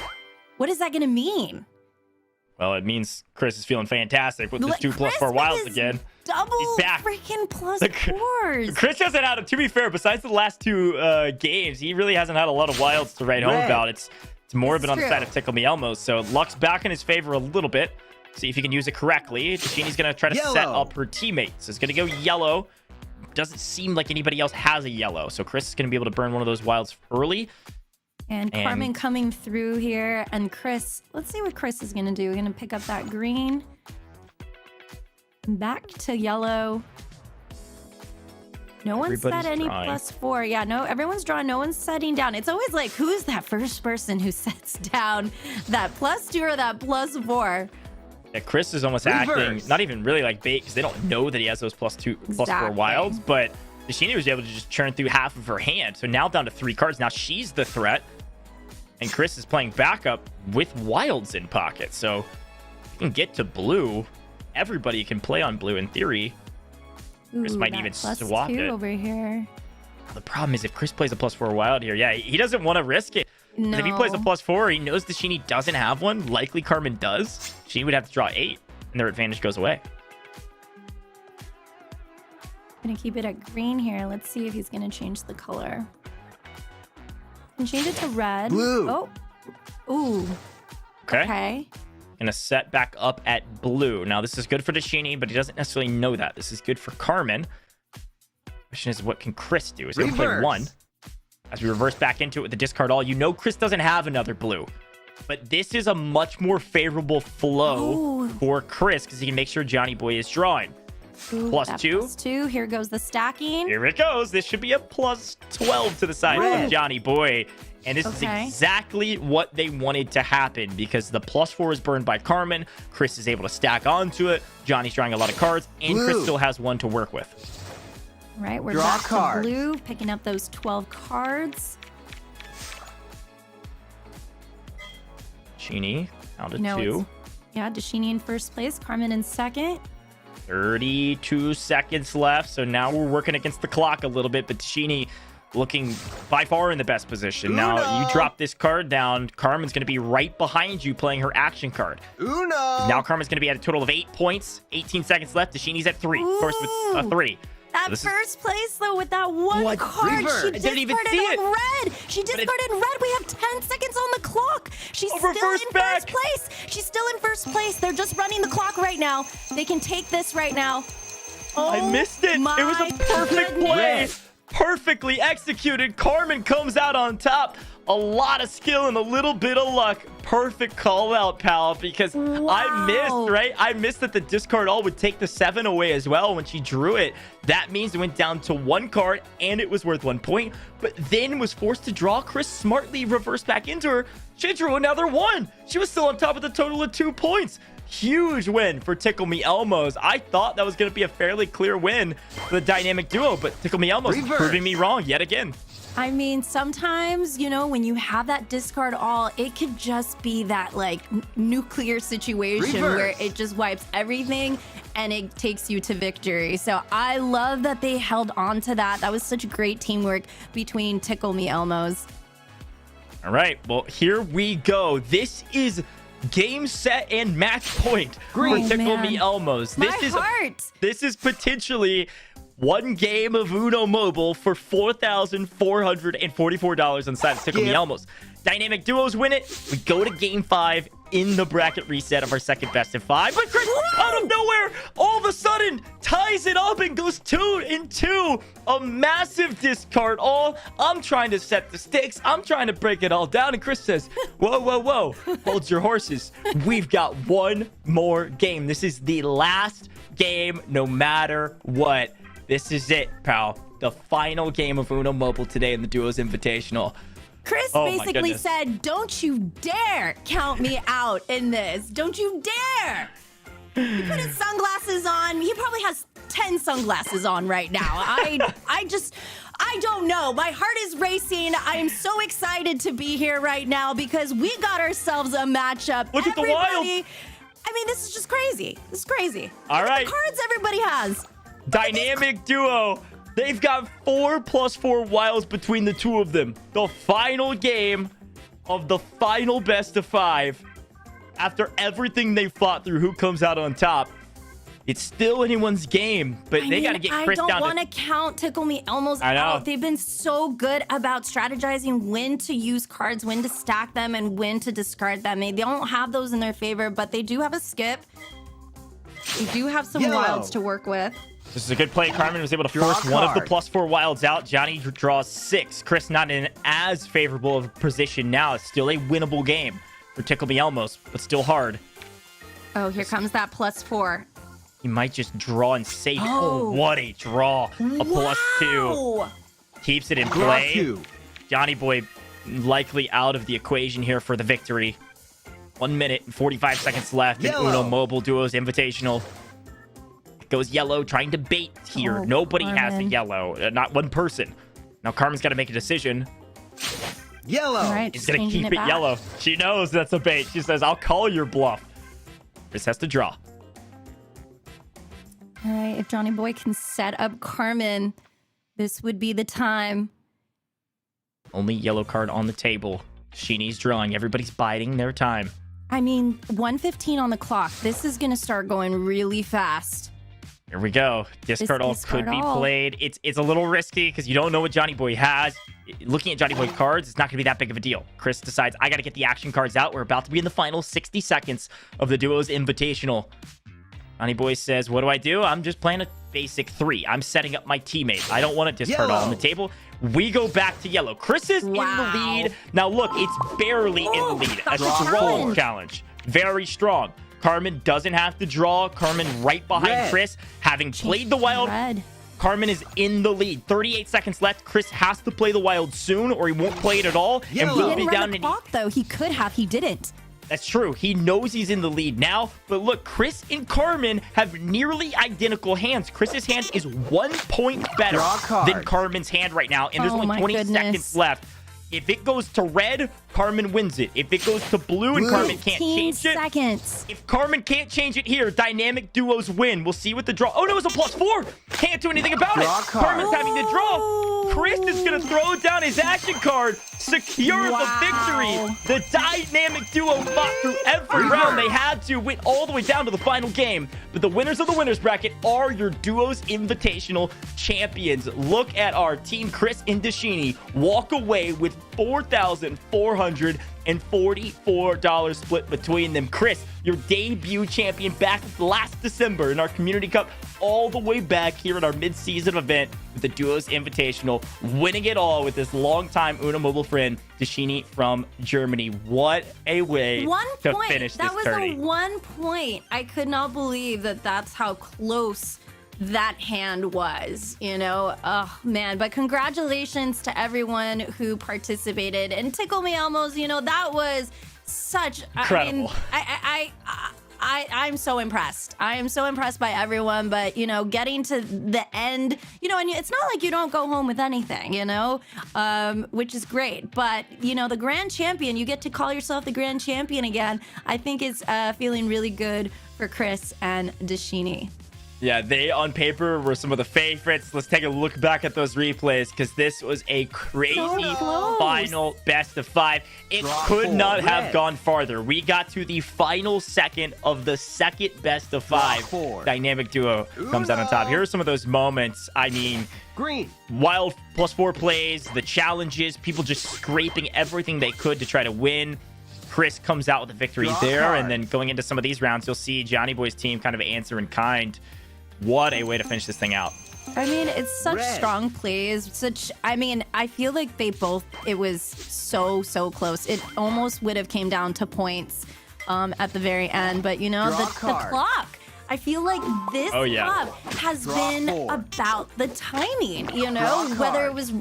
what is that going to mean? Well, it means Chris is feeling fantastic with his 2 +4 wilds again. Double He's back. freaking +4s. Chris hasn't had, to be fair, besides the last 2 games, he really hasn't had a lot of wilds to write home about. It's more of it on the side of Tickle Me Elmos. So luck's back in his favor a little bit. See if he can use it correctly. Dashini's going to try to set up her teammates. It's going to go yellow. Doesn't seem like anybody else has a yellow. So Chris is going to be able to burn one of those wilds early. And Carmen coming through here. And Chris, let's see what Chris is going to do. We're going to pick up that green. Back to yellow. No one set any +4. Yeah, no, everyone's drawing. No one's setting down. It's always like, who's that first person who sets down that +2 or that +4? Yeah, Chris is almost acting, not even really like bait, because they don't know that he has those +4 wilds, but Dashini was able to just churn through half of her hand. So now down to 3 cards. Now she's the threat. And Chris is playing backup with wilds in pocket. So if you can get to blue, everybody can play on blue in theory. Chris might that even plus swap 2 it. over here. The problem is if Chris plays a +4 wild here, yeah, he doesn't want to risk it. 'Cause if he plays a No. +4, he knows Dashini doesn't have one. Likely Carmen does. She would have to draw 8, and their advantage goes away. Gonna keep it at green here. Let's see if he's gonna change the color. And change it to red. Blue. Oh. Ooh. Okay. Okay. Gonna set back up at blue. Now, this is good for Dashini, but he doesn't necessarily know that. This is good for Carmen. Question is, what can Chris do? Is he gonna play Reverse. 1? As we reverse back into it with the discard all, you know Chris doesn't have another blue. But this is a much more favorable flow for Chris because he can make sure Johnny Boy is drawing. Ooh, Plus that 2. Plus 2. Here goes the stacking. Here it goes. This should be a plus 12 to the side Red. of Johnny Boy. And this Okay. is exactly what they wanted to happen because the +4 is burned by Carmen. Chris is able to stack onto it. Johnny's drawing a lot of cards, and Chris Blue. still has 1 to work with. All right, we're Draw back card. to blue, picking up those 12 cards. Chini down to No, 2. Yeah, Dashini in first place, Carmen in second. 32 seconds left. So now we're working against the clock a little bit, but Dashini looking by far in the best position. Now you drop this card down. Carmen's going to be right behind you playing her action card. Now Carmen's going to be at a total of 8 points. 18 seconds left. Dashini's at 3. Of course, with a 3. That So this is- first place, though, with that one What? card, Reverse. she I didn't even discarded see on it. red. She discarded red. We have 10 seconds on the clock. She's still reverse in back. first place. She's still in first place. They're just running the clock right now. They can take this right now. I missed it. It was a perfect play. Perfectly executed. Carmen comes out on top. A lot of skill and a little bit of luck. Perfect call out, pal, because I missed, right? I missed that the discard all would take the 7 away as well when she drew it. That means it went down to 1 card and it was worth 1 point, but then was forced to draw. Chris smartly reversed back into her. She drew another 1. She was still on top of the total of 2 points. Huge win for Tickle Me Elmos. I thought that was going to be a fairly clear win for the dynamic duo, but Tickle Me Elmos Reverse. proving me wrong yet again. I mean, sometimes, you know, when you have that discard all, it could just be that, like, nuclear situation Reverse. where it just wipes everything and it takes you to victory. So I love that they held on to that. That was such great teamwork between Tickle Me Elmos. All right, well, here we go. This is game, set, and match point for Tickle Me Elmos. This is potentially one game of Uno Mobile for $4,444 on the side of Tickle Me Elmos. Dynamic duos win it. We go to game 5 in the bracket reset of our second best of 5. But Chris, out of nowhere, all of a sudden ties it up and goes 2-2. A massive discard all. I'm trying to set the stakes. I'm trying to break it all down. And Chris says, whoa, whoa, whoa. Hold your horses. We've got one more game. This is the last game, no matter what. This is it, pal. The final game of Uno Mobile today in the Duos Invitational. Chris Oh my basically goodness. said, don't you dare count me out in this. Don't you dare. He put his sunglasses on. He probably has 10 sunglasses on right now. I don't know. My heart is racing. I am so excited to be here right now because we got ourselves a matchup. Look at the wild. I mean, this is just crazy. This is crazy. All Look at right. the cards everybody has. Dynamic duo. They've got 4+4 wilds between the two of them. The final game of the final best of 5. After everything they fought through, who comes out on top? It's still anyone's game, but they got to get Chris I down don't want to... to count Tickle Me Elmos I know. out. They've been so good about strategizing when to use cards, when to stack them, and when to discard them. They don't have those in their favor, but they do have a skip. They do have some wilds to work with. This is a good play. Carmen was able to Draw force a one of the card. +4 wilds out. Johnny draws 6. Chris not in as favorable of a position now. It's still a winnable game for Tickle Me Elmos, but still hard. Oh, here comes that +4. He might just draw and save it. Oh. Oh, what a draw. A +2. Keeps it in Draw play. 2. Johnny Boy likely out of the equation here for the victory. 1 minute and 45 seconds left in Yellow. Uno Mobile Duos Invitational. Goes yellow, trying to bait here. Oh, Nobody has a Carmen. yellow. Not one person. Now Carmen's got to make a decision. Yellow. All right, He's just going to changing keep it back. yellow. She knows that's a bait. She says, I'll call your bluff. Chris has to draw. All right, if Johnny Boy can set up Carmen, this would be the time. Only yellow card on the table. Sheenie's drawing. Everybody's biding their time. I mean, 1:15 on the clock. This is going to start going really fast. Here we go. Discard all could be played. It's a little risky because you don't know what Johnny Boy has. Looking at Johnny Boy cards, it's not going to be that big of a deal. Chris decides, I got to get the action cards out. We're about to be in the final 60 seconds of the Duos Invitational. Johnny Boy says, what do? I'm just playing a basic 3. I'm setting up my teammate. I don't want to discard all on the table. We go back to yellow. Chris is in the lead. Now, look, it's barely in the lead. A strong challenge. Very strong. Carmen doesn't have to draw. Carmen right behind Chris. Having played the wild, Carmen is in the lead. 38 seconds left. Chris has to play the wild soon or he won't play it at all. And we'll be down in clock, though. He could have. He didn't. That's true. He knows he's in the lead now. But look, Chris and Carmen have nearly identical hands. Chris's hand is 1 point better than Carmen's hand right now. And there's only 20 seconds left. If it goes to red, Carmen wins it. If it goes to blue and Carmen can't change it. If Carmen can't change it here, dynamic duos win. We'll see what the draw. Oh, no, it's a +4. Can't do anything about it. Carmen's having to draw. Chris is going to throw down his action card. Secure the victory. The dynamic duo fought through every round they had to. Went all the way down to the final game. But the winners of the winners bracket are your Duos Invitational champions. Look at our team. Chris and Dashini walk away with $4,444 split between them. Chris, your debut champion back last December in our Community Cup, all the way back here at our mid-season event with the Duos Invitational, winning it all with this longtime Uno Mobile friend, Dashini from Germany. What a way to finish this tourney. That was a 1 point. I could not believe that that's how close that hand was, you know. Oh man, but congratulations to everyone who participated. And Tickle Me Elmos, you know, that was such incredible. I'm so impressed. I am so impressed by everyone, but you know, getting to the end, you know, and it's not like you don't go home with anything, you know, which is great. But you know, the grand champion, you get to call yourself the grand champion again. I think it's feeling really good for Chris and Dashini. Yeah, they on paper were some of the favorites. Let's take a look back at those replays because this was a crazy final best of 5. It could not have gone farther. We got to the final second of the second best of 5. Dynamic duo comes out on top. Here are some of those moments. I mean, wild +4 plays, the challenges, people just scraping everything they could to try to win. Chris comes out with a victory there, and then going into some of these rounds, you'll see Johnny Boy's team kind of answer in kind. What a way to finish this thing out. I mean, it's such strong plays. I mean, I feel like they both, it was so close. It almost would have came down to points at the very end. But, you know, the clock. I feel like this club has been about the timing, you know, whether it was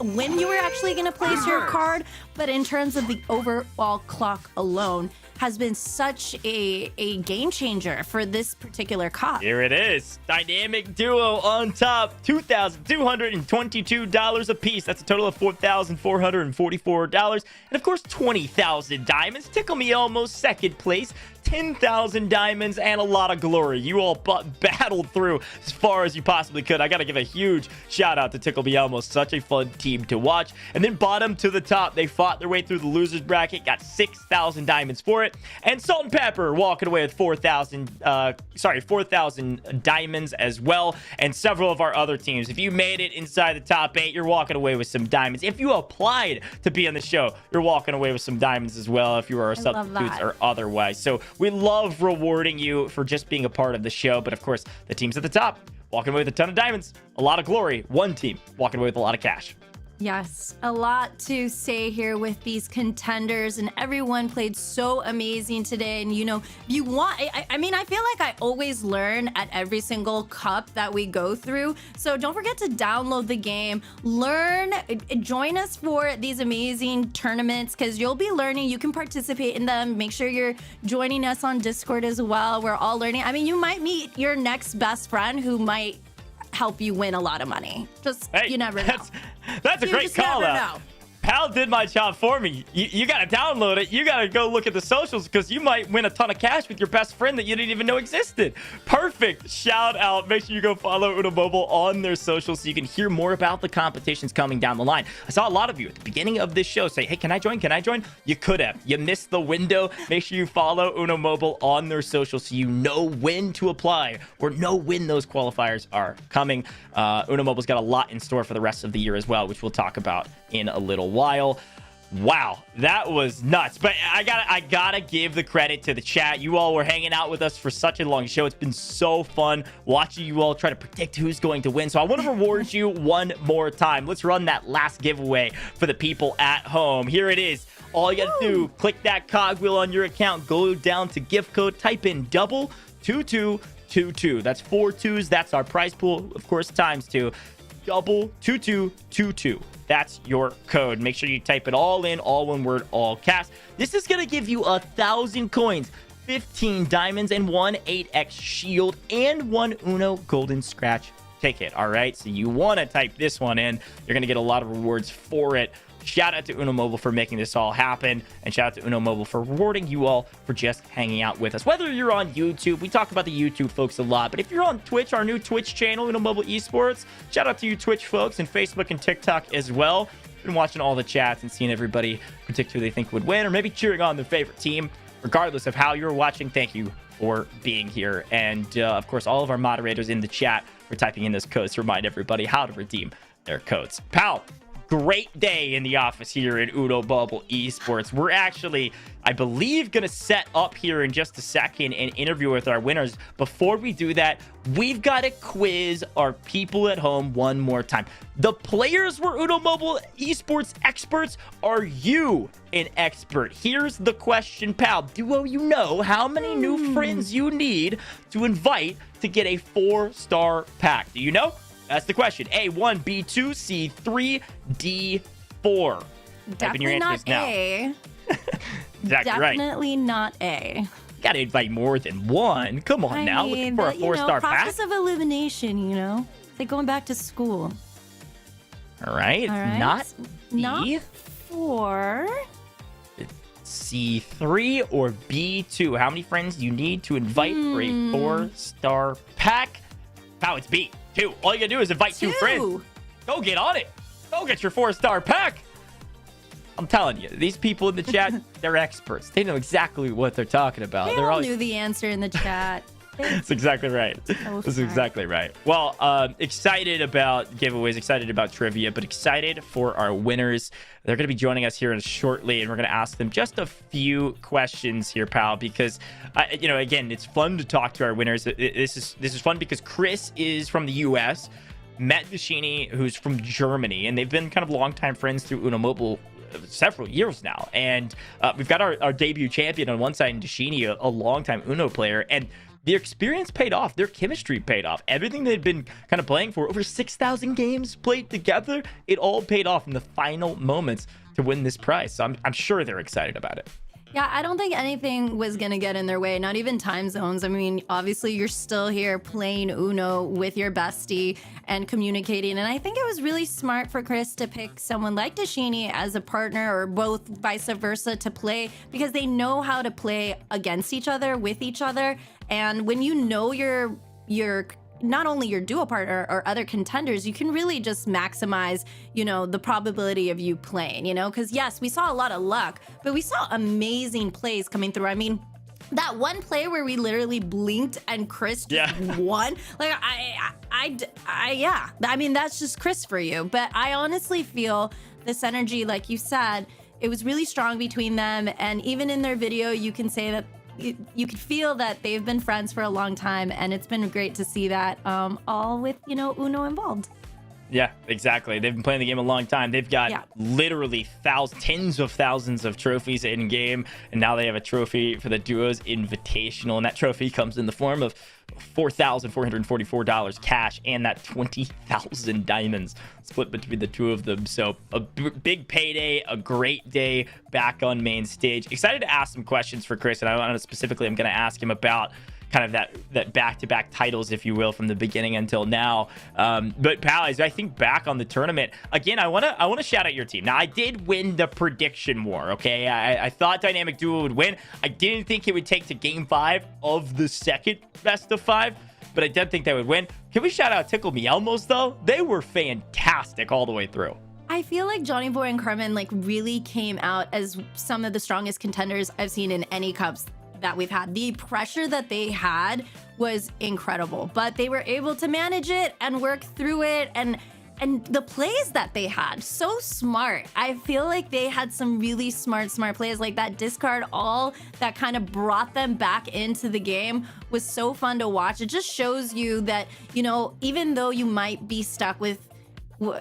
when you were actually going to place your card, but in terms of the overall clock alone, has been such a game changer for this particular cup. Here it is. Dynamic duo on top. $2,222 a piece. That's a total of $4,444. And of course, 20,000 diamonds. Tickle Me almost second place. 10,000 diamonds and a lot of glory. You all battled through as far as you possibly could. I got to give a huge shout out to Tickle Me Elmos. Such a fun team to watch. And then bottom to the top, they fought their way through the losers bracket, got 6,000 diamonds for it. And Salt and Pepper walking away with 4,000 diamonds as well. And several of our other teams. If you made it inside the top 8, you're walking away with some diamonds. If you applied to be on the show, you're walking away with some diamonds as well if you are substitutes or otherwise. So we love rewarding you for just being a part of the show. But of course, the teams at the top walking away with a ton of diamonds, a lot of glory. One team walking away with a lot of cash. Yes, a lot to say here with these contenders, and everyone played so amazing today. And you know, you want, I mean, I feel like I always learn at every single cup that we go through. So don't forget to download the game, learn, join us for these amazing tournaments because you'll be learning. You can participate in them. Make sure you're joining us on Discord as well. We're all learning. I mean, you might meet your next best friend who might help you win a lot of money. Just, you never know. That's a great call out. Pal did my job for me. You got to download it. You got to go look at the socials because you might win a ton of cash with your best friend that you didn't even know existed. Perfect. Shout out. Make sure you go follow Uno Mobile on their socials so you can hear more about the competitions coming down the line. I saw a lot of you at the beginning of this show say, hey, can I join? Can I join? You could have. You missed the window. Make sure you follow Uno Mobile on their socials so you know when to apply or know when those qualifiers are coming. Uno Mobile's got a lot in store for the rest of the year as well, which we'll talk about in a little while. Wow, that was nuts. But I gotta give the credit to the chat. You all were hanging out with us for such a long show. It's been so fun watching you all try to predict who's going to win. So I want to reward you one more time. Let's run that last giveaway for the people at home. Here it is. All you gotta do, click that cogwheel on your account, go down to gift code, type in double 2222. That's 4 2s. That's our prize pool, of course, times 2. Double 2222. That's your code. Make sure you type it all in, all one word, all caps. This is gonna give you 1,000 coins, 15 diamonds, and 1 8x shield, and 1 Uno golden scratch ticket. All right, so you want to type this one in. You're gonna get a lot of rewards for it. Shout out to Uno Mobile for making this all happen, and shout out to Uno Mobile for rewarding you all for just hanging out with us. Whether you're on YouTube, we talk about the YouTube folks a lot, but if you're on Twitch, our new Twitch channel, Uno Mobile Esports, shout out to you Twitch folks, and Facebook and TikTok as well. Been watching all the chats and seeing everybody predict who they think would win, or maybe cheering on their favorite team. Regardless of how you're watching, thank you for being here. And of course, all of our moderators in the chat for typing in those codes to remind everybody how to redeem their codes. Pal, great day in the office here at Uno Mobile Esports. We're actually, I believe, going to set up here in just a second and interview with our winners. Before we do that, we've got to quiz our people at home one more time. The players were Uno Mobile Esports experts. Are you an expert? Here's the question, pal. Do you know how many new friends you need to invite to get a 4-star pack? Do you know? That's the question. A1, B2, C3, D4. Type in your Definitely answers not now. A. Exactly right. Definitely not A. You gotta invite more than one. Come on now. Looking for a 4-star pack. Process of elimination, you know? It's like going back to school. All right. All right. Not B. 4. C3 or B2. How many friends do you need to invite for a 4-star pack? Wow, it's B. 2. All you gotta do is invite 2 friends. Go get on it. Go get your 4-star pack. I'm telling you, these people in the chat, they're experts. They know exactly what they're talking about. They They're all always... knew the answer in the chat. That's exactly right. That's exactly right. Well, excited about giveaways, excited about trivia, but excited for our winners. They're going to be joining us here shortly, and we're going to ask them just a few questions here, pal, because, again, it's fun to talk to our winners. This is fun because Chris is from the U.S., met Dashini, who's from Germany, and they've been kind of longtime friends through Uno Mobile several years now. And we've got our debut champion on one side, and Dashini, a longtime Uno player, and their experience paid off. Their chemistry paid off. Everything they'd been kind of playing for, over 6,000 games played together, it all paid off in the final moments to win this prize. So I'm sure they're excited about it. Yeah, I don't think anything was going to get in their way, not even time zones. I mean, obviously, you're still here playing Uno with your bestie and communicating. And I think it was really smart for Chris to pick someone like Dashini as a partner, or both vice versa, to play, because they know how to play against each other, with each other. And when you know your not only your duo partner or other contenders, you can really just maximize, the probability of you playing, because yes, we saw a lot of luck, but we saw amazing plays coming through. I mean, that one play where we literally blinked and Chris just won. Like, I mean, that's just Chris for you. But I honestly feel this energy, like you said, it was really strong between them. And even in their video, you can say that you could feel that they've been friends for a long time, and it's been great to see that all with Uno involved. Yeah, exactly. They've been playing the game a long time. They've got literally tens of thousands of trophies in game, and now they have a trophy for the Duos Invitational, and that trophy comes in the form of $4,444 cash and that 20,000 diamonds split between the two of them. So a big payday, a great day back on main stage. Excited to ask some questions for Chris, and specifically I'm going to ask him about kind of that back-to-back titles, if you will, from the beginning until now. But pal, as I think back on the tournament, again, I want to shout out your team. Now, I did win the prediction war, okay? I thought Dynamic Duo would win. I didn't think it would take to game 5 of the second best of 5, but I did think they would win. Can we shout out Tickle Me Elmos, though? They were fantastic all the way through. I feel like Johnny Boy and Carmen like really came out as some of the strongest contenders I've seen in any cups that we've had. The pressure that they had was incredible, but they were able to manage it and work through it, and the plays that they had, so smart. I feel like they had some really smart plays, like that discard all that kind of brought them back into the game was so fun to watch. It just shows you that, you know, even though you might be stuck with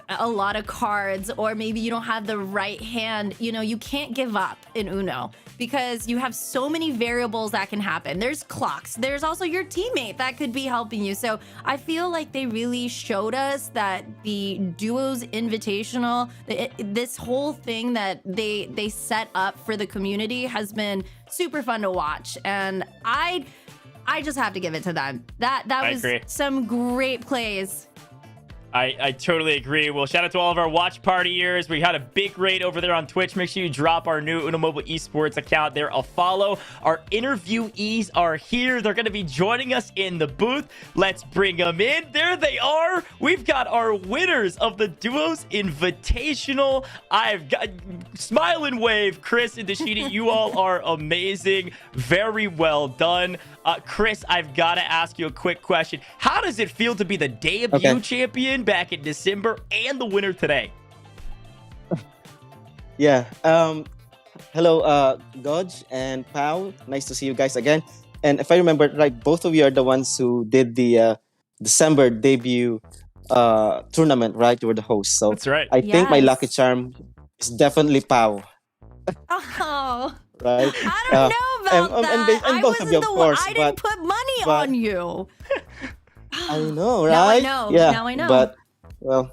a lot of cards, or maybe you don't have the right hand, you know, you can't give up in Uno because you have so many variables that can happen. There's clocks. There's also your teammate that could be helping you. So I feel like they really showed us that the Duos Invitational, this whole thing that they set up for the community has been super fun to watch. And I just have to give it to them. That was some great plays. I totally agree. Well, shout out to all of our watch partiers. We had a big raid over there on Twitch. Make sure you drop our new Uno Mobile Esports account there a follow. Our interviewees are here. They're going to be joining us in the booth. Let's bring them in. There they are. We've got our winners of the Duos Invitational. I've got smile and wave. Chris and Dashini, you all are amazing. Very well done. Chris, I've got to ask you a quick question. How does it feel to be the debut champion back in December and the winner today? Yeah. Hello, Godge and Pau. Nice to see you guys again. And if I remember right, both of you are the ones who did the December debut tournament, right? You were the host. So that's right. I think my lucky charm is definitely Pau. Oh. Right? I don't know about that. And both of you, of course. I didn't put money on you. I know, right? Now I know. Yeah, now I know. But, well,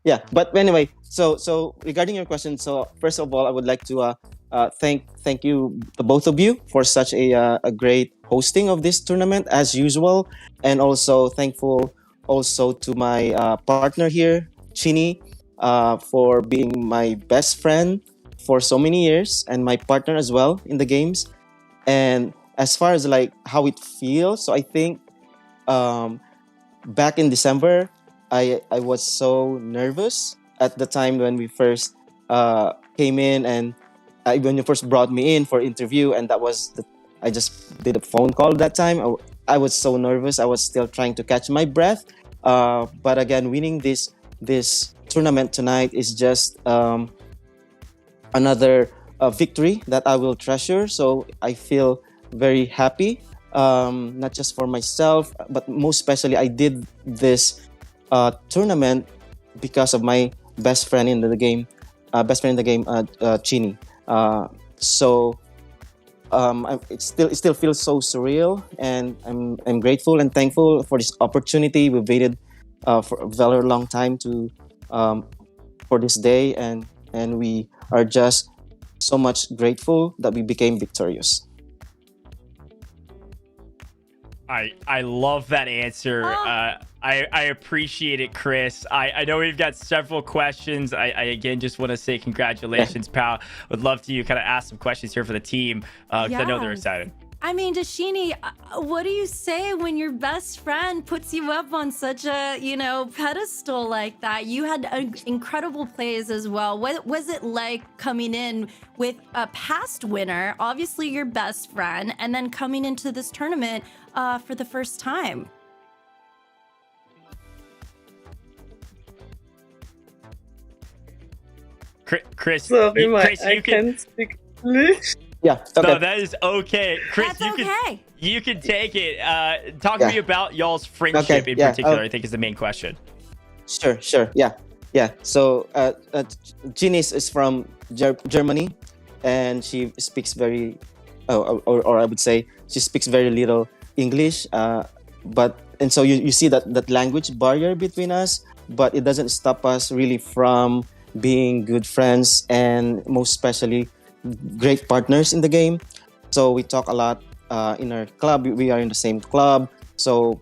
yeah. But anyway, so regarding your question, so first of all, I would like to thank you, the both of you, for such a great hosting of this tournament as usual, and also thankful also to my partner here, Chini, for being my best friend for so many years, and my partner as well in the games. And as far as like how it feels, so I think back in December, I was so nervous at the time when we first came in, and when you first brought me in for interview, and that was I just did a phone call that time. I was so nervous. I was still trying to catch my breath. But again, winning this tournament tonight is just another victory that I will treasure. So I feel very happy, not just for myself, but most especially I did this tournament because of my best friend in the game, Chini. So it still feels so surreal, and I'm grateful and thankful for this opportunity. We've waited for a very long time for this day, and we are just so much grateful that we became victorious. I love that answer. I appreciate it, Chris. I know we've got several questions. I again just want to say congratulations, pal. Would love to kind of ask some questions here for the team because I know they're excited. I mean, Dashini, what do you say when your best friend puts you up on such a, pedestal like that? You had incredible plays as well. What was it like coming in with a past winner, obviously your best friend, and then coming into this tournament for the first time? Chris, Sorry, Chris, I can speak English. Yeah, okay. No, that is okay. Chris, you can take it. Talk to me about y'all's friendship in particular, I think is the main question. Sure. Yeah. So, Ginny is from Germany, and she speaks very, or I would say she speaks very little English. And so you see that language barrier between us, but it doesn't stop us really from being good friends, and most especially great partners in the game. So we talk a lot in our club. We are in the same club, so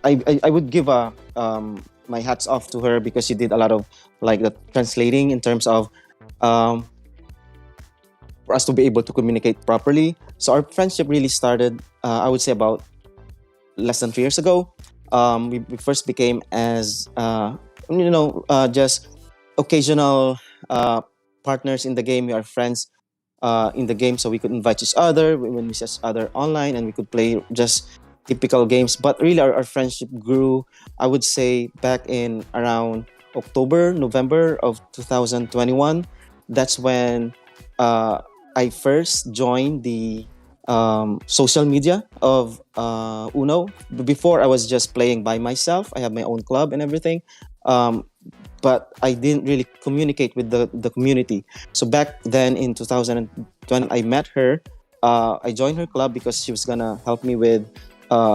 I would give my hats off to her because she did a lot of like the translating in terms of for us to be able to communicate properly. So our friendship really started, I would say, about less than 3 years ago. We first became as just occasional partners in the game. We are friends in the game, so we could invite each other when we see each other online, and we could play just typical games. But really, our friendship grew, I would say, back in around October, November of 2021. That's when I first joined the social media of Uno. Before, I was just playing by myself. I have my own club and everything. But I didn't really communicate with the community. So back then in 2020, I met her. I joined her club because she was gonna help me with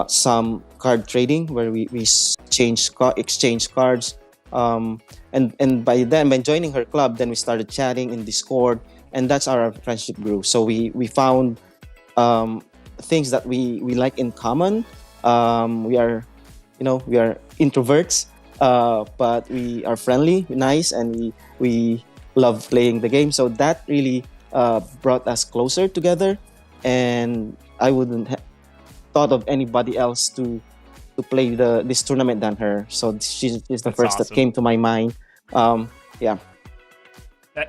some card trading where we exchange cards. And by then, by joining her club, then we started chatting in Discord, and that's how our friendship grew. So we found things that we like in common. We are introverts, but we are friendly, nice, and we love playing the game. So that really brought us closer together, and I wouldn't have thought of anybody else to play this tournament than her. So she's the first that came to my mind. Yeah.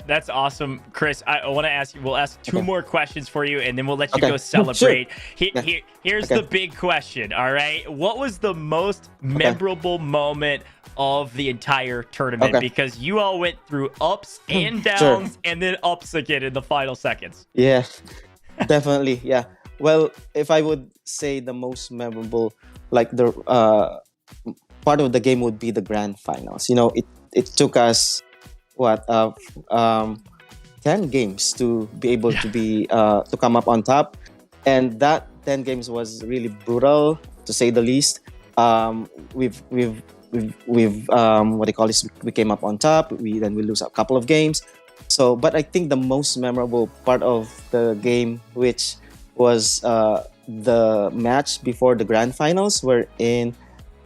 That's awesome, Chris. I want to ask you. We'll ask two more questions for you, and then we'll let you Okay. go celebrate. Sure. Here's Okay. the big question. All right, what was the most memorable moment of the entire tournament? Okay. Because you all went through ups and Sure. downs, and then ups again in the final seconds. Yeah, definitely. Yeah. Well, if I would say the most memorable, like the part of the game would be the grand finals. It took us 10 games to be able to be to come up on top, and that 10 games was really brutal to say the least. We've what do you call this? We came up on top. We lose a couple of games. So, but I think the most memorable part of the game, which was the match before the grand finals, wherein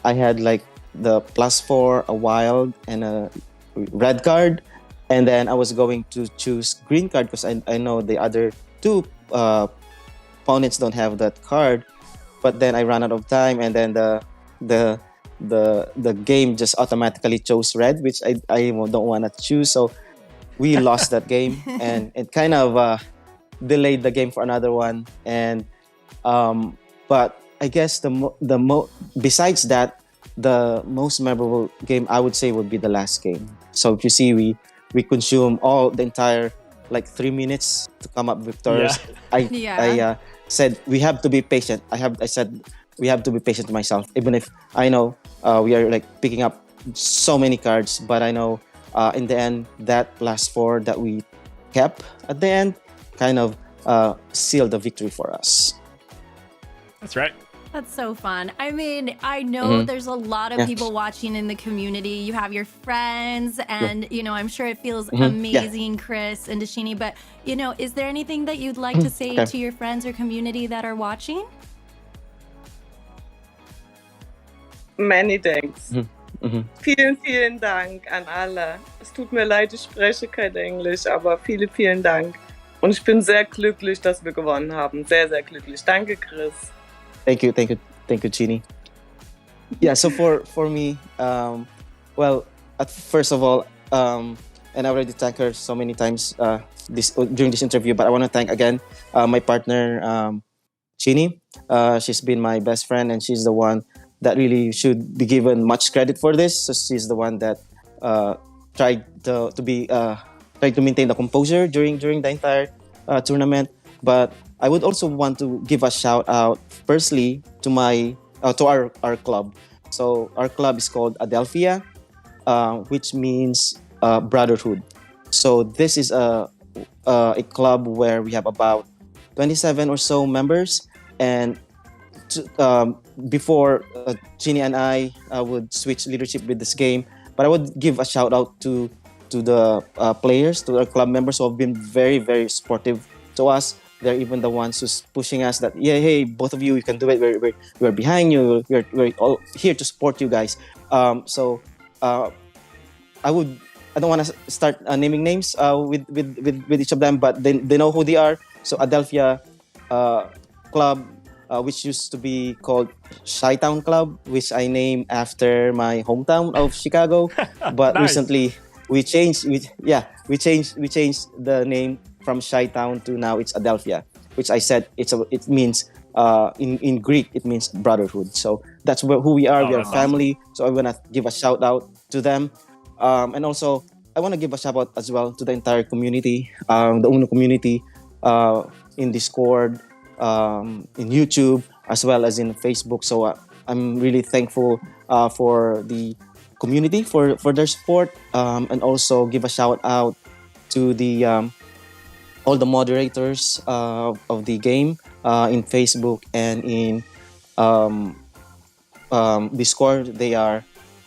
I had like the +4, a wild, and a red card, and then I was going to choose green card because I know the other two opponents don't have that card. But then I ran out of time, and then the game just automatically chose red, which I don't want to choose. So we lost that game, and it kind of delayed the game for another one. And but I guess besides that, the most memorable game I would say would be the last game. So if you see, we consume the entire like 3 minutes to come up victorious. I said we have to be patient. I said we have to be patient to myself, even if I know we are like picking up so many cards, but I know in the end that +4 that we kept at the end kind of sealed the victory for us. That's right. That's so fun. I mean, I know Mhm. there's a lot of Yeah. people watching in the community. You have your friends, and I'm sure it feels Mhm. Yeah. amazing, Chris and Dashini. But is there anything that you'd like to say Okay. to your friends or community that are watching? Many thanks. Mhm. Vielen Dank an alle. Es tut mir leid, ich spreche kein Englisch, aber vielen Dank. Und ich bin sehr glücklich, dass wir gewonnen haben. Sehr, sehr glücklich. Danke, Chris. Thank you, Chini. Yeah, so for me, first of all, and I already thanked her so many times during this interview, but I want to thank again my partner, Chini. She's been my best friend, and she's the one that really should be given much credit for this. So she's the one that tried to maintain the composure during the entire tournament. But I would also want to give a shout out firstly to our club. So our club is called Adelphia, which means brotherhood. So this is a club where we have about 27 or so members, and before Ginny and I would switch leadership with this game, but I would give a shout out to the players, to our club members who have been very, very supportive to us. They're even the ones who's pushing us that, yeah, hey, both of you, you can do it. We're behind you. We're all here to support you guys. So I don't want to start naming names with each of them, but they know who they are. So Adelphia Club, which used to be called Chi-Town Club, which I named after my hometown of Chicago. But Nice. recently we changed the name from Chi-Town to now it's Adelphia, which I said it means in Greek it means brotherhood. So that's who we are. Oh, We are that's family. So I wanna give a shout out to them, and also I wanna give a shout out as well to the entire community, the Uno community, in Discord, in YouTube, as well as in Facebook. So I'm really thankful for the community for their support, and also give a shout out to the all the moderators of the game in Facebook and in Discord. They are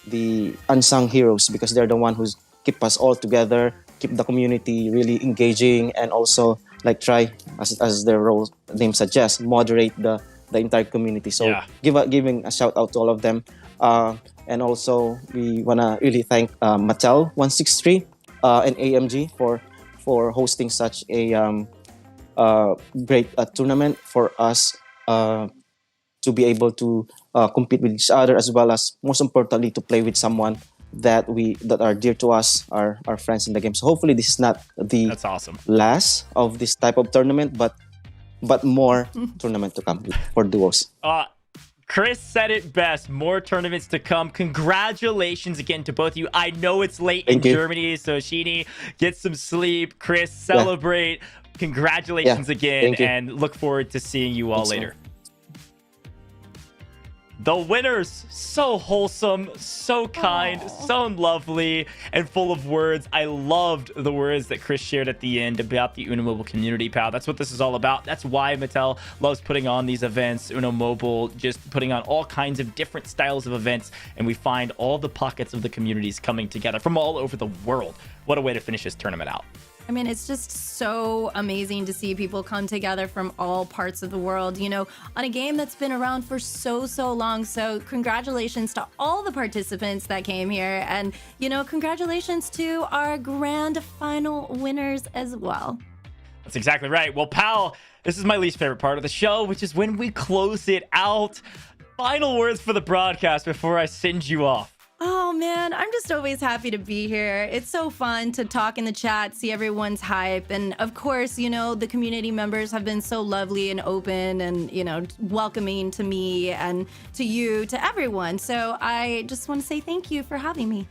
the unsung heroes because they're the one who's keep us all together, keep the community really engaging, and also like try as their role name suggests, moderate the entire community. So Yeah. giving a shout out to all of them, and also we wanna really thank Mattel 163 and AMG for hosting such a great tournament for us to be able to compete with each other, as well as most importantly to play with someone that are dear to us, our friends in the game. So hopefully this is not the That's awesome. last of this type of tournament, but more tournament to come for duos. Chris said it best. More tournaments to come. Congratulations again to both of you. I know it's late Thank in you. Germany, so Sheeny, get some sleep. Chris, celebrate. Congratulations again, Thank you. and look forward to seeing you all Thanks, man. later. The winners, so wholesome, so kind, so lovely, and full of words. I loved the words that Chris shared at the end about the Uno Mobile community, pal. That's what this is all about. That's why Mattel loves putting on these events. Uno Mobile, just putting on all kinds of different styles of events, and we find all the pockets of the communities coming together from all over the world. What a way to finish this tournament out. I mean, it's just so amazing to see people come together from all parts of the world, you know, on a game that's been around for so long. So congratulations to all the participants that came here. And, you know, congratulations to our grand final winners as well. That's exactly right. Well, pal, this is my least favorite part of the show, which is when we close it out. Final words for the broadcast before I send you off. Oh man, I'm just always happy to be here. It's so fun to talk in the chat, see everyone's hype. And of course, you know, the community members have been so lovely and open and, you know, welcoming to me and to you, to everyone. So I just want to say thank you for having me.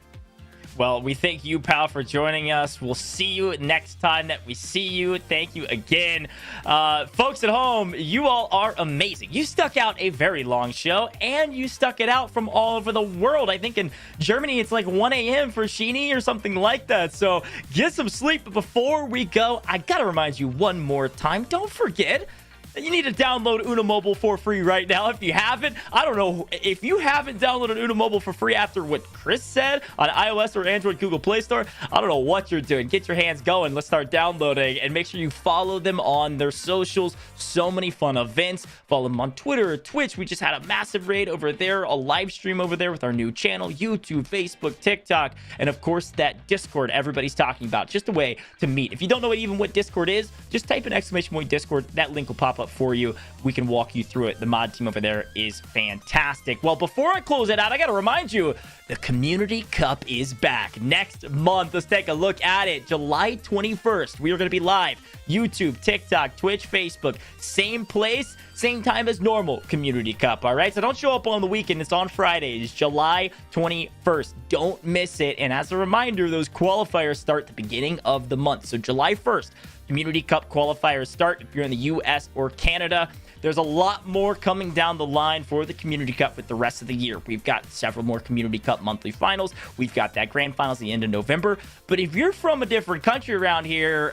Well, we thank you, pal, for joining us. We'll see you next time that we see you. Thank you again. Folks at home, you all are amazing. You stuck out a very long show, and you stuck it out from all over the world. I think in Germany, it's like 1 a.m. for Sheeny or something like that. So get some sleep. But before we go, I got to remind you one more time, don't forget, you need to download Uno Mobile for free right now. If you haven't, I don't know. If you haven't downloaded Uno Mobile for free after what Chris said on iOS or Android Google Play Store, I don't know what you're doing. Get your hands going. Let's start downloading and make sure you follow them on their socials. So many fun events. Follow them on Twitter or Twitch. We just had a massive raid over there, a live stream over there with our new channel, YouTube, Facebook, TikTok, and of course that Discord everybody's talking about. Just a way to meet. If you don't know even what Discord is, just type in ! Discord. That link will pop up for you. We can walk you through it. The mod team over there is fantastic. Well, before I close it out, I got to remind you, the Community Cup is back next month. Let's take a look at it. July 21st, we are going to be live. YouTube, TikTok, Twitch, Facebook, same place, same time as normal Community Cup, all right? So don't show up on the weekend. It's on Fridays, July 21st. Don't miss it. And as a reminder, those qualifiers start the beginning of the month. So July 1st, Community Cup qualifiers start if you're in the US or Canada. there's a lot more coming down the line for the Community Cup with the rest of the year. We've got several more Community Cup monthly finals. We've got that grand finals at the end of November. But if you're from a different country around here,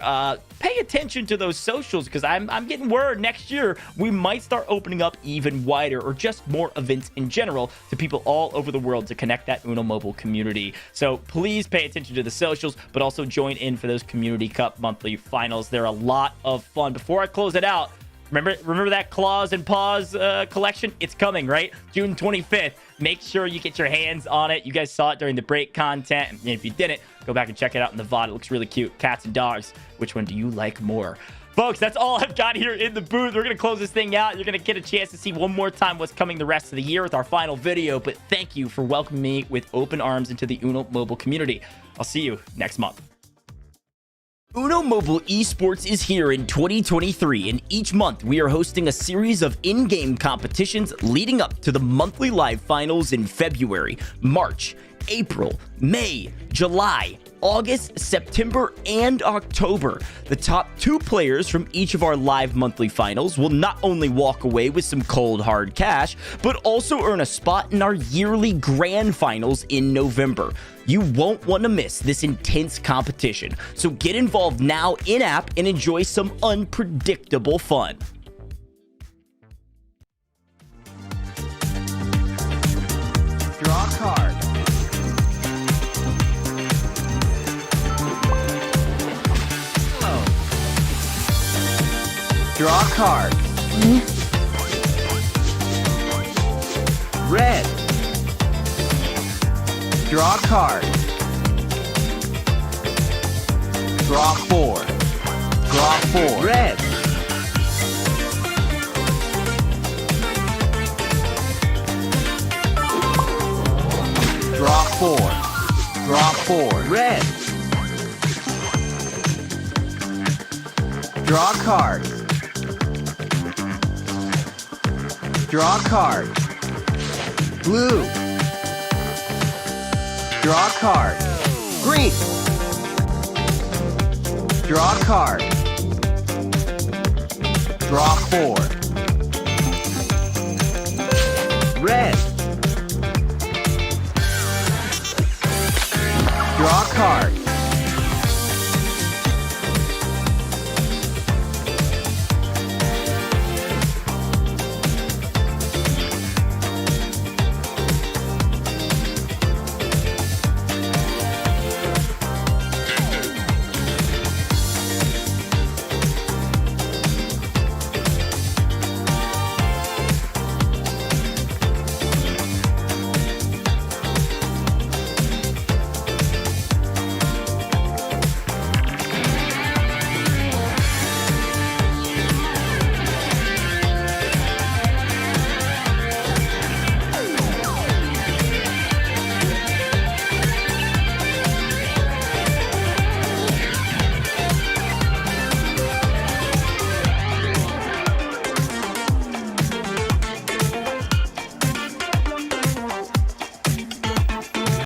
pay attention to those socials, because I'm getting word next year we might start opening up even wider, or just more events in general, to people all over the world to connect that Uno Mobile community. So please pay attention to the socials, but also join in for those Community Cup monthly finals. They're a lot of fun. Before I close it out, remember that Claws and Paws collection? It's coming, right? June 25th. Make sure you get your hands on it. You guys saw it during the break content. And if you didn't, go back and check it out in the VOD. It looks really cute. Cats and dogs. Which one do you like more? Folks, that's all I've got here in the booth. We're going to close this thing out. You're going to get a chance to see one more time what's coming the rest of the year with our final video. But thank you for welcoming me with open arms into the Uno Mobile community. I'll see you next month. Uno Mobile Esports is here in 2023, and each month we are hosting a series of in-game competitions leading up to the monthly live finals in February, March, April, May, July, August, September, and October. The top 2 players from each of our live monthly finals will not only walk away with some cold hard cash, but also earn a spot in our yearly grand finals in November. You won't want to miss this intense competition, so get involved now in-app and enjoy some unpredictable fun. Draw a card. Draw a card. Red. Draw a card. Draw 4. Draw 4. Red. Draw 4. Draw 4. Red. Draw a card. Draw a card. Blue. Draw a card. Green. Draw a card. Draw 4. Red. Draw a card.